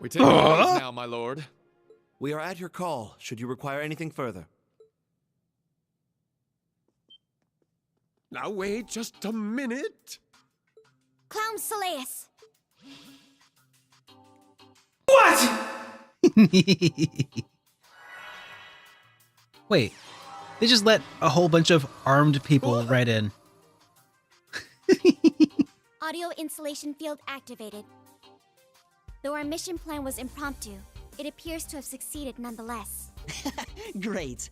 Speaker 12: We take our orders now, my lord.
Speaker 22: We are at your call, should you require anything further.
Speaker 12: Now wait just a minute.
Speaker 3: Clown Solace.
Speaker 12: What?
Speaker 1: Wait, they just let a whole bunch of armed people right in.
Speaker 3: Audio installation field activated. Though our mission plan was impromptu, it appears to have succeeded nonetheless.
Speaker 21: Great.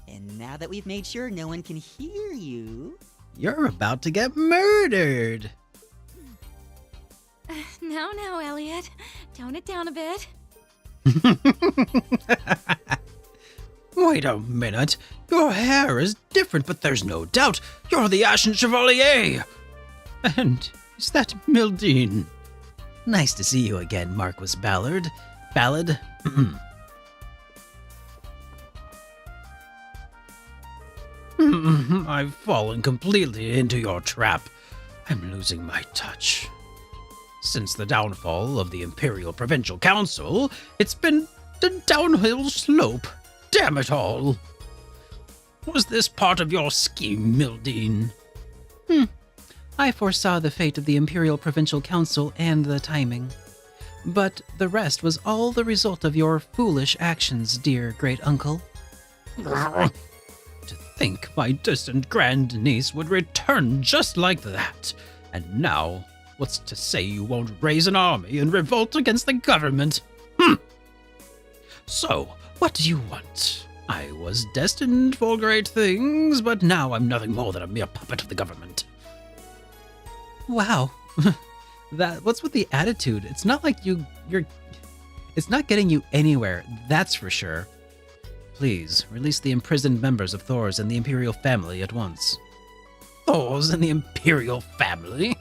Speaker 21: And now that we've made sure no one can hear you...
Speaker 1: You're about to get murdered!
Speaker 8: Now, Elliot. Tone it down a bit.
Speaker 1: Wait a minute. Your hair is different, but there's no doubt you're the Ashen Chevalier! And is that Mildine? Nice to see you again, Marquis Ballard. Ballad? I've fallen completely into your trap. I'm losing my touch. Since the downfall of the Imperial Provincial Council, it's been a downhill slope. Damn it all! Was this part of your scheme, Mildine? I foresaw the fate of the Imperial Provincial Council and the timing. But the rest was all the result of your foolish actions, dear great-uncle. To think my distant grandniece would return just like that. And now, what's to say you won't raise an army and revolt against the government? So, what do you want? I was destined for great things, but now I'm nothing more than a mere puppet of the government. Wow. What's with the attitude? It's not like it's not getting you anywhere, that's for sure. Please, release the imprisoned members of Thor's and the Imperial family at once. Thor's and the Imperial family?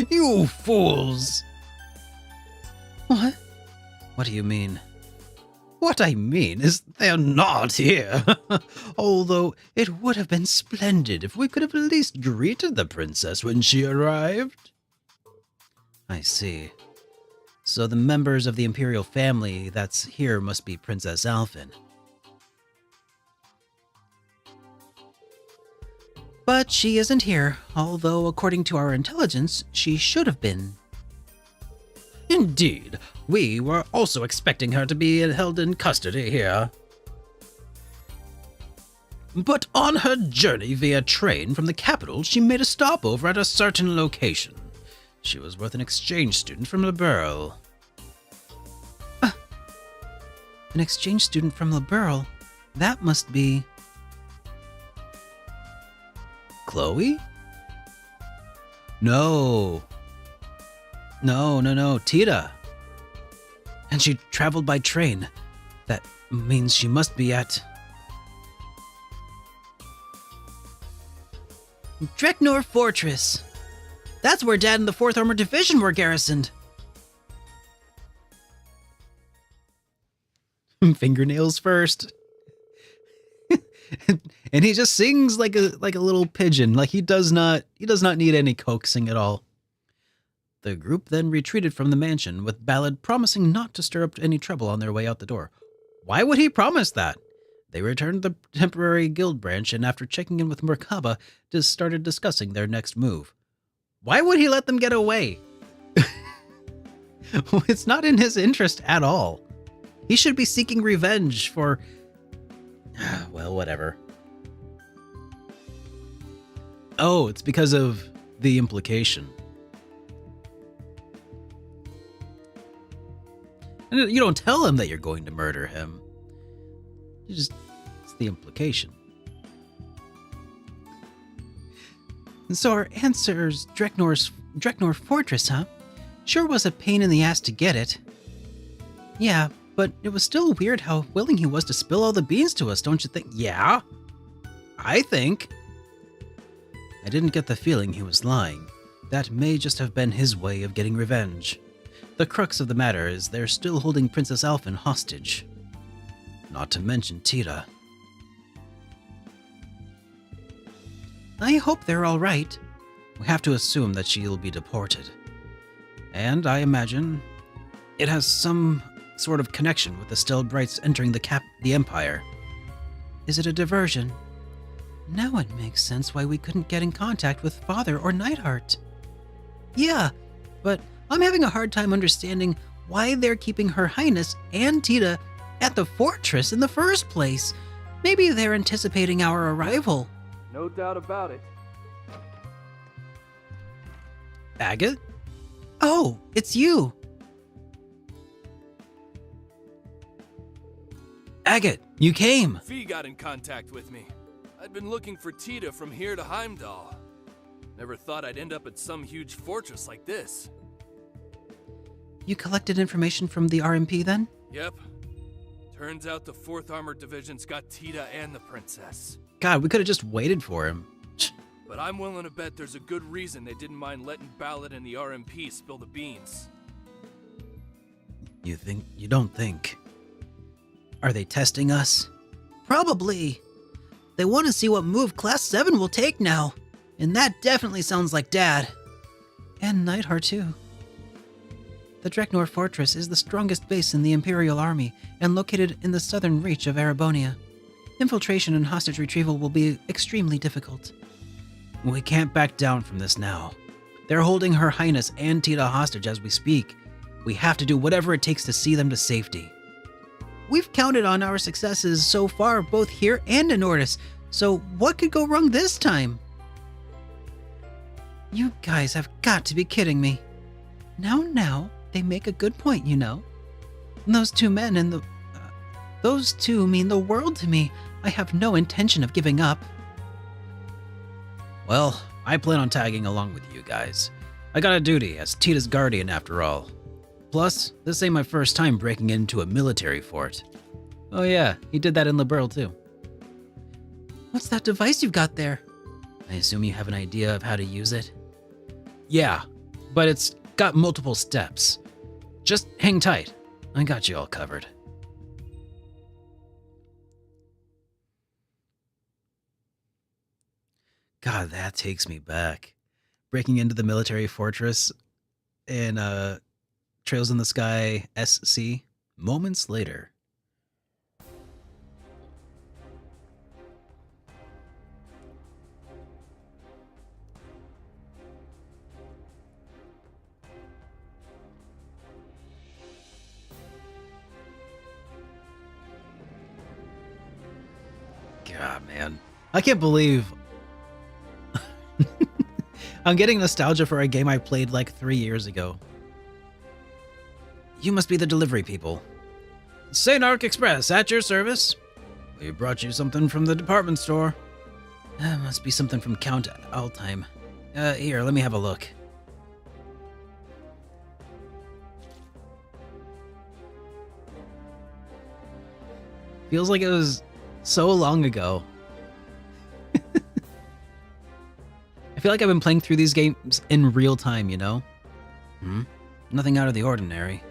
Speaker 1: You fools! What? What do you mean? What I mean is they're not here. Although it would have been splendid if we could have at least greeted the princess when she arrived. I see. So the members of the Imperial family that's here must be Princess Alphen. But she isn't here, although according to our intelligence, she should have been. Indeed, we were also expecting her to be held in custody here. But on her journey via train from the capital, she made a stopover at a certain location. She was with an exchange student from Liberl. An exchange student from Liberl? That must be... Chloe? No, Tita. And she traveled by train. That means she must be at... Dreknor Fortress. That's where Dad and the 4th Armored Division were garrisoned. Fingernails first. And he just sings like a little pigeon, like he does not need any coaxing at all. The group then retreated from the mansion, with Ballad promising not to stir up any trouble on their way out the door. Why would he promise that? They returned to the temporary guild branch, and after checking in with Merkaba, just started discussing their next move. Why would he let them get away? It's not in his interest at all. He should be seeking revenge for... well, whatever. Oh, it's because of the implication. And you don't tell him that you're going to murder him. It's the implication. And so our answer's Dreknor Fortress, huh? Sure was a pain in the ass to get it. Yeah, but it was still weird how willing he was to spill all the beans to us, don't you think? Yeah, I think. I didn't get the feeling he was lying. That may just have been his way of getting revenge. The crux of the matter is they're still holding Princess Alphen hostage. Not to mention Tita. I hope they're all right. We have to assume that she'll be deported. And I imagine it has some sort of connection with the Stelbrights entering the Empire. Is it a diversion? Now it makes sense why we couldn't get in contact with Father or Neidhart. Yeah, but I'm having a hard time understanding why they're keeping Her Highness and Tita at the fortress in the first place. Maybe they're anticipating our arrival.
Speaker 13: No doubt about it.
Speaker 1: Agate? Oh, it's you! Agate, you came!
Speaker 2: Fee got in contact with me. I'd been looking for Tita from here to Heimdall. Never thought I'd end up at some huge fortress like this.
Speaker 1: You collected information from the RMP then?
Speaker 2: Yep. Turns out the 4th Armored Division's got Tita and the princess.
Speaker 1: God, we could have just waited for him.
Speaker 2: But I'm willing to bet there's a good reason they didn't mind letting Ballard and the RMP spill the beans.
Speaker 1: You don't think? Are they testing us? Probably. They want to see what move Class 7 will take now. And that definitely sounds like Dad. And Neidhart too. The Dreknor Fortress is the strongest base in the Imperial Army and located in the southern reach of Erebonia. Infiltration and hostage retrieval will be extremely difficult. We can't back down from this now. They're holding Her Highness and Tita hostage as we speak. We have to do whatever it takes to see them to safety. We've counted on our successes so far, both here and in Ordis, so what could go wrong this time? You guys have got to be kidding me. Now, they make a good point, you know. Those two men and those two mean the world to me. I have no intention of giving up. Well, I plan on tagging along with you guys. I got a duty as Tita's guardian after all. Plus, this ain't my first time breaking into a military fort. Oh yeah, he did that in Liberl too. What's that device you've got there? I assume you have an idea of how to use it? Yeah, but it's got multiple steps. Just hang tight. I got you all covered. God, that takes me back. Breaking into the military fortress in Trails in the Sky SC moments later. God, man. I can't believe I'm getting nostalgia for a game I played like 3 years ago. You must be the delivery people. St. Arc Express, at your service. We brought you something from the department store. Must be something from Count Altheim. Here, let me have a look. Feels like it was so long ago. I feel like I've been playing through these games in real time, you know? Nothing out of the ordinary.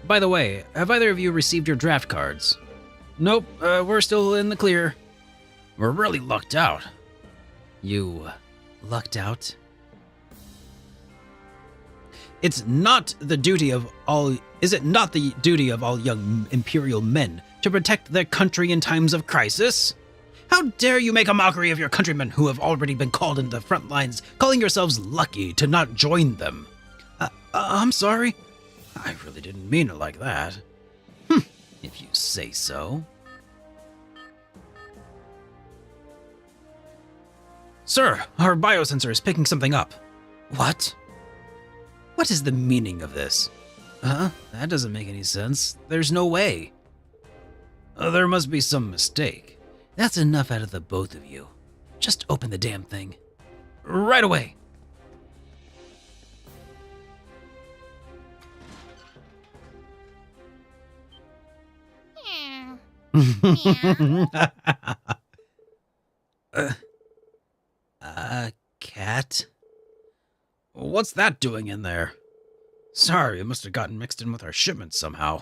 Speaker 1: By the way, have either of you received your draft cards? Nope, we're still in the clear. We're really lucked out. You lucked out? Is it not the duty of all young Imperial men to protect their country in times of crisis? How dare you make a mockery of your countrymen who have already been called into the front lines, calling yourselves lucky to not join them? I'm sorry. I really didn't mean it like that. If you say so. Sir, our biosensor is picking something up. What? What is the meaning of this? That doesn't make any sense. There's no way. There must be some mistake. That's enough out of the both of you. Just open the damn thing. Right away. Cat? What's that doing in there? Sorry, it must have gotten mixed in with our shipment somehow.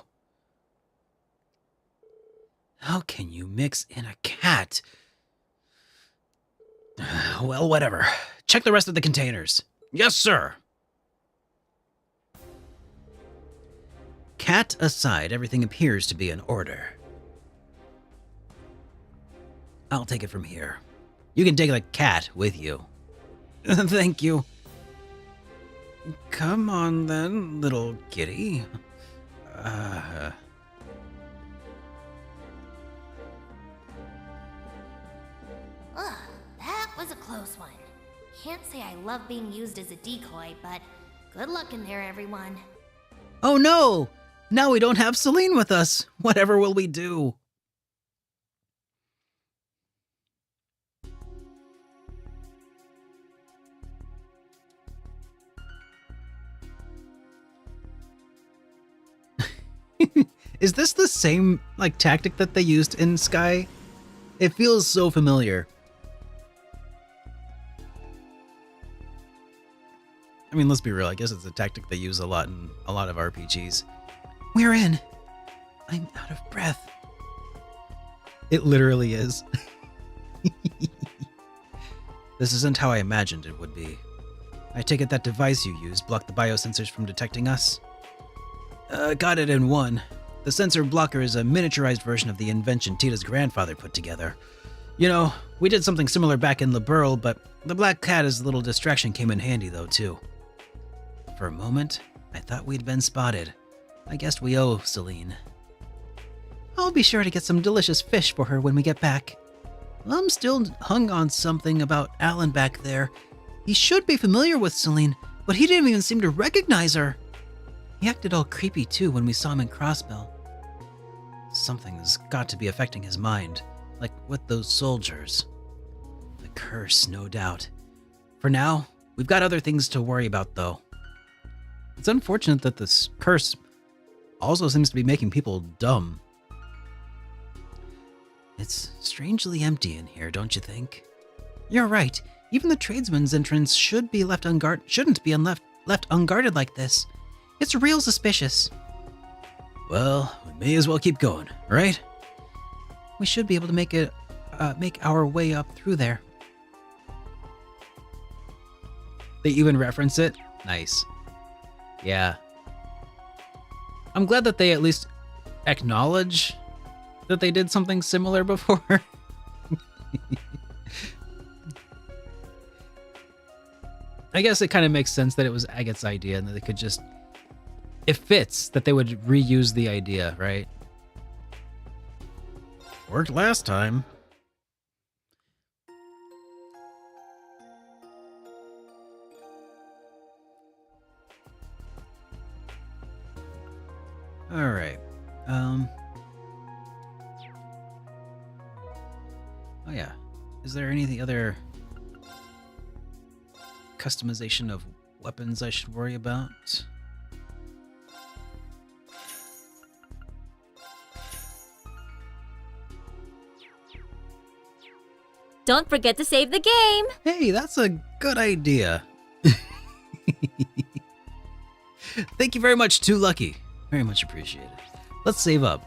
Speaker 1: How can you mix in a cat? Well, whatever. Check the rest of the containers. Yes, sir. Cat aside, everything appears to be in order. I'll take it from here. You can take the cat with you. Thank you. Come on then, little kitty.
Speaker 3: That was a close one. Can't say I love being used as a decoy, but good luck in there, everyone.
Speaker 1: Oh no! Now we don't have Celine with us. Whatever will we do? Is this the same, like, tactic that they used in Sky? It feels so familiar. I mean, let's be real. I guess it's a tactic they use a lot in a lot of RPGs. We're in. I'm out of breath. It literally is. This isn't how I imagined it would be. I take it that device you used blocked the biosensors from detecting us? Got it in one. The sensor blocker is a miniaturized version of the invention Tita's grandfather put together. You know, we did something similar back in Liberl, but the black cat as a little distraction came in handy though, too. For a moment, I thought we'd been spotted. I guess we owe Celine. I'll be sure to get some delicious fish for her when we get back. I'm still hung on something about Alan back there. He should be familiar with Celine, but he didn't even seem to recognize her. He acted all creepy too when we saw him in Crossbell. Something's got to be affecting his mind, like with those soldiers. The curse, no doubt. For now, we've got other things to worry about, though. It's unfortunate that this curse also seems to be making people dumb. It's strangely empty in here, don't you think? You're right. Even the tradesman's entrance shouldn't be left unguarded like this. It's real suspicious. Well, we may as well keep going, right? We should be able to make our way up through there. They even reference it? Nice. Yeah. I'm glad that they at least acknowledge that they did something similar before. I guess it kind of makes sense that it was Agate's idea and that they could just... It fits that they would reuse the idea, right? Worked last time. All right. Oh yeah. Is there any other customization of weapons I should worry about?
Speaker 14: Don't forget to save the game!
Speaker 1: Hey, that's a good idea. Thank you very much, Too Lucky. Very much appreciated. Let's save up.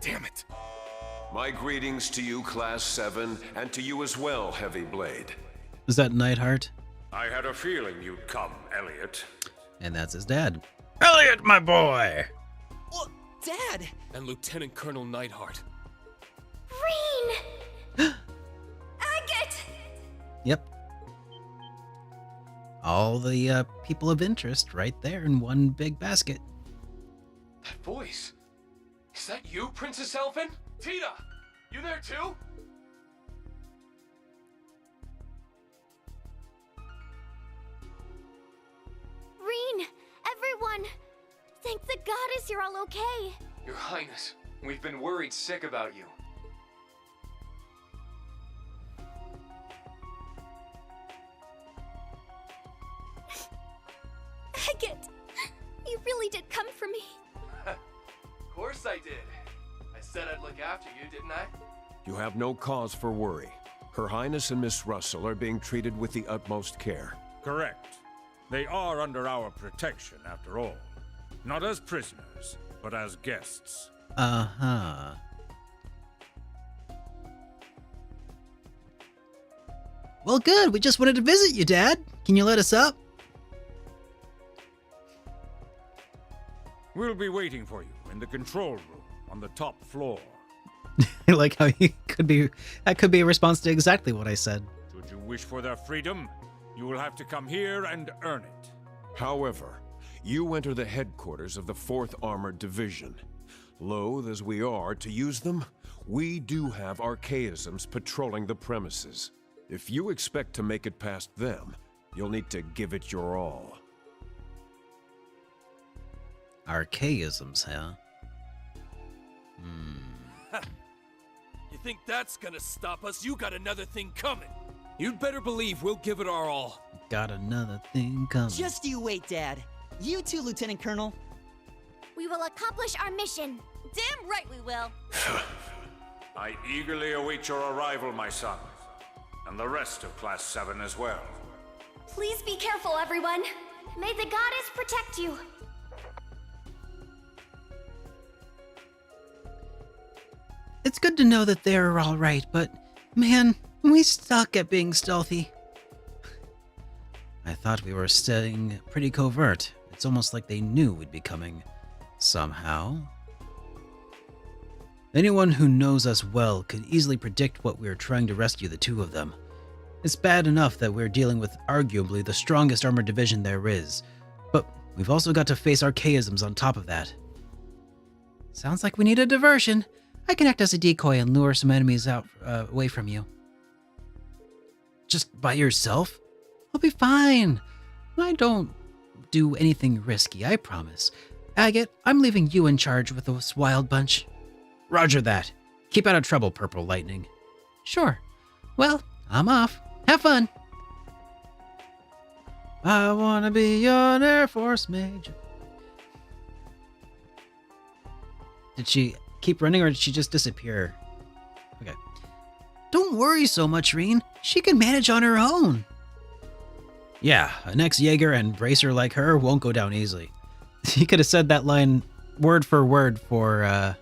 Speaker 2: Damn it.
Speaker 9: My greetings to you, Class 7, and to you as well, Heavy Blade.
Speaker 1: Is that Nightheart?
Speaker 9: I had a feeling you'd come, Elliot.
Speaker 1: And that's his dad. Elliot, my boy!
Speaker 5: Well, Dad!
Speaker 2: And Lieutenant Colonel Nightheart.
Speaker 3: Reen! Agate!
Speaker 1: Yep. All the people of interest right there in one big basket.
Speaker 2: That voice. Is that you, Princess Elfin? Tita! You there too?
Speaker 3: Reen! Everyone! Thank the goddess you're all okay!
Speaker 10: Your Highness, we've been worried sick about you.
Speaker 3: Agate! You really did come for me.
Speaker 2: Of course I did. I said I'd look after you, didn't I?
Speaker 4: You have no cause for worry. Her Highness and Miss Russell are being treated with the utmost care.
Speaker 23: Correct. They are under our protection, after all. Not as prisoners, but as guests.
Speaker 1: Uh-huh. Well, good. We just wanted to visit you, Dad. Can you let us up?
Speaker 23: We'll be waiting for you in the control room on the top floor.
Speaker 1: Like how he could be, that could be a response to exactly what I said.
Speaker 23: Should you wish for their freedom, you will have to come here and earn it.
Speaker 9: However, you enter the headquarters of the 4th Armored Division. Loath as we are to use them, we do have archaisms patrolling the premises. If you expect to make it past them, you'll need to give it your all.
Speaker 1: Archaisms, huh?
Speaker 2: You think that's gonna stop us? You got another thing coming.
Speaker 5: You'd better believe we'll give it our all.
Speaker 1: Got another thing coming.
Speaker 21: Just you wait, Dad. You too, Lieutenant Colonel.
Speaker 3: We will accomplish our mission.
Speaker 14: Damn right we will.
Speaker 23: I eagerly await your arrival, my son. And the rest of Class 7 as well.
Speaker 3: Please be careful, everyone. May the goddess protect you.
Speaker 1: It's good to know that they're all right, but man, we suck at being stealthy. I thought we were staying pretty covert. It's almost like they knew we'd be coming somehow. Anyone who knows us well could easily predict what we were trying to rescue the two of them. It's bad enough that we're dealing with arguably the strongest armored division there is, but we've also got to face archaisms on top of that. Sounds like we need a diversion. I can act as a decoy and lure some enemies out away from you. Just by yourself? I'll be fine. I don't do anything risky, I promise. Agate, I'm leaving you in charge with this wild bunch. Roger that. Keep out of trouble, Purple Lightning. Sure. Well, I'm off. Have fun. I wanna be an Air Force Major. Did she keep running or did she just disappear? Okay. Don't worry so much, Reen. She can manage on her own. Yeah, an ex-Jaeger and bracer like her won't go down easily. He could have said that line word for word for,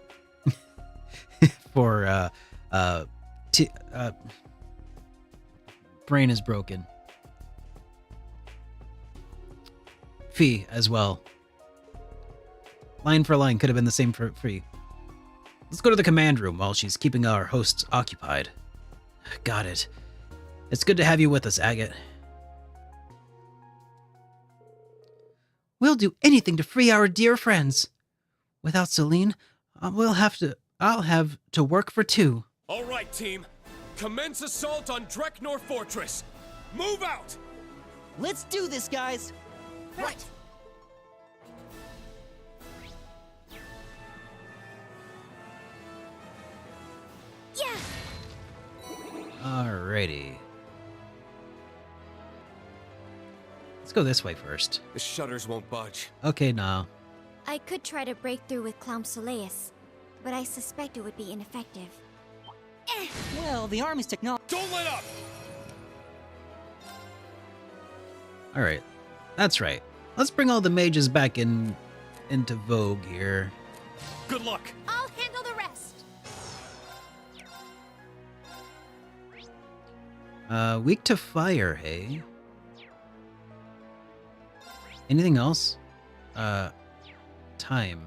Speaker 1: brain is broken. Fee as well. Line for line could have been the same for Fee. Let's go to the command room while she's keeping our hosts occupied. Got it. It's good to have you with us, Agate. We'll do anything to free our dear friends. Without Celine, I'll have to work for two.
Speaker 2: All right, team. Commence assault on Dreknor Fortress. Move out!
Speaker 21: Let's do this, guys.
Speaker 14: Right.
Speaker 3: Yeah.
Speaker 1: Alrighty. Let's go this way first.
Speaker 5: The shutters won't budge.
Speaker 1: Okay, now.
Speaker 3: I could try to break through with Clown Soleus, but I suspect it would be ineffective.
Speaker 21: Well, the Army's technology...
Speaker 2: Don't let up!
Speaker 1: Alright. That's right. Let's bring all the mages back into vogue here.
Speaker 2: Good luck!
Speaker 3: I'll handle the rest!
Speaker 1: Weak to fire, hey? Anything else? Time.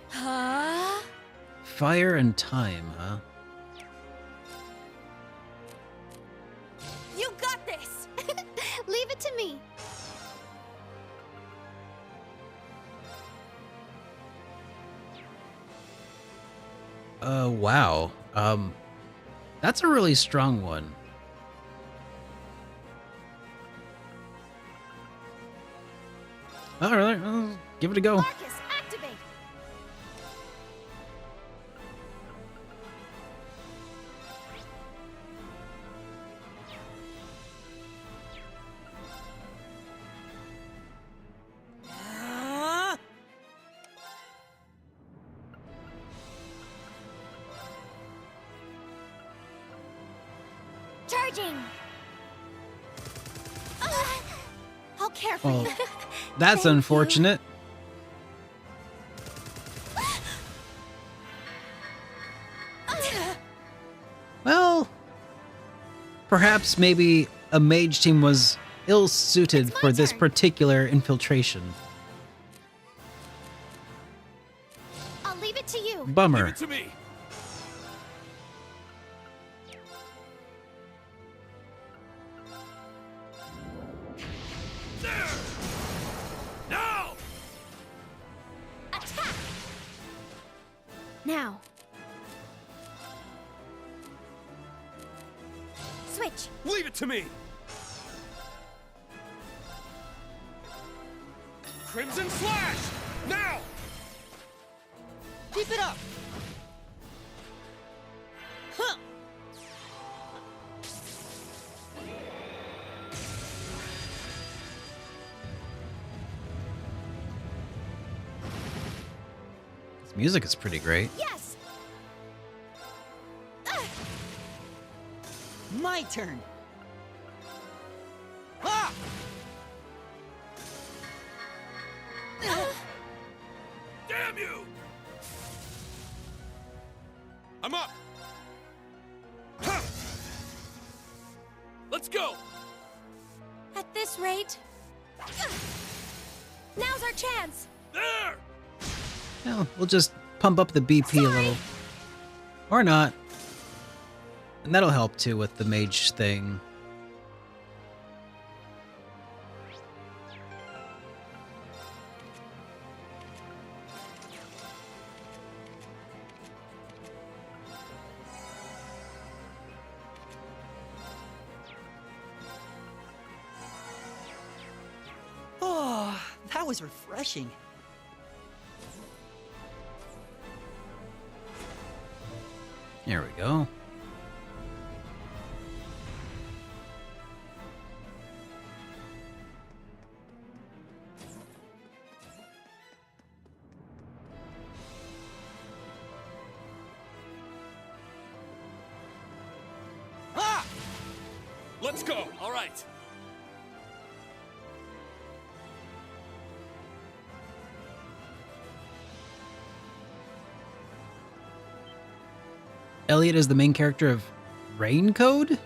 Speaker 3: Huh?
Speaker 1: Fire and time, huh?
Speaker 3: You got this! Leave it to me.
Speaker 1: Wow. That's a really strong one. All right, give it a go.
Speaker 3: Marcus, activate! Charging! I'll care for
Speaker 1: Well,
Speaker 3: you.
Speaker 1: that's
Speaker 3: Thank
Speaker 1: unfortunate. Well, perhaps maybe a mage team was ill-suited for this particular infiltration. Bummer.
Speaker 2: Give it to me. There. Now.
Speaker 3: Attack! Now. Switch.
Speaker 2: Leave it to me. Crimson Slash! Now!
Speaker 17: Keep it up! Huh!
Speaker 1: This music is pretty great.
Speaker 3: Yes!
Speaker 17: My turn! Ah!
Speaker 2: Damn you! I'm up! Huh. Let's go!
Speaker 3: At this rate... Now's our chance!
Speaker 2: There!
Speaker 1: Well, we'll just pump up the BP a little. Or not. And that'll help too with the mage thing.
Speaker 17: Oh, that was refreshing.
Speaker 1: There we go.
Speaker 2: Ah! Let's go! All right.
Speaker 1: Elliot is the main character of Rain Code?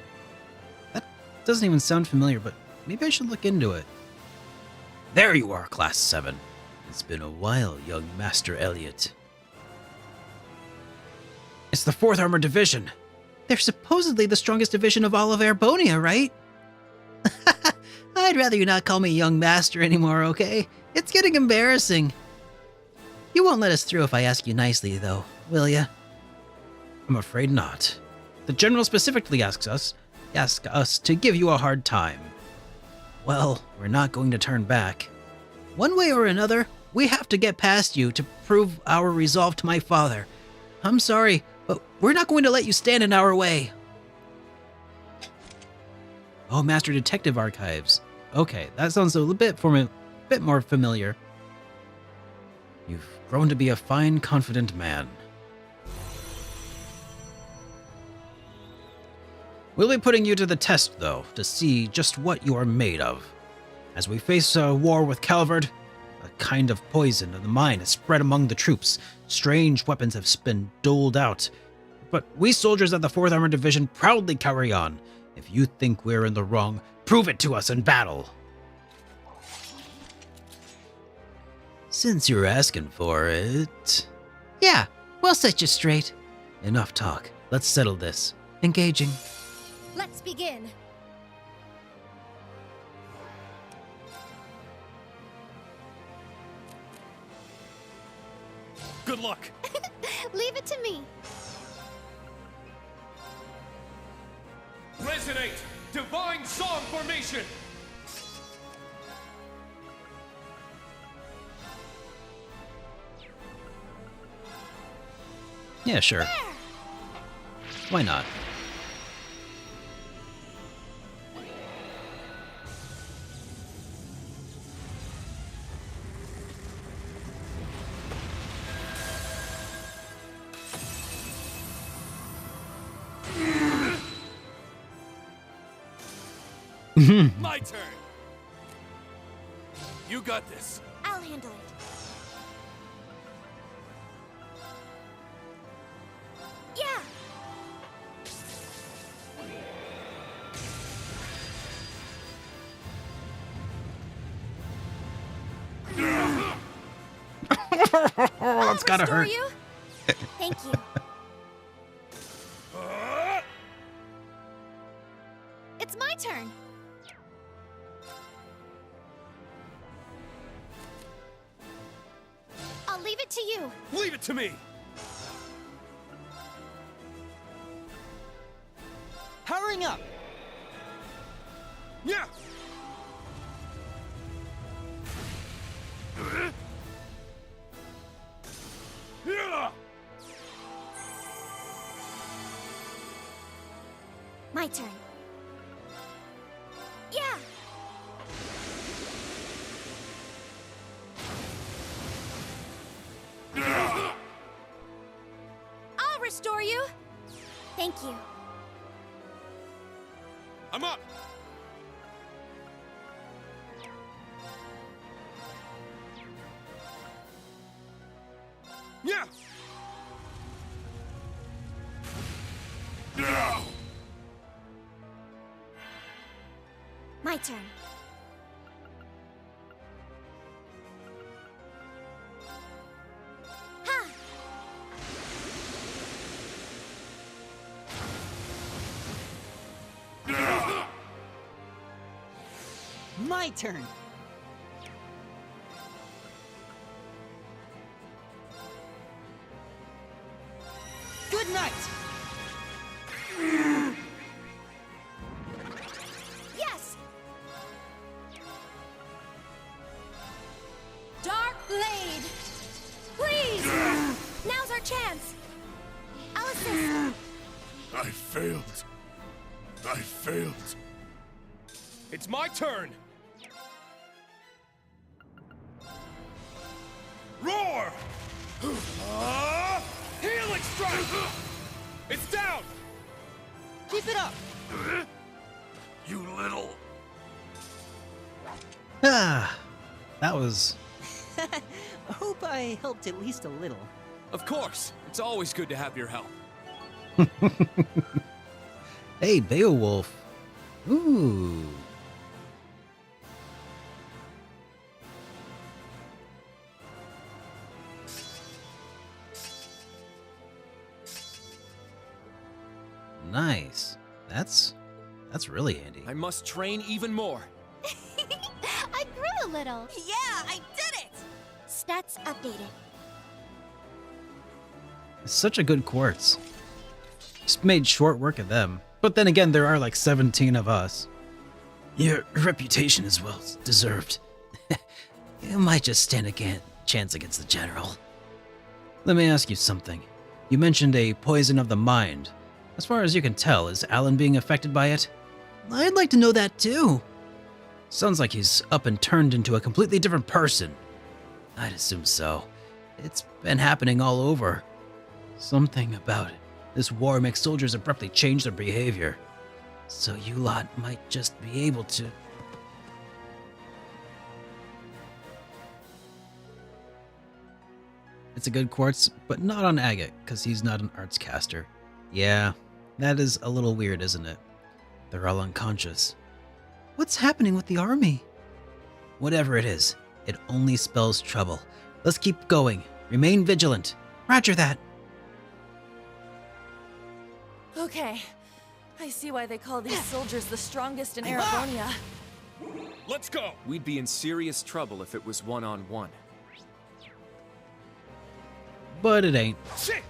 Speaker 1: That doesn't even sound familiar, but maybe I should look into it. There you are, Class 7. It's been a while, young Master Elliot. It's the 4th Armored Division. They're supposedly the strongest division of all of Airbonia, right? I'd rather you not call me young master anymore, okay? It's getting embarrassing. You won't let us through if I ask you nicely, though, will ya? I'm afraid not. The General specifically asks us to give you a hard time. Well, we're not going to turn back. One way or another, we have to get past you to prove our resolve to my father. I'm sorry, but we're not going to let you stand in our way. Oh, Master Detective Archives. Okay, that sounds a little bit more familiar. You've grown to be a fine, confident man. We'll be putting you to the test, though, to see just what you are made of. As we face a war with Calvard, a kind of poison in the mine has spread among the troops. Strange weapons have been doled out. But we soldiers of the 4th Armored Division proudly carry on. If you think we're in the wrong, prove it to us in battle. Since you're asking for it... Yeah, we'll set you straight. Enough talk. Let's settle this. Engaging.
Speaker 3: Let's begin.
Speaker 2: Good luck.
Speaker 3: Leave it to me.
Speaker 2: Resonate! Divine Song Formation!
Speaker 1: Yeah, sure.
Speaker 3: There.
Speaker 1: Why not?
Speaker 2: My turn. You got this.
Speaker 3: I'll handle it. Yeah.
Speaker 1: That's gotta hurt.
Speaker 3: You? Thank you. It's my turn. I'll leave it to you.
Speaker 2: Leave it to me!
Speaker 21: Hurrying up!
Speaker 2: Yeah!
Speaker 3: My turn. Yeah! I'll restore you. Thank you.
Speaker 2: I'm up! Yeah!
Speaker 3: My turn. Ha!
Speaker 21: My turn! Good night!
Speaker 3: Yes! Dark Blade! Please! Now's our chance! I'll assist!
Speaker 2: I failed. I failed. It's my turn! Roar! Healing strike! It's down!
Speaker 21: Keep it up!
Speaker 2: You little...
Speaker 1: Ah, that was...
Speaker 21: Hope I helped at least a little.
Speaker 2: Of course! It's always good to have your help.
Speaker 1: Hey, Beowulf. Ooh. Nice. That's really handy.
Speaker 2: I must train even more.
Speaker 3: I grew a little.
Speaker 19: Yeah, I did it!
Speaker 3: Stats updated.
Speaker 1: It's such a good quartz. Just made short work of them. But then again, there are like 17 of us. Your reputation is well deserved. You might just stand a chance against the general. Let me ask you something. You mentioned a poison of the mind. As far as you can tell, is Alan being affected by it? I'd like to know that too. Sounds like he's up and turned into a completely different person. I'd assume so. It's been happening all over. Something about it. This war makes soldiers abruptly change their behavior. So you lot might just be able to... It's a good quartz, but not on Agate, because he's not an arts caster. Yeah, that is a little weird, isn't it? They're all unconscious. What's happening with the army? Whatever it is, it only spells trouble. Let's keep going. Remain vigilant. Roger that.
Speaker 19: Okay. I see why they call these soldiers the strongest in Erebonia.
Speaker 2: Let's go!
Speaker 10: We'd be in serious trouble if it was one-on-one.
Speaker 1: But it ain't.
Speaker 2: Shit!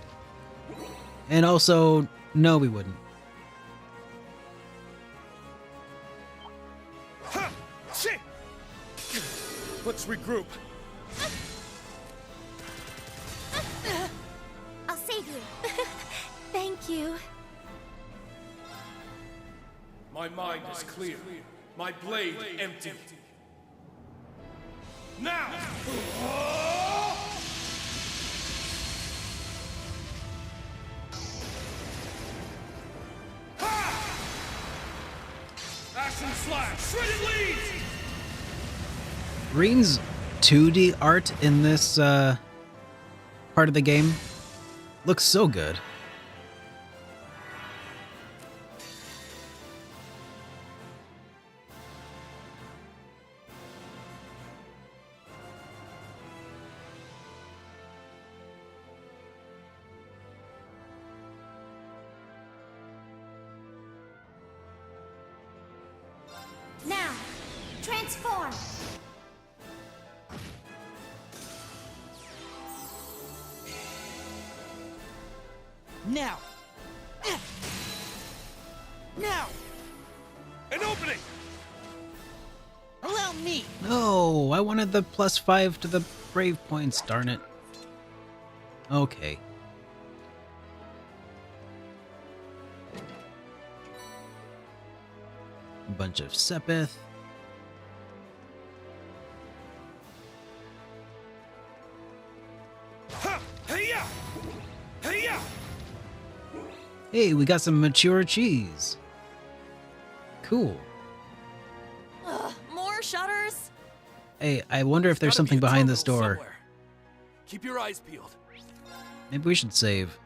Speaker 1: And also, no, we wouldn't.
Speaker 2: Ha! Shit! Let's regroup.
Speaker 3: I'll save you. Thank you.
Speaker 2: My mind is clear. My blade empty. Now! Ashen slash! Shredded leaves!
Speaker 1: Green's 2D art in this part of the game looks so good.
Speaker 3: Transform!
Speaker 21: Now! Now!
Speaker 16: An opening!
Speaker 21: Allow me!
Speaker 1: No, I wanted the +5 to the brave points, darn it. Okay. A bunch of Sepith. Hey, we got some mature cheese. Cool.
Speaker 19: More shutters?
Speaker 1: Hey, I wonder if there's
Speaker 2: Gotta be
Speaker 1: something
Speaker 2: a
Speaker 1: behind this
Speaker 2: terminal
Speaker 1: door.
Speaker 2: somewhere. Keep your eyes peeled.
Speaker 1: Maybe we should save.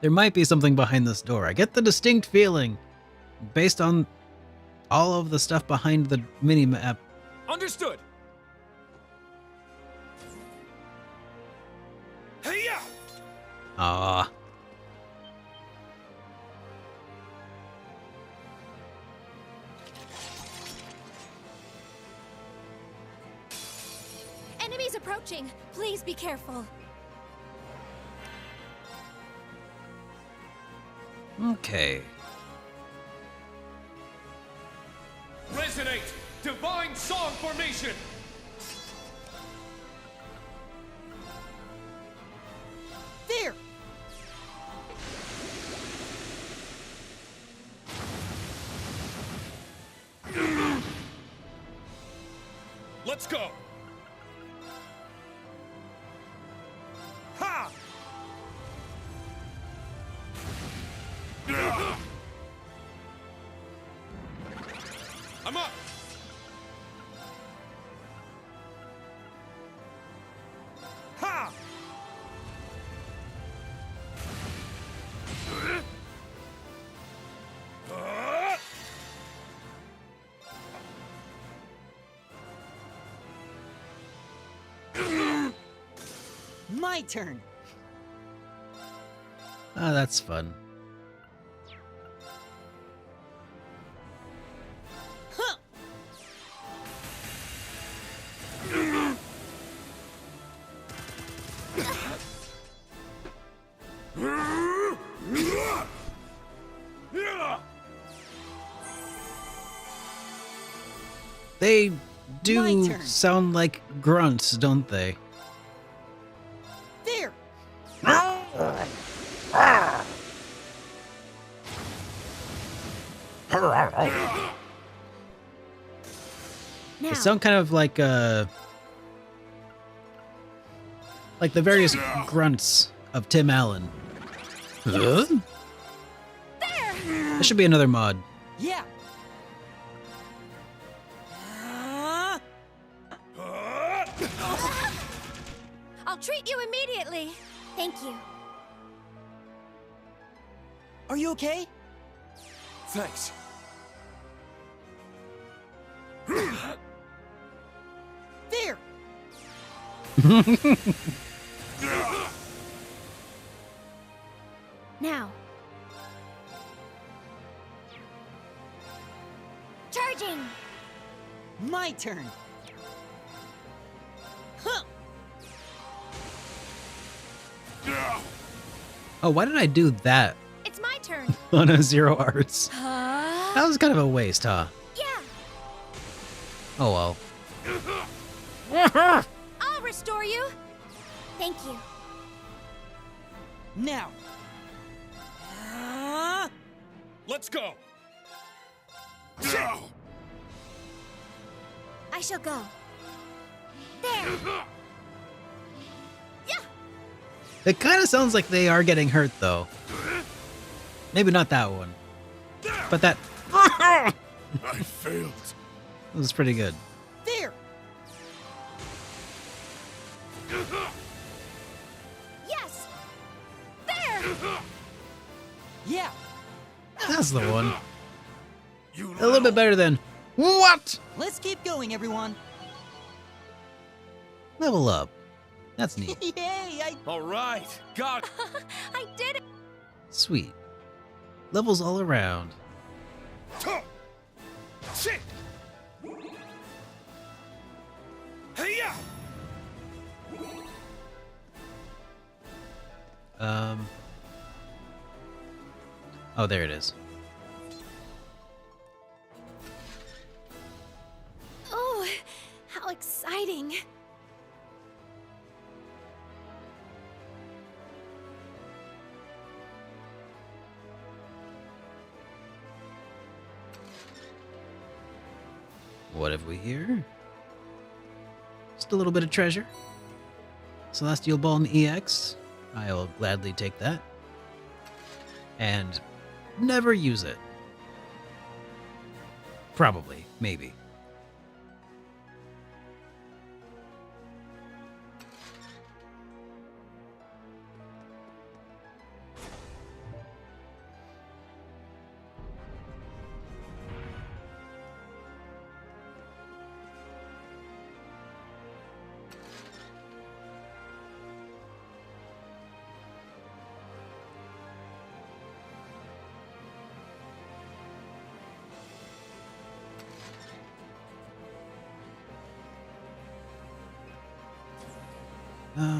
Speaker 1: There might be something behind this door. I get the distinct feeling, based on all of the stuff behind the mini-map.
Speaker 12: Understood.
Speaker 16: Hey-ya!
Speaker 1: Ah.
Speaker 14: Enemies approaching. Please be careful.
Speaker 1: Okay.
Speaker 12: Resonate! Divine Song Formation!
Speaker 21: There!
Speaker 16: Let's go! Ha! I'm up! Ha!
Speaker 21: My turn!
Speaker 1: Ah, that's fun.
Speaker 21: Huh!
Speaker 1: They
Speaker 21: My
Speaker 1: do
Speaker 21: turn.
Speaker 1: sound like grunts, don't they?
Speaker 21: There!
Speaker 1: They sound kind of like the various grunts of Tim Allen. Huh? There should be another mod.
Speaker 21: Yeah!
Speaker 14: I'll treat you immediately.
Speaker 3: Thank you.
Speaker 21: Are you okay?
Speaker 2: Thanks.
Speaker 21: There!
Speaker 14: Now.
Speaker 3: Charging!
Speaker 21: My turn! Huh!
Speaker 1: Oh, why did I do that
Speaker 14: It's my turn.
Speaker 1: on a Zero Arts?
Speaker 14: Huh?
Speaker 1: That was kind of a waste, huh?
Speaker 14: Yeah.
Speaker 1: Oh well.
Speaker 14: I'll restore you.
Speaker 3: Thank you.
Speaker 21: Now!
Speaker 16: Let's go!
Speaker 14: I shall go.
Speaker 3: There!
Speaker 1: It kind of sounds like they are getting hurt, though. Maybe not that one, but that
Speaker 16: I failed.
Speaker 1: was pretty good.
Speaker 21: There!
Speaker 14: Yes. There.
Speaker 21: Yeah!
Speaker 1: That's the one.
Speaker 16: You
Speaker 1: A little bit better than what?
Speaker 21: Let's keep going, everyone!
Speaker 1: Level up. That's neat.
Speaker 21: Yay!
Speaker 16: All right, got it.
Speaker 14: I did it.
Speaker 1: Sweet. Levels all around.
Speaker 16: Shit!
Speaker 1: Oh, there it is.
Speaker 3: Oh, how exciting.
Speaker 1: What have we here? Just a little bit of treasure. Celestial Ball and EX. I will gladly take that. And never use it. Probably. Maybe.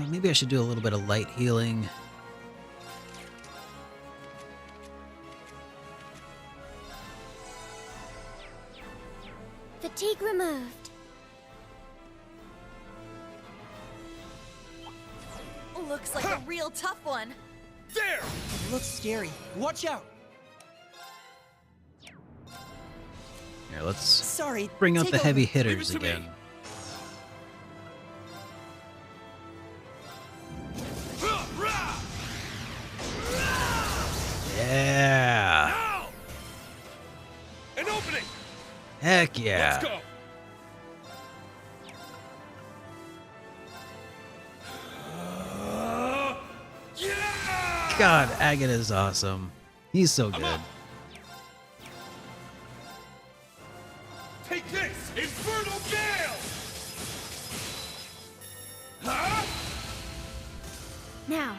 Speaker 1: Maybe I should do a little bit of light healing.
Speaker 3: Fatigue removed.
Speaker 19: Looks like a real tough one.
Speaker 16: There!
Speaker 17: Looks scary. Watch out!
Speaker 1: Here, let's
Speaker 17: Sorry,
Speaker 1: bring out
Speaker 17: take
Speaker 1: the
Speaker 17: over.
Speaker 1: heavy
Speaker 17: Leave it
Speaker 1: hitters
Speaker 17: to me.
Speaker 1: again. Yeah!
Speaker 16: Now! An opening!
Speaker 1: Heck yeah!
Speaker 16: Let's go!
Speaker 1: God, Agate is awesome. He's so good.
Speaker 16: Take this, Infernal Gale! Huh?
Speaker 3: Now.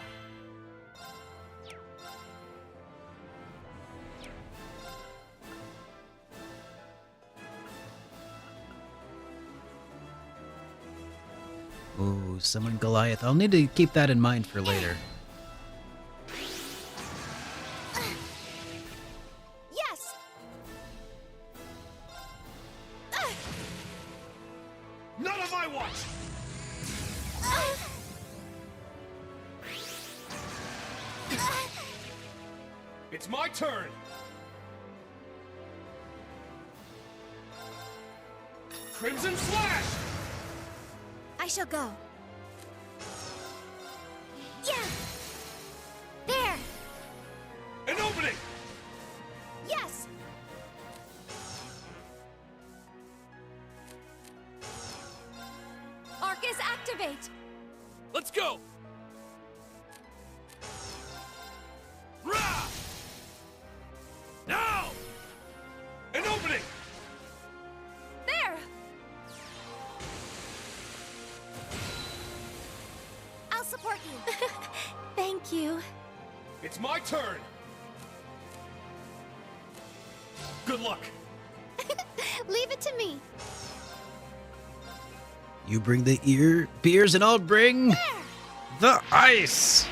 Speaker 1: Ooh, summon Goliath. I'll need to keep that in mind for later.
Speaker 3: Yes.
Speaker 16: None of my watch! It's my turn! Crimson Slash!
Speaker 3: I shall go. Yeah. There.
Speaker 16: An opening!
Speaker 3: Yes.
Speaker 14: Arcus, activate!
Speaker 2: Let's go!
Speaker 16: Rah! Now! An opening!
Speaker 14: There!
Speaker 3: I'll support you. Thank you.
Speaker 16: It's my turn! Good luck!
Speaker 3: Leave it to me.
Speaker 1: You bring the beers and I'll bring the ice!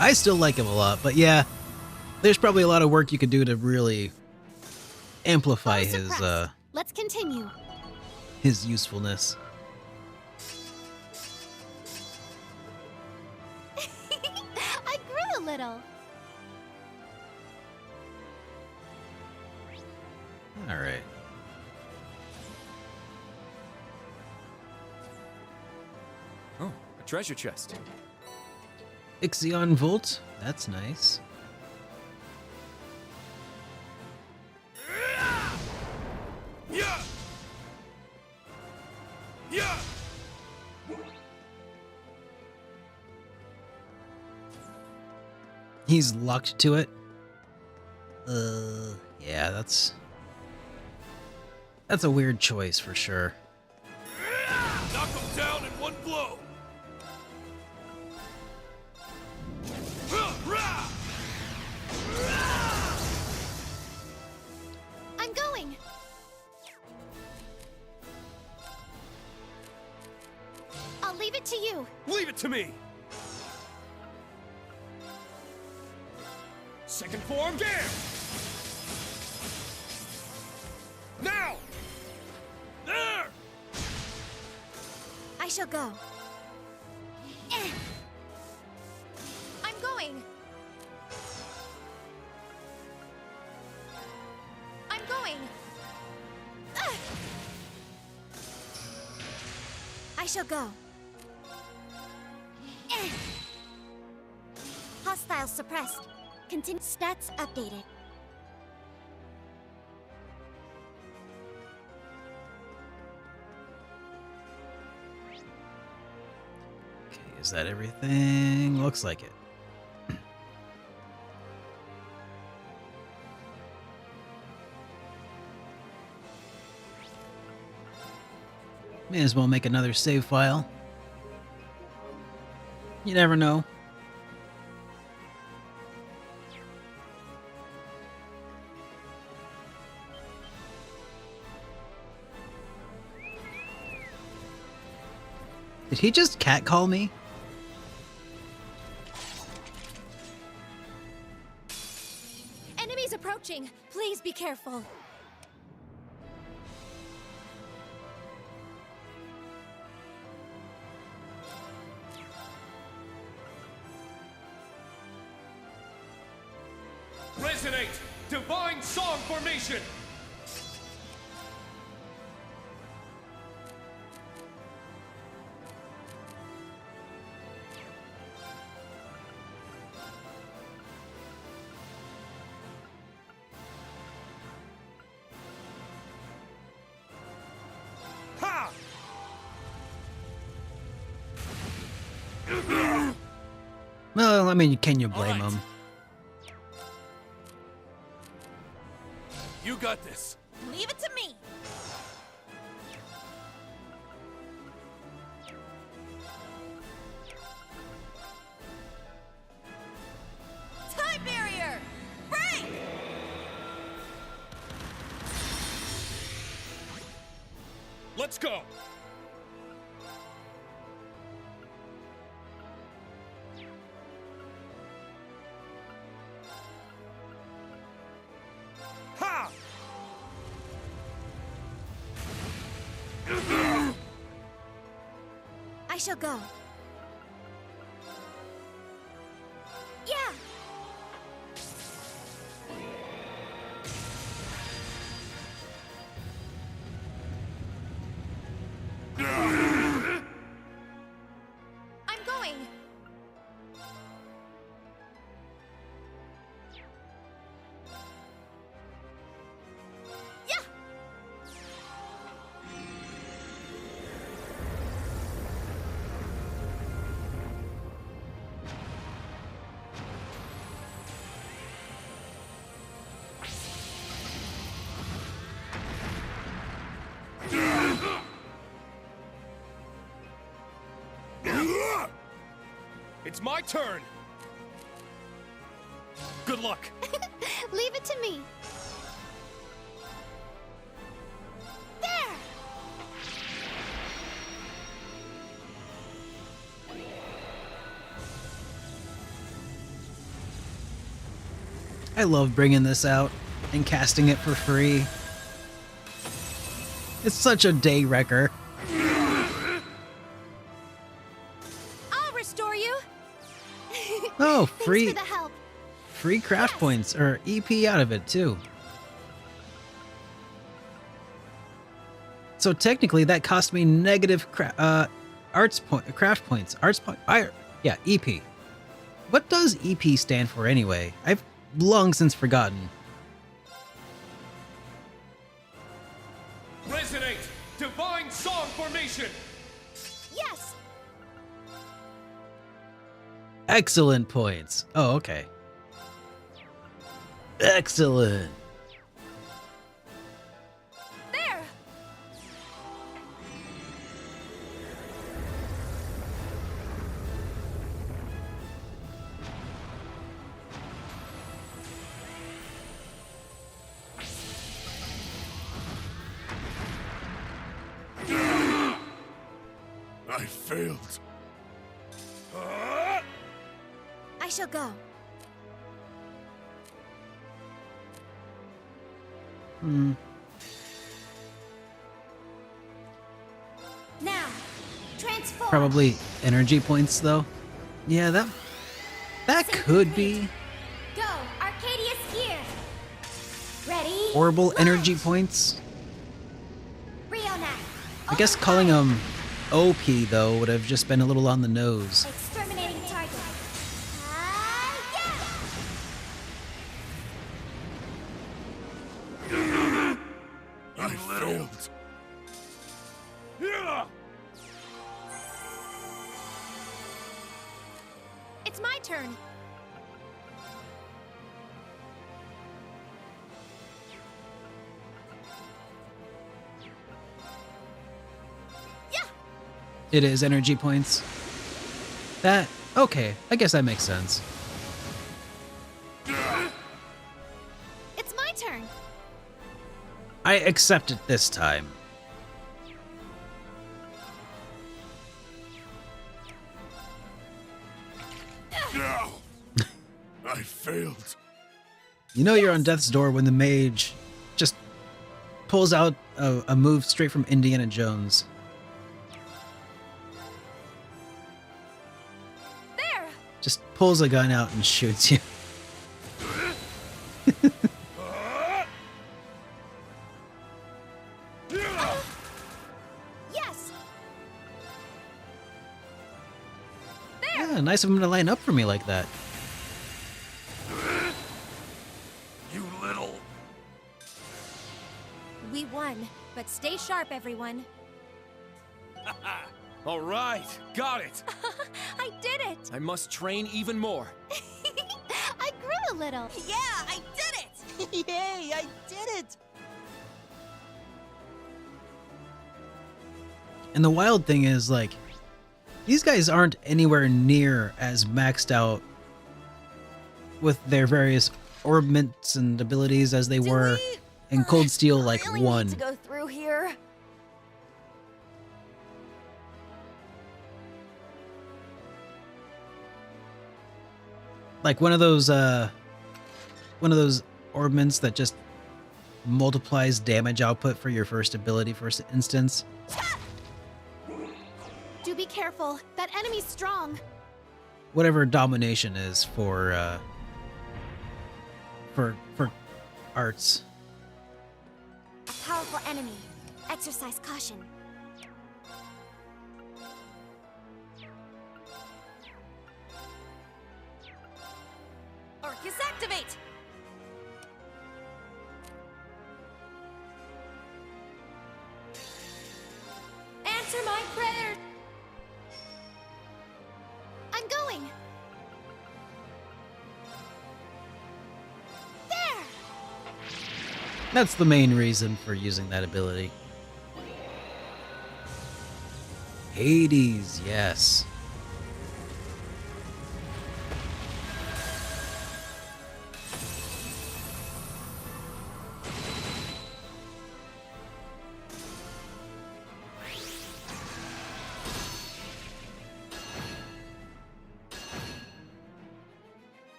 Speaker 1: I still like him a lot, but yeah, there's probably a lot of work you could do to really amplify
Speaker 3: Let's continue.
Speaker 1: his usefulness.
Speaker 3: I grew a little.
Speaker 1: All right.
Speaker 10: Oh, a treasure chest.
Speaker 1: Ixion Volt, that's nice.
Speaker 16: Yeah! Yeah!
Speaker 1: He's locked to it. Yeah, that's a weird choice for sure.
Speaker 2: Knock him down in one blow!
Speaker 3: you.
Speaker 2: Leave it to me! Second form, there! Now! There!
Speaker 3: I shall go. I'm going. I'm going. I shall go. Hostiles suppressed. Continue. Stats updated.
Speaker 1: Okay, is that everything? Looks like it. May as well make another save file. You never know. Did he just catcall me?
Speaker 14: Enemies approaching. Please be careful.
Speaker 2: Resonate! Divine Song Formation! Ha!
Speaker 1: Well, I mean, can you blame him?
Speaker 2: You got this.
Speaker 19: Leave it to me. Time barrier! Break!
Speaker 2: Let's go! Ha!
Speaker 3: I shall go. Yeah! I'm going. Yeah!
Speaker 2: It's my turn! Good luck!
Speaker 3: Leave it to me. There!
Speaker 1: I love bringing this out and casting it for free. It's such a day wrecker.
Speaker 14: I'll restore you.
Speaker 1: Oh,
Speaker 3: Thanks
Speaker 1: free
Speaker 3: for the help.
Speaker 1: free craft points or EP out of it too. So technically that cost me negative craft points. Yeah, EP. What does EP stand for anyway? I've long since forgotten.
Speaker 2: Resonate! Divine Song Formation!
Speaker 3: Yes!
Speaker 1: Excellent points. Oh, okay. Excellent.
Speaker 14: There!
Speaker 2: I failed.
Speaker 3: I shall go. Now, transform.
Speaker 1: Probably energy points, though. Yeah, that could be
Speaker 3: Go, Arcadius here. Ready?
Speaker 1: horrible energy points.
Speaker 3: Rionite.
Speaker 1: I guess calling them OP, though, would have just been a little on the nose.
Speaker 3: Exterminating target.
Speaker 16: I failed.
Speaker 3: It's my turn.
Speaker 1: It is energy points. Okay, I guess that makes sense.
Speaker 3: It's my turn.
Speaker 1: I accept it this time.
Speaker 16: No! I failed.
Speaker 1: You know you're on death's door when the mage just pulls out a move straight from Indiana Jones.
Speaker 3: There.
Speaker 1: Just pulls a gun out and shoots you.
Speaker 3: Yes.
Speaker 1: Yeah, nice of him to line up for me like that.
Speaker 16: You little...
Speaker 3: We won, but stay sharp, everyone.
Speaker 10: All right, got it.
Speaker 3: I did it.
Speaker 10: I must train even more.
Speaker 3: I grew a little.
Speaker 17: Yeah, I did it! Yay, I did it!
Speaker 1: And the wild thing is, like, these guys aren't anywhere near as maxed out with their various orbments and abilities as they were in Cold Steel, like,
Speaker 19: Really
Speaker 1: 1.
Speaker 19: need to go through here.
Speaker 1: Like one of those orbments that just multiplies damage output for your first ability, first instance.
Speaker 3: Do be careful. That enemy's strong.
Speaker 1: Whatever domination is for arts.
Speaker 3: A powerful enemy. Exercise caution.
Speaker 19: Arcus activate!
Speaker 3: Answer my prayer. I'm going. There.
Speaker 1: That's the main reason for using that ability. Hades, yes.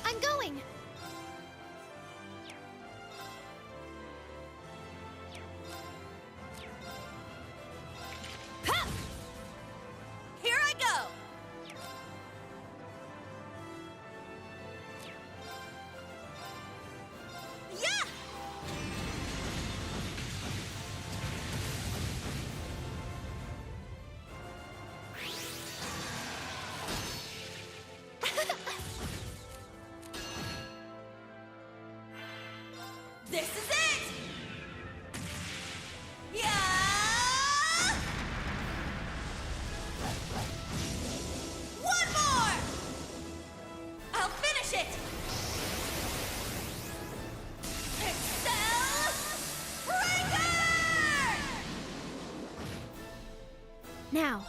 Speaker 3: I'm going.
Speaker 19: Ha! Here I go! Yeah! This is it! Yeah! One more! I'll finish it! Excel Breaker!
Speaker 3: Now.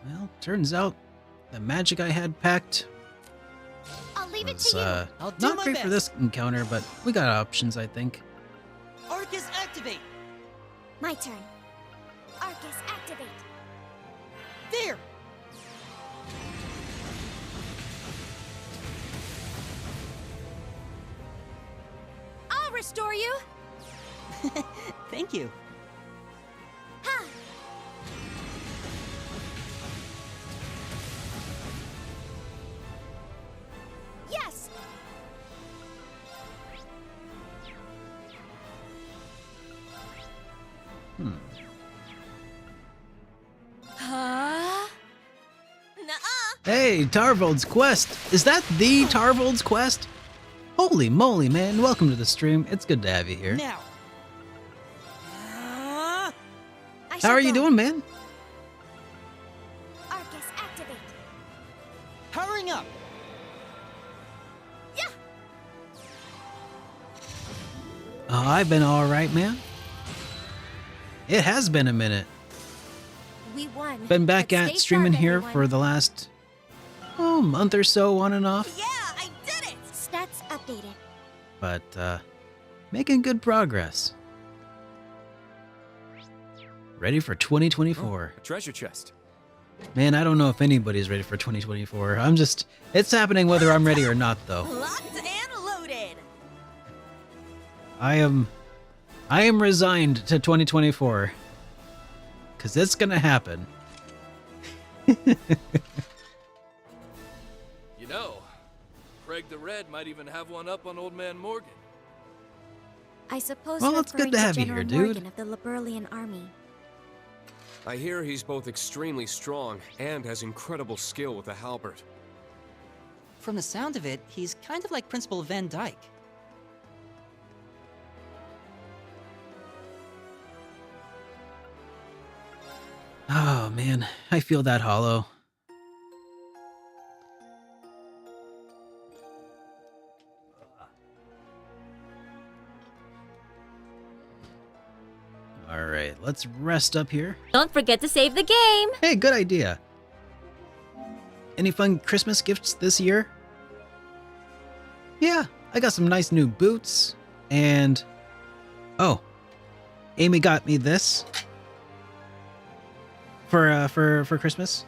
Speaker 1: Well, turns out the magic I had packed
Speaker 3: I'll leave it
Speaker 1: was
Speaker 3: to you.
Speaker 21: I'll do
Speaker 1: not
Speaker 21: my
Speaker 1: great
Speaker 21: best.
Speaker 1: for this encounter, but we got options, I think.
Speaker 21: Arcus activate!
Speaker 3: My turn. Arcus, activate.
Speaker 21: There!
Speaker 14: I'll restore you.
Speaker 21: Thank you.
Speaker 3: Ha! Yes!
Speaker 14: Huh?
Speaker 3: Nuh-uh!
Speaker 1: Hey, Tarvold's Quest! Is that the Tarvold's Quest? Holy moly, man. Welcome to the stream. It's good to have you here.
Speaker 21: Now.
Speaker 1: How are you doing, man?
Speaker 3: Arcus, activate.
Speaker 21: Powering up!
Speaker 3: Yeah!
Speaker 1: I've been alright, man. It has been a minute.
Speaker 3: We won.
Speaker 1: Been back
Speaker 3: but
Speaker 1: at
Speaker 3: stay
Speaker 1: streaming
Speaker 3: sharp,
Speaker 1: here
Speaker 3: everyone.
Speaker 1: for the last month or so, on and off.
Speaker 3: Yeah, I did it! Stats updated.
Speaker 1: But making good progress. Ready for 2024.
Speaker 20: A treasure chest.
Speaker 1: Man, I don't know if anybody's ready for 2024. It's happening whether I'm ready or not, though.
Speaker 19: Locked and loaded.
Speaker 1: I am resigned to 2024. Cause it's gonna happen.
Speaker 2: You know, Craig the Red might even have one up on Old Man Morgan.
Speaker 3: I suppose
Speaker 1: Well,
Speaker 3: you're
Speaker 1: it's good
Speaker 3: referring
Speaker 1: to have you
Speaker 3: General
Speaker 1: here, dude.
Speaker 3: Morgan of the Liberlian army.
Speaker 20: I hear he's both extremely strong and has incredible skill with the halberd.
Speaker 21: From the sound of it, he's kind of like Principal Van Dyke.
Speaker 1: Oh man, I feel that hollow. All right, let's rest up here.
Speaker 14: Don't forget to save the game.
Speaker 1: Hey, good idea. Any fun Christmas gifts this year? Yeah, I got some nice new boots and oh, Amy got me this for Christmas.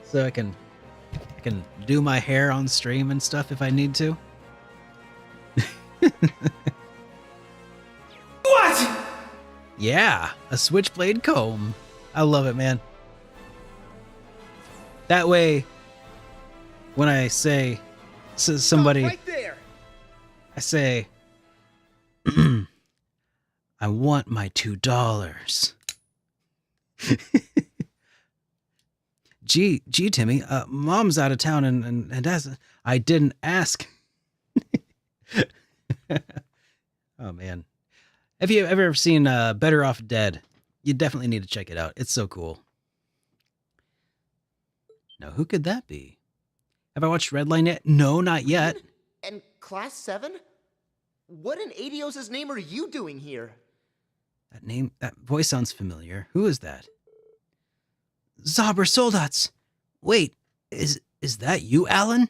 Speaker 1: So I can do my hair on stream and stuff if I need to.
Speaker 5: What?
Speaker 1: Yeah, a switchblade comb. I love it, man. That way, when I say to somebody,
Speaker 5: Right there.
Speaker 1: I say, I want my $2. Gee, Timmy, Mom's out of town and hasn't. I didn't ask. Oh man, have you ever seen Better Off Dead? You definitely need to check it out. It's so cool. Now, who could that be? Have I watched Redline yet? No, not yet.
Speaker 17: And Class 7? What in Adios' name are you doing here?
Speaker 1: That voice sounds familiar. Who is that? Zauber Soldats. Wait, is that you, Alan?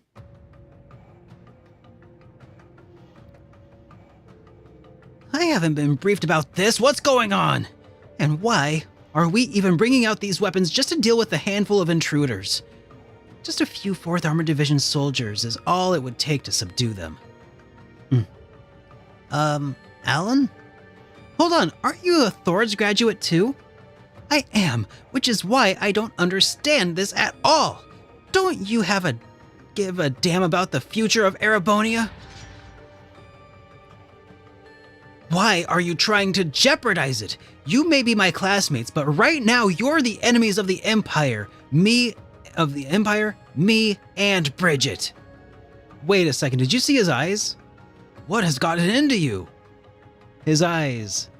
Speaker 1: I haven't been briefed about this. What's going on? And why are we even bringing out these weapons just to deal with a handful of intruders? Just a few 4th Armored Division soldiers is all it would take to subdue them. Alan? Hold on, aren't you a Thor's graduate too? I am, which is why I don't understand this at all. Don't you give a damn about the future of Erebonia? Why are you trying to jeopardize it? You may be my classmates, but right now you're the enemies of the Empire. Me and Bridget. Wait a second, did you see his eyes? What has gotten into you? His eyes.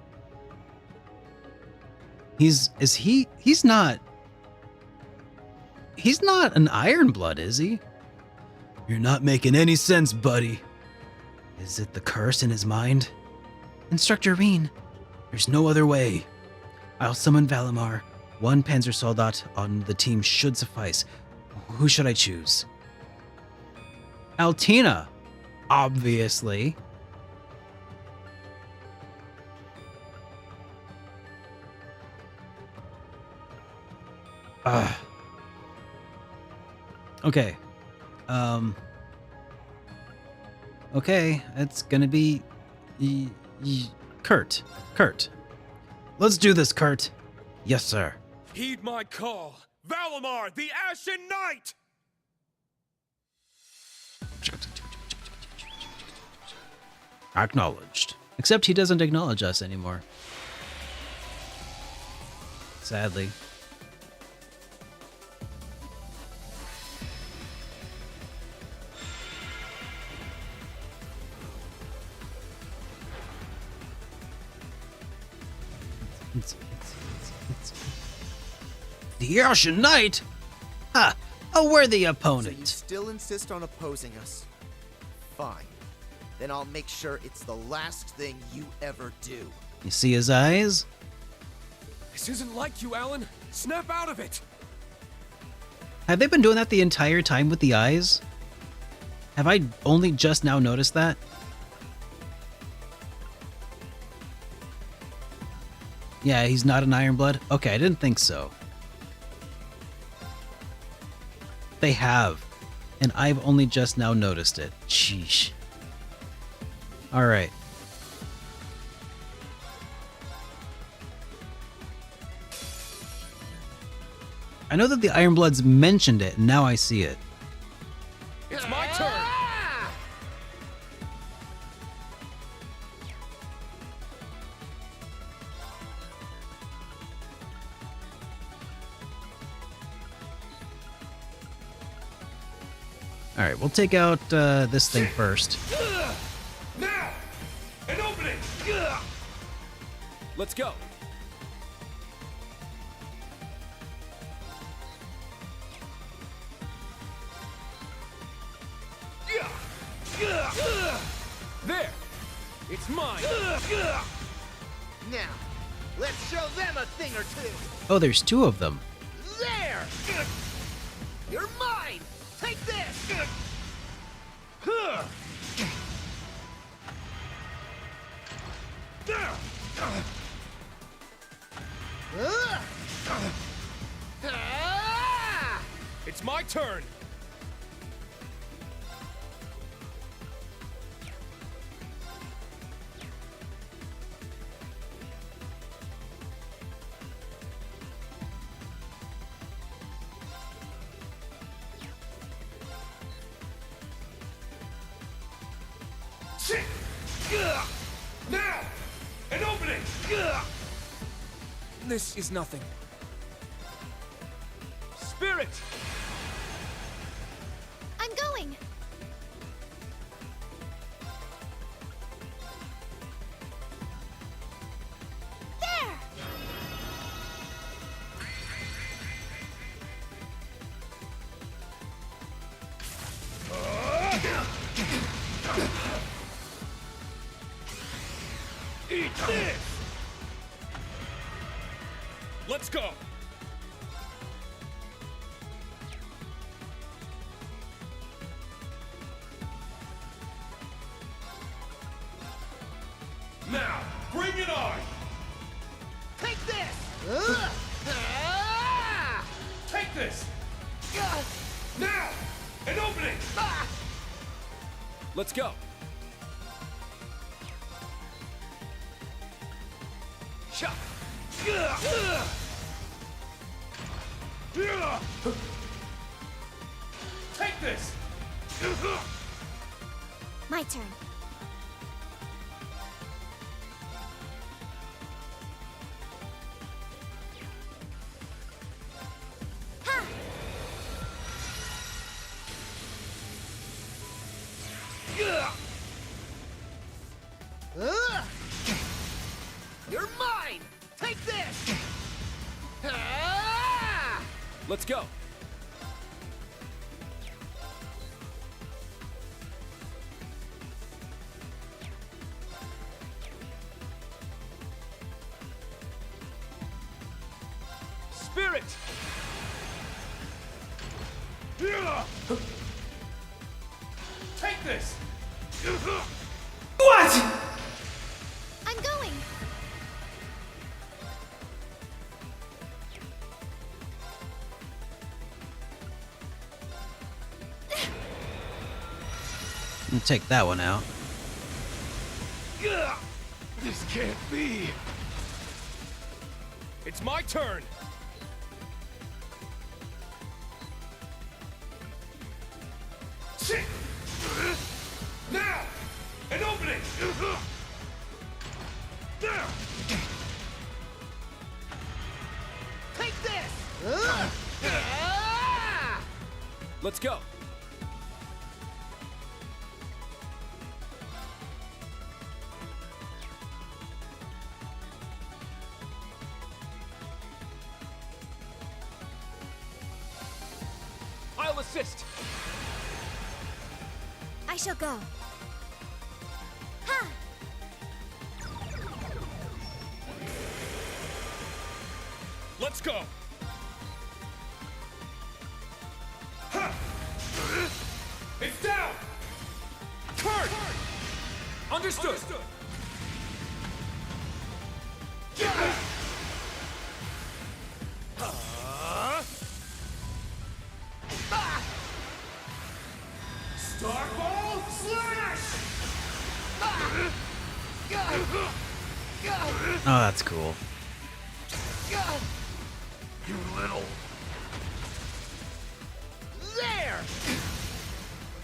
Speaker 1: He's not an Ironblood, is he? You're not making any sense, buddy. Is it the curse in his mind? Instructor Reen, there's no other way. I'll summon Valimar. 1 Panzer Soldat on the team should suffice. Who should I choose? Altina, obviously. Okay. Okay, it's gonna be Kurt. Kurt. Let's do this, Kurt. Yes, sir.
Speaker 16: Heed my call. Valimar, the Ashen Knight!
Speaker 1: Acknowledged. Except he doesn't acknowledge us anymore. Sadly. The Ashen Knight? Ha! A worthy
Speaker 17: So
Speaker 1: opponent.
Speaker 17: you still insist on opposing us? Fine. Then I'll make sure it's the last thing you ever do.
Speaker 1: You see his eyes?
Speaker 2: This isn't like you, Alan. Snap out of it.
Speaker 1: Have they been doing that the entire time with the eyes? Have I only just now noticed that? Yeah, he's not an Ironblood? Okay, I didn't think so. They have. And I've only just now noticed it. Sheesh. Alright. I know that the Ironbloods mentioned it, and now I see it.
Speaker 2: It's my turn.
Speaker 1: Alright, we'll take out this thing first.
Speaker 16: Now! An opening!
Speaker 2: Let's go. There! It's mine!
Speaker 17: Now, let's show them a thing or two.
Speaker 1: Oh, there's 2 of them.
Speaker 17: There! You're mine! Take this!
Speaker 2: It's my turn!
Speaker 16: Now! An opening!
Speaker 2: This is nothing. Spirit!
Speaker 3: I'm going. There!
Speaker 16: Eat this! Let's go! Now, bring it on!
Speaker 17: Take this!
Speaker 16: Take this! Now! An opening!
Speaker 2: Let's go.
Speaker 16: Shot! Take this!
Speaker 3: My turn. Ha!
Speaker 17: You're mine! Take this!
Speaker 2: Let's go.
Speaker 10: spirit! Take this!
Speaker 5: What?
Speaker 3: I'm going.
Speaker 1: Let me take that one out.
Speaker 10: This can't be. It's my turn. Now! An opening! There!
Speaker 17: Take this!
Speaker 2: Let's go.
Speaker 10: I'll assist.
Speaker 3: I shall go. Ha!
Speaker 10: Let's go. It's down. Turn. Understood. Starball slash.
Speaker 1: Oh, that's cool.
Speaker 10: You little.
Speaker 17: There!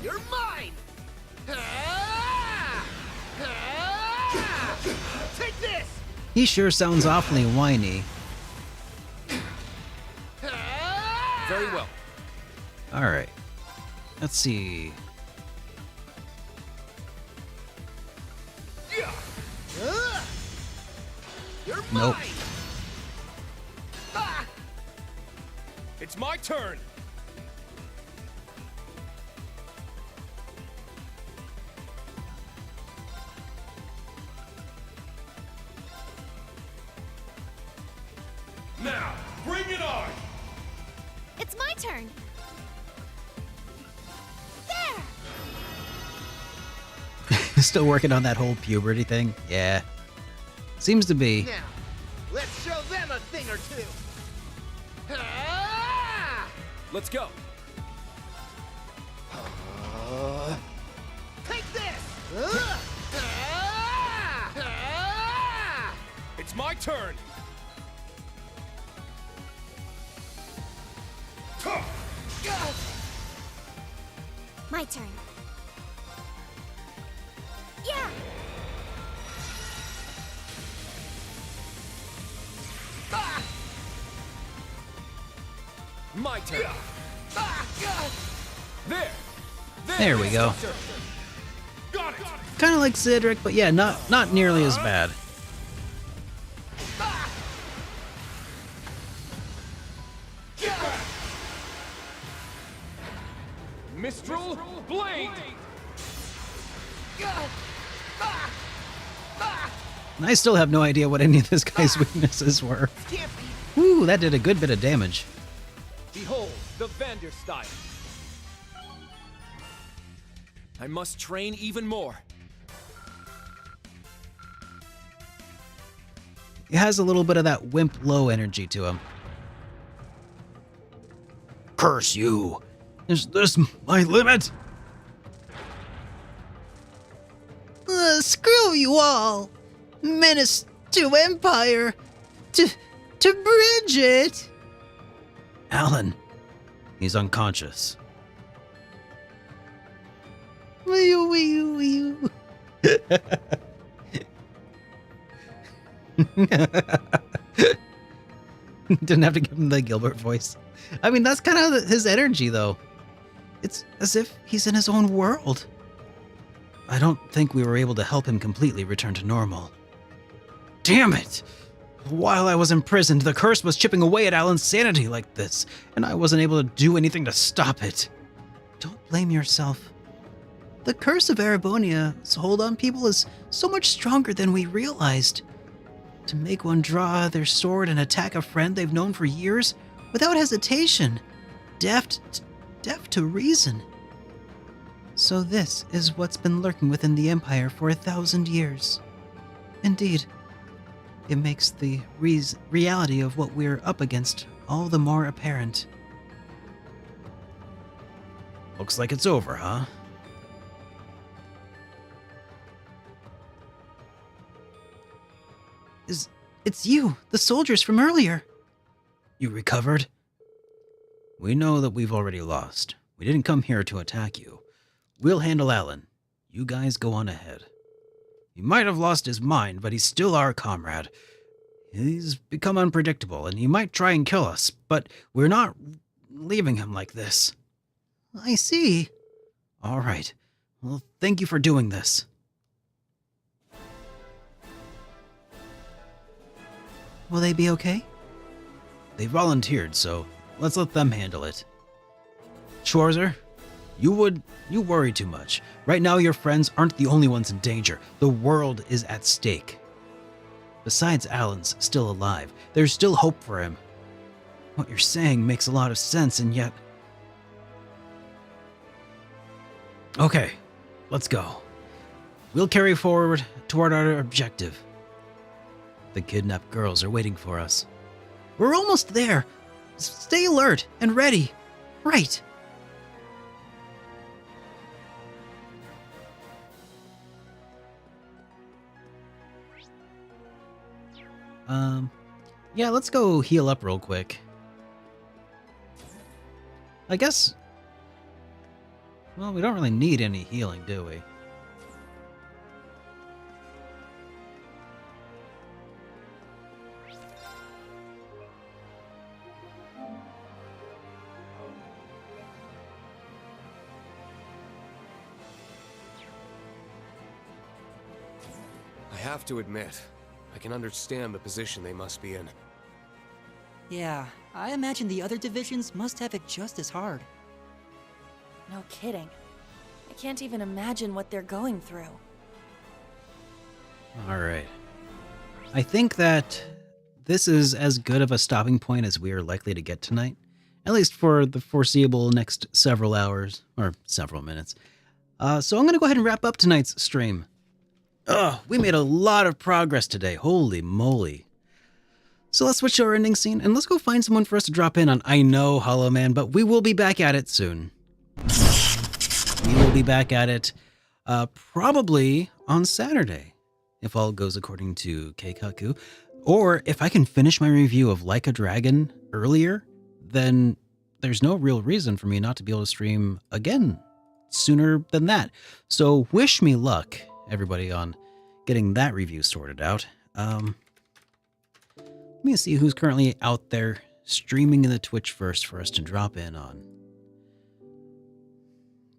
Speaker 17: You're mine! Take this!
Speaker 1: He sure sounds awfully whiny.
Speaker 2: Very well.
Speaker 1: Alright. Let's see.
Speaker 17: You're
Speaker 1: Nope.
Speaker 17: mine!
Speaker 10: It's my turn. Now, bring it on.
Speaker 3: It's my turn. There!
Speaker 1: Still working on that whole puberty thing? Yeah. Seems to be.
Speaker 17: Now, let's show them a thing or two.
Speaker 2: Let's go.
Speaker 17: Take this!
Speaker 10: It's my turn.
Speaker 3: My turn. Yeah!
Speaker 2: My turn. There.
Speaker 1: There we go.
Speaker 10: Got it.
Speaker 1: Kind of like SuperDerek, but yeah, not nearly as bad.
Speaker 10: Mistral blade.
Speaker 1: And I still have no idea what any of this guy's weaknesses were. Ooh, that did a good bit of damage.
Speaker 10: Behold the Vander style.
Speaker 5: I must train even more.
Speaker 1: He has a little bit of that wimp low energy to him. Curse you! Is this my limit?
Speaker 18: Screw you all! Menace to Empire! To Bridget!
Speaker 1: Alan. He's unconscious.
Speaker 18: Wee-oo.
Speaker 1: Didn't have to give him the Gilbert voice. I mean, that's kind of his energy, though. It's as if he's in his own world. I don't think we were able to help him completely return to normal. Damn it! While I was imprisoned, the curse was chipping away at Alan's sanity like this, and I wasn't able to do anything to stop it. Don't blame yourself. The curse of Erebonia's hold on people is so much stronger than we realized. To make one draw their sword and attack a friend they've known for years without hesitation, deaf to reason. So this is what's been lurking within the Empire for 1,000 years. Indeed, it makes the reality of what we're up against all the more apparent. Looks like it's over, huh? It's you, the soldiers from earlier. You recovered? We know that we've already lost. We didn't come here to attack you. We'll handle Alan. You guys go on ahead. He might have lost his mind, but he's still our comrade. He's become unpredictable, and he might try and kill us, but we're not leaving him like this. I see. All right. Well, thank you for doing this. Will they be okay? They volunteered, so let's let them handle it. Schwarzer, you worry too much. Right now, your friends aren't the only ones in danger. The world is at stake. Besides, Alan's still alive. There's still hope for him. What you're saying makes a lot of sense, and yet... Okay, let's go. We'll carry forward toward our objective. The kidnapped girls are waiting for us. We're almost there. Stay alert and ready. Right. Yeah, let's go heal up real quick. I guess... Well, we don't really need any healing, do we?
Speaker 20: I have to admit, I can understand the position they must be in.
Speaker 21: Yeah, I imagine the other divisions must have it just as hard.
Speaker 19: No kidding. I can't even imagine what they're going through.
Speaker 1: Alright. I think that this is as good of a stopping point as we are likely to get tonight. At least for the foreseeable next several hours, or several minutes. So I'm going to go ahead and wrap up tonight's stream. We made a lot of progress today. Holy moly. So let's switch to our ending scene, and let's go find someone for us to drop in on. I know, Hollow Man, but we will be back at it soon. We will be back at it probably on Saturday, if all goes according to Keikaku. Or if I can finish my review of Like a Dragon earlier, then there's no real reason for me not to be able to stream again sooner than that. So wish me luck, everybody, on getting that review sorted out. Let me see who's currently out there streaming in the Twitch first for us to drop in on.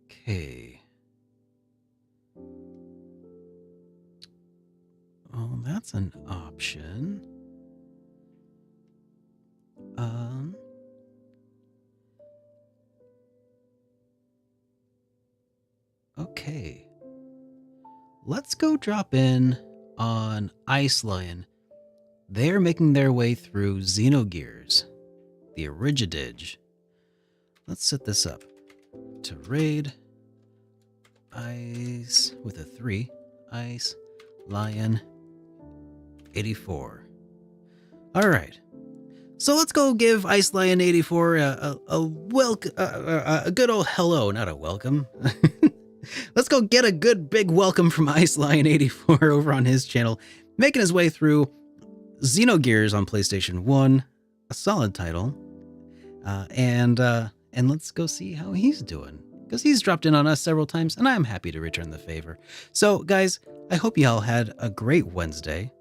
Speaker 1: Okay. Oh, that's an option. Okay. Let's go drop in on Ice Lion. They're making their way through Xenogears, the Origidige. Let's set this up to raid Ice with a 3. Ice Lion 84. All right. So let's go give Ice Lion 84 a good old hello, not a welcome. Let's go get a good big welcome from Ice Lion 84 over on his channel, making his way through Xenogears on PlayStation 1, a solid title, and let's go see how he's doing, because he's dropped in on us several times, and I'm happy to return the favor. So, guys, I hope y'all had a great Wednesday.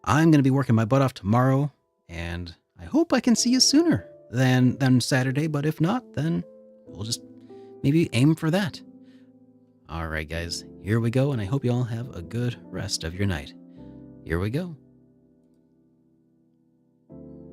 Speaker 1: I'm going to be working my butt off tomorrow, and I hope I can see you sooner than Saturday, but if not, then we'll just maybe aim for that. All right, guys, here we go, and I hope you all have a good rest of your night. Here we go.